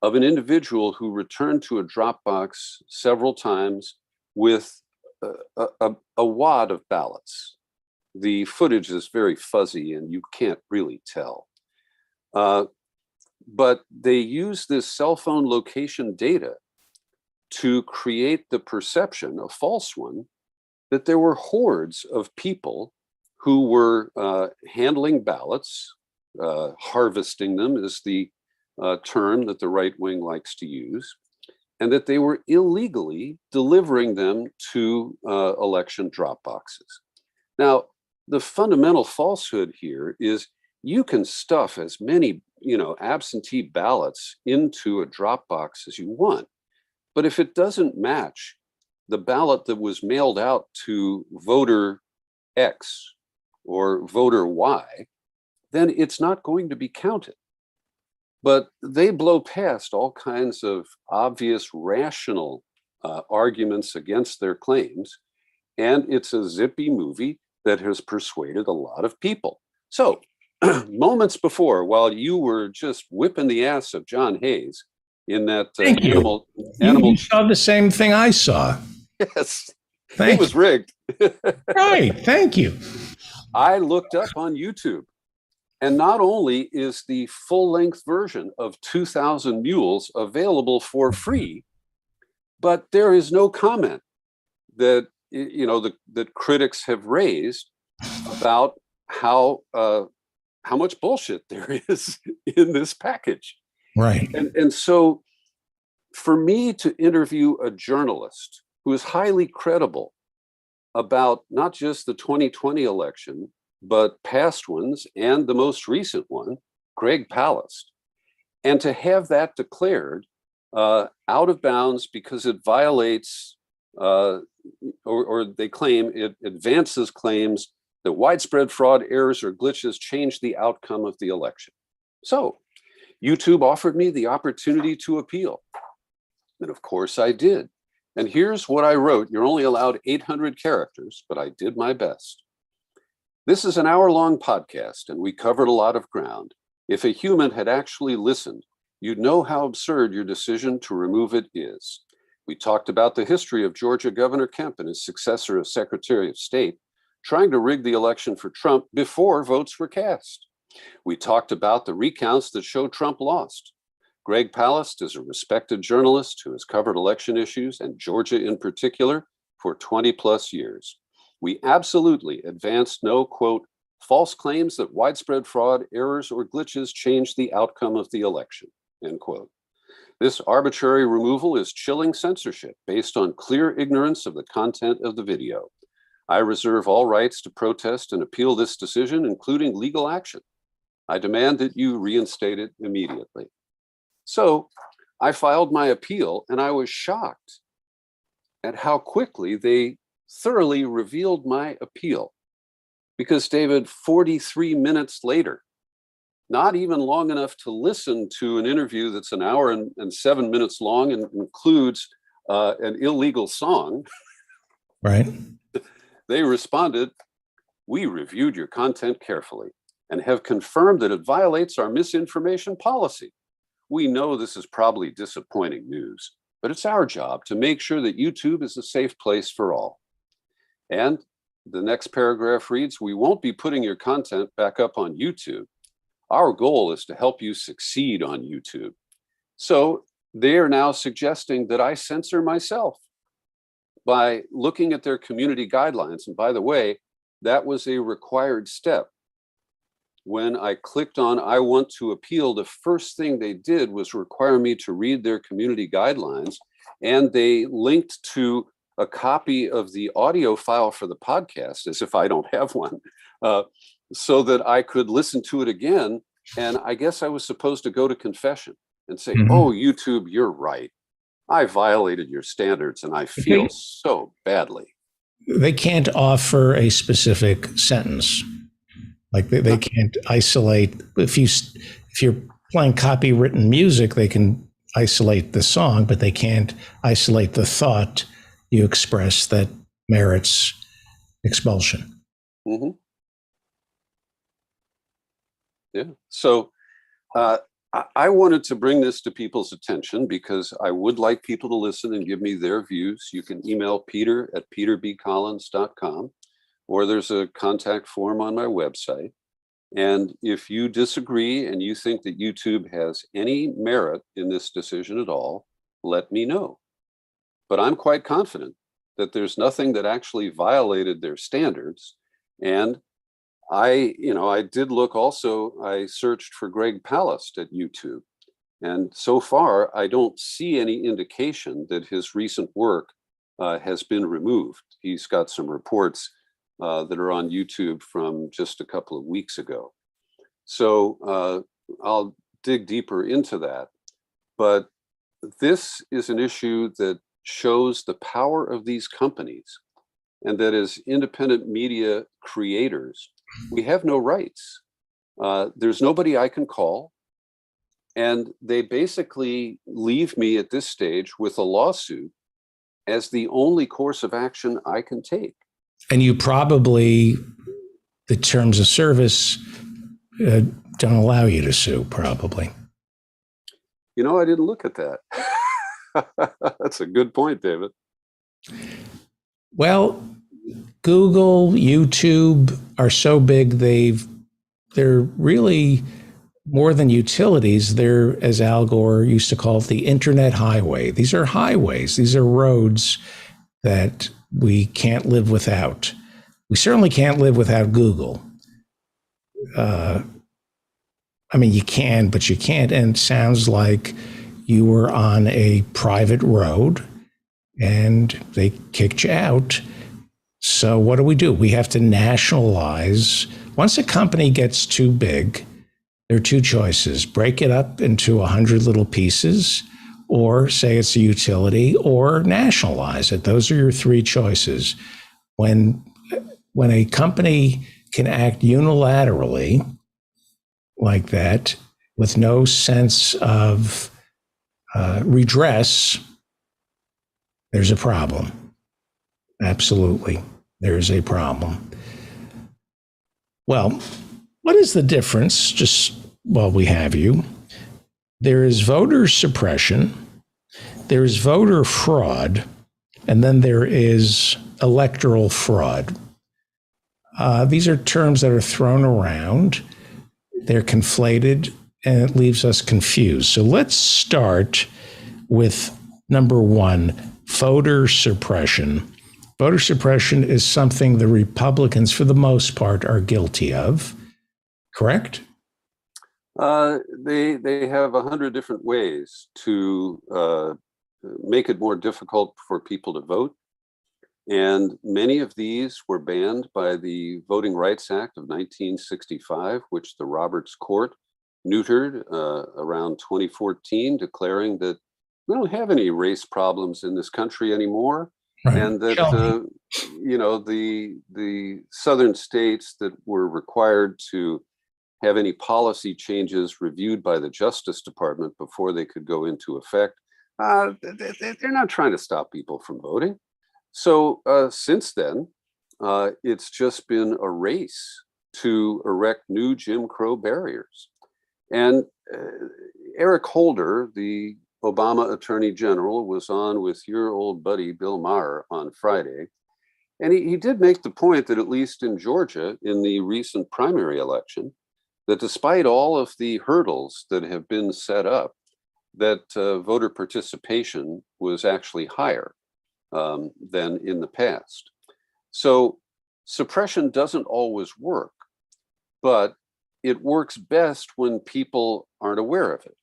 of an individual who returned to a drop box several times with a wad of ballots. The footage is very fuzzy and you can't really tell. But they use this cell phone location data to create the perception, a false one, that there were hordes of people who were handling ballots, harvesting them is the term that the right wing likes to use, and that they were illegally delivering them to election drop boxes. Now, the fundamental falsehood here is you can stuff as many, absentee ballots into a drop box as you want, but if it doesn't match the ballot that was mailed out to voter X or voter Y, then it's not going to be counted. But they blow past all kinds of obvious rational arguments against their claims, and it's a zippy movie that has persuaded a lot of people. So moments before, while you were just whipping the ass of John Hayes in that animal, You saw the same thing I saw. yes, Thank it was rigged. Right, thank you. I looked up on YouTube, and not only is the full-length version of 2000 Mules available for free, but there is no comment that that critics have raised about how much bullshit there is in this package. Right. And so for me to interview a journalist who is highly credible about not just the 2020 election, but past ones and the most recent one, Greg Palast, and to have that declared out of bounds because it violates, or they claim it advances claims that widespread fraud, errors, or glitches change the outcome of the election. So YouTube offered me the opportunity to appeal. And of course I did. And here's what I wrote. You're only allowed 800 characters, but I did my best. This is an hour-long podcast, and we covered a lot of ground. If a human had actually listened, you'd know how absurd your decision to remove it is. We talked about the history of Georgia Governor Kemp and his successor as Secretary of State, trying to rig the election for Trump before votes were cast. We talked about the recounts that show Trump lost. Greg Palast is a respected journalist who has covered election issues, and Georgia in particular, for 20 plus years. We absolutely advanced no, quote, false claims that widespread fraud, errors, or glitches changed the outcome of the election, end quote. This arbitrary removal is chilling censorship based on clear ignorance of the content of the video. I reserve all rights to protest and appeal this decision, including legal action. I demand that you reinstate it immediately. So I filed my appeal, and I was shocked at how quickly they thoroughly revealed my appeal. Because, David, 43 minutes later, not even long enough to listen to an interview that's an hour and 7 minutes long and includes an illegal song. Right. They responded, "We reviewed your content carefully and have confirmed that it violates our misinformation policy. We know this is probably disappointing news, but it's our job to make sure that YouTube is a safe place for all." And the next paragraph reads, "We won't be putting your content back up on YouTube. Our goal is to help you succeed on YouTube." So they are now suggesting that I censor myself by looking at their community guidelines. And by the way, that was a required step. When I clicked on "I want to appeal," the first thing they did was require me to read their community guidelines, and they linked to a copy of the audio file for the podcast, as if I don't have one, so that I could listen to it again. And I guess I was supposed to go to confession and say, "Oh, YouTube, you're right. I violated your standards and I feel so badly." They can't offer a specific sentence. Like they can't isolate. If you're playing copywritten music, they can isolate the song, but they can't isolate the thought you express that merits expulsion. Mm-hmm. Yeah. So I wanted to bring this to people's attention because I would like people to listen and give me their views. You can email peter@peterbcollins.com, or there's a contact form on my website. And if you disagree and you think that YouTube has any merit in this decision at all, let me know. But I'm quite confident that there's nothing that actually violated their standards. And I did look also, I searched for Greg Palast at YouTube. And so far, I don't see any indication that his recent work has been removed. He's got some reports that are on YouTube from just a couple of weeks ago. So I'll dig deeper into that. But this is an issue that shows the power of these companies, and that as independent media creators, we have no rights. There's nobody I can call, and they basically leave me at this stage with a lawsuit as the only course of action I can take. And you probably, the terms of service don't allow you to sue, probably. You know, I didn't look at that. That's a good point, David. Well, Google, YouTube are so big, they're really more than utilities. They're, as Al Gore used to call it, the internet highway. These are highways. These are roads that we can't live without. We certainly can't live without Google. I mean, you can, but you can't. And it sounds like you were on a private road and they kicked you out. So what do? We have to nationalize. Once a company gets too big, there are two choices: break it up into 100 little pieces, or say it's a utility, or nationalize it. Those are your three choices. When a company can act unilaterally like that with no sense of redress, there's a problem. Absolutely, there's a problem. Well, what is the difference? Just while we have you, there is voter suppression, there is voter fraud, and then there is electoral fraud. These are terms that are thrown around. They're conflated, and it leaves us confused. So let's start with number one, voter suppression. Voter suppression is something the Republicans, for the most part, are guilty of. Correct? They have 100 different ways to make it more difficult for people to vote. And many of these were banned by the Voting Rights Act of 1965, which the Roberts Court neutered around 2014, declaring that we don't have any race problems in this country anymore. Right. and that the southern states that were required to have any policy changes reviewed by the Justice Department before they could go into effect, they're not trying to stop people from voting. So since then, it's just been a race to erect new Jim Crow barriers. And Eric Holder, the Obama Attorney General, was on with your old buddy Bill Maher on Friday. And he did make the point that, at least in Georgia, in the recent primary election, that despite all of the hurdles that have been set up, that voter participation was actually higher than in the past. So suppression doesn't always work, but it works best when people aren't aware of it.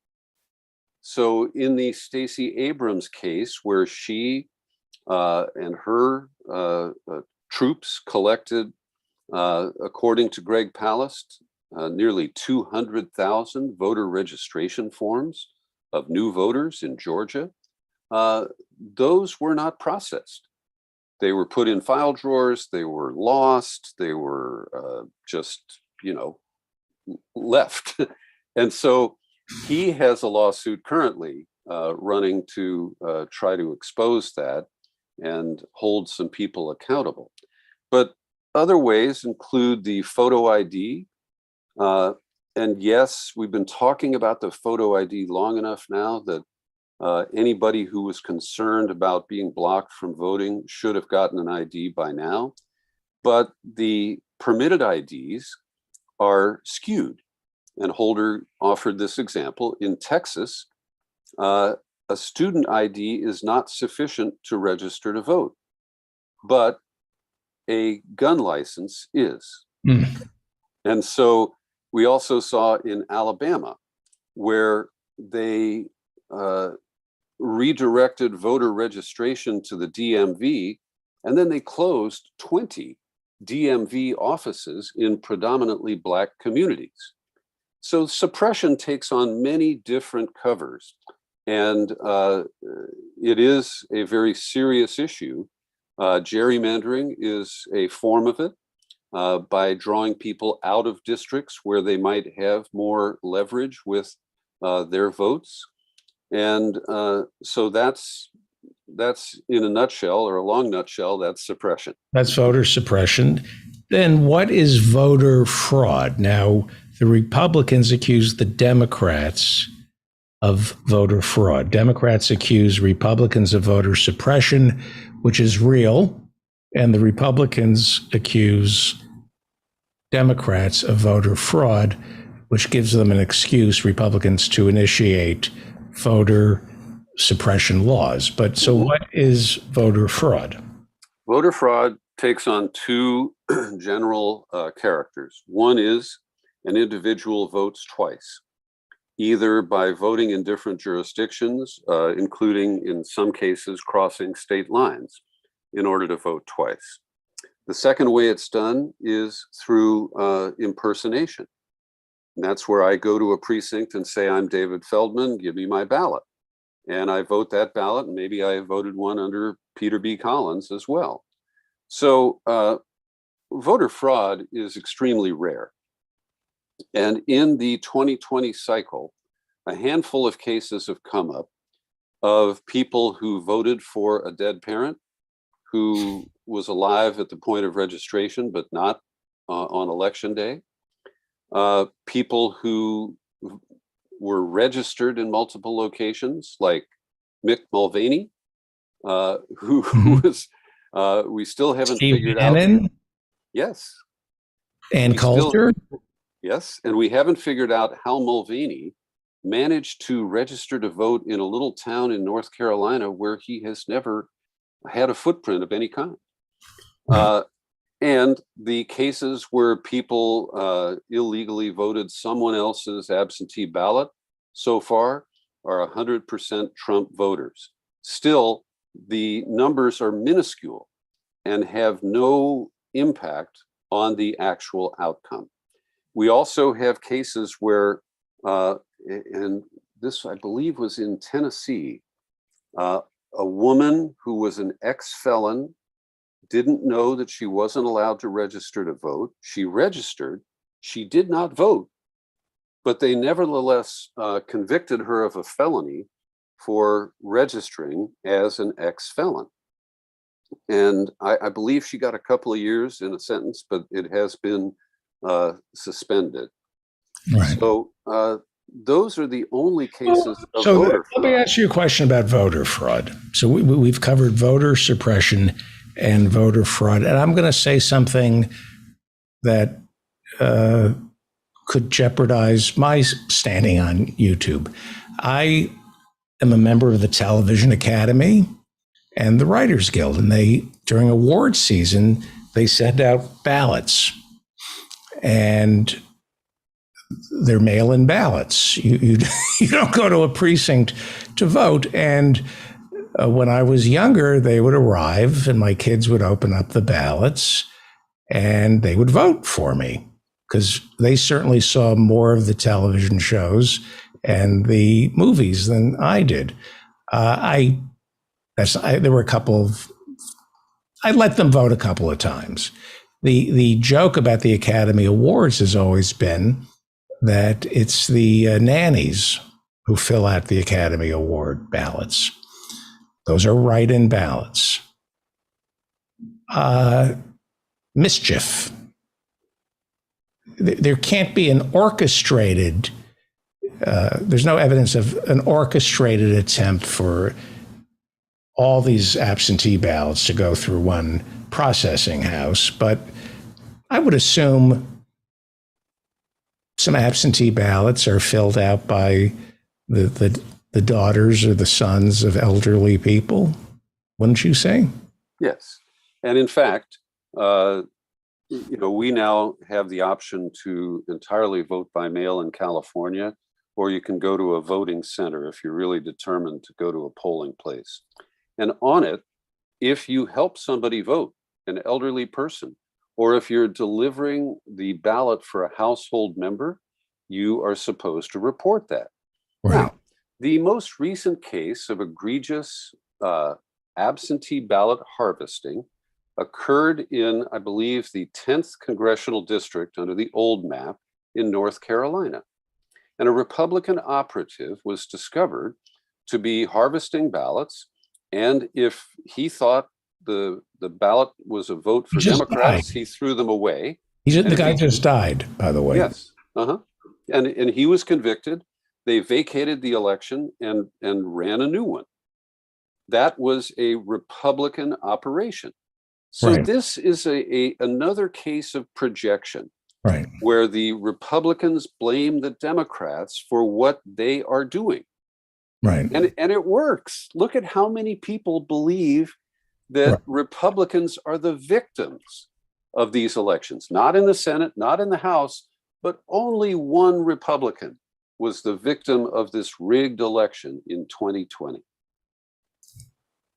So in the Stacey Abrams case, where she and her troops collected, according to Greg Palast, nearly 200,000 voter registration forms of new voters in Georgia, those were not processed. They were put in file drawers, they were lost, they were just, left. And so he has a lawsuit currently running to try to expose that and hold some people accountable. But other ways include the photo ID. And yes, we've been talking about the photo ID long enough now that anybody who was concerned about being blocked from voting should have gotten an ID by now. But the permitted IDs are skewed. And Holder offered this example. In Texas, a student ID is not sufficient to register to vote, but a gun license is. And so we also saw in Alabama, where they redirected voter registration to the DMV, and then they closed 20 DMV offices in predominantly Black communities. So suppression takes on many different covers, and it is a very serious issue. Gerrymandering is a form of it, by drawing people out of districts where they might have more leverage with their votes. And so that's in a nutshell, or a long nutshell, that's suppression. That's voter suppression. Then what is voter fraud? Now, the Republicans accuse the Democrats of voter fraud. Democrats accuse Republicans of voter suppression, which is real, and the Republicans accuse Democrats of voter fraud, which gives them an excuse, Republicans, to initiate voter suppression laws. But so what is voter fraud? Voter fraud takes on two general characters. One is an individual votes twice, either by voting in different jurisdictions, including in some cases crossing state lines in order to vote twice. The second way it's done is through impersonation. And that's where I go to a precinct and say, I'm David Feldman, give me my ballot. And I vote that ballot, and maybe I voted one under Peter B. Collins as well. So voter fraud is extremely rare. And in the 2020 cycle, a handful of cases have come up of people who voted for a dead parent who was alive at the point of registration, but not on election day. People who were registered in multiple locations, like Mick Mulvaney, who was, we still haven't Steve figured Bannon? out. Yes. And Coulter? Yes, and we haven't figured out how Mulvaney managed to register to vote in a little town in North Carolina where he has never had a footprint of any kind. And the cases where people illegally voted someone else's absentee ballot so far are 100% Trump voters. Still, the numbers are minuscule and have no impact on the actual outcome. We also have cases where, and this I believe was in Tennessee, a woman who was an ex-felon didn't know that she wasn't allowed to register to vote. She registered. She did not vote, but they nevertheless convicted her of a felony for registering as an ex-felon. And I believe she got a couple of years in a sentence, but it has been suspended. Right. So those are the only cases of So voter let me ask you a question about voter fraud. So we've covered voter suppression and voter fraud, and I'm going to say something that could jeopardize my standing on YouTube. I am a member of the Television Academy and the Writers Guild, and they, during award season, they send out ballots, and they're mail-in ballots. You don't go to a precinct to vote. And when I was younger, they would arrive, and my kids would open up the ballots, and they would vote for me because they certainly saw more of the television shows and the movies than I did. There were a couple of, I let them vote a couple of times. The joke about the Academy Awards has always been that it's the nannies who fill out the Academy Award ballots. Those are write-in ballots. Mischief. There can't be an orchestrated, there's no evidence of an orchestrated attempt for all these absentee ballots to go through one processing house, but I would assume some absentee ballots are filled out by the daughters or the sons of elderly people, wouldn't you say? Yes. And in fact, we now have the option to entirely vote by mail in California, or you can go to a voting center if you're really determined to go to a polling place. And on it, if you help somebody vote, an elderly person, or if you're delivering the ballot for a household member, you are supposed to report that. Right. Now, the most recent case of egregious absentee ballot harvesting occurred in, I believe, the 10th congressional district under the old map in North Carolina. And a Republican operative was discovered to be harvesting ballots. And if he thought the ballot was a vote for Democrats, he threw them away. The guy just died, by the way. Yes. And he was convicted. They vacated the election and ran a new one. That was a Republican operation. So this is another case of projection, right, where the Republicans blame the Democrats for what they are doing. Right. And it works. Look at how many people believe that Republicans are the victims of these elections, not in the Senate, not in the House, but only one Republican was the victim of this rigged election in 2020.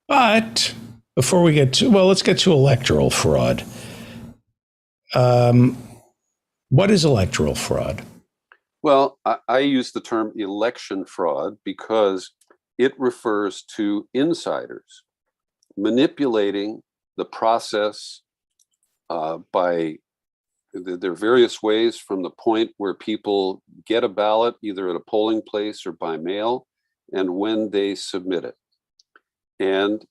But before we get to, let's get to electoral fraud. What is electoral fraud? Well, I use the term election fraud because it refers to insiders manipulating the process by there are various ways, from the point where people get a ballot either at a polling place or by mail, and when they submit it. And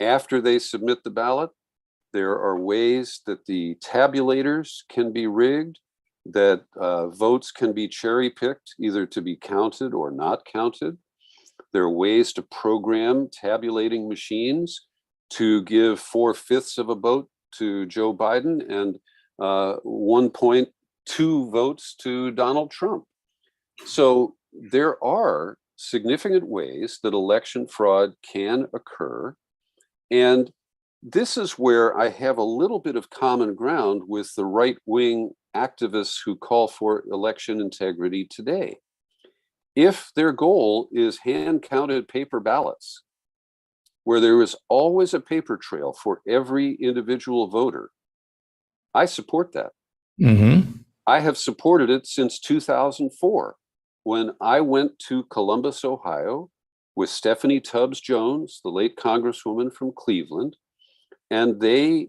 after they submit the ballot, there are ways that the tabulators can be rigged, that votes can be cherry-picked, either to be counted or not counted. There are ways to program tabulating machines to give 4/5 of a vote to Joe Biden and 1.2 votes to Donald Trump. So there are significant ways that election fraud can occur. And this is where I have a little bit of common ground with the right-wing activists who call for election integrity today. If their goal is hand-counted paper ballots, where there is always a paper trail for every individual voter, I support that. Mm-hmm. I have supported it since 2004, when I went to Columbus, Ohio, with Stephanie Tubbs Jones, the late Congresswoman from Cleveland, and they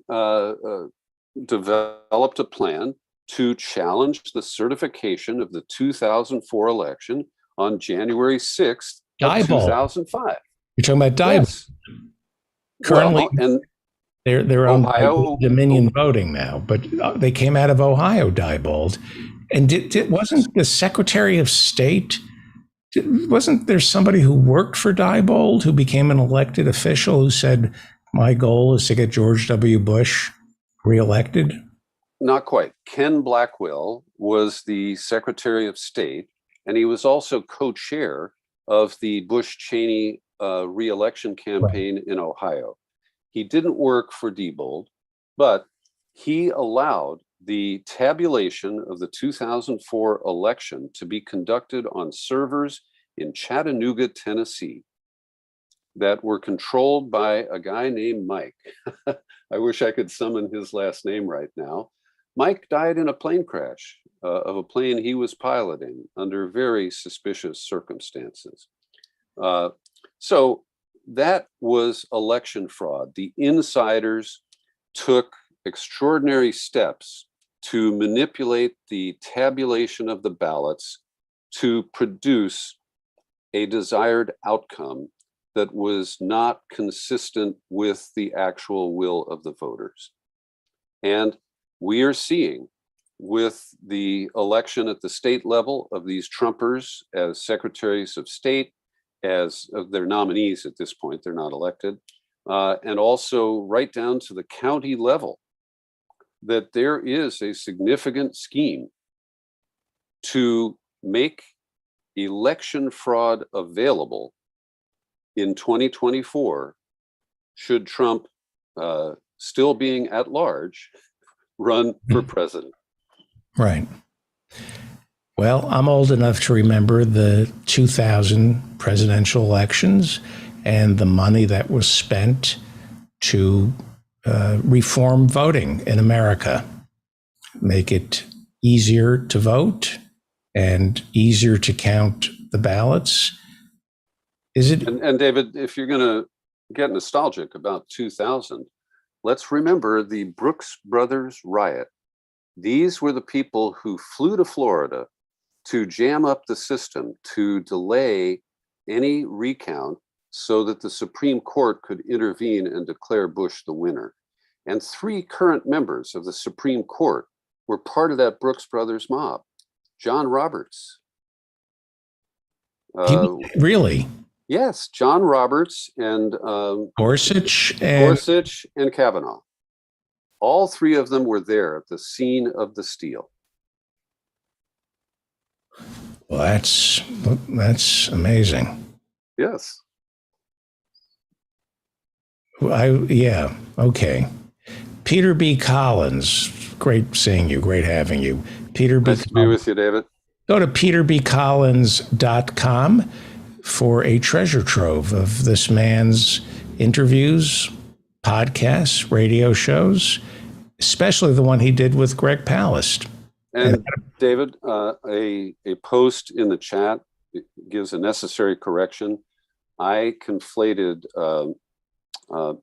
developed a plan to challenge the certification of the 2004 election on January 6th of Diebold. 2005. You're talking about Diebold. Yes. Currently, and they're on Ohio Dominion voting now, but they came out of Ohio, Diebold. And wasn't the Secretary of State, wasn't there somebody who worked for Diebold who became an elected official who said, my goal is to get George W. Bush reelected? Not quite. Ken Blackwell was the Secretary of State, and he was also co-chair of the Bush-Cheney re-election campaign in Ohio. He didn't work for Diebold, but he allowed the tabulation of the 2004 election to be conducted on servers in Chattanooga, Tennessee, that were controlled by a guy named Mike. I wish I could summon his last name right now. Mike died in a plane crash of a plane he was piloting under very suspicious circumstances. So that was election fraud. The insiders took extraordinary steps to manipulate the tabulation of the ballots to produce a desired outcome that was not consistent with the actual will of the voters. And we are seeing with the election at the state level of these Trumpers as secretaries of state, as of their nominees at this point, they're not elected, and also right down to the county level, that there is a significant scheme to make election fraud available in 2024, should Trump, still being at large, run for president. Right. Well, I'm old enough to remember the 2000 presidential elections and the money that was spent to reform voting in America, make it easier to vote and easier to count the ballots. Is it? And David, if you're going to get nostalgic about 2000, let's remember the Brooks Brothers riot. These were the people who flew to Florida to jam up the system, to delay any recount so that the Supreme Court could intervene and declare Bush the winner. And 3 current members of the Supreme Court were part of that Brooks Brothers mob. John Roberts. Really? Yes, John Roberts and Gorsuch and Kavanaugh. All 3 of them were there at the scene of the steal. Well, that's amazing. Yes. Yeah. Okay. Peter B. Collins. Great seeing you. Great having you. Peter B. Nice to be with you, David. Go to peterbcollins.com for a treasure trove of this man's interviews, podcasts, radio shows, especially the one he did with Greg Palast. And David, a post in the chat gives a necessary correction. I conflated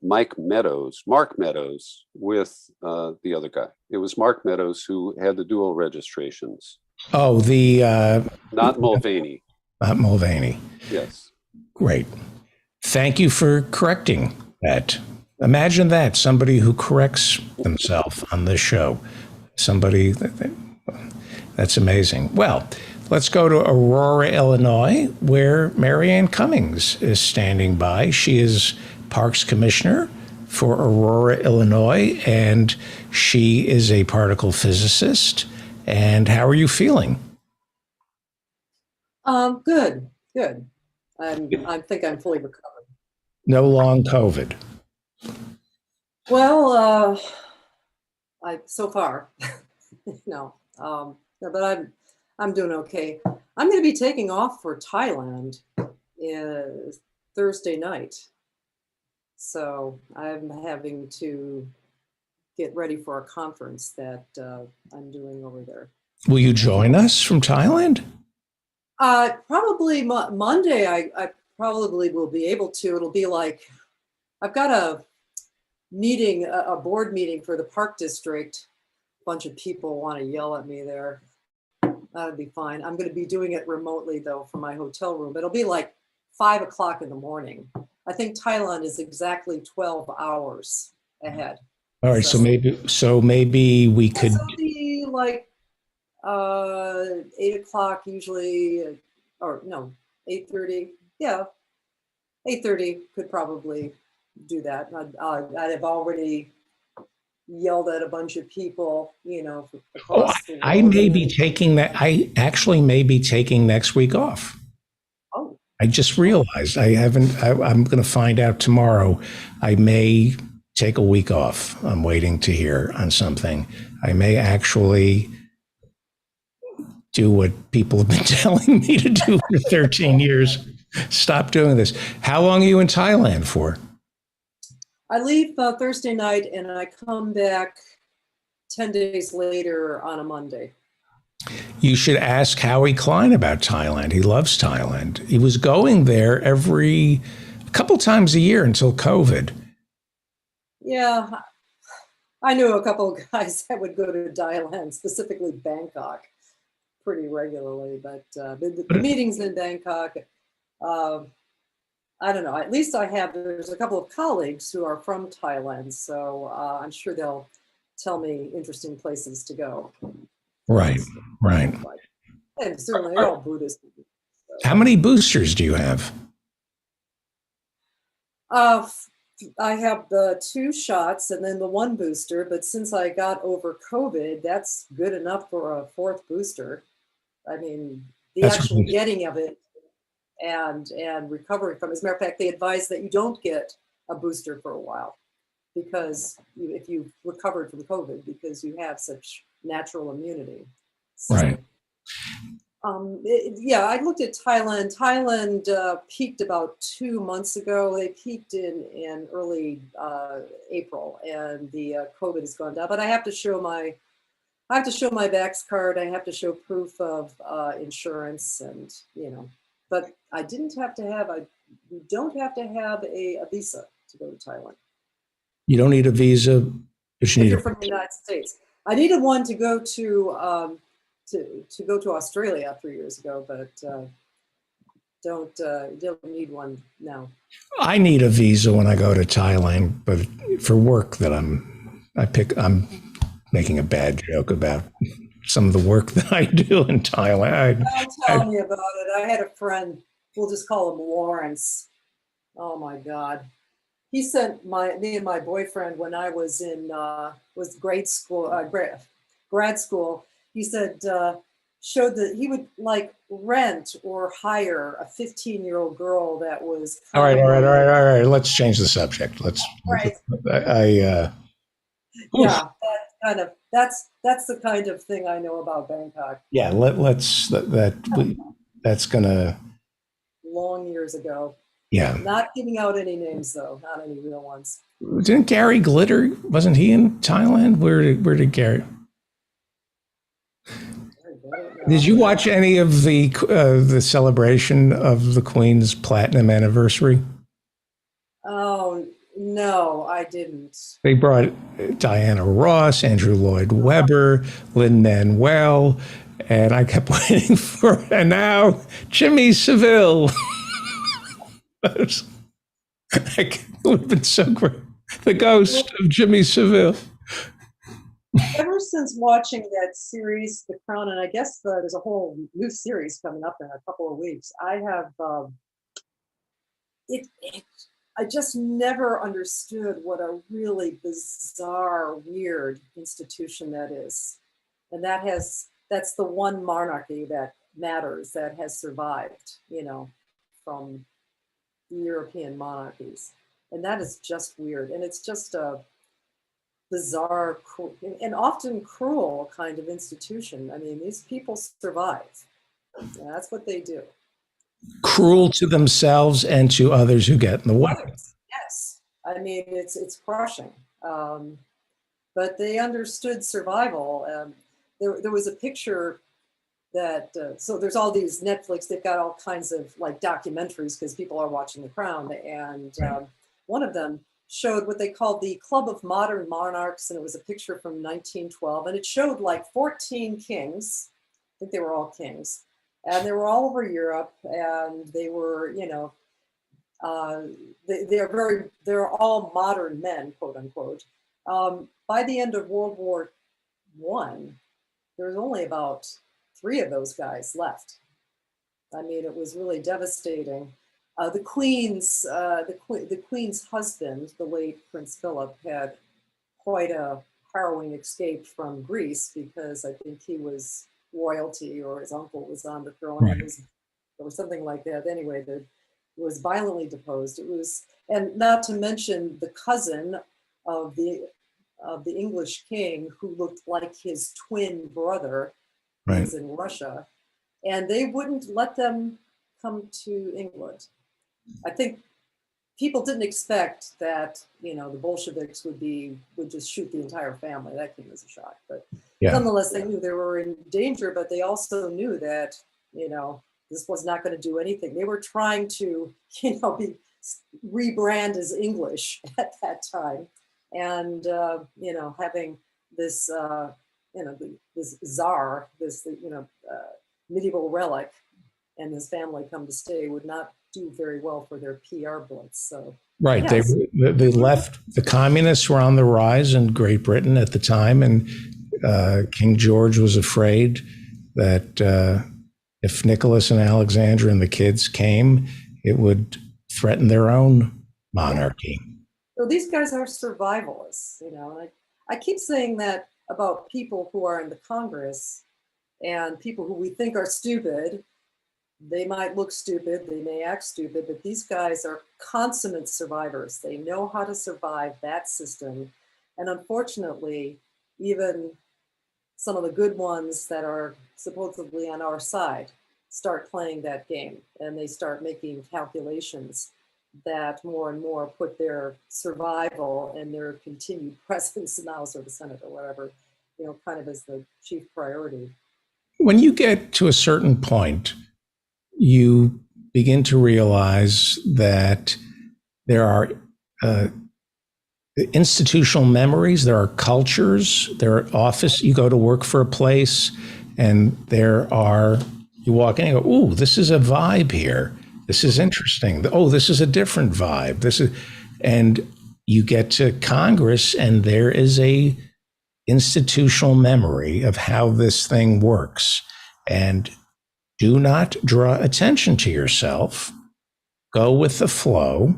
Mark Meadows with the other guy. It was Mark Meadows who had the dual registrations. Oh, not Mulvaney. Not Mulvaney. Yes. Great. Thank you for correcting that. Imagine that, somebody who corrects themselves on this show. Somebody, that's amazing. Well, let's go to Aurora, Illinois, where Marianne Cummings is standing by. She is Parks Commissioner for Aurora, Illinois, and she is a particle physicist. And how are you feeling? Good. I think I'm fully recovered. No long COVID. Well, so far, no. But I'm doing okay. I'm going to be taking off for Thailand Thursday night, so I'm having to get ready for a conference that I'm doing over there. Will you join us from Thailand? Probably Monday. probably will be able to. It'll be like, I've got a meeting, a board meeting for the Park District. A bunch of people want to yell at me there. That'd be fine. I'm going to be doing it remotely though from my hotel room. It'll be like 5 o'clock in the morning. I think Thailand is exactly 12 hours ahead. All right, so maybe we could. It'll be like 8 o'clock usually, or no, 8:30. Yeah, 8:30 could probably do that. I'd have already yelled at a bunch of people, you know. I may be taking that. I actually may be taking next week off. Oh. I just realized I haven't. I'm going to find out tomorrow. I may take a week off. I'm waiting to hear on something. I may actually do what people have been telling me to do for 13 years. Stop doing this. How long are you in Thailand for? I leave Thursday night and I come back 10 days later on a Monday. You should ask Howie Klein about Thailand. He loves Thailand. He was going there a couple times a year until COVID. Yeah, I knew a couple of guys that would go to Thailand, specifically Bangkok, pretty regularly. But the meetings in Bangkok, I don't know. At least there's a couple of colleagues who are from Thailand, so I'm sure they'll tell me interesting places to go. Right. And certainly they're all Buddhist. How many boosters do you have? I have the 2 shots and then the 1 booster, but since I got over COVID, that's good enough for a 4th booster. I mean, That's actual great. getting of it and recovering from it. As a matter of fact, they advise that you don't get a booster for a while because if you've recovered from COVID, because you have such natural immunity. So, Right. I looked at Thailand. Thailand peaked about 2 months ago. They peaked in early April, and the COVID has gone down. But I have to show my Vax card. I have to show proof of insurance, and But I didn't have to have. You don't have to have a visa to go to Thailand. You don't need a visa, but you If need you're from the United States. I needed one to go to go to Australia 3 years ago, but don't need one now. I need a visa when I go to Thailand, but for work that I'm making a bad joke about some of the work that I do in Thailand. Don't tell me about it. I had a friend, we'll just call him Lawrence. Oh my God. He sent me and my boyfriend when I was in grad school. He said showed that he would like rent or hire a 15-year-old girl that was. All right. Let's change the subject. Right. Yeah, that's the kind of thing I know about Bangkok. Yeah, that's gonna. Long years ago. Yeah. Not giving out any names though, not any real ones. Didn't Gary Glitter? Wasn't he in Thailand? Where did Gary? Did you watch any of the celebration of the Queen's platinum anniversary? Oh no, I didn't. They brought Diana Ross, Andrew Lloyd Webber, Lin-Manuel, and I kept waiting for, and now Jimmy Savile. It would have been so great. The ghost of Jimmy Savile. Ever since watching that series, The Crown, and I guess there's a whole new series coming up in a couple of weeks, I have I just never understood what a really bizarre, weird institution that is. And that's the one monarchy that matters, that has survived, from the European monarchies. And that is just weird. And it's just a bizarre and often cruel kind of institution. I mean, these people survive. And that's what they do. Cruel to themselves and to others who get in the way. Yes. I mean, it's crushing. But they understood survival. There was a picture so there's all these Netflix, they've got all kinds of like documentaries because people are watching The Crown. And one of them showed what they called the Club of Modern Monarchs. And it was a picture from 1912. And it showed like 14 kings. I think they were all kings. And they were all over Europe. And they were, you know, they're all modern men, quote unquote. By the end of World War I, there was only about 3 of those guys left. I mean, it was really devastating. The Queen's husband, the late Prince Philip, had quite a harrowing escape from Greece because I think he was royalty or his uncle was on the throne. Right. Or something like that. Anyway, it was violently deposed. It was, and not to mention the cousin of the English king who looked like his twin brother. Right. Was in Russia, and they wouldn't let them come to England. I think people didn't expect that, you know, the Bolsheviks would just shoot the entire family. That came as a shock, but nonetheless, they knew they were in danger. But they also knew that, you know, this was not going to do anything. They were trying to, you know, rebrand as English at that time, and you know, having this. You know, this czar, this medieval relic, and his family come to stay would not do very well for their PR blitz. So right, yes. they left. The communists were on the rise in Great Britain at the time, and King George was afraid that if Nicholas and Alexandra and the kids came, it would threaten their own monarchy. So these guys are survivalists, you know. And I keep saying that about people who are in the Congress and people who we think are stupid. They might look stupid, they may act stupid, but these guys are consummate survivors. They know how to survive that system. And unfortunately, even some of the good ones that are supposedly on our side start playing that game, and they start making calculations that more and more put their survival and their continued presence in the House or the Senate or whatever, you know, kind of as the chief priority. When you get to a certain point, you begin to realize that there are institutional memories, there are cultures, there are office, you go to work for a place, and you walk in and go, ooh, this is a vibe here. This is interesting. Oh, this is a different vibe. And you get to Congress, and there is a institutional memory of how this thing works. And do not draw attention to yourself. Go with the flow.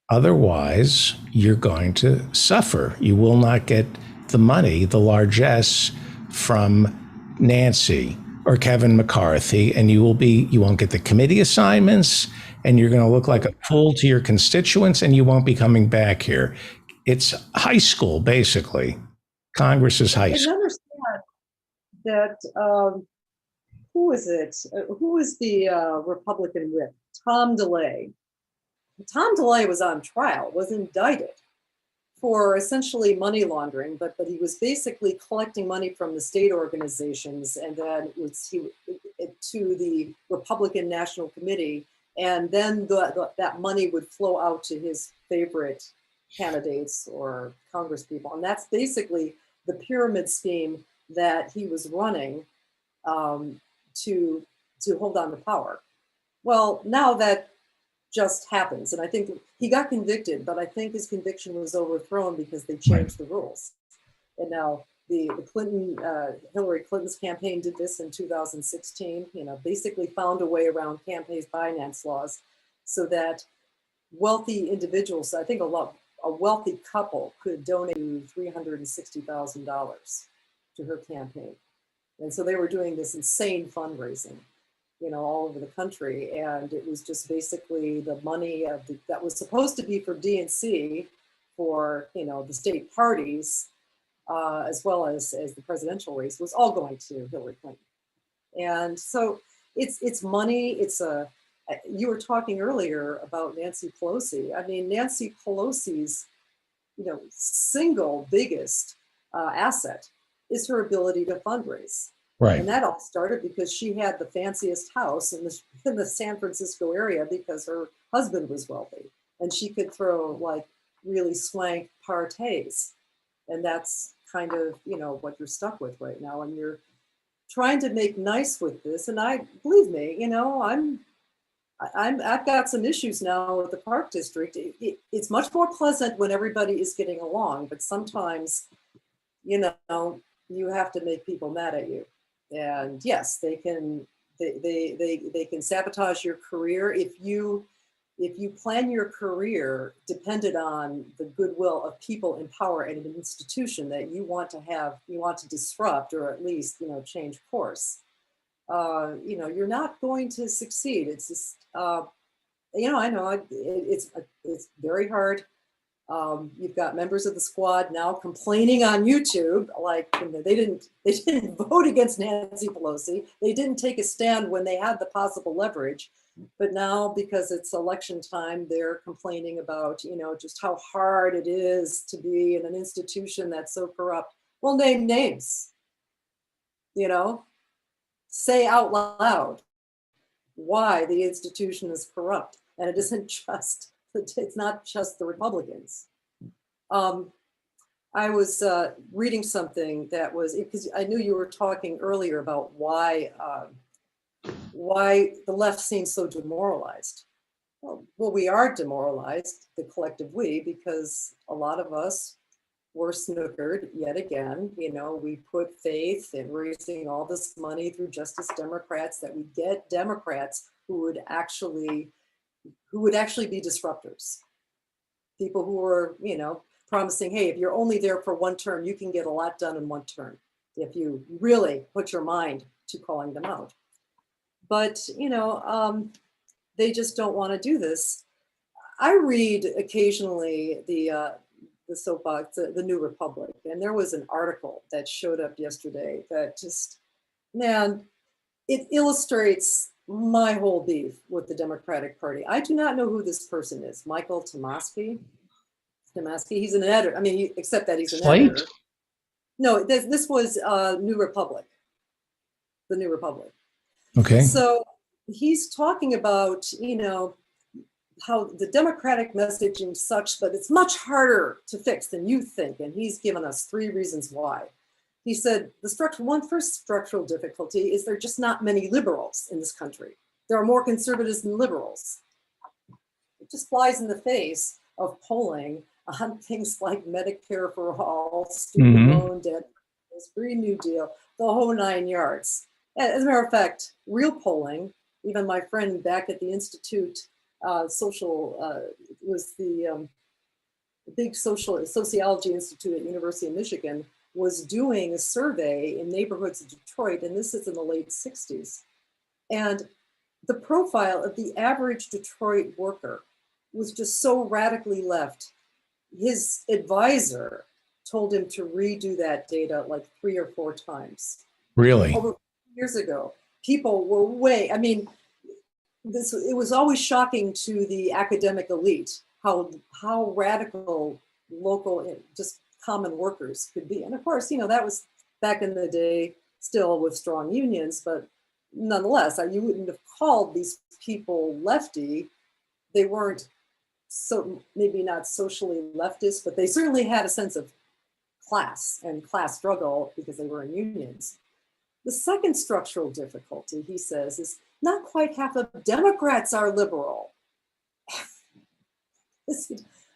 Otherwise, you're going to suffer. You will not get the money, the largesse from Nancy or Kevin McCarthy, and you won't get the committee assignments, and you're going to look like a fool to your constituents, and you won't be coming back here. It's high school, basically. Congress is high school. I understand that, who is it? Who is the Republican whip? Tom DeLay. Tom DeLay was on trial, was indicted for essentially money laundering, but he was basically collecting money from the state organizations, and then to the Republican National Committee, and then that money would flow out to his favorite candidates or congresspeople, and that's basically the pyramid scheme that he was running to hold on to power. Well, now that just happens, and I think he got convicted, but I think his conviction was overthrown because they changed the rules. And now the Hillary Clinton's campaign did this in 2016. You know, basically found a way around campaign finance laws, so that wealthy individuals, I think a wealthy couple could donate $360,000 to her campaign, and so they were doing this insane fundraising, you know, all over the country. And it was just basically the money that was supposed to be for DNC, for, you know, the state parties, as well as the presidential race, was all going to Hillary Clinton. And so it's money. You were talking earlier about Nancy Pelosi. I mean, Nancy Pelosi's, you know, single biggest asset is her ability to fundraise. Right. And that all started because she had the fanciest house in the San Francisco area because her husband was wealthy and she could throw like really swank parties. And that's kind of, you know, what you're stuck with right now. And you're trying to make nice with this. And believe me, you know, I've got some issues now with the Park District. It's much more pleasant when everybody is getting along, but sometimes, you know, you have to make people mad at you. And yes, they can sabotage your career if you plan your career dependent on the goodwill of people in power at an institution that you want to disrupt or at least, you know, change course. You know, you're not going to succeed. It's just, you know, I know it's very hard. You've got members of the squad now complaining on YouTube, like they didn't vote against Nancy Pelosi. They didn't take a stand when they had the possible leverage, but now because it's election time, they're complaining about, you know, just how hard it is to be in an institution that's so corrupt. Well, name names, you know, say out loud why the institution is corrupt. And it isn't just, it's not just the Republicans. I was reading something that was, because I knew you were talking earlier about why the left seems so demoralized. Well, we are demoralized, the collective we, because a lot of us were snookered yet again. You know, we put faith in raising all this money through Justice Democrats that we get Democrats who would actually be disruptors. People who were, you know, promising, hey, if you're only there for one term, you can get a lot done in one term if you really put your mind to calling them out. But, you know, they just don't want to do this. I read occasionally the soapbox, the New Republic, and there was an article that showed up yesterday that just, man, it illustrates my whole beef with the Democratic Party. I do not know who this person is. Michael Tomasky. He's an editor. I mean, except that he's an editor. No, this was New Republic. The New Republic. Okay. So he's talking about, you know, how the Democratic messaging sucks, but it's much harder to fix than you think. And he's given us 3 reasons why. He said the first structural difficulty is there are just not many liberals in this country. There are more conservatives than liberals. It just flies in the face of polling on things like Medicare for all, student loan debt, Green New Deal, the whole 9 yards. As a matter of fact, real polling, even my friend back at the Institute, was the big sociology institute at University of Michigan, was doing a survey in neighborhoods of Detroit, and this is in the late 60s. And the profile of the average Detroit worker was just so radically left. His advisor told him to redo that data like 3 or 4 times. Really? Over years ago, people were I mean, it was always shocking to the academic elite how radical local, just common workers could be. And of course, you know, that was back in the day still with strong unions, but nonetheless, you wouldn't have called these people lefty. They weren't so, maybe not socially leftist, but they certainly had a sense of class and class struggle because they were in unions. The second structural difficulty, he says, is not quite half of Democrats are liberal.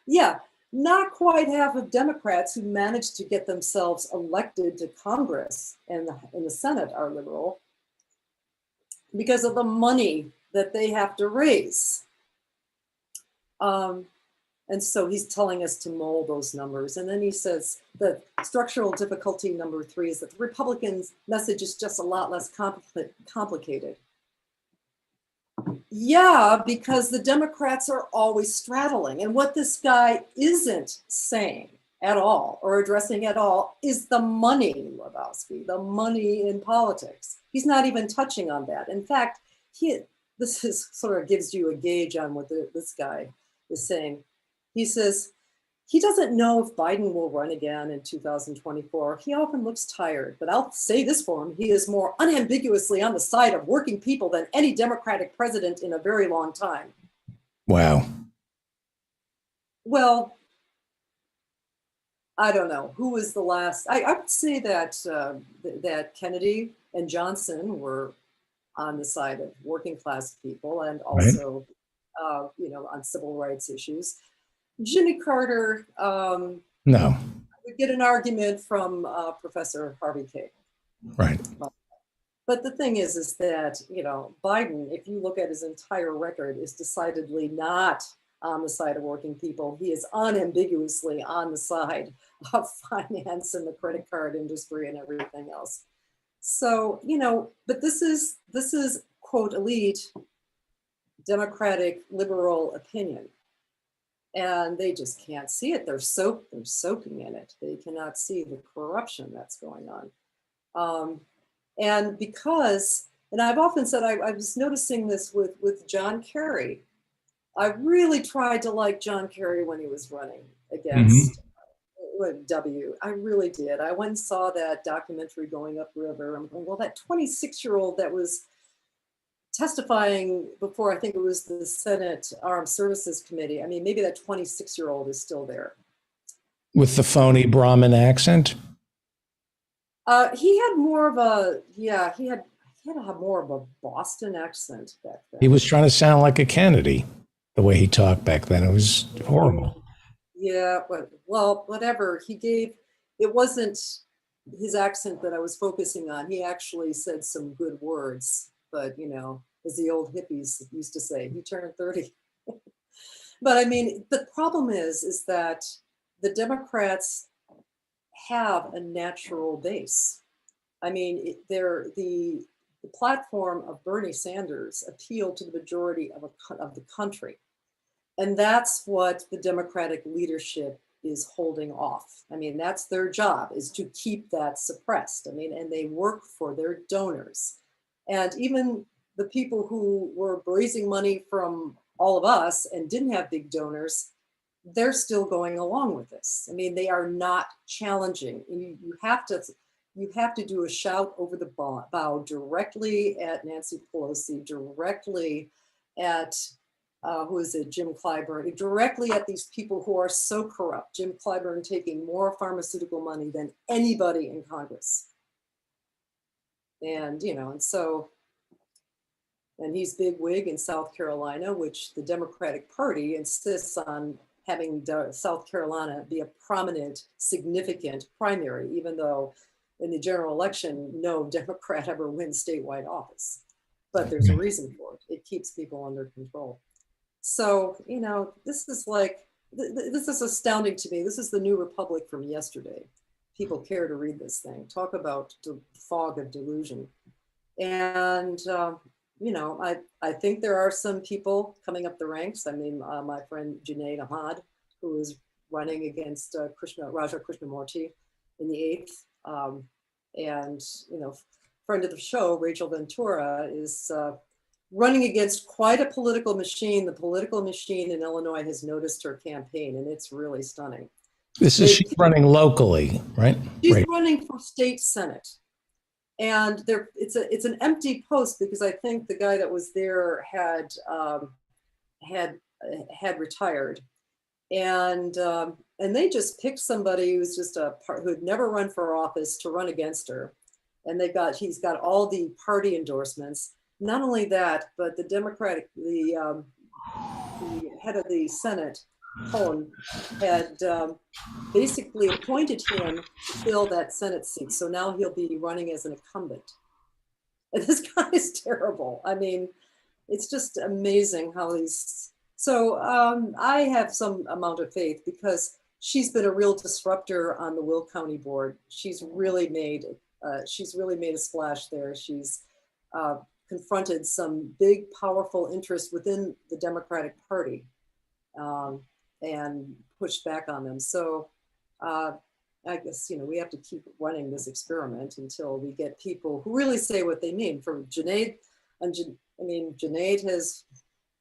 Yeah, not quite half of Democrats who managed to get themselves elected to Congress and in the Senate are liberal because of the money that they have to raise. And so he's telling us to mold those numbers. And then he says the structural difficulty number 3 is that the Republicans' message is just a lot less complicated. Yeah, because the Democrats are always straddling. And what this guy isn't saying at all or addressing at all is the money, Lebowski, the money in politics. He's not even touching on that. In fact, this is sort of gives you a gauge on what this guy is saying. He says, he doesn't know if Biden will run again in 2024. He often looks tired, but I'll say this for him. He is more unambiguously on the side of working people than any Democratic president in a very long time. Wow. Well, I don't know who was the last. I would say that that Kennedy and Johnson were on the side of working class people, and also, on civil rights issues. Jimmy Carter No. would get an argument from Professor Harvey Kaye. Right. But the thing is that, Biden, if you look at his entire record, is decidedly not on the side of working people. He is unambiguously on the side of finance and the credit card industry and everything else. So, but this is quote, elite Democratic liberal opinion. And they just can't see it. They're soaking in it. They cannot see the corruption that's going on. And I've often said, I was noticing this with John Kerry. I really tried to like John Kerry when he was running against W. I really did. I went and saw that documentary Going Upriver. I'm going, well, that 26-year-old that was testifying before, I think it was the Senate Armed Services Committee. I mean, maybe that 26-year-old is still there. With the phony Brahmin accent? He had more of a, he had to have more of a Boston accent back then. He was trying to sound like a Kennedy, the way he talked back then. It was horrible. Yeah, well, whatever. It wasn't his accent that I was focusing on. He actually said some good words, but, as the old hippies used to say, he turned 30. But I mean, the problem is that the Democrats have a natural base. I mean, the platform of Bernie Sanders appealed to the majority of the country. And that's what the Democratic leadership is holding off. I mean, that's their job, is to keep that suppressed. I mean, and they work for their donors. And even the people who were raising money from all of us and didn't have big donors, they're still going along with this. I mean, they are not challenging. You have to do a shout over the bow directly at Nancy Pelosi, directly at Jim Clyburn, directly at these people who are so corrupt. Jim Clyburn taking more pharmaceutical money than anybody in Congress. And, and he's big wig in South Carolina, which the Democratic Party insists on having South Carolina be a prominent, significant primary, even though in the general election, no Democrat ever wins statewide office. But there's a reason for it. It keeps people under control. So, this is astounding to me. This is the New Republic from yesterday. People care to read this thing. Talk about the fog of delusion. And, I think there are some people coming up the ranks. I mean, my friend Junaid Ahmad, who is running against Raja Krishnamurti in the 8th. And, friend of the show, Rachel Ventura, is running against quite a political machine. The political machine in Illinois has noticed her campaign, and it's really stunning. She's running locally, right? She's running for state senate. And it's an empty post because I think the guy that was there had retired, and they just picked somebody who's just who had never run for office to run against her, and he's got all the party endorsements. Not only that, but the head of the Senate, Cohen, had basically appointed him to fill that Senate seat. So now he'll be running as an incumbent. And this guy is terrible. I mean, it's just amazing how he's. So I have some amount of faith because she's been a real disruptor on the Will County Board. She's really made a splash there. She's confronted some big, powerful interests within the Democratic Party. And pushed back on them. So I guess, we have to keep running this experiment until we get people who really say what they mean. From Junaid, Junaid has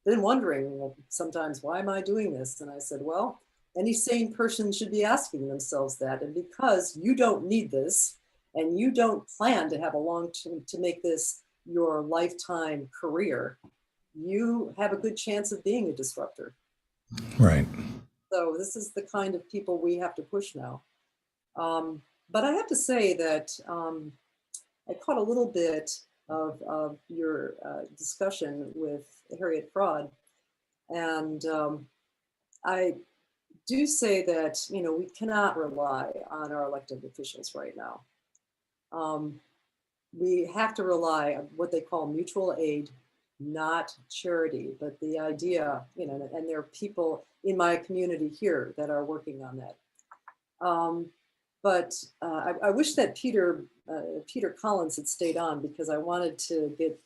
been wondering sometimes, why am I doing this? And I said, well, Any sane person should be asking themselves that. And because you don't need this and you don't plan to have a long term to make this your lifetime career, you have a good chance of being a disruptor. Right. So this is the kind of people we have to push now. But I have to say that I caught a little bit of your discussion with Harriet Fraud. And I do say that, we cannot rely on our elected officials right now. We have to rely on what they call mutual aid, not charity, but the idea, and there are people in my community here that are working on that. But I wish that Peter Collins had stayed on, because I wanted to get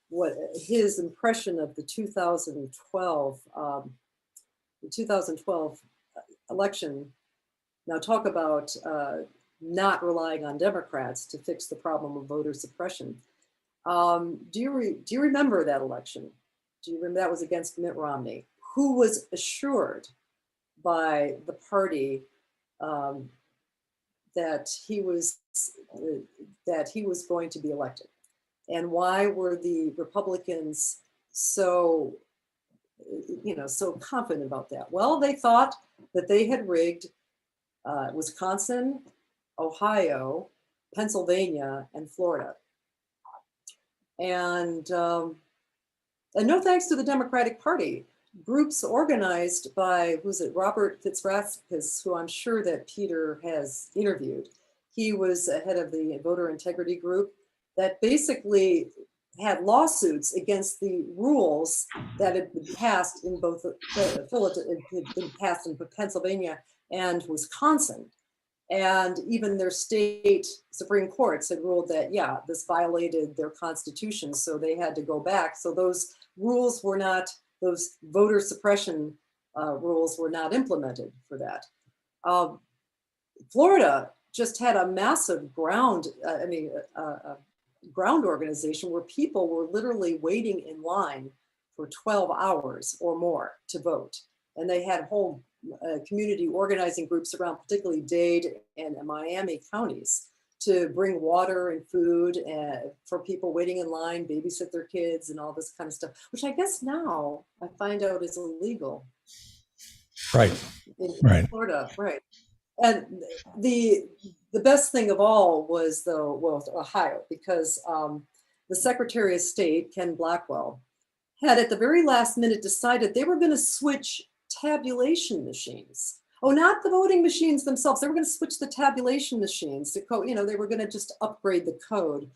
what his impression of the 2012 election. Now talk about not relying on Democrats to fix the problem of voter suppression. Do you remember that election? Do you remember that was against Mitt Romney, who was assured by the party that he was going to be elected? And why were the Republicans so confident about that? Well, they thought that they had rigged Wisconsin, Ohio, Pennsylvania, and Florida. And no thanks to the Democratic Party. Groups organized by, Robert Fitzrathis, who I'm sure that Peter has interviewed. He was head of the voter integrity group that basically had lawsuits against the rules that had been passed in both Pennsylvania and Wisconsin. And even their state Supreme Courts had ruled that, yeah, this violated their constitution, so they had to go back. So those rules were not, those voter suppression rules were not implemented for that. Florida just had a massive ground organization where people were literally waiting in line for 12 hours or more to vote. And they had whole community organizing groups around, particularly Dade and Miami counties, to bring water and food for people waiting in line, babysit their kids and all this kind of stuff, which I guess now I find out is illegal. Right. In Florida, right. And the best thing of all was Ohio, because the Secretary of State, Ken Blackwell, had at the very last minute decided they were going to switch tabulation machines. Oh, not the voting machines themselves. They were going to switch the tabulation machines to they were going to just upgrade the code.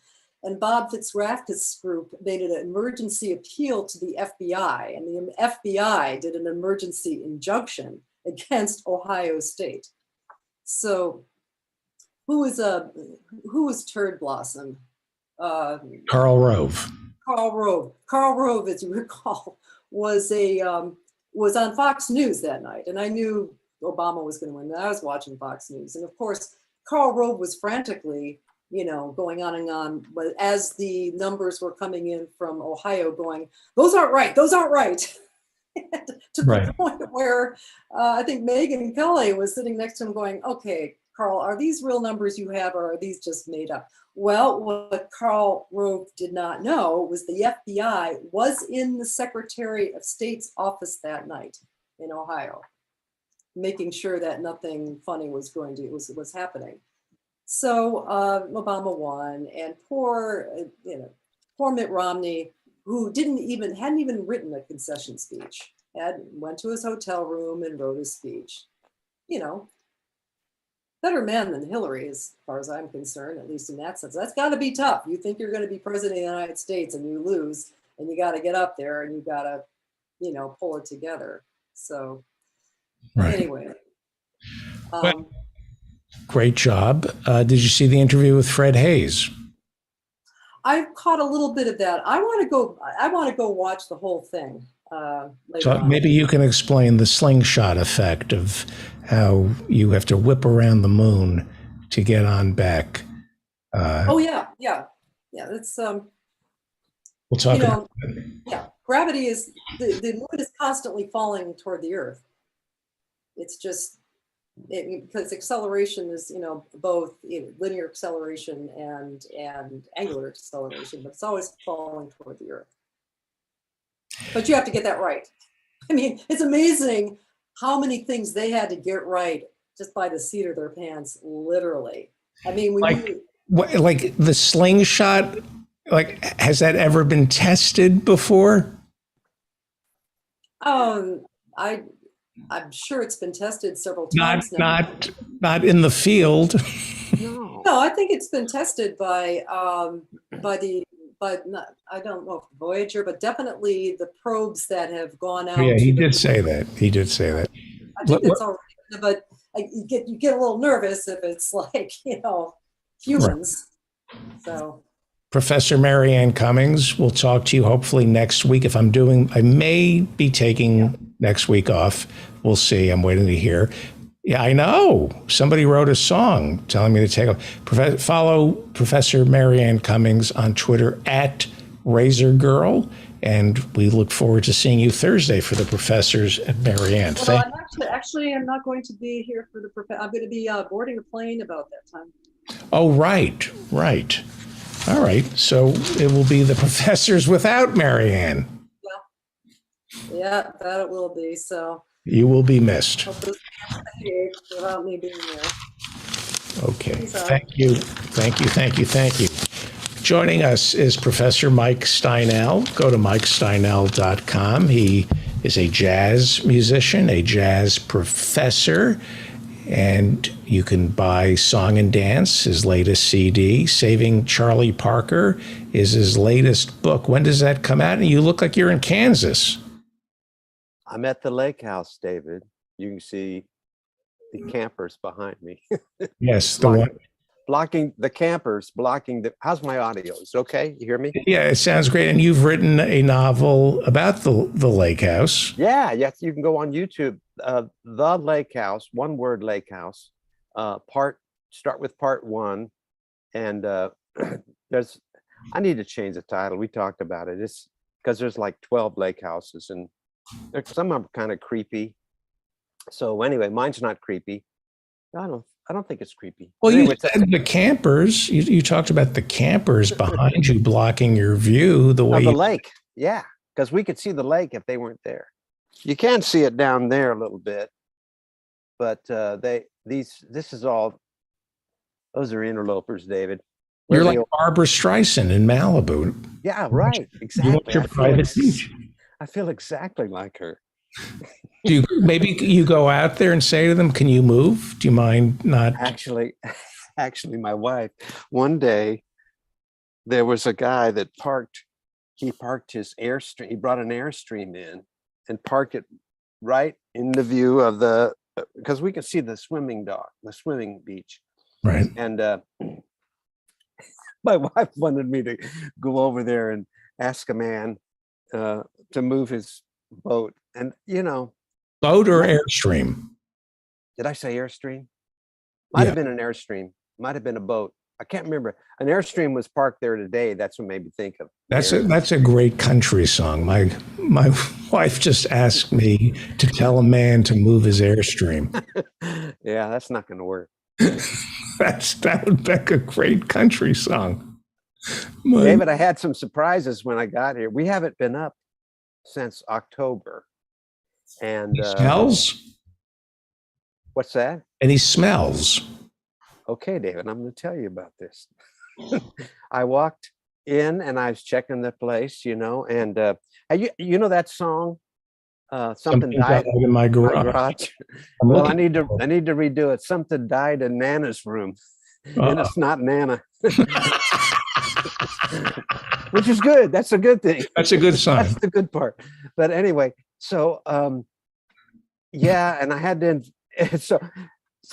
And Bob Fitzrathis' group made an emergency appeal to the FBI, and the FBI did an emergency injunction against Ohio State. So who was Turd Blossom? Karl Rove. Karl Rove, as you recall, was on Fox News that night, and I knew Obama was going to win. I was watching Fox News, and of course, Karl Rove was frantically, going on and on. But as the numbers were coming in from Ohio, going, "Those aren't right. Those aren't right." To the point where I think Megyn Kelly was sitting next to him, going, "Okay, Karl, are these real numbers you have, or are these just made up?" Well, what Karl Rove did not know was the FBI was in the Secretary of State's office that night in Ohio, making sure that nothing funny was happening. So Obama won, and poor Mitt Romney, who hadn't even written a concession speech, went to his hotel room and wrote his speech. Better man than Hillary, as far as I'm concerned, at least in that sense. That's got to be tough. You think you're going to be president of the United States and you lose, and you got to get up there and you got to, pull it together. So anyway. Great job. Did you see the interview with Fred Hayes? I caught a little bit of that. I want to go watch the whole thing. So maybe you can explain the slingshot effect of how you have to whip around the moon to get on back. Yeah. It's we'll talk about yeah. Gravity is the moon is constantly falling toward the Earth. It's just, because acceleration is, both linear acceleration and angular acceleration, but it's always falling toward the Earth. But you have to get that right. I mean, it's amazing how many things they had to get right just by the seat of their pants, literally. I mean, like the slingshot, like, has that ever been tested before? I'm sure it's been tested several times now. Not in the field. No, I think it's been tested by I don't know if Voyager, but definitely the probes that have gone out. Yeah, he did say that. He did say that. I think that's all right, but you get a little nervous if it's like, humans. Right. So Professor Marianne Cummings will talk to you hopefully next week. I may be taking next week off. We'll see. I'm waiting to hear. Yeah, I know. Somebody wrote a song telling me to take off. Follow Professor Marianne Cummings on Twitter @Razor Girl. And we look forward to seeing you Thursday for the professors at Marianne. Well, I'm not going to be here for I'm going to be boarding a plane about that time. Oh, right. All right. So it will be the professors without Marianne. Yeah, that it will be. So you will be missed. Without me being there. Okay. Thank you. Joining us is Professor Mike Steinel. Go to mikesteinel.com. He is a jazz musician, a jazz professor, and you can buy Song and Dance, his latest CD. Saving Charlie Parker is his latest book. When does that come out? And you look like you're in Kansas. I'm at the lake house, David. You can see the campers behind me. Yes, the one. Blocking the campers, how's my audio? Is it okay? You hear me? Yeah, it sounds great. And you've written a novel about the lake house. Yeah, yes, you can go on YouTube. The Lake House, one word, Lake House. Start with part 1. And I need to change the title. We talked about it. It's because there's like 12 lake houses and some are kind of creepy. So anyway, mine's not creepy. I don't think it's creepy. Well, anyway, you said the campers. You talked about the campers behind you blocking your view. The lake, yeah, because we could see the lake if they weren't there. You can see it down there a little bit, but this is all. Those are interlopers, David. You're like Barbara Streisand in Malibu. Yeah, right. Exactly. You want your private beach. I feel exactly like her. Maybe you go out there and say to them, "Can you move? Do you mind not?" Actually, my wife. One day, there was a guy that parked. He parked his Airstream. He brought an Airstream in and parked it right in the view of because we could see the swimming beach. Right. And my wife wanted me to go over there and ask a man to move his boat, and boat or Airstream? Did I say Airstream? Might have been an Airstream. Might have been a boat. I can't remember. An Airstream was parked there today. That's what made me think of. That's a great country song. My wife just asked me to tell a man to move his Airstream. Yeah, that's not going to work. That would make a great country song. David, I had some surprises when I got here. We haven't been up since October. And smells? What's that? And he smells. Okay, David, I'm going to tell you about this. I walked in and I was checking the place, and you know that song, something died in my garage. Well, I need to redo it. Something died in Nana's room, and it's not Nana, which is good. That's a good thing. That's a good sign. That's the good part. But anyway, so yeah, and I had to. So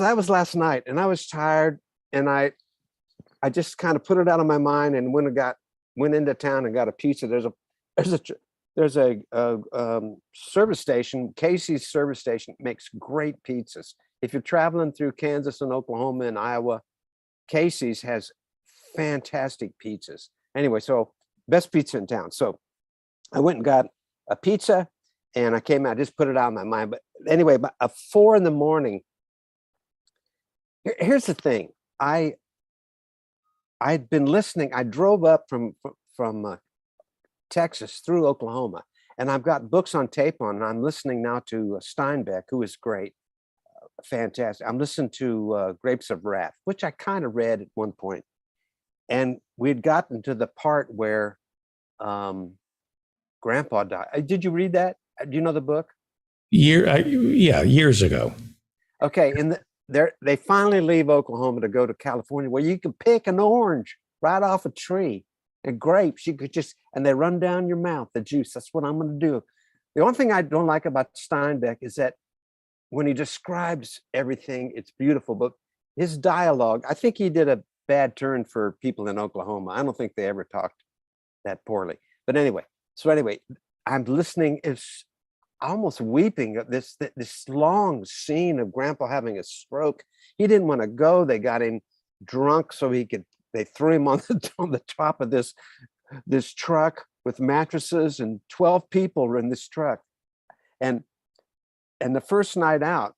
that was last night, and I was tired, and I just kind of put it out of my mind and went into town and got a pizza. There's a service station. Casey's service station makes great pizzas. If you're traveling through Kansas and Oklahoma and Iowa, Casey's has fantastic pizzas. Anyway, so best pizza in town. So I went and got a pizza, and I came out, just put it out of my mind. But anyway, but 4 a.m. Here's the thing. I'd been listening. I drove up from Texas through Oklahoma, and I've got books on tape on, and I'm listening now to Steinbeck, who is great, fantastic. I'm listening to Grapes of Wrath, which I kind of read at one point, and we'd gotten to the part where Grandpa died. Did you read that? Do you know the book? Years ago. Okay, they finally leave Oklahoma to go to California, where you can pick an orange right off a tree, and grapes. You could and they run down your mouth, the juice. That's what I'm going to do. The only thing I don't like about Steinbeck is that when he describes everything, it's beautiful, but his dialogue, I think he did a bad turn for people in Oklahoma. I don't think they ever talked that poorly. But anyway, I'm listening. It's almost weeping at this long scene of Grandpa having a stroke. He didn't want to go. They got him drunk so they threw him on the top of this truck with mattresses, and 12 people were in this truck. And the first night out,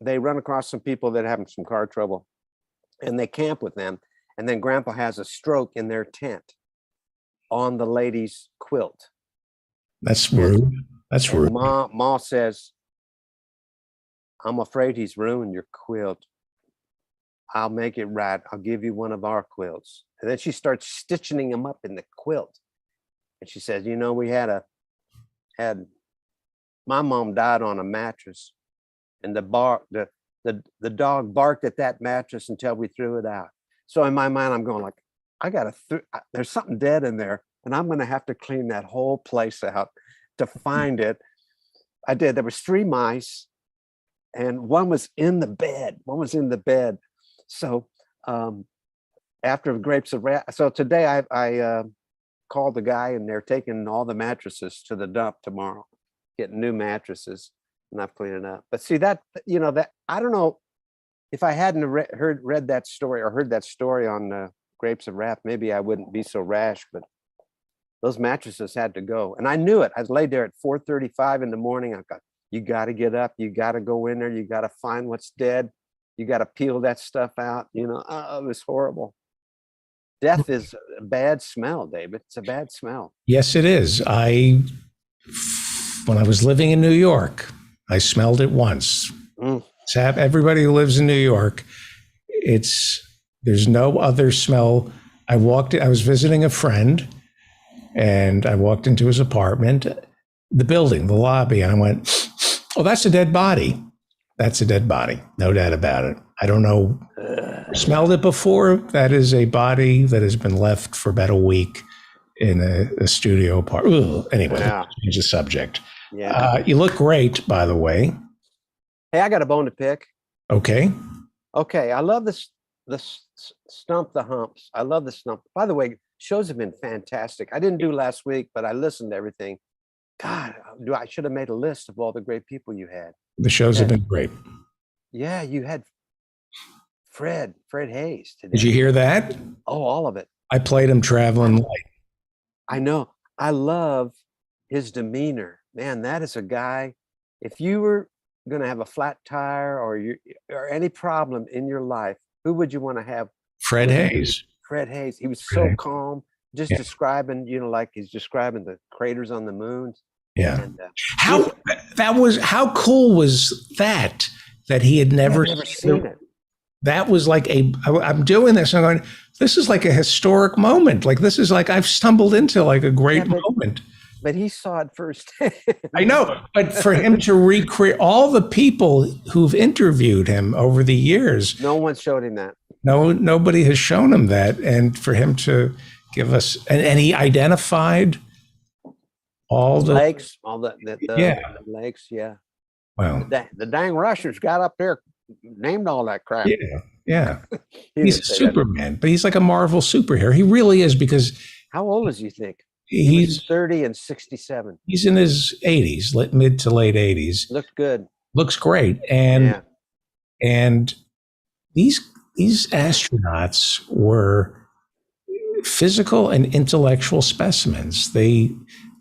they run across some people that are having some car trouble, and they camp with them. And then Grandpa has a stroke in their tent on the lady's quilt. That's rude. That's rude. Ma says, "I'm afraid he's ruined your quilt. I'll make it right. I'll give you one of our quilts." And then she starts stitching him up in the quilt. And she says, we had my mom died on a mattress, and the dog barked at that mattress until we threw it out. So in my mind, I'm going like, there's something dead in there, and I'm going to have to clean that whole place out to find it. I did. There was 3 mice, and one was in the bed. So after Grapes of Wrath, so today I called the guy, and they're taking all the mattresses to the dump tomorrow, getting new mattresses, and I've cleaned it up. But see that I don't know if I hadn't read that story or heard that story on Grapes of Wrath, maybe I wouldn't be so rash. But those mattresses had to go, and I knew it. I laid there at 4:35 in the morning. I got, you got to get up, you got to go in there, you got to find what's dead, you got to peel that stuff out. It was horrible. Death is a bad smell, David. It's a bad smell. Yes, it is. When I was living in New York, I smelled it once. Everybody who lives in New York, there's no other smell. I was visiting a friend, and I walked into his apartment, the building, the lobby, and I went, "Oh, that's a dead body. That's a dead body. No doubt about it. I don't know. Smelled it before. That is a body that has been left for about a week in a studio apartment." Anyway, change the subject. Yeah. You look great, by the way. Hey, I got a bone to pick. Okay. I love the Stump the Humps. I love the Stump. By the way, shows have been fantastic. I didn't do last week, but I listened to everything. God, I should have made a list of all the great people you had. The shows have been great. Yeah, you had Fred Hayes today. Did you hear that? Oh, all of it. I played him Traveling Light. I know. I love his demeanor. Man, that is a guy. If you were going to have a flat tire or any problem in your life, who would you want to have? Fred Hayes. Fred Hayes. He was so calm, just describing, like he's describing the craters on the moon. Yeah. And, how cool was that he had never seen it. That was like I'm doing this and I'm going, this is like a historic moment. Like, this is like, I've stumbled into like a great moment. But he saw it first. I know, but for him to recreate all the people who've interviewed him over the years. No one showed him that. No, nobody has shown him that. And for him to give us, and he identified all the lakes, all the lakes. Yeah. Wow. The dang Russians got up there, named all that crap. Yeah. He's a Superman, but he's like a Marvel superhero. He really is, because. How old is he think? He's 30 and 67. He's in his 80s, mid to late 80s. Looked good. Looks great. And these astronauts were physical and intellectual specimens. They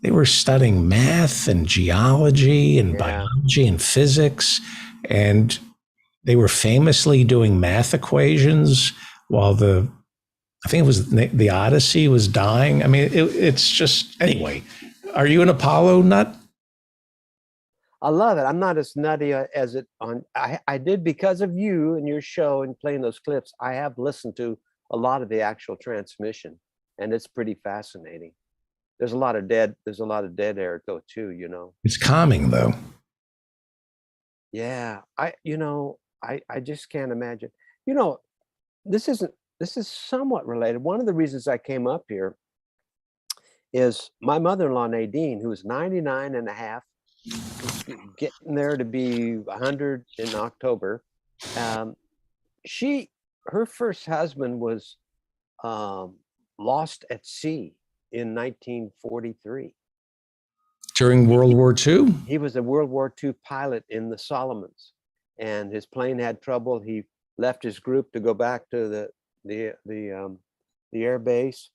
they were studying math and geology and Yeah. biology and physics, and they were famously doing math equations while I think it was the Odyssey was dying. I mean, it's just, anyway. Are you an Apollo nut? I love it. I'm not as nutty as it on. I did because of you and your show and playing those clips. I have listened to a lot of the actual transmission, and it's pretty fascinating. There's a lot of dead air though too. You know. It's calming though. Yeah, I just can't imagine. You know, this is somewhat related. One of the reasons I came up here is my mother-in-law Nadine, who is 99 and a half, getting there to be 100 in October. Her first husband was lost at sea in 1943. During World War II? He was a World War II pilot in the Solomons, and his plane had trouble. He left his group to go back to the air base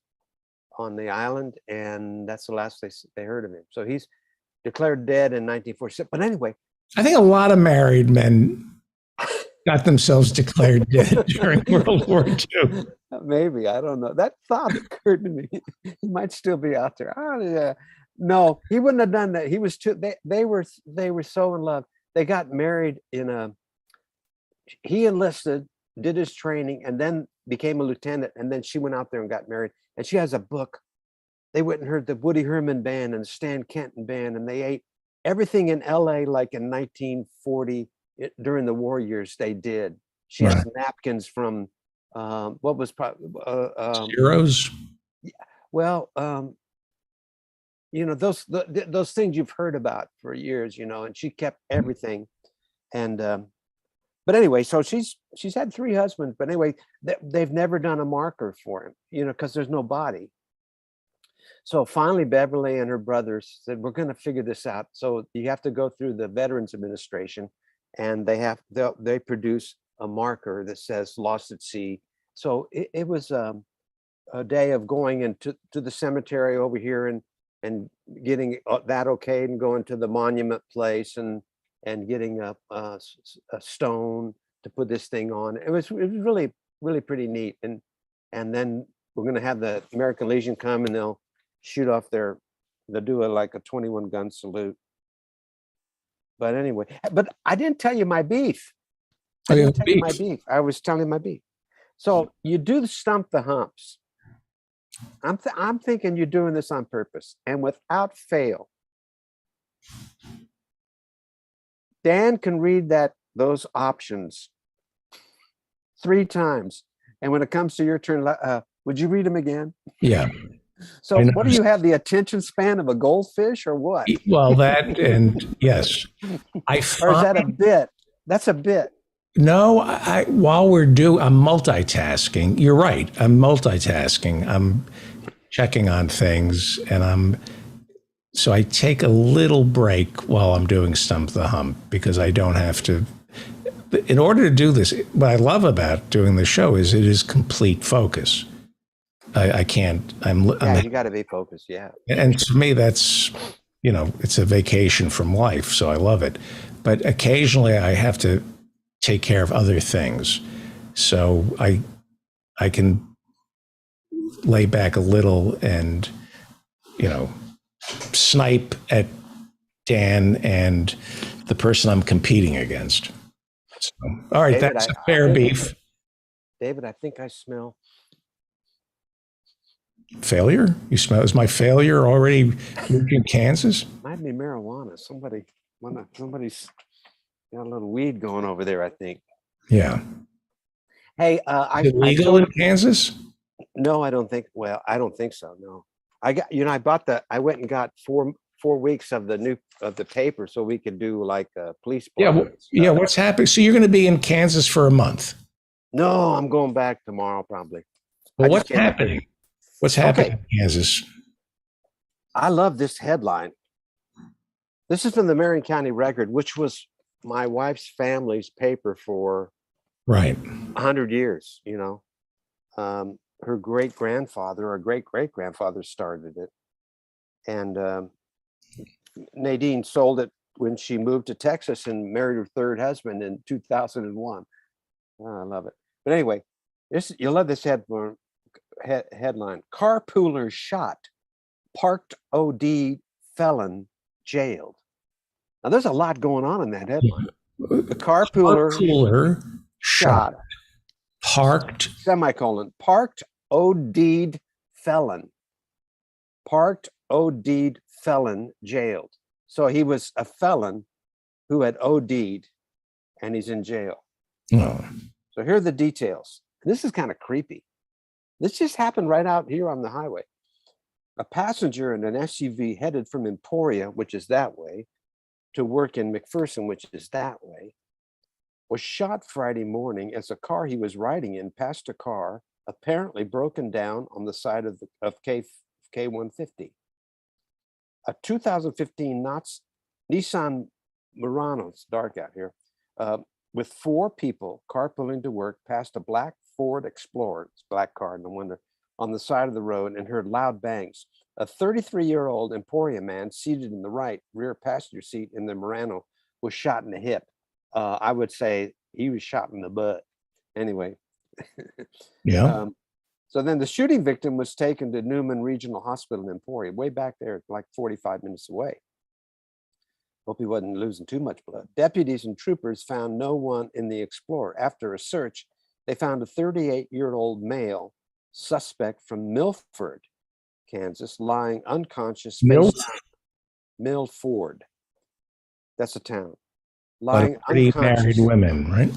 on the island, and that's the last they heard of him. So he's declared dead in 1946. But anyway, I think a lot of married men got themselves declared dead during World War II. Maybe, I don't know. That thought occurred to me. He might still be out there. Oh, yeah. No, he wouldn't have done that. He was too. They were so in love. They got married he enlisted, did his training, and then became a lieutenant. And then she went out there and got married. And she has a book. They went and heard the Woody Herman band and the Stan Kenton band, and they ate everything in LA like in 1940 during the war years. They did. She has napkins from what was Heroes. Well, you know, those things you've heard about for years, you know, and she kept everything. And but anyway, so she's had 3 husbands, but anyway, they've never done a marker for him, you know, because there's no body. So finally, Beverly and her brothers said, we're going to figure this out. So you have to go through the Veterans Administration, and they produce a marker that says lost at sea. So it was a day of going into the cemetery over here and getting that okayed and going to the monument place and getting a stone to put this thing on. It was really, really pretty neat. And then we're going to have the American Legion come, and they'll shoot off they'll do like a 21 gun salute. But anyway, but I didn't tell you my beef. I didn't tell you my beef. I was telling my beef. So you do stump the humps. I'm thinking you're doing this on purpose and without fail. Dan can read those options 3 times, and when it comes to your turn, would you read them again? Yeah. So what do you have, the attention span of a goldfish or what? Well, that, and yes. Or is that a bit? That's a bit. No, while I'm multitasking. You're right. I'm multitasking. I'm checking on things, and so I take a little break while I'm doing Stump the Hump, because I don't have to. In order to do this, what I love about doing the show is it is complete focus. I can't. You got to be focused. Yeah. And to me, that's, you know, it's a vacation from life, so I love it. But occasionally, I have to take care of other things, so I can lay back a little and, you know, snipe at Dan and the person I'm competing against. So, all right, David, that's a fair beef. David, I think I smell failure. You smell? Is my failure already in Kansas? Might be marijuana. Somebody's got a little weed going over there, I think. Yeah. Hey, is it legal in Kansas? No, I don't think. Well, I don't think so. No, I went and got four weeks of the paper so we could do like a police. Yeah. What's happening? So you're going to be in Kansas for a month? No, I'm going back tomorrow probably. Well, what's happening? What's happening in Kansas? I love this headline. This is from the Marion County Record, which was my wife's family's paper for 100 years. You know, her great grandfather or great great grandfather started it, and Nadine sold it when she moved to Texas and married her third husband in 2001. Oh, I love it. But anyway, you'll love this headline. Carpooler shot, parked OD felon jailed. Now there's a lot going on in that headline. The carpooler shot, parked, semicolon, parked OD'd felon. Parked OD'd felon jailed. So he was a felon who had OD'd and he's in jail. Oh. So here are the details. This is kind of creepy. This just happened right out here on the highway. A passenger in an SUV headed from Emporia, which is that way, to work in McPherson, which is that way, was shot Friday morning as a car he was riding in passed a car apparently broken down on the side of K150. A 2015 Nissan Murano, it's dark out here, with 4 people carpooling to work past a black Ford Explorer, it's a black car, no wonder, on the side of the road and heard loud bangs. A 33-year-old Emporia man seated in the right rear passenger seat in the Murano was shot in the hip. I would say he was shot in the butt. Anyway. Yeah. So then the shooting victim was taken to Newman Regional Hospital in Emporia, way back there, like 45 minutes away. Hope he wasn't losing too much blood. Deputies and troopers found no one in the Explorer. After a search, they found a 38-year-old male suspect from Milford, Kansas, lying unconscious. Milford. That's a town. Lying pretty unconscious. married women, right?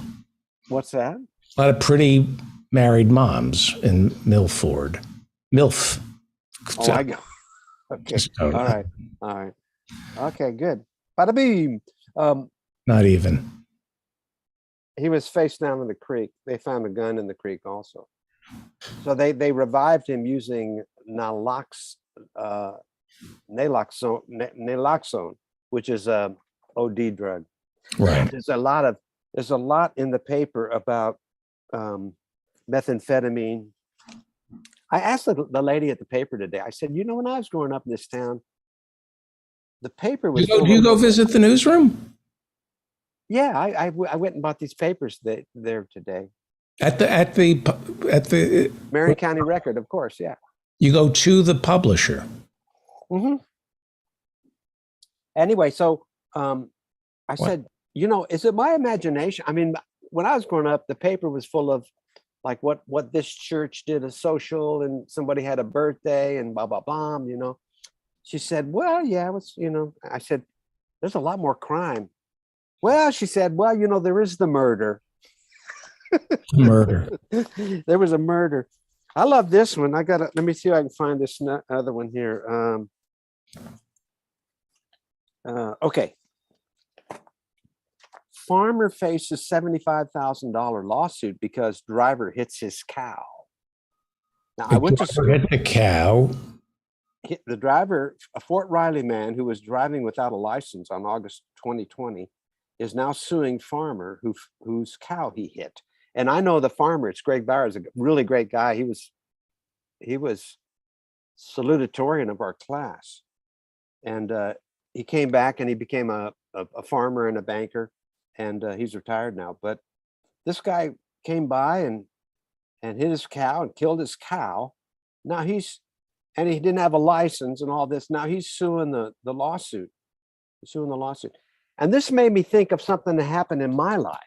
What's that? A lot of pretty married moms in Milford. MILF. Oh, I go. Okay. All right. All right. Okay, good. Bada beam. Not even. He was face down in the creek. They found a gun in the creek also. So they revived him using naloxone, which is a OD drug. Right. There's a lot in the paper about methamphetamine. I asked the lady at the paper today, I said, you know, when I was growing up in this town, the paper was. Do you go visit the newsroom? Yeah, I went and bought these papers there today. At the Marion County Record, of course, yeah. You go to the publisher. Mm-hmm. Anyway, so I said, you know, is it my imagination? I mean, when I was growing up, the paper was full of like what this church did a social and somebody had a birthday and blah, blah, blah, you know. She said, well, yeah, what's, you know, I said, there's a lot more crime. Well, she said, well, you know, there is the murder. Murder. There was a murder. I love this one. Let me see if I can find this other one here. Okay. Farmer faces $75,000 lawsuit because driver hits his cow. Now, I went to hit the cow. The driver, a Fort Riley man who was driving without a license on August 2020, is now suing farmer whose cow he hit. And I know the farmer. It's Greg Bauer, is a really great guy. He was salutatorian of our class, and he came back and he became a farmer and a banker, and he's retired now. But this guy came by and hit his cow and killed his cow. Now he didn't have a license and all this. Now he's suing the lawsuit. He's suing the lawsuit. And this made me think of something that happened in my life.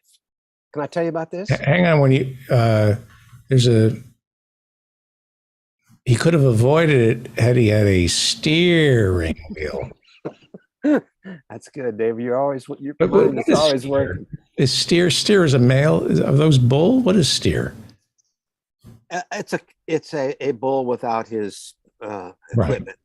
Can I tell you about this? Hang on, he could have avoided it had he had a steering wheel. That's good, Dave. Your mind is always working. Is steer is a male? Are those bull? What is steer? It's a bull without his equipment. Right.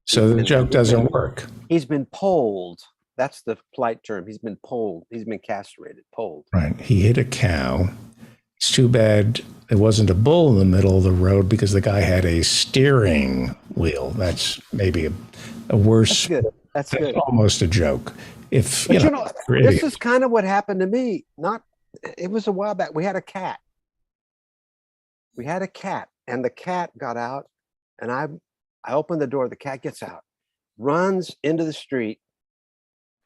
So the joke doesn't work. He's been polled. That's the polite term. He's been polled. He's been castrated, polled. Right. He hit a cow. It's too bad there wasn't a bull in the middle of the road because the guy had a steering wheel. That's maybe a worse. That's good. That's good. Almost a joke. If you know, this is kind of what happened to me. It was a while back. We had a cat. And the cat got out, and I opened the door. The cat gets out, runs into the street,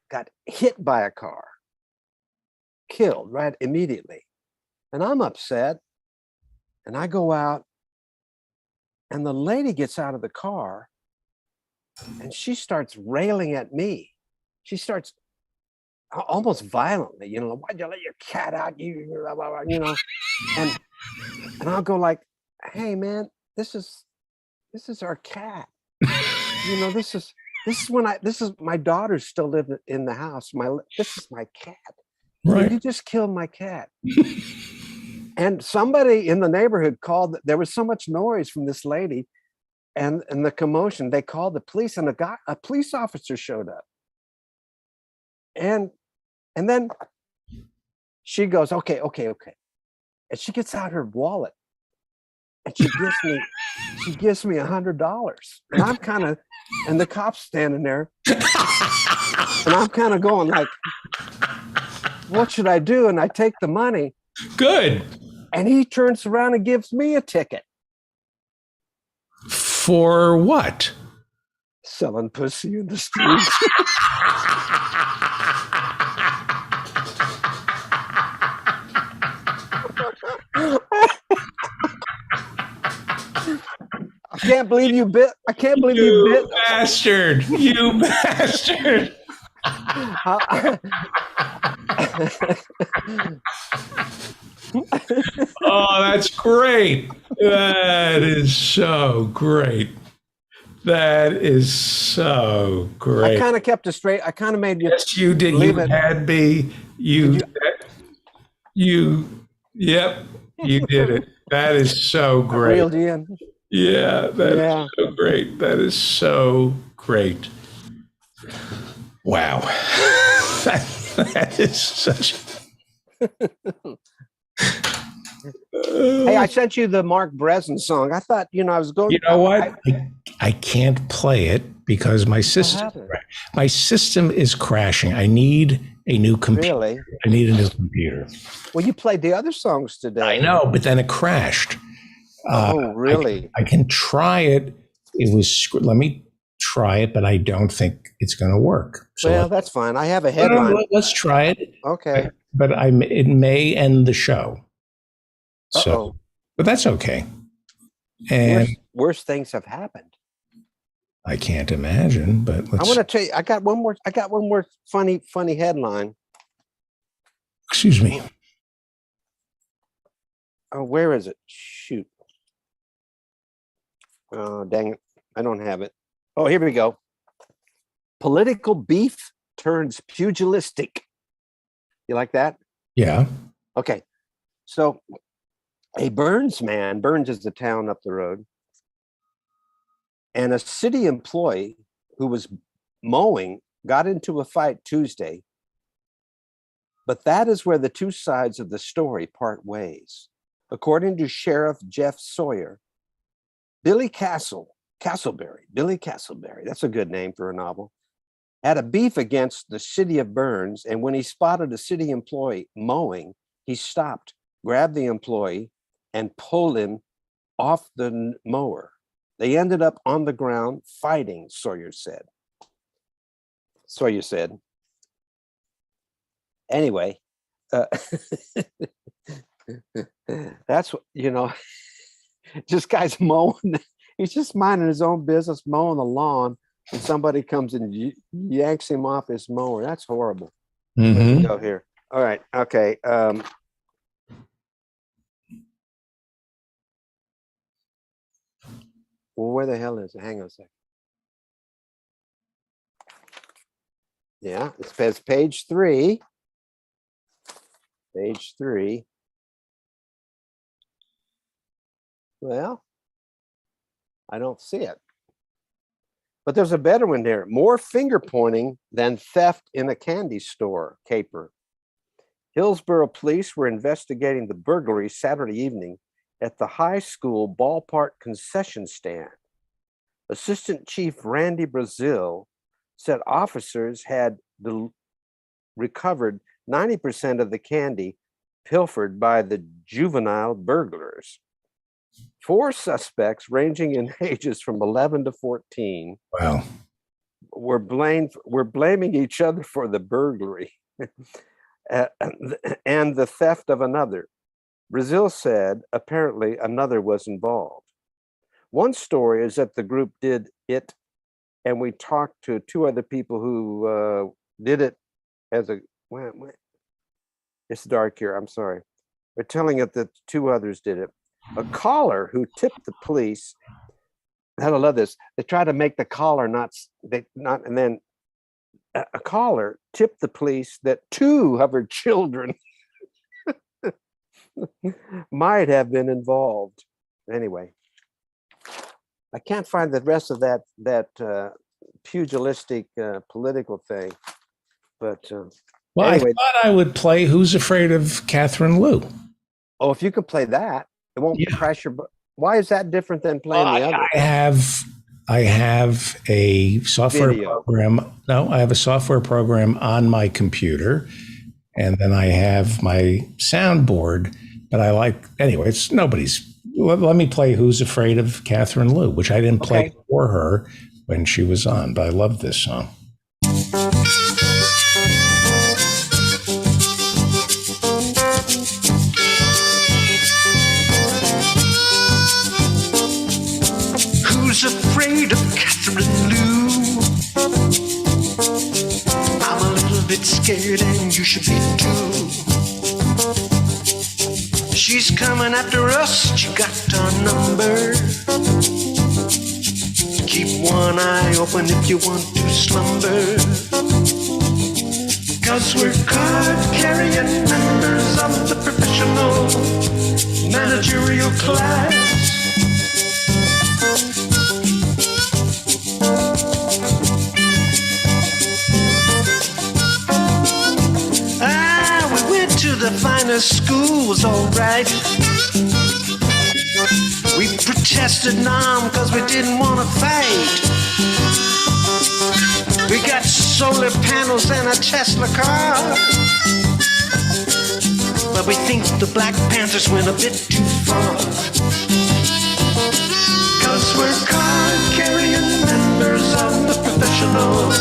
got hit by a car, killed right immediately. And I'm upset. And I go out, and the lady gets out of the car and she starts railing at me. She starts almost violently, you know, why'd you let your cat out? You know, and I'll go like, hey man, this is our cat. You know, this is my daughter's still living in the house. This is my cat. Right. You just killed my cat. And somebody in the neighborhood called. There was so much noise from this lady and the commotion. They called the police, and a police officer showed up. And then she goes, okay. And she gets out her wallet and she gives me $100. And I'm kind of, and the cop's standing there. And I'm kind of going like, what should I do? And I take the money. Good. And he turns around and gives me a ticket. For what? Selling pussy in the street. I can't believe you bit. Bastard. You bastard. Oh, that's great. That is so great. That is so great. I kind of kept it straight. I kind of made you. Yes, you did. You had me. Yep, you did it. That is so great. Reeled you in. Yeah, that is so great. That is so great. Wow. that is such. Hey, I sent you the Mark Breslin song. I thought, I was going. You know what? I can't play it because my system is crashing. I need a new computer. Really? I need a new computer. Well, you played the other songs today. I know, but then it crashed. Oh, really? I can try it. Let me try it, but I don't think it's going to work. So that's fine. I have a headline. Let's try it. Okay. But it may end the show. So, but that's okay. And worse things have happened. I can't imagine, but I want to tell you, I got one more funny headline. Excuse me. Oh, where is it? Shoot. Oh, dang it. I don't have it. Oh, here we go. Political beef turns pugilistic. You like that? Yeah. Okay. So a Burns man, Burns is the town up the road, and a city employee who was mowing got into a fight Tuesday. But that is where the two sides of the story part ways. According to Sheriff Jeff Sawyer, Billy Castleberry, that's a good name for a novel, had a beef against the city of Burns, and when he spotted a city employee mowing, he stopped, grabbed the employee, and pulled him off the mower. They ended up on the ground fighting, Sawyer said. Anyway, that's what, this guy's mowing. He's just minding his own business, mowing the lawn, and somebody comes and yanks him off his mower. That's horrible. Mm-hmm. Go here. All right. Okay. Well, where the hell is it? Hang on a second. Yeah, it says page 3. Page 3. Well, I don't see it. But there's a better one there. More finger pointing than theft in a candy store caper. Hillsborough police were investigating the burglary Saturday evening at the high school ballpark concession stand. Assistant Chief Randy Brazil said officers had recovered 90% of the candy pilfered by the juvenile burglars. 4 suspects ranging in ages from 11 to 14. Wow. we're blaming each other for the burglary and the theft of another. Brazil said apparently another was involved. One story is that the group did it, and we talked to two other people who did it as a, it's dark here, I'm sorry. We're telling it that two others did it. A caller who tipped the police, I love this, they try to make the caller and then a caller tipped the police that two of her children might have been involved. Anyway, I can't find the rest of that pugilistic political thing, but well, anyway. I thought I would play Who's Afraid of Catherine Liu? Oh, if you could play that, it won't crash your. Why is that different than playing the other? I have a software program. No, I have a software program on my computer, and then I have my soundboard. But I like, anyway, it's nobody's. Let me play Who's Afraid of Catherine Liu, which I didn't play for her when she was on, but I love this song. Who's afraid of Catherine Liu? I'm a little bit scared and you should be too. She's coming after us, she got our number. Keep one eye open if you want to slumber. 'Cause we're card-carrying members of the professional managerial class. The finest schools, all right. We protested Nam cause we didn't want to fight. We got solar panels and a Tesla car. But we think the Black Panthers went a bit too far. 'Cause we're card-carrying members of the professional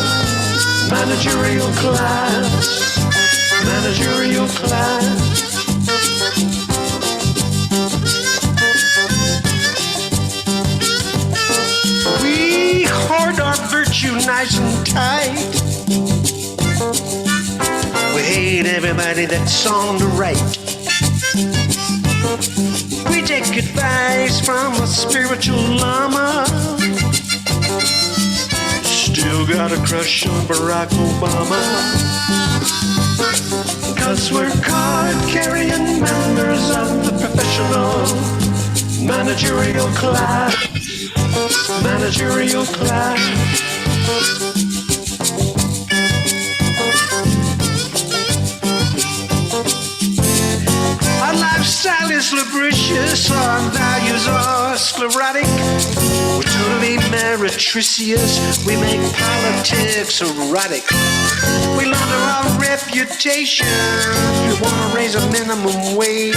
managerial class. Managerial class. We hoard our virtue nice and tight. We hate everybody that's on the right. We take advice from a spiritual llama. Still got a crush on Barack Obama. 'Cause we're card-carrying members of the professional managerial class. Managerial class. Our lifestyle is lubricious, our values are sclerotic. We're totally meretricious, we make politics erotic. We launder our reputation, we want to raise a minimum wage.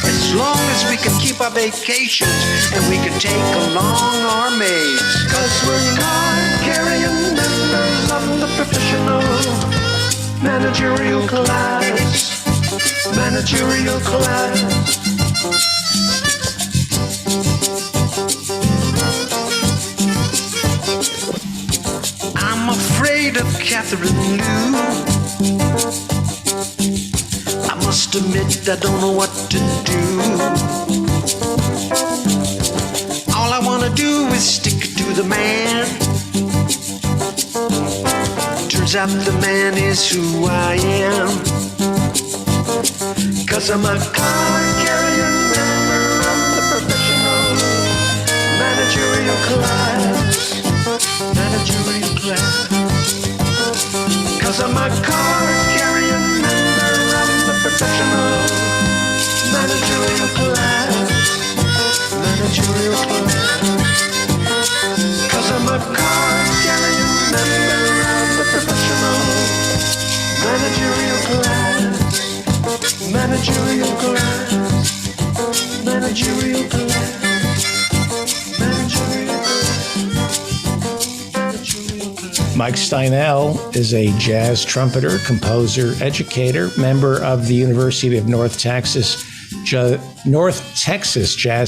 As long as we can keep our vacations and we can take along our maids. 'Cause we're card-carrying members of the professional managerial class. Managerial class. I'm afraid of Catherine Liu. I must admit I don't know what to do. All I want to do is stick it to the man. Turns out the man is who I am. 'Cause I'm a card-carrying member of the professional managerial class. Managerial class. 'Cause I'm a card-carrying member of the professional managerial class. Managerial class. 'Cause I'm a card-carrying member of the professional managerial class. Managerial class. Managerial class. Managerial class. Managerial class. Mike Steinell is a jazz trumpeter, composer, educator, member of the University of North Texas Jazz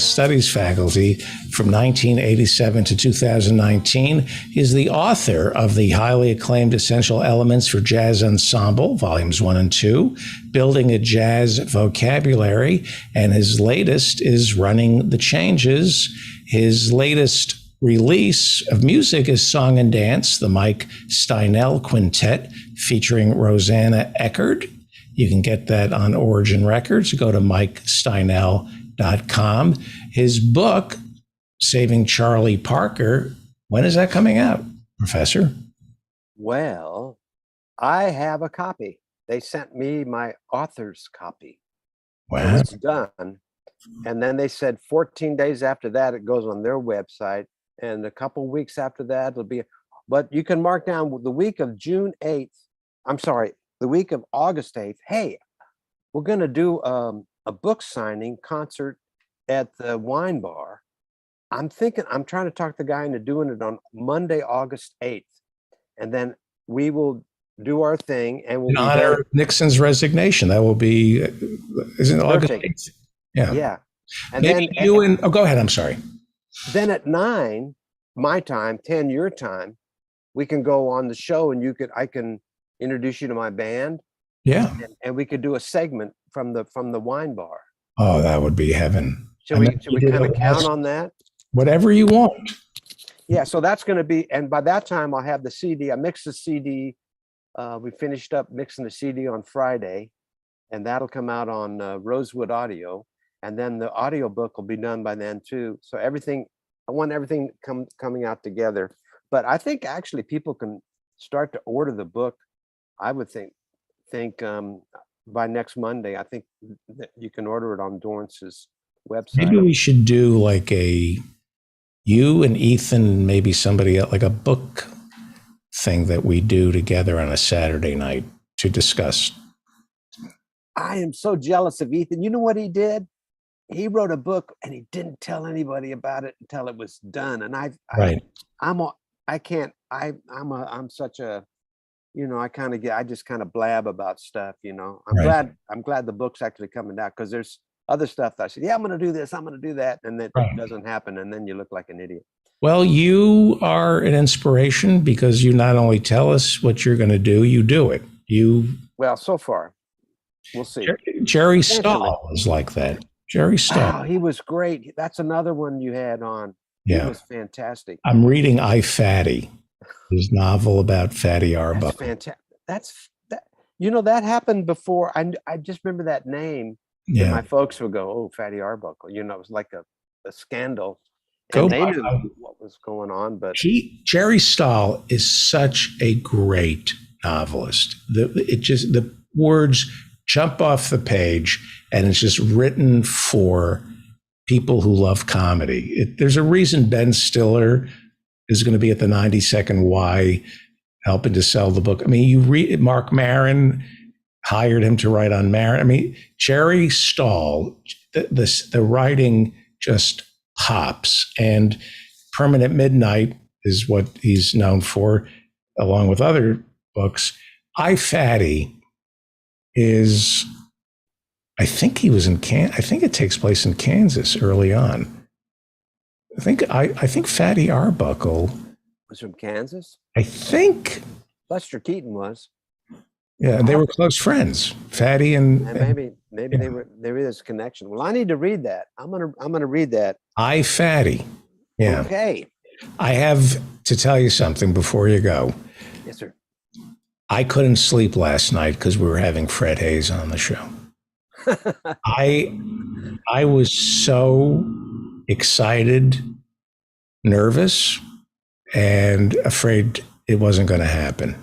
Studies faculty from 1987 to 2019. He's the author of the highly acclaimed Essential Elements for Jazz Ensemble, Volumes 1 and 2, Building a Jazz Vocabulary, and his latest is Running the Changes. His latest release of music is Song and Dance, the Mike Steinell Quintet, featuring Rosanna Eckerd. You can get that on Origin Records. Go to MikeSteinell.com. His book, Saving Charlie Parker, when is that coming out, Professor? Well, I have a copy. They sent me my author's copy. Wow. It's done. And then they said 14 days after that, it goes on their website. And a couple weeks after that, it'll be, but you can mark down the week of June 8th. I'm sorry, the week of August 8th. Hey, we're going to do a book signing concert at the wine bar. I'm trying to talk the guy into doing it on Monday, August 8th. And then we will do our thing and we'll In honor of Nixon's resignation. That will be, isn't it August 8th? Yeah. Yeah. And Maybe then go ahead. I'm sorry. Then at 9, my time, 10 your time, we can go on the show and I can introduce you to my band. Yeah. And we could do a segment from the wine bar. Oh, that would be heaven. Should we kind of count on that? Whatever you want. Yeah, so that's going to be, and by that time I'll have the CD. I mixed the CD. We finished up mixing the CD on Friday, and that'll come out on Rosewood Audio. And then the audio book will be done by then too. So I want everything coming out together. But I think actually people can start to order the book. I would think by next Monday. I think that you can order it on Dorrance's website. Maybe we should do like you and Ethan, maybe somebody else, like a book thing that we do together on a Saturday night to discuss. I am so jealous of Ethan. You know what he did? He wrote a book and he didn't tell anybody about it until it was done. And I'm such a, I just kind of blab about stuff, I'm glad the book's actually coming out, because there's other stuff that I said, yeah, I'm going to do this, I'm going to do that. And then it doesn't happen. And then you look like an idiot. Well, you are an inspiration because you not only tell us what you're going to do, you do it. Well, so far, we'll see. Jerry Stahl is like that. Jerry Stahl. Oh, he was great. That's another one you had on. Yeah. He was fantastic. I'm reading I, Fatty, his novel about Fatty Arbuckle. That's fantastic. That happened before. I just remember that name. Yeah. And my folks would go, "Oh, Fatty Arbuckle." It was like a scandal. And they knew what was going on, but Jerry Stahl is such a great novelist. The words jump off the page, and it's just written for people who love comedy. There's a reason Ben Stiller is going to be at the 92nd Y helping to sell the book. I mean, you read Mark Maron hired him to write on Maron. I mean, Jerry Stahl, the writing just pops, and Permanent Midnight is what he's known for, along with other books. I, Fatty is, I think he was in I think it takes place in Kansas early on. I think Fatty Arbuckle was from Kansas. I think Buster Keaton was. Yeah, they were close friends, Fatty and maybe there is a connection. Well, I need to read that. I'm gonna read that. I, Fatty. Yeah. Okay. I have to tell you something before you go. Yes, sir. I couldn't sleep last night because we were having Fred Hayes on the show. I was so excited, nervous, and afraid it wasn't going to happen.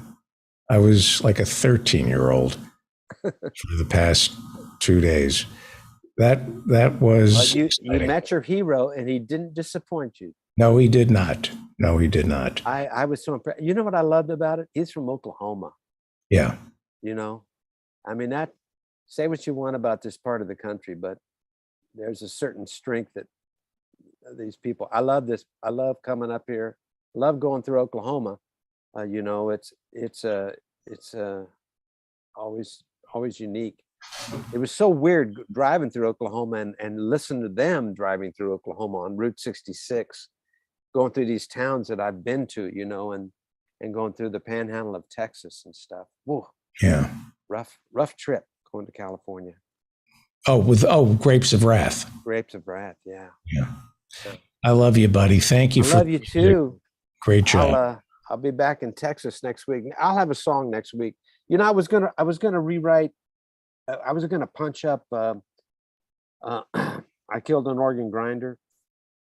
I was like a 13-year-old for the past 2 days. That was. You met your hero, and he didn't disappoint you. No, he did not. No, he did not. I was so impressed. You know what I loved about it? He's from Oklahoma. Yeah. I mean, say what you want about this part of the country, but there's a certain strength that these people, I love this. I love coming up here. I love going through Oklahoma. You know, it's always unique. It was so weird driving through Oklahoma and listen to them driving through Oklahoma on Route 66, going through these towns that I've been to, you know, and going through the panhandle of Texas and stuff. Whoa. Yeah. Rough trip going to California. Grapes of Wrath. Grapes of Wrath. Yeah. Yeah. I love you, buddy. Thank you I for. love you too. Great job. I'll be back in Texas next week. I'll have a song next week. You know, I was gonna rewrite. I was gonna punch up. I killed an organ grinder,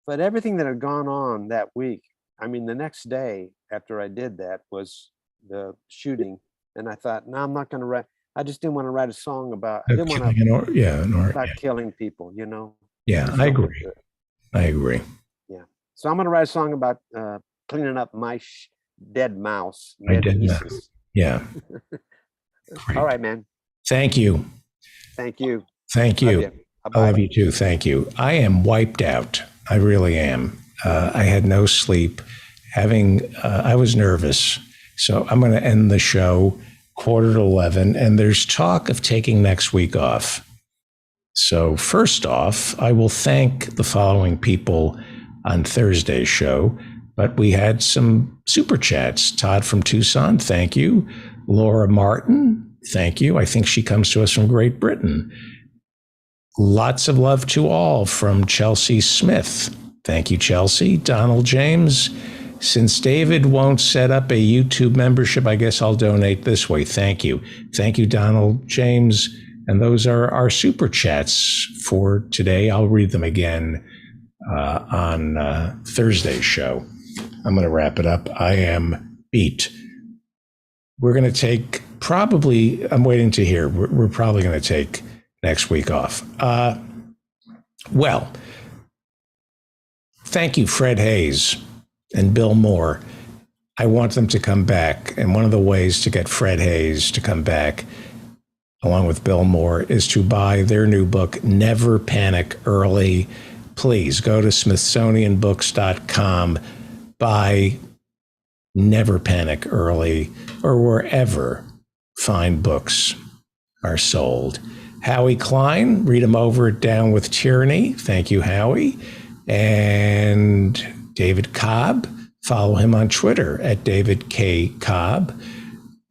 but everything that had gone on that week. I mean, the next day after I did that was the shooting, and I thought, no, I'm not gonna write. I just didn't want to write a song about. I didn't want to about killing people. You know. Yeah, I agree. I agree. Yeah. So I'm gonna write a song about cleaning up my dead mouse. Yeah. All right, man. Thank you. Thank you. Thank you. I love you too. Thank you. I am wiped out. I really am. I had no sleep. I was nervous. So I'm going to end the show 10:45, and there's talk of taking next week off. So first off, I will thank the following people on Thursday's show, but we had some super chats. Todd from Tucson, thank you. Laura Martin, thank you. I think she comes to us from Great Britain. Lots of love to all from Chelsea Smith. Thank you, Chelsea. Donald James, since David won't set up a YouTube membership, I guess I'll donate this way. Thank you. Thank you, Donald James. And those are our super chats for today. I'll read them again on Thursday's show. I'm going to wrap it up. I am beat. We're going to take I'm waiting to hear. We're probably going to take next week off. Well, thank you, Fred Hayes and Bill Moore. I want them to come back. And one of the ways to get Fred Hayes to come back, along with Bill Moore, is to buy their new book, Never Panic Early. Please go to smithsonianbooks.com, buy Never Panic Early, or wherever fine books are sold. Howie Klein, read him over at Down with Tyranny. Thank you, Howie. And David Cobb, follow him on Twitter at David K. Cobb.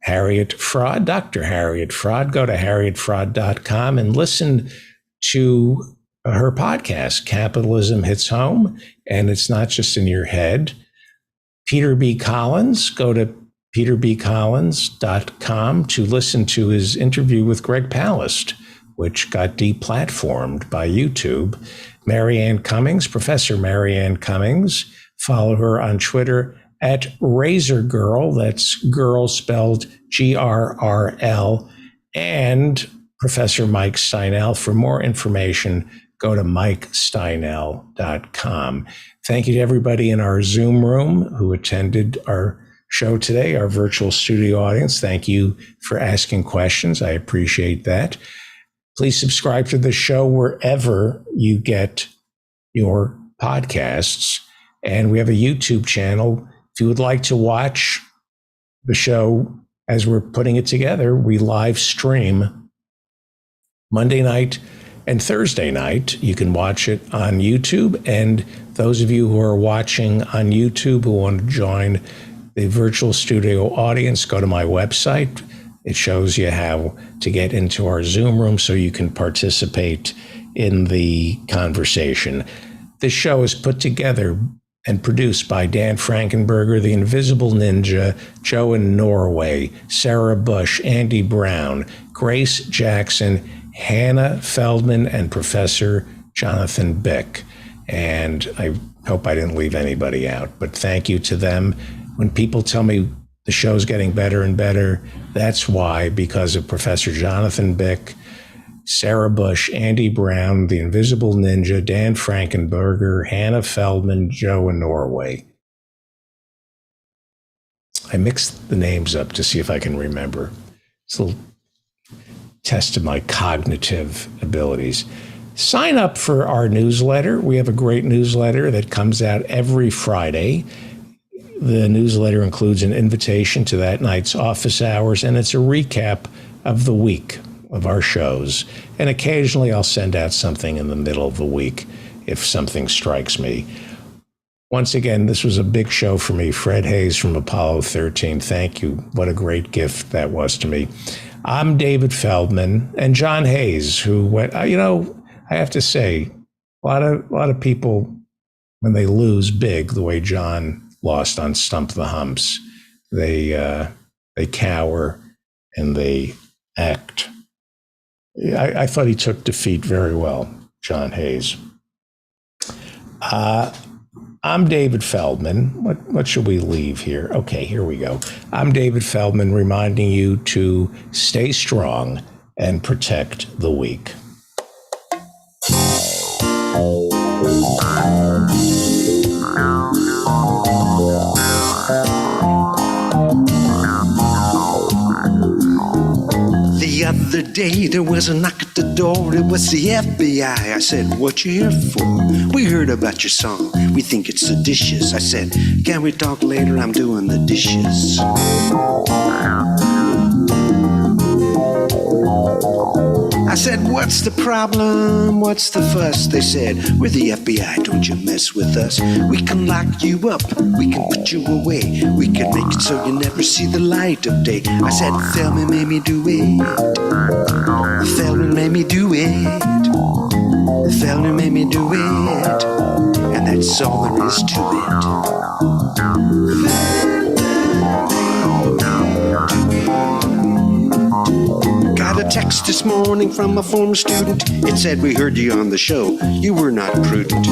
Harriet Fraud, Dr. Harriet Fraud, go to harrietfraud.com and listen to her podcast, Capitalism Hits Home, and it's not just in your head. Peter B. Collins, go to peterbcollins.com to listen to his interview with Greg Palast, which got deplatformed by YouTube. Marianne Cummings, Professor Marianne Cummings, follow her on Twitter at Razor Girl, that's girl spelled GRRL, and Professor Mike Steinel. For more information, go to mikesteinel.com. Thank you to everybody in our Zoom room who attended our show today, our virtual studio audience. Thank you for asking questions. I appreciate that. Please subscribe to the show wherever you get your podcasts. And we have a YouTube channel. If you would like to watch the show as we're putting it together, we live stream Monday night and Thursday night. You can watch it on YouTube. And those of you who are watching on YouTube who want to join the virtual studio audience, go to my website. It shows you how to get into our Zoom room so you can participate in the conversation. This show is put together and produced by Dan Frankenberger, The Invisible Ninja, Joe in Norway, Sarah Bush, Andy Brown, Grace Jackson, Hannah Feldman, and Professor Jonathan Bick. And I hope I didn't leave anybody out, but thank you to them. When people tell me the show's getting better and better, that's why, because of Professor Jonathan Bick, Sarah Bush, Andy Brown, The Invisible Ninja, Dan Frankenberger, Hannah Feldman, Joe in Norway. I mixed the names up to see if I can remember. It's a little test of my cognitive abilities. Sign up for our newsletter. We have a great newsletter that comes out every Friday. The newsletter includes an invitation to that night's office hours, and it's a recap of the week of our shows. And occasionally I'll send out something in the middle of the week if something strikes me. Once again, this was a big show for me. Fred Hayes from Apollo 13. Thank you. What a great gift that was to me. I'm David Feldman, and John Hayes, who went, I have to say, a lot of people, when they lose big, the way John lost on Stump the Humps, they cower and they act. I thought he took defeat very well, John Hayes. I'm David Feldman. What should we leave here? Okay, here we go. I'm David Feldman, reminding you to stay strong and protect the weak. The other day there was a knock at the door. It was the FBI. I said, what you here for? We heard about your song. We think it's seditious. I said, can we talk later? I'm doing the dishes. I said, what's the problem? What's the fuss? They said, we're the FBI, don't you mess with us. We can lock you up, we can put you away. We can make it so you never see the light of day. I said, Feldman made me do it. Feldman made me do it. Feldman made me do it. And that's all there is to it. Got a text this morning from a former student. It said, we heard you on the show. You were not prudent.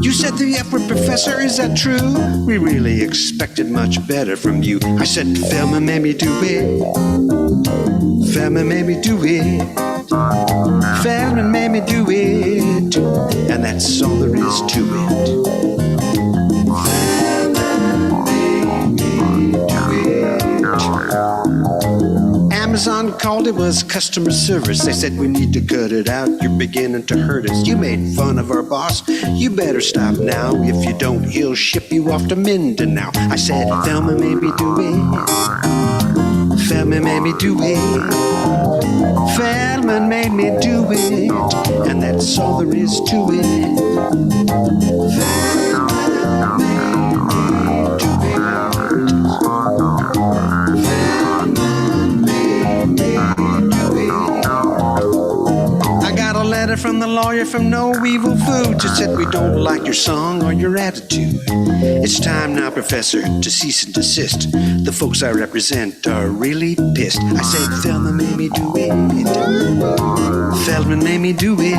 You said the F-word, professor, is that true? We really expected much better from you. I said, Feldman made me do it. Feldman made me do it. Feldman made me do it. And that's all there is to it. Amazon called, it was customer service. They said, we need to cut it out. You're beginning to hurt us. You made fun of our boss. You better stop now. If you don't, he'll ship you off to Mindanao. I said, Feldman made me do it. Feldman made me do it. Feldman made me do it. And that's all there is to it. From the lawyer from No Evil Foods. It said, we don't like your song or your attitude. It's time now, professor, to cease and desist. The folks I represent are really pissed. I said, Feldman made me do it. Feldman made me do it.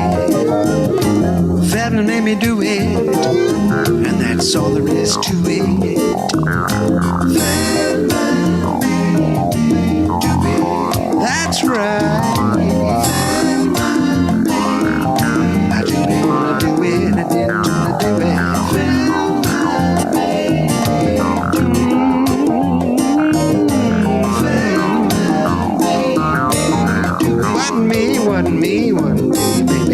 Feldman made me do it. And that's all there is to it. Feldman made me do it. That's right. Wasn't me, wasn't me.